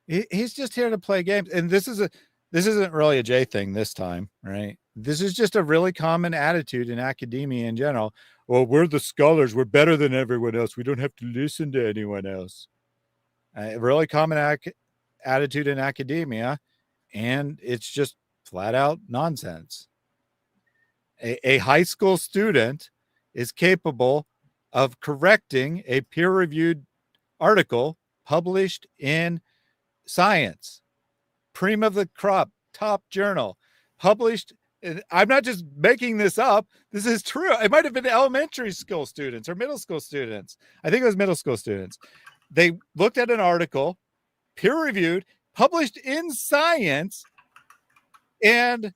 He's just here to play games. And this isn't really a Jay thing this time, right? This is just a really common attitude in academia in general. Well, we're the scholars. We're better than everyone else. We don't have to listen to anyone else. A really common attitude in academia, and it's just flat out nonsense. A high school student is capable of correcting a peer-reviewed article published in Science, cream of the crop, top journal, published. I'm not just making this up. This is true. It might have been elementary school students or middle school students. I think it was middle school students. They looked at an article, peer-reviewed, published in Science, and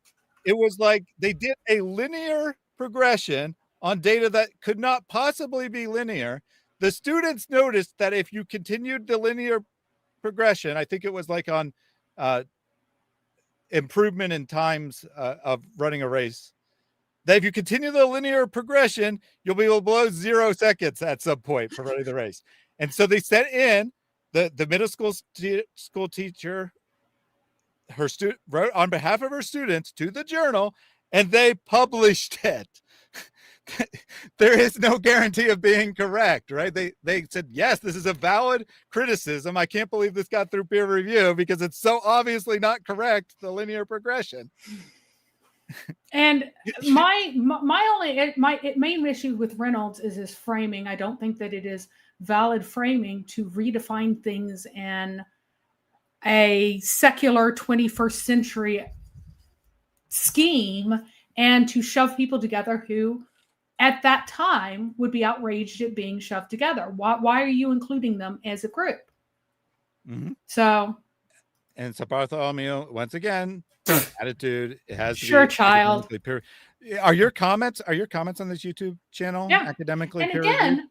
it was like they did a linear progression on data that could not possibly be linear. The students noticed that if you continued the linear progression, I think it was like on improvement in times of running a race, that if you continue the linear progression, you'll be below 0 seconds at some point for running the race. And so they sent in the middle school teacher, her student wrote on behalf of her students to the journal, and they published it. There is no guarantee of being correct, right? They said, yes, this is a valid criticism. I can't believe this got through peer review because it's so obviously not correct, the linear progression. And my main issue with Reynolds is his framing. I don't think that it is valid framing to redefine things in a secular 21st century scheme and to shove people together who at that time would be outraged at being shoved together. Why are you including them as a group? So, and so Bartholomew, once again, attitude, it has to sure, be child. Are your comments on this YouTube channel academically and peer-reviewed? again,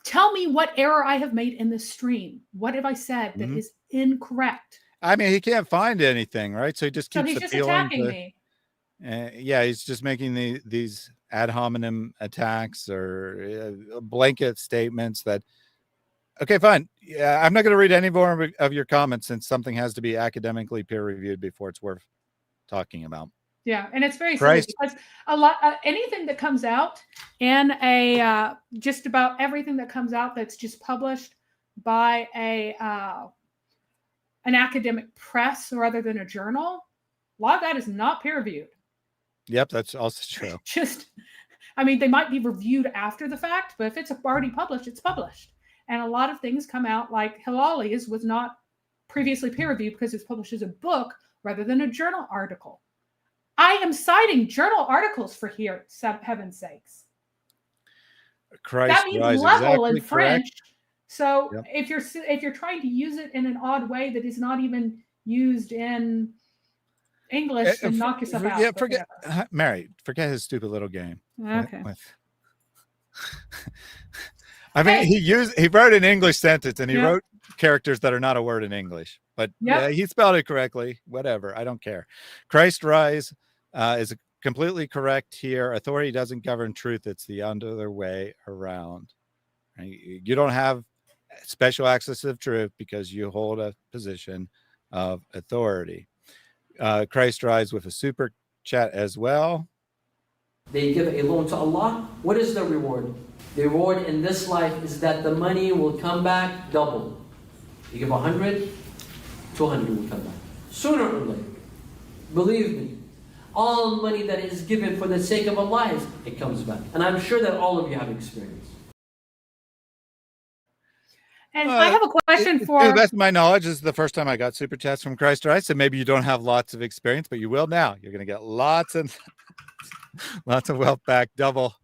tell me what error I have made in this stream. What have I said that is incorrect? I mean, he can't find anything, right? So he just keeps he's just appealing attacking to me. Yeah, he's just making these ad hominem attacks or blanket statements that, okay, fine. Yeah, I'm not going to read any more of your comments since something has to be academically peer reviewed before it's worth talking about. Yeah, and it's very silly because a lot anything that comes out in a just about everything that comes out that's just published by an academic press rather than a journal, a lot of that is not peer reviewed. Yep, that's also true. I mean, they might be reviewed after the fact, but if it's already published, it's published. And a lot of things come out like Hilali's was not previously peer-reviewed because it's published as a book rather than a journal article. I am citing journal articles for here, heaven's sakes. Christ That means rise, level in exactly French. correct. So Yep. if you're trying to use it in an odd way that is not even used in English, then knock yourself out. Yeah, but forget whatever. Mary. Forget his stupid little game. Okay. I mean, he wrote an English sentence and he Yeah. wrote characters that are not a word in English, but Yep. yeah, he spelled it correctly. Whatever, I don't care. Christ rise is completely correct here. Authority doesn't govern truth; it's the other way around. You don't have special access of truth because you hold a position of authority. Christ rise with a super chat as well. They give a loan to Allah. What is the reward? The reward in this life is that the money will come back double. You give 100, 200 will come back. Sooner or later. Believe me, all money that is given for the sake of Allah, it comes back. And I'm sure that all of you have experience. And I have a question To for... the best of my knowledge, this is the first time I got super chats from Christ rise. So maybe you don't have lots of experience, but you will now. You're going to get lots of wealth back, double,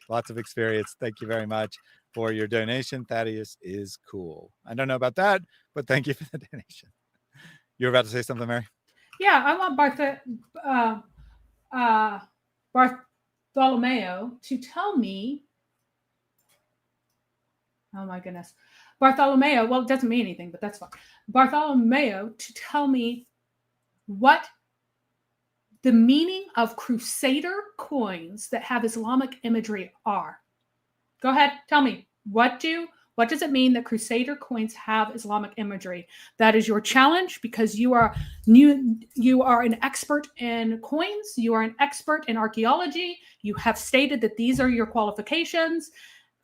lots of experience. Thank you very much for your donation. Thaddeus is cool. I don't know about that, but thank you for the donation. You were about to say something, Mary? Yeah, I want Bartholomew to tell me. Oh my goodness. Bartholomew, well, it doesn't mean anything, but that's fine. Bartholomew to tell me what the meaning of Crusader coins that have Islamic imagery are. Go ahead, tell me. What does it mean that Crusader coins have Islamic imagery? That is your challenge because you are an expert in coins. You are an expert in archaeology. You have stated that these are your qualifications.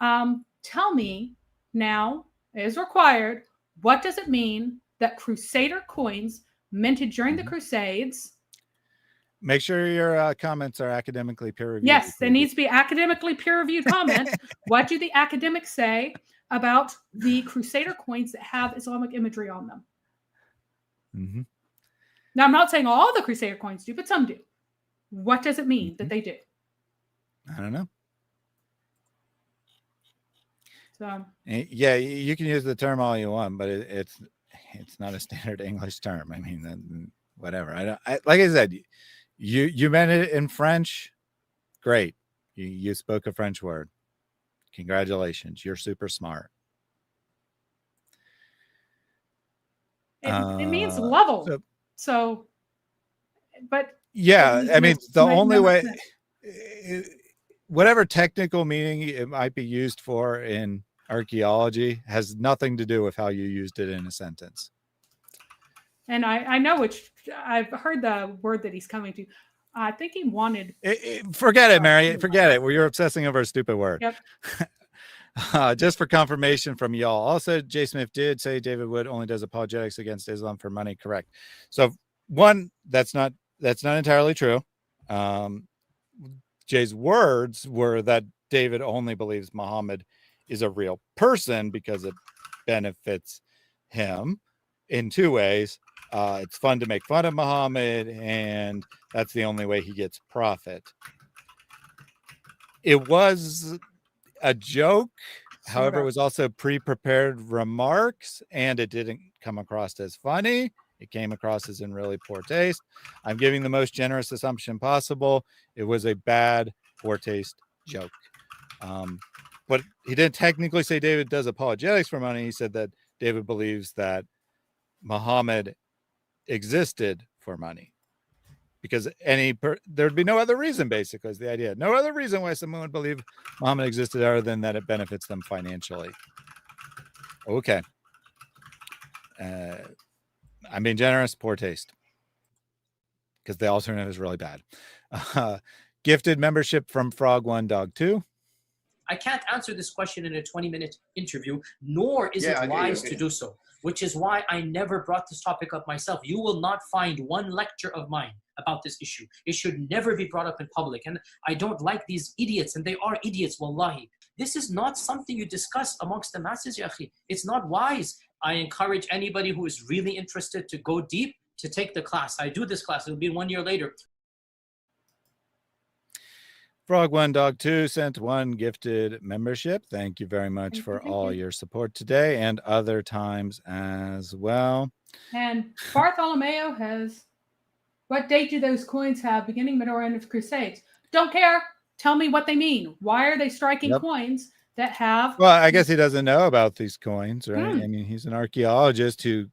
Tell me now, as required, what does it mean that Crusader coins minted during the Crusades? Make sure your comments are academically peer-reviewed. Yes, there needs to be academically peer-reviewed comments. What do the academics say about the Crusader coins that have Islamic imagery on them? Mm-hmm. Now, I'm not saying all the Crusader coins do, but some do. What does it mean that they do? I don't know. So, yeah, you can use the term all you want, but it's not a standard English term. I mean, whatever. Like I said, you meant it in French. Great. You spoke a French word. Congratulations. You're super smart. it means level. But yeah, I mean, the only way, whatever technical meaning it might be used for in archaeology has nothing to do with how you used it in a sentence. And I know which, I've heard the word that he's coming to. I think he wanted. Forget it, Mary. Forget it. You're obsessing over a stupid word. Yep. Just for confirmation from y'all. Also, Jay Smith did say David Wood only does apologetics against Islam for money. Correct. So one, that's not entirely true. Jay's words were that David only believes Muhammad is a real person because it benefits him in two ways. It's fun to make fun of Muhammad, and that's the only way he gets profit. It was a joke. However, it was also pre-prepared remarks, and it didn't come across as funny. It came across as in really poor taste. I'm giving the most generous assumption possible. It was a bad, poor taste joke. But he didn't technically say David does apologetics for money. He said that David believes that Muhammad existed for money because there'd be no other reason, basically, is the idea. No other reason why someone would believe Muhammad existed other than that it benefits them financially. Okay. I'm being generous, poor taste, because the alternative is really bad. Gifted membership from Frog 1 Dog 2. I can't answer this question in a 20-minute interview, nor is it wise to do so, which is why I never brought this topic up myself. You will not find one lecture of mine about this issue. It should never be brought up in public. And I don't like these idiots, and they are idiots, wallahi. This is not something you discuss amongst the masses, ya akhi. It's not wise. I encourage anybody who is really interested to go deep to take the class. I do this class. It'll be 1 year later. Frog1Dog2 sent 1 gifted membership. Thank you very much for all your support today and other times as well. And Bartholomew has, what date do those coins have? Beginning, middle, or end of Crusades? Don't care. Tell me what they mean. Why are they striking coins that have... Well, I guess he doesn't know about these coins, right? I mean, he's an archaeologist who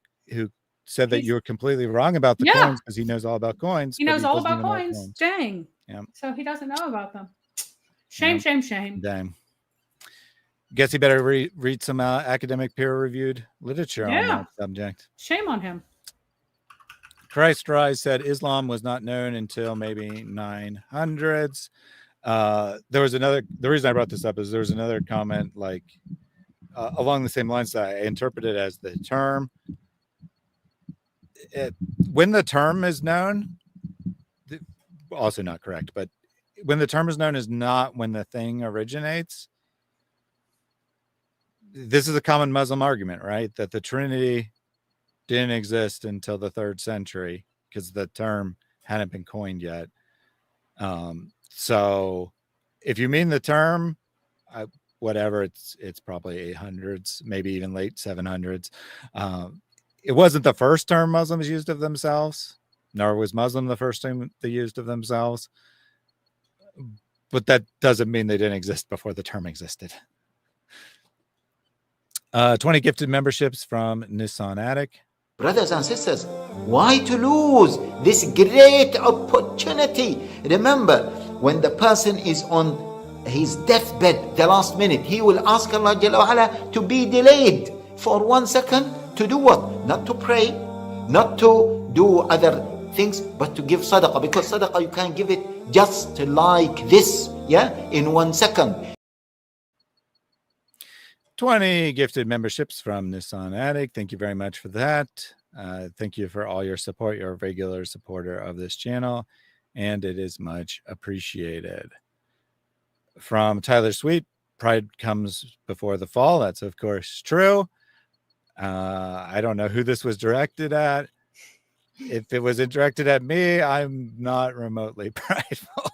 said that you were completely wrong about the coins because he knows all about coins. He knows all about coins. Dang. Yeah. So he doesn't know about them. Shame, shame, shame. Dang. Guess he better read some academic peer-reviewed literature on that subject. Shame on him. Christ Rise said Islam was not known until maybe 900s. There was the reason I brought this up is there was another comment like along the same lines that I interpreted as the term. When the term is known, also not correct, but when the term is known is not when the thing originates. This is a common Muslim argument, right? That the Trinity didn't exist until the 3rd century because the term hadn't been coined yet. So if you mean the term, whatever, it's probably 800s, maybe even late 700s. It wasn't the first term Muslims used of themselves, nor was Muslim the first term they used of themselves. But that doesn't mean they didn't exist before the term existed. 20 gifted memberships from Nissan Attic. Brothers and sisters, why to lose this great opportunity? Remember, when the person is on his deathbed, the last minute, he will ask Allah Jalla wa Ala to be delayed for 1 second to do what? Not to pray, not to do other things, but to give sadaqah. Because sadaqah, you can give it just like this, in 1 second. 20 gifted memberships from Nissan Attic. Thank you very much for that. Thank you for all your support. You're a regular supporter of this channel, and it is much appreciated. From Tyler Sweet, pride comes before the fall. That's, of course, true. I don't know who this was directed at. If it was directed at me, I'm not remotely prideful.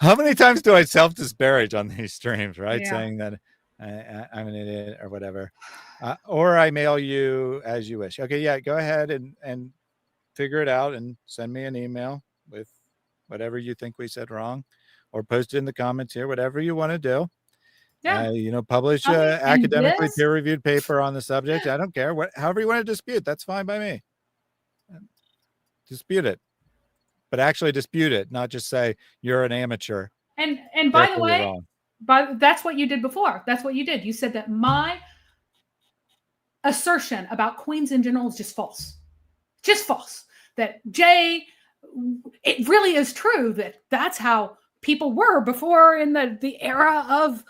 How many times do I self-disparage on these streams, right? Yeah. Saying that I'm an idiot or whatever. Or I mail you as you wish. Okay, yeah, go ahead and figure it out and send me an email with whatever you think we said wrong, or post it in the comments here, whatever you want to do. Yeah. Publish an academically peer-reviewed paper on the subject. I don't care. However you want to dispute, that's fine by me. Dispute it. But actually dispute it, not just say you're an amateur. And by the way, but that's what you did before. That's what you did. You said that my assertion about coins in general is just false. Just false. That it really is true that that's how people were before in the era of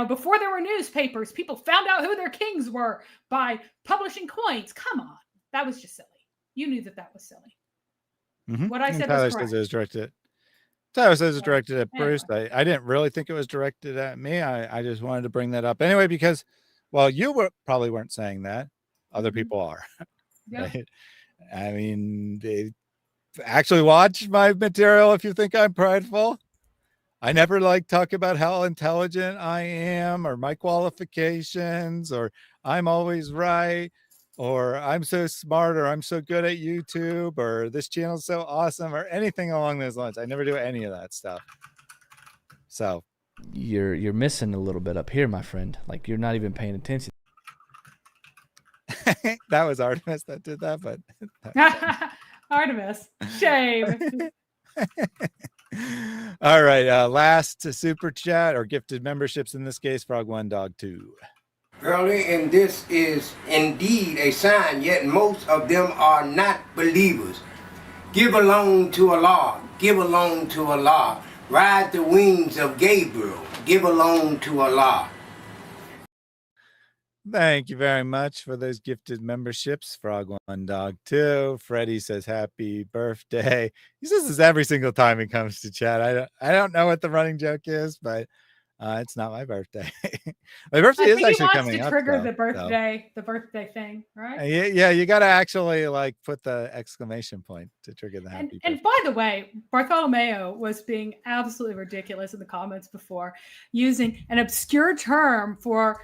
before there were newspapers, people found out who their kings were by publishing coins. Come on. That was just silly. You knew that was silly. Mm-hmm. What I said Tyler was correct. says it was directed. Tyler says it's directed at Bruce. I didn't really think it was directed at me. I just wanted to bring that up anyway because, well, you probably weren't saying that. Other people are. Yep. Right? I mean, they actually watch my material if you think I'm prideful. I never talk about how intelligent I am or my qualifications or I'm always right. Or I'm so smart, or I'm so good at YouTube, or this channel's so awesome, or anything along those lines. I never do any of that stuff. So you're missing a little bit up here, my friend. Like you're not even paying attention. That was Artemis that did that, but Artemis, shame. All right, last super chat or gifted memberships in this case, Frog1Dog2. Early, and this is indeed a sign, yet most of them are not believers. Give alone to Allah, give alone to Allah. Ride the wings of Gabriel, give alone to Allah. Thank you very much for those gifted memberships. Frog One Dog 2. Freddie says happy birthday. He says this every single time he comes to chat. I don't know what the running joke is, but it's not my birthday. My birthday is actually coming up. Trigger though, the birthday thing, right? Yeah, you got to actually like put the exclamation point to trigger the happy. And by the way, Bartholomew was being absolutely ridiculous in the comments before, using an obscure term for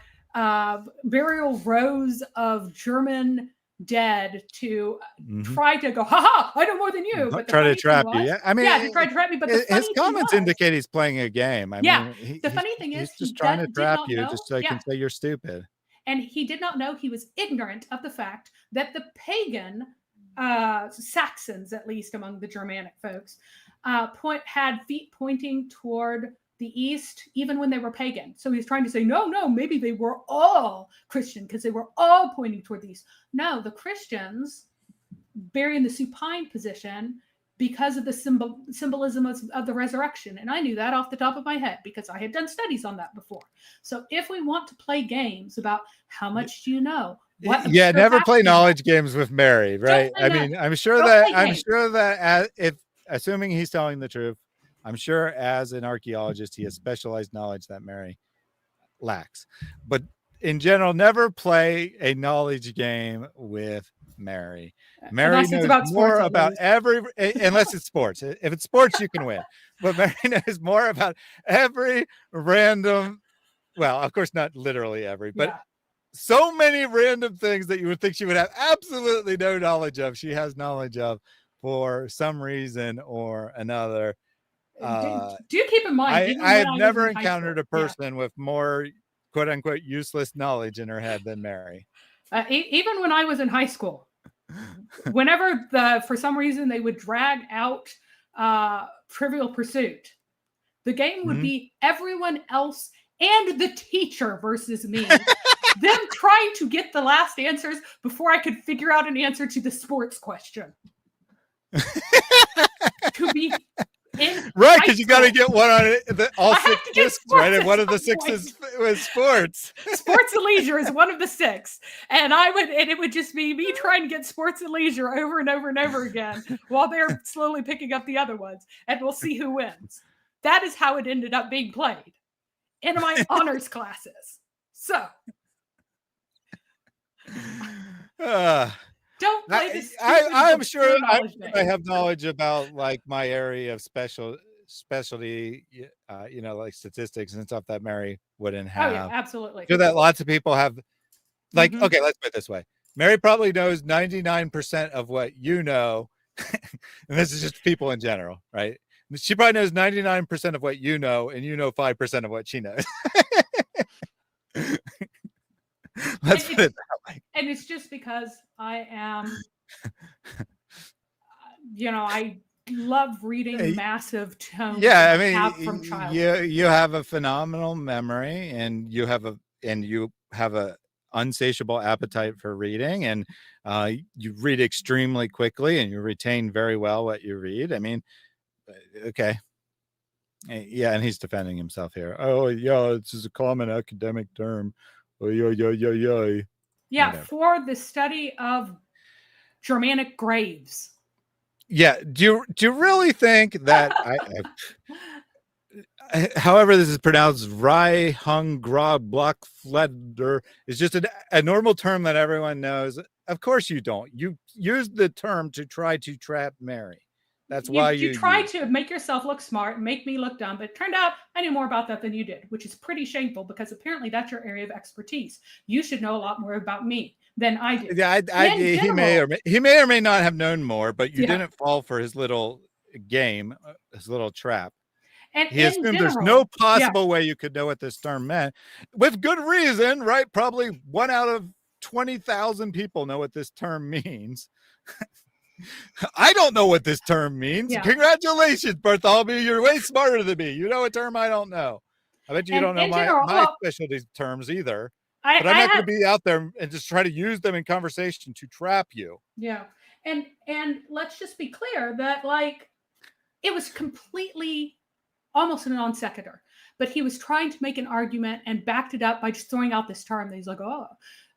burial rows of German dead to try to go, haha, I know more than you. But try to trap you. Yeah, I mean, to try to trap me. But his comments indicate he's playing a game. I mean, the funny thing is, he's just trying to trap you, just so he can say you're stupid. And he did not know, he was ignorant of the fact that the pagan Saxons, at least among the Germanic folks, had feet pointing toward the east, even when they were pagan. So he's trying to say, no, maybe they were all Christian because they were all pointing toward the east. No, the Christians bury in the supine position because of the symbolism of the resurrection. And I knew that off the top of my head because I had done studies on that before. So if we want to play games about how much do you know, never play knowledge games with Mary, right? I mean, I'm sure that if assuming he's telling the truth, I'm sure as an archaeologist, he has specialized knowledge that Mary lacks. But in general, never play a knowledge game with Mary. Mary knows more about unless it's sports. If it's sports, you can win. But Mary knows more about every random, well, of course, not literally every, but so many random things that you would think she would have absolutely no knowledge of. She has knowledge of for some reason or another. Do keep in mind, I have never encountered a person with more quote unquote useless knowledge in her head than Mary. Even when I was in high school, whenever for some reason they would drag out Trivial Pursuit, the game would be everyone else and the teacher versus me. Them trying to get the last answers before I could figure out an answer to the sports question. To be right, because you got to get one on all 6 discs, right? And one of the 6 was sports. Sports and leisure is one of the 6, and it would just be me trying to get sports and leisure over and over and over again while they're slowly picking up the other ones, and we'll see who wins. That is how it ended up being played in my honors classes. So. Don't play this. I'm sure I have knowledge about like my area of specialty, like statistics and stuff that Mary wouldn't have. Oh yeah, absolutely. So that lots of people have, like, okay, let's put it this way: Mary probably knows 99% of what you know, and this is just people in general, right? She probably knows 99% of what you know, and you know 5% of what she knows. Let's put it that way. And it's just because I am, I love reading massive tomes. Yeah, I mean, from childhood. you have a phenomenal memory, and you have a unsatiable appetite for reading, and you read extremely quickly, and you retain very well what you read. I mean, okay. Yeah, and he's defending himself here. Oh, yeah, this is a common academic term. Yeah, whatever. For the study of Germanic graves. Yeah, do you really think that however this is pronounced, Rye Hung Grog Block Fleder is just a normal term that everyone knows? Of course you don't. You use the term to try to trap Mary. That's why you try to make yourself look smart, make me look dumb. But it turned out I knew more about that than you did, which is pretty shameful because apparently that's your area of expertise. You should know a lot more about me than I do. Yeah, he may or may not have known more, but you didn't fall for his little game, his little trap. And he assumed there's no possible way you could know what this term meant, with good reason, right? Probably 1 out of 20,000 people know what this term means. I don't know what this term means. Yeah. Congratulations, Bartholomew. You're way smarter than me. You know a term I don't know. I bet you don't know my specialty terms either. But I'm not going to be out there and just try to use them in conversation to trap you. Yeah. And let's just be clear that, like, it was completely almost a non sequitur. But he was trying to make an argument and backed it up by just throwing out this term. That he's like, oh,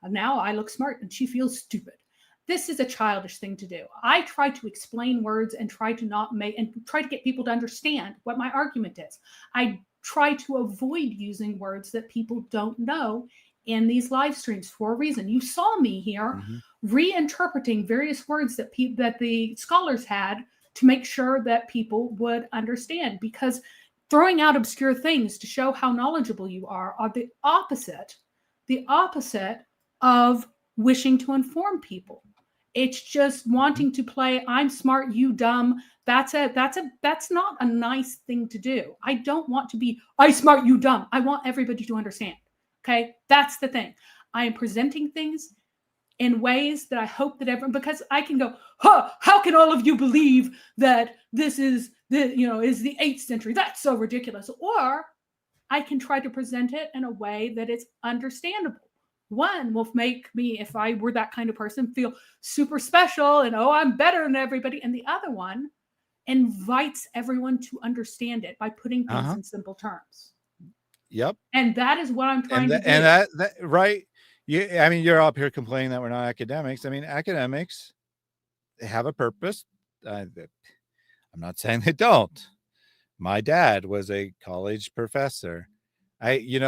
now I look smart and she feels stupid. This is a childish thing to do. I try to explain words and try to get people to understand what my argument is. I try to avoid using words that people don't know in these live streams for a reason. You saw me here reinterpreting various words that the scholars had to make sure that people would understand, because throwing out obscure things to show how knowledgeable you are the opposite of wishing to inform people. It's just wanting to play I'm smart, you dumb. That's not a nice thing to do. I don't want to be I smart, you dumb. I want everybody to understand. Okay? That's the thing. I am presenting things in ways that I hope that everyone, because I can go, how can all of you believe that this is the 8th century? That's so ridiculous. Or I can try to present it in a way that it's understandable. One will make me, if I were that kind of person, feel super special and, I'm better than everybody. And the other one invites everyone to understand it by putting things in simple terms. Yep. And that is what I'm trying to do. And that right. You're up here complaining that we're not academics. I mean, academics, they have a purpose. I'm not saying they don't. My dad was a college professor. He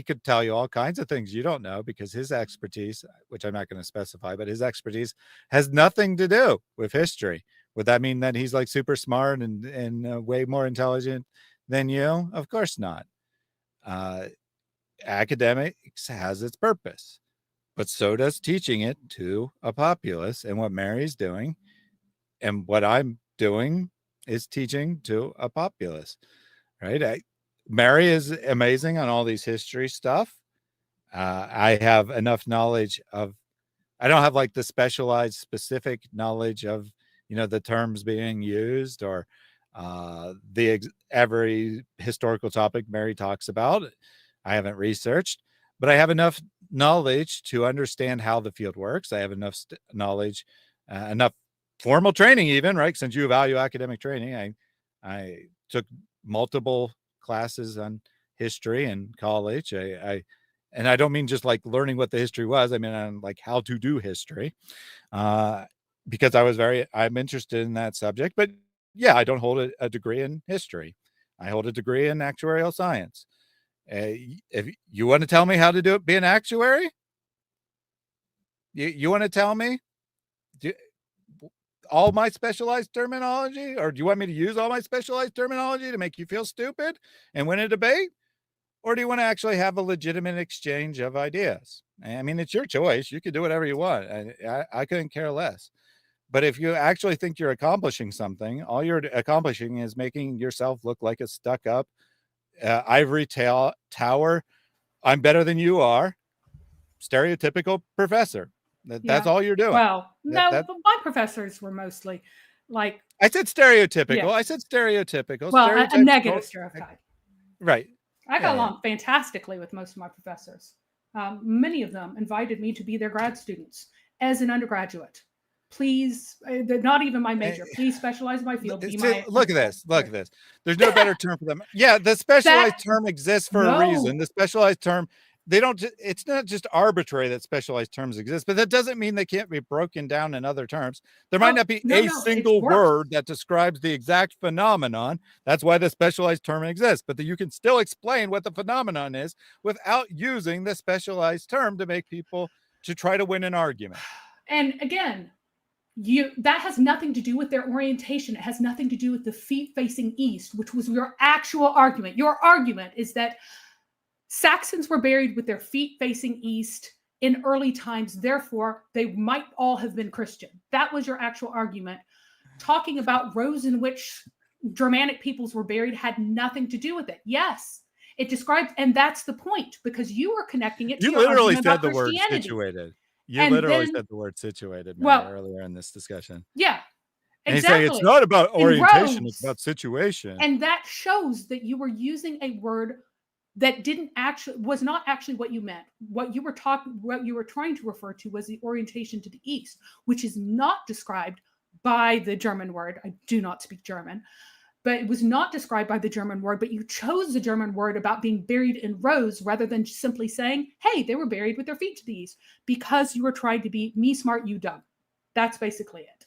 could tell you all kinds of things you don't know, because his expertise, which I'm not going to specify, but his expertise has nothing to do with history. Would that mean that he's like super smart and way more intelligent than you? Of course not. Academics has its purpose, but so does teaching it to a populace. And what Mary's doing and what I'm doing is teaching to a populace, right? Mary is amazing on all these history stuff. I have enough knowledge I don't have like the specialized specific knowledge of, the terms being used or every historical topic Mary talks about. I haven't researched, but I have enough knowledge to understand how the field works. I have enough knowledge, enough formal training even, right? Since you value academic training, I took multiple classes on history in college. And I don't mean just like learning what the history was. I mean, on like how to do history, because I'm interested in that subject. But yeah, I don't hold a degree in history. I hold a degree in actuarial science. If you want to tell me how to be an actuary, you want to tell me all my specialized terminology, or do you want me to use all my specialized terminology to make you feel stupid and win a debate? Or do you want to actually have a legitimate exchange of ideas? I mean, it's your choice. You can do whatever you want. I couldn't care less. But if you actually think you're accomplishing something, all you're accomplishing is making yourself look like a stuck up ivory tower. I'm better than you are. Stereotypical professor. That's all you're doing. Well, but my professors were mostly like. I said stereotypical. Yeah. I said stereotypical. Well, a negative stereotype. Right. I got along fantastically with most of my professors. Many of them invited me to be their grad students as an undergraduate. Please, not even my major. Please specialize in my field. Look at this. There's no better term for them. Yeah, the specialized term exists for a reason. The specialized term, it's not just arbitrary that specialized terms exist, but that doesn't mean they can't be broken down in other terms. There might not be a single word that describes the exact phenomenon. That's why the specialized term exists, but you can still explain what the phenomenon is without using the specialized term to try to win an argument. And again, that has nothing to do with their orientation. It has nothing to do with the feet facing east, which was your actual argument. Your argument is that Saxons were buried with their feet facing east in early times. Therefore, they might all have been Christian. That was your actual argument. Talking about rows in which Germanic peoples were buried had nothing to do with it. Yes, it describes, and that's the point, because you were connecting it to your literally argument said about the word Christianity. situated. You And literally then- said the word situated earlier in this discussion. Yeah, And exactly. you say it's not about In orientation, rows. it's about situation. And that shows that you were using a word that was not actually what you meant. What you were trying to refer to was the orientation to the east, which is not described by the German word. I do not speak German. but it was not described by the German word, but you chose the German word about being buried in rows rather than simply saying, hey, they were buried with their feet to the east, because you were trying to be me smart, you dumb. That's basically it.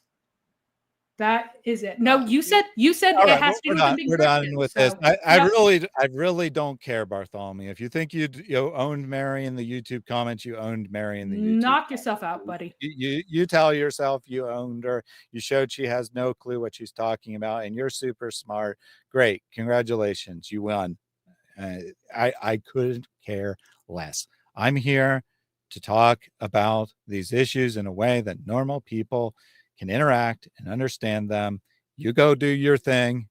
That is it. No, you said All it right, has to do with them being we're done Christian, with so, this. I yep. really don't care, Bartholomew. If you think you owned Mary in the YouTube comments, you owned Mary in the YouTube. Knock yourself out, buddy. You tell yourself you owned her. You showed she has no clue what she's talking about, and you're super smart. Great, congratulations, you won. I couldn't care less. I'm here to talk about these issues in a way that normal people can interact and understand them. You go do your thing.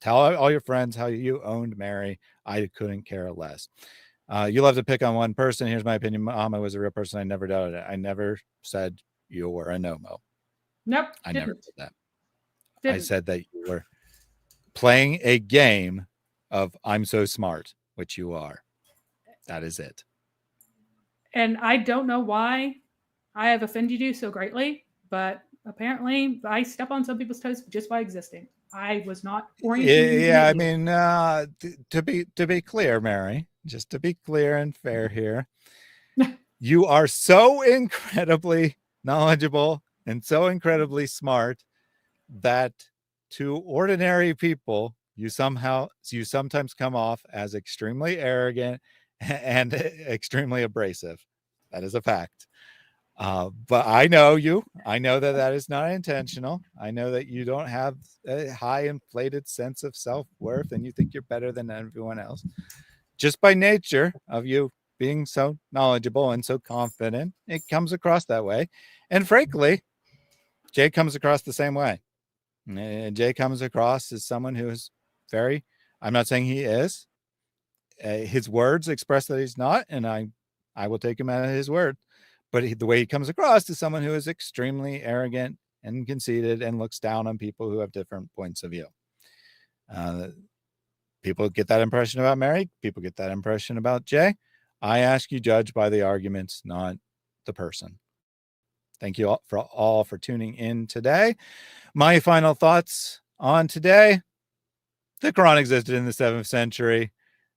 Tell all your friends how you owned Mary. I couldn't care less. You love to pick on one person. Here's my opinion. Muhammad was a real person. I never doubted it. I never said you were a no-mo. Nope. I didn't. never said that. Didn't. I said that you were playing a game of I'm so smart, which you are. That is it. And I don't know why I have offended you so greatly, but apparently I step on some people's toes just by existing. I was not oriented. Yeah, I mean, to be clear, Mary, just to be clear and fair here, you are so incredibly knowledgeable and so incredibly smart that to ordinary people, you sometimes come off as extremely arrogant and extremely abrasive. That is a fact. But I know you. I know that is not intentional. I know that you don't have a high inflated sense of self-worth and you think you're better than everyone else. Just by nature of you being so knowledgeable and so confident, it comes across that way. And frankly, Jay comes across the same way. Jay comes across as someone who is very, I'm not saying he is. His words express that he's not, and I will take him at his word. But the way he comes across is someone who is extremely arrogant and conceited and looks down on people who have different points of view. People get that impression about Mary. People get that impression about Jay. I ask you judge by the arguments, not the person. Thank you all for tuning in today. My final thoughts on today. The Quran existed in the 7th century.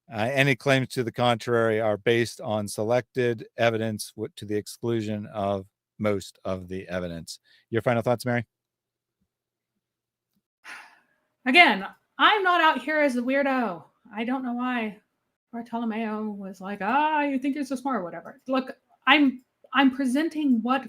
Any claims to the contrary are based on selected evidence to the exclusion of most of the evidence. Your final thoughts, Mary? Again, I'm not out here as a weirdo. I don't know why Bartolomeo was like, you think you're so smart or whatever. Look, I'm presenting what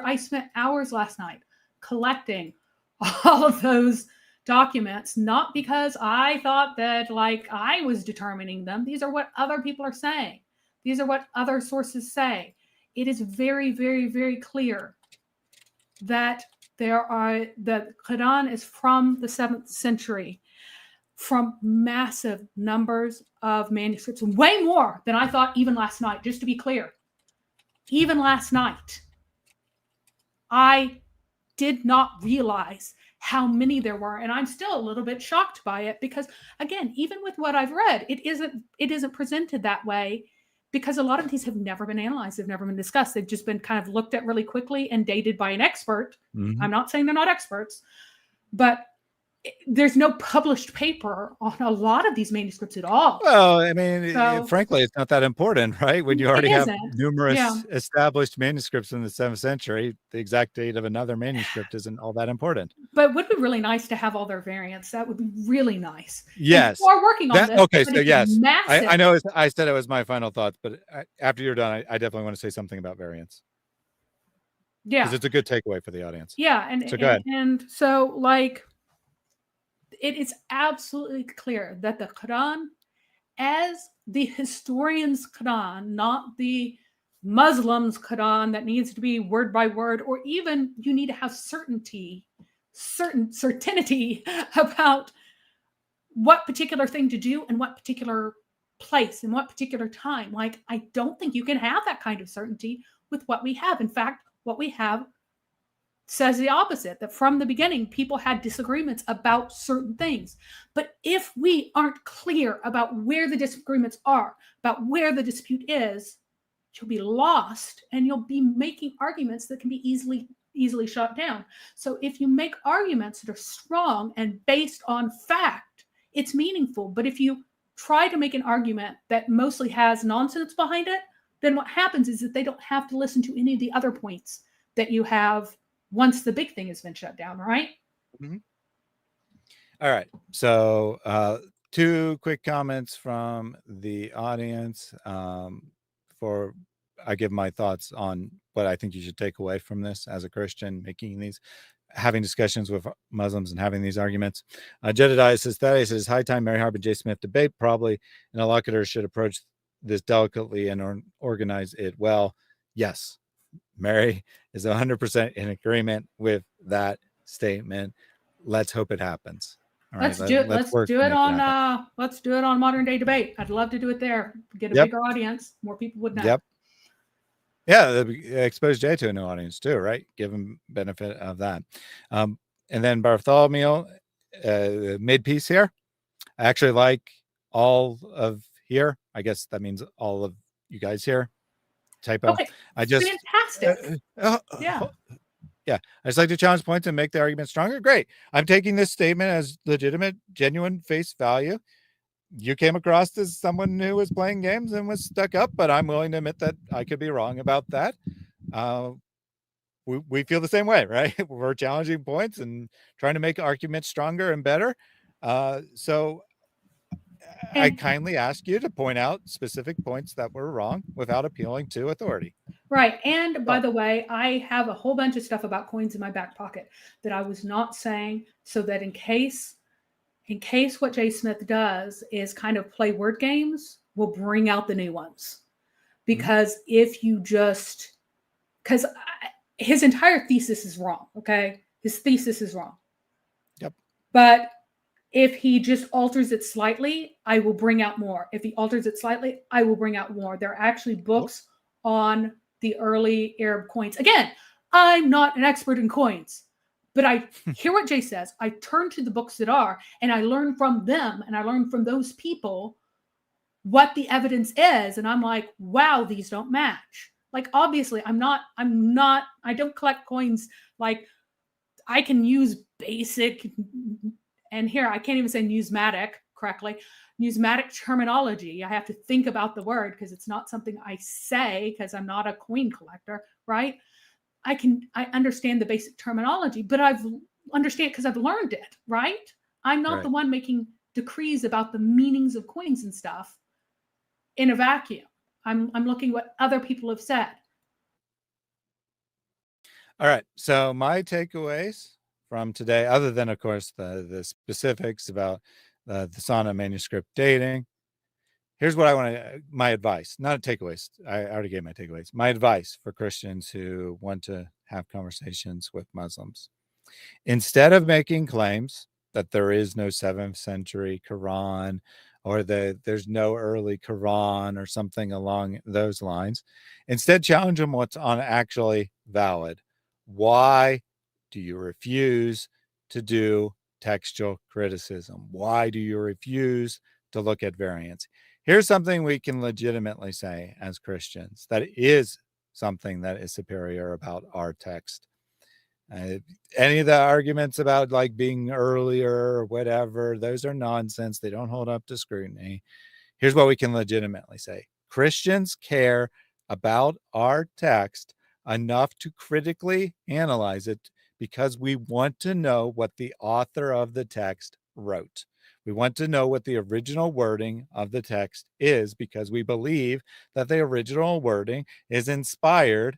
I spent hours last night collecting all of those documents, not because I thought that like I was determining them. These are what other people are saying. These are what other sources say. It is very, very, very clear that the Quran is from the 7th century, from massive numbers of manuscripts, way more than I thought even last night, just to be clear. Even last night, I did not realize how many there were, and I'm still a little bit shocked by it because, again, even with what I've read, it isn't presented that way because a lot of these have never been analyzed, they've never been discussed, they've just been kind of looked at really quickly and dated by an expert. Mm-hmm. I'm not saying they're not experts, but there's no published paper on a lot of these manuscripts at all. Well, I mean, frankly, it's not that important, right? When you already have numerous established manuscripts in the 7th century, the exact date of another manuscript isn't all that important. But it would be really nice to have all their variants. That would be really nice. Yes. We're working on this. Okay, so yes. Massive. I know I said it was my final thoughts, but after you're done, I definitely want to say something about variants. Yeah. Because it's a good takeaway for the audience. Yeah. So go ahead. And so, like, it is absolutely clear that the Quran, as the historian's Quran, not the Muslim's Quran that needs to be word by word, or even you need to have certainty about what particular thing to do and what particular place and what particular time. Like, I don't think you can have that kind of certainty with what we have. In fact, what we have says the opposite, that from the beginning, people had disagreements about certain things. But if we aren't clear about where the disagreements are, about where the dispute is, you'll be lost and you'll be making arguments that can be easily easily shot down. So if you make arguments that are strong and based on fact, it's meaningful. But if you try to make an argument that mostly has nonsense behind it, then what happens is that they don't have to listen to any of the other points that you have once the big thing has been shut down, right? Mm-hmm. All right. So 2 quick comments from the audience for I give my thoughts on what I think you should take away from this as a Christian, having discussions with Muslims and having these arguments. Jedediah says, Thaddeus says, high time Mary Harb and Jay Smith debate. Probably an interlocutor should approach this delicately and organize it well. Yes, Mary is 100% in agreement with that statement. Let's hope it happens. All Let's right, do let's it on modern day debate. I'd love to do it there. Get a bigger audience. More people would know. Yep. Yeah, expose Jay to a new audience too, right? Give him benefit of that. And then Bartholomew mid piece here. I actually like all of here. I guess that means all of you guys here. Typo. Okay, I just fantastic. Yeah. Yeah, I just like to challenge points and make the argument stronger. Great. I'm taking this statement as legitimate, genuine face value. You came across as someone who was playing games and was stuck up, but I'm willing to admit that I could be wrong about that. We feel the same way, right? We're challenging points and trying to make arguments stronger and better. So I kindly ask you to point out specific points that were wrong without appealing to authority. Right. And by the way, I have a whole bunch of stuff about coins in my back pocket that I was not saying, so that in case what Jay Smith does is kind of play word games, we'll bring out the new ones. Because if you just, because his entire thesis is wrong. Okay. His thesis is wrong. Yep. But if he just alters it slightly, I will bring out more. If he alters it slightly, I will bring out more. There are actually books on the early Arab coins. Again, I'm not an expert in coins, but I hear what Jay says. I turn to the books that are, and I learn from them, and I learn from those people what the evidence is. And I'm like, wow, these don't match. Like, obviously, I don't collect coins. Like, I can use basic, and here I can't even say numismatic correctly. Numismatic terminology. I have to think about the word because it's not something I say because I'm not a coin collector, right? I understand the basic terminology, but I've understand because I've learned it, right? I'm not the one making decrees about the meanings of coins and stuff in a vacuum. I'm looking what other people have said. All right. So my takeaways from today, other than of course the specifics about the Sanaa manuscript dating, here's what I want to, my advice, not a takeaways. I already gave my takeaways. My advice for Christians who want to have conversations with Muslims. Instead of making claims that there is no 7th century Quran or that there's no early Quran or something along those lines, instead challenge them what's actually valid. Why do you refuse to do textual criticism? Why do you refuse to look at variants? Here's something we can legitimately say as Christians that is something that is superior about our text. Any of the arguments about like being earlier or whatever, those are nonsense. They don't hold up to scrutiny. Here's what we can legitimately say. Christians care about our text enough to critically analyze it because we want to know what the author of the text wrote. We want to know what the original wording of the text is because we believe that the original wording is inspired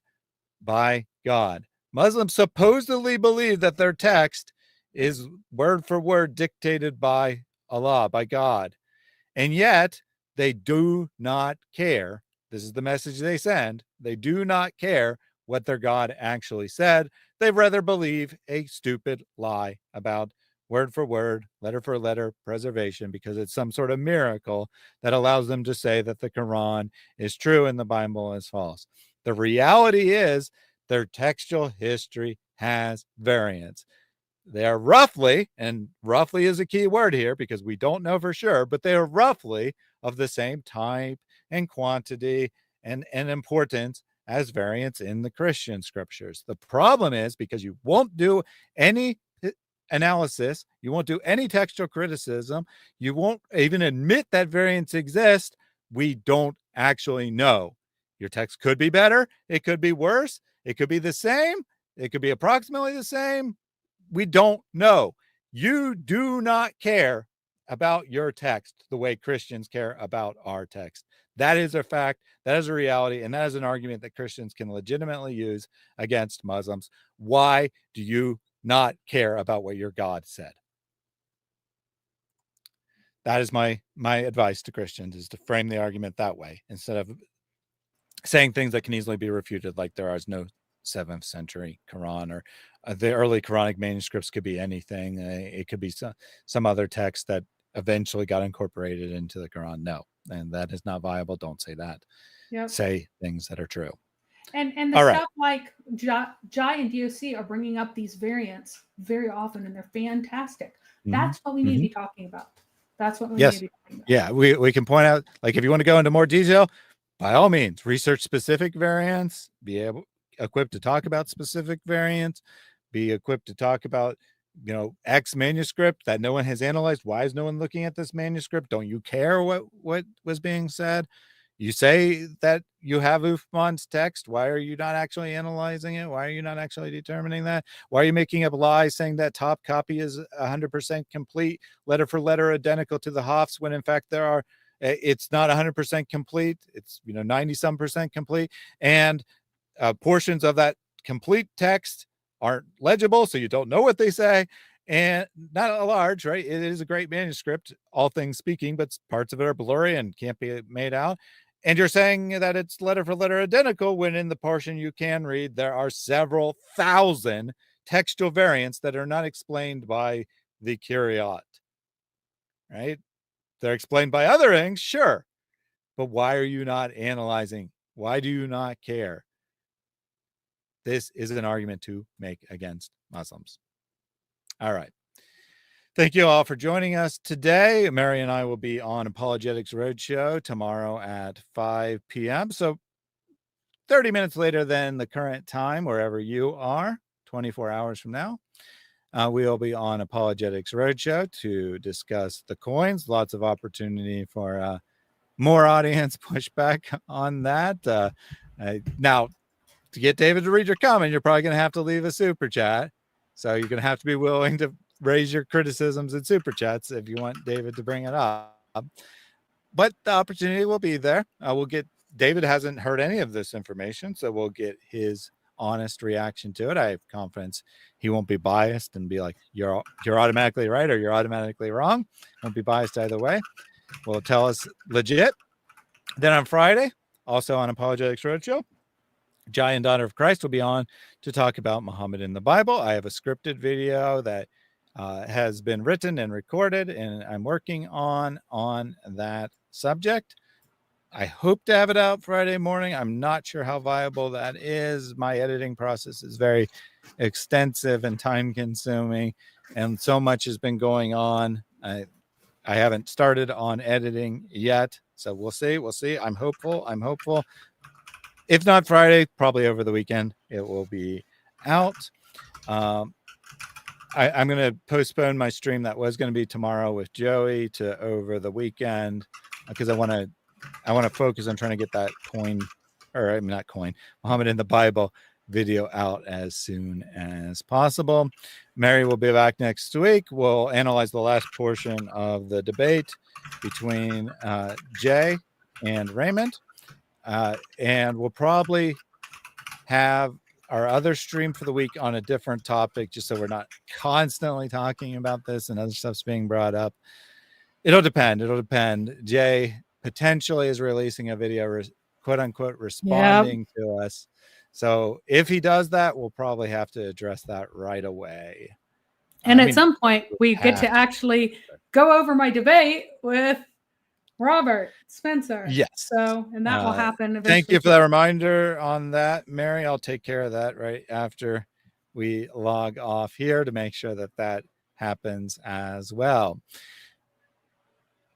by God. Muslims supposedly believe that their text is word for word dictated by Allah, by God. And yet they do not care. This is the message they send. They do not care what their God actually said. They rather believe a stupid lie about word for word, letter for letter preservation because it's some sort of miracle that allows them to say that the Quran is true and the Bible is false. The reality is their textual history has variants. They are roughly, and roughly is a key word here because we don't know for sure, but they are roughly of the same type and quantity and importance as variants in the Christian scriptures. The problem is because you won't do any analysis, you won't do any textual criticism, you won't even admit that variants exist, we don't actually know. Your text could be better, it could be worse, it could be the same, it could be approximately the same. We don't know. You do not care about your text the way Christians care about our text. That is a fact, that is a reality, and that is an argument that Christians can legitimately use against Muslims. Why do you not care about what your God said? That is my advice to Christians, is to frame the argument that way instead of saying things that can easily be refuted, like there is no 7th century Quran, or the early Quranic manuscripts could be anything. It could be some other text that eventually got incorporated into the Quran. No, and that is not viable. Don't say that. Yep. Say things that are true. And the All stuff like Jai and DOC are bringing up these variants very often, and they're fantastic. That's what we need to be talking about. That's what we need to be talking about. Yeah, we can point out, like, if you want to go into more detail, by all means, research specific variants, be equipped to talk about specific variants, be equipped to talk about, X manuscript that no one has analyzed. Why is no one looking at this manuscript? Don't you care what was being said? You say that you have Uthman's text. Why are you not actually analyzing it? Why are you not actually determining that? Why are you making up lies saying that top copy is 100% complete, letter for letter identical to the Hafs, when in fact it's not 100% complete. It's 90-some% complete, and portions of that complete text aren't legible, so you don't know what they say. And not a large, right? It is a great manuscript, all things speaking, but parts of it are blurry and can't be made out. And you're saying that it's letter for letter identical, when in the portion you can read, there are several thousand textual variants that are not explained by the Qur'an, right? They're explained by other things, sure. But why are you not analyzing? Why do you not care? This is an argument to make against Muslims. All right. Thank you all for joining us today. Mary and I will be on Apologetics Roadshow tomorrow at 5 p.m. So 30 minutes later than the current time, wherever you are, 24 hours from now. We will be on Apologetics Roadshow to discuss the coins. Lots of opportunity for more audience pushback on that. Now, to get David to read your comment, you're probably going to have to leave a super chat. So you're going to have to be willing to raise your criticisms in super chats if you want David to bring it up. But the opportunity will be there. David hasn't heard any of this information, so we'll get his honest reaction to it. I have confidence he won't be biased and be like, you're automatically right or you're automatically wrong. Won't be biased either way. Will tell us legit. Then on Friday, also on Apologetics Roadshow, Jai and Daughter of Christ will be on to talk about Muhammad in the Bible. I have a scripted video that has been written and recorded, and I'm working on that subject. I hope to have it out Friday morning. I'm not sure how viable that is. My editing process is very extensive and time consuming, and so much has been going on. I haven't started on editing yet, so we'll see. I'm hopeful. If not Friday, probably over the weekend, it will be out. I'm going to postpone my stream that was going to be tomorrow with Joey to over the weekend, because I want to focus on trying to get that Muhammad in the Bible video out as soon as possible. Mary will be back next week. We'll analyze the last portion of the debate between Jay and Raymond. And we'll probably have our other stream for the week on a different topic, just so we're not constantly talking about this and other stuff's being brought up. It'll depend. Jay potentially is releasing a video, quote unquote, responding to us. So if he does that, we'll probably have to address that right away. And at some point, we get to actually go over my debate with Robert Spencer. Yes. So, and that will happen eventually. Thank you for that reminder on that, Mary. I'll take care of that right after we log off here to make sure that happens as well.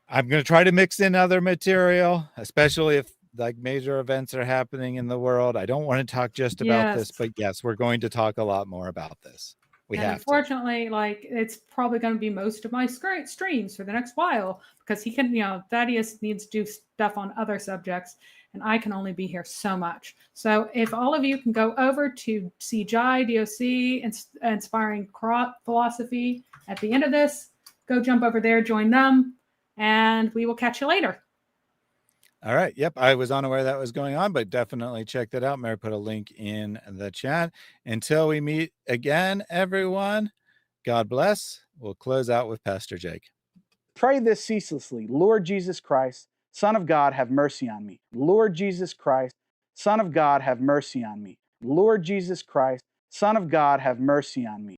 I'm going to try to mix in other material, especially if like major events are happening in the world. I don't want to talk just about this, Yes. but yes, we're going to talk a lot more about this. We And have to. unfortunately, like it's probably going to be most of my streams for the next while because he can, Thaddeus needs to do stuff on other subjects, and I can only be here so much. So if all of you can go over to CJI, DOC, Inspiring Philosophy at the end of this, go jump over there, join them, and we will catch you later. All right. Yep. I was unaware that was going on, but definitely check that out. Mary put a link in the chat. Until we meet again, everyone, God bless. We'll close out with Pastor Jake. Pray this ceaselessly. Lord Jesus Christ, Son of God, have mercy on me. Lord Jesus Christ, Son of God, have mercy on me. Lord Jesus Christ, Son of God, have mercy on me.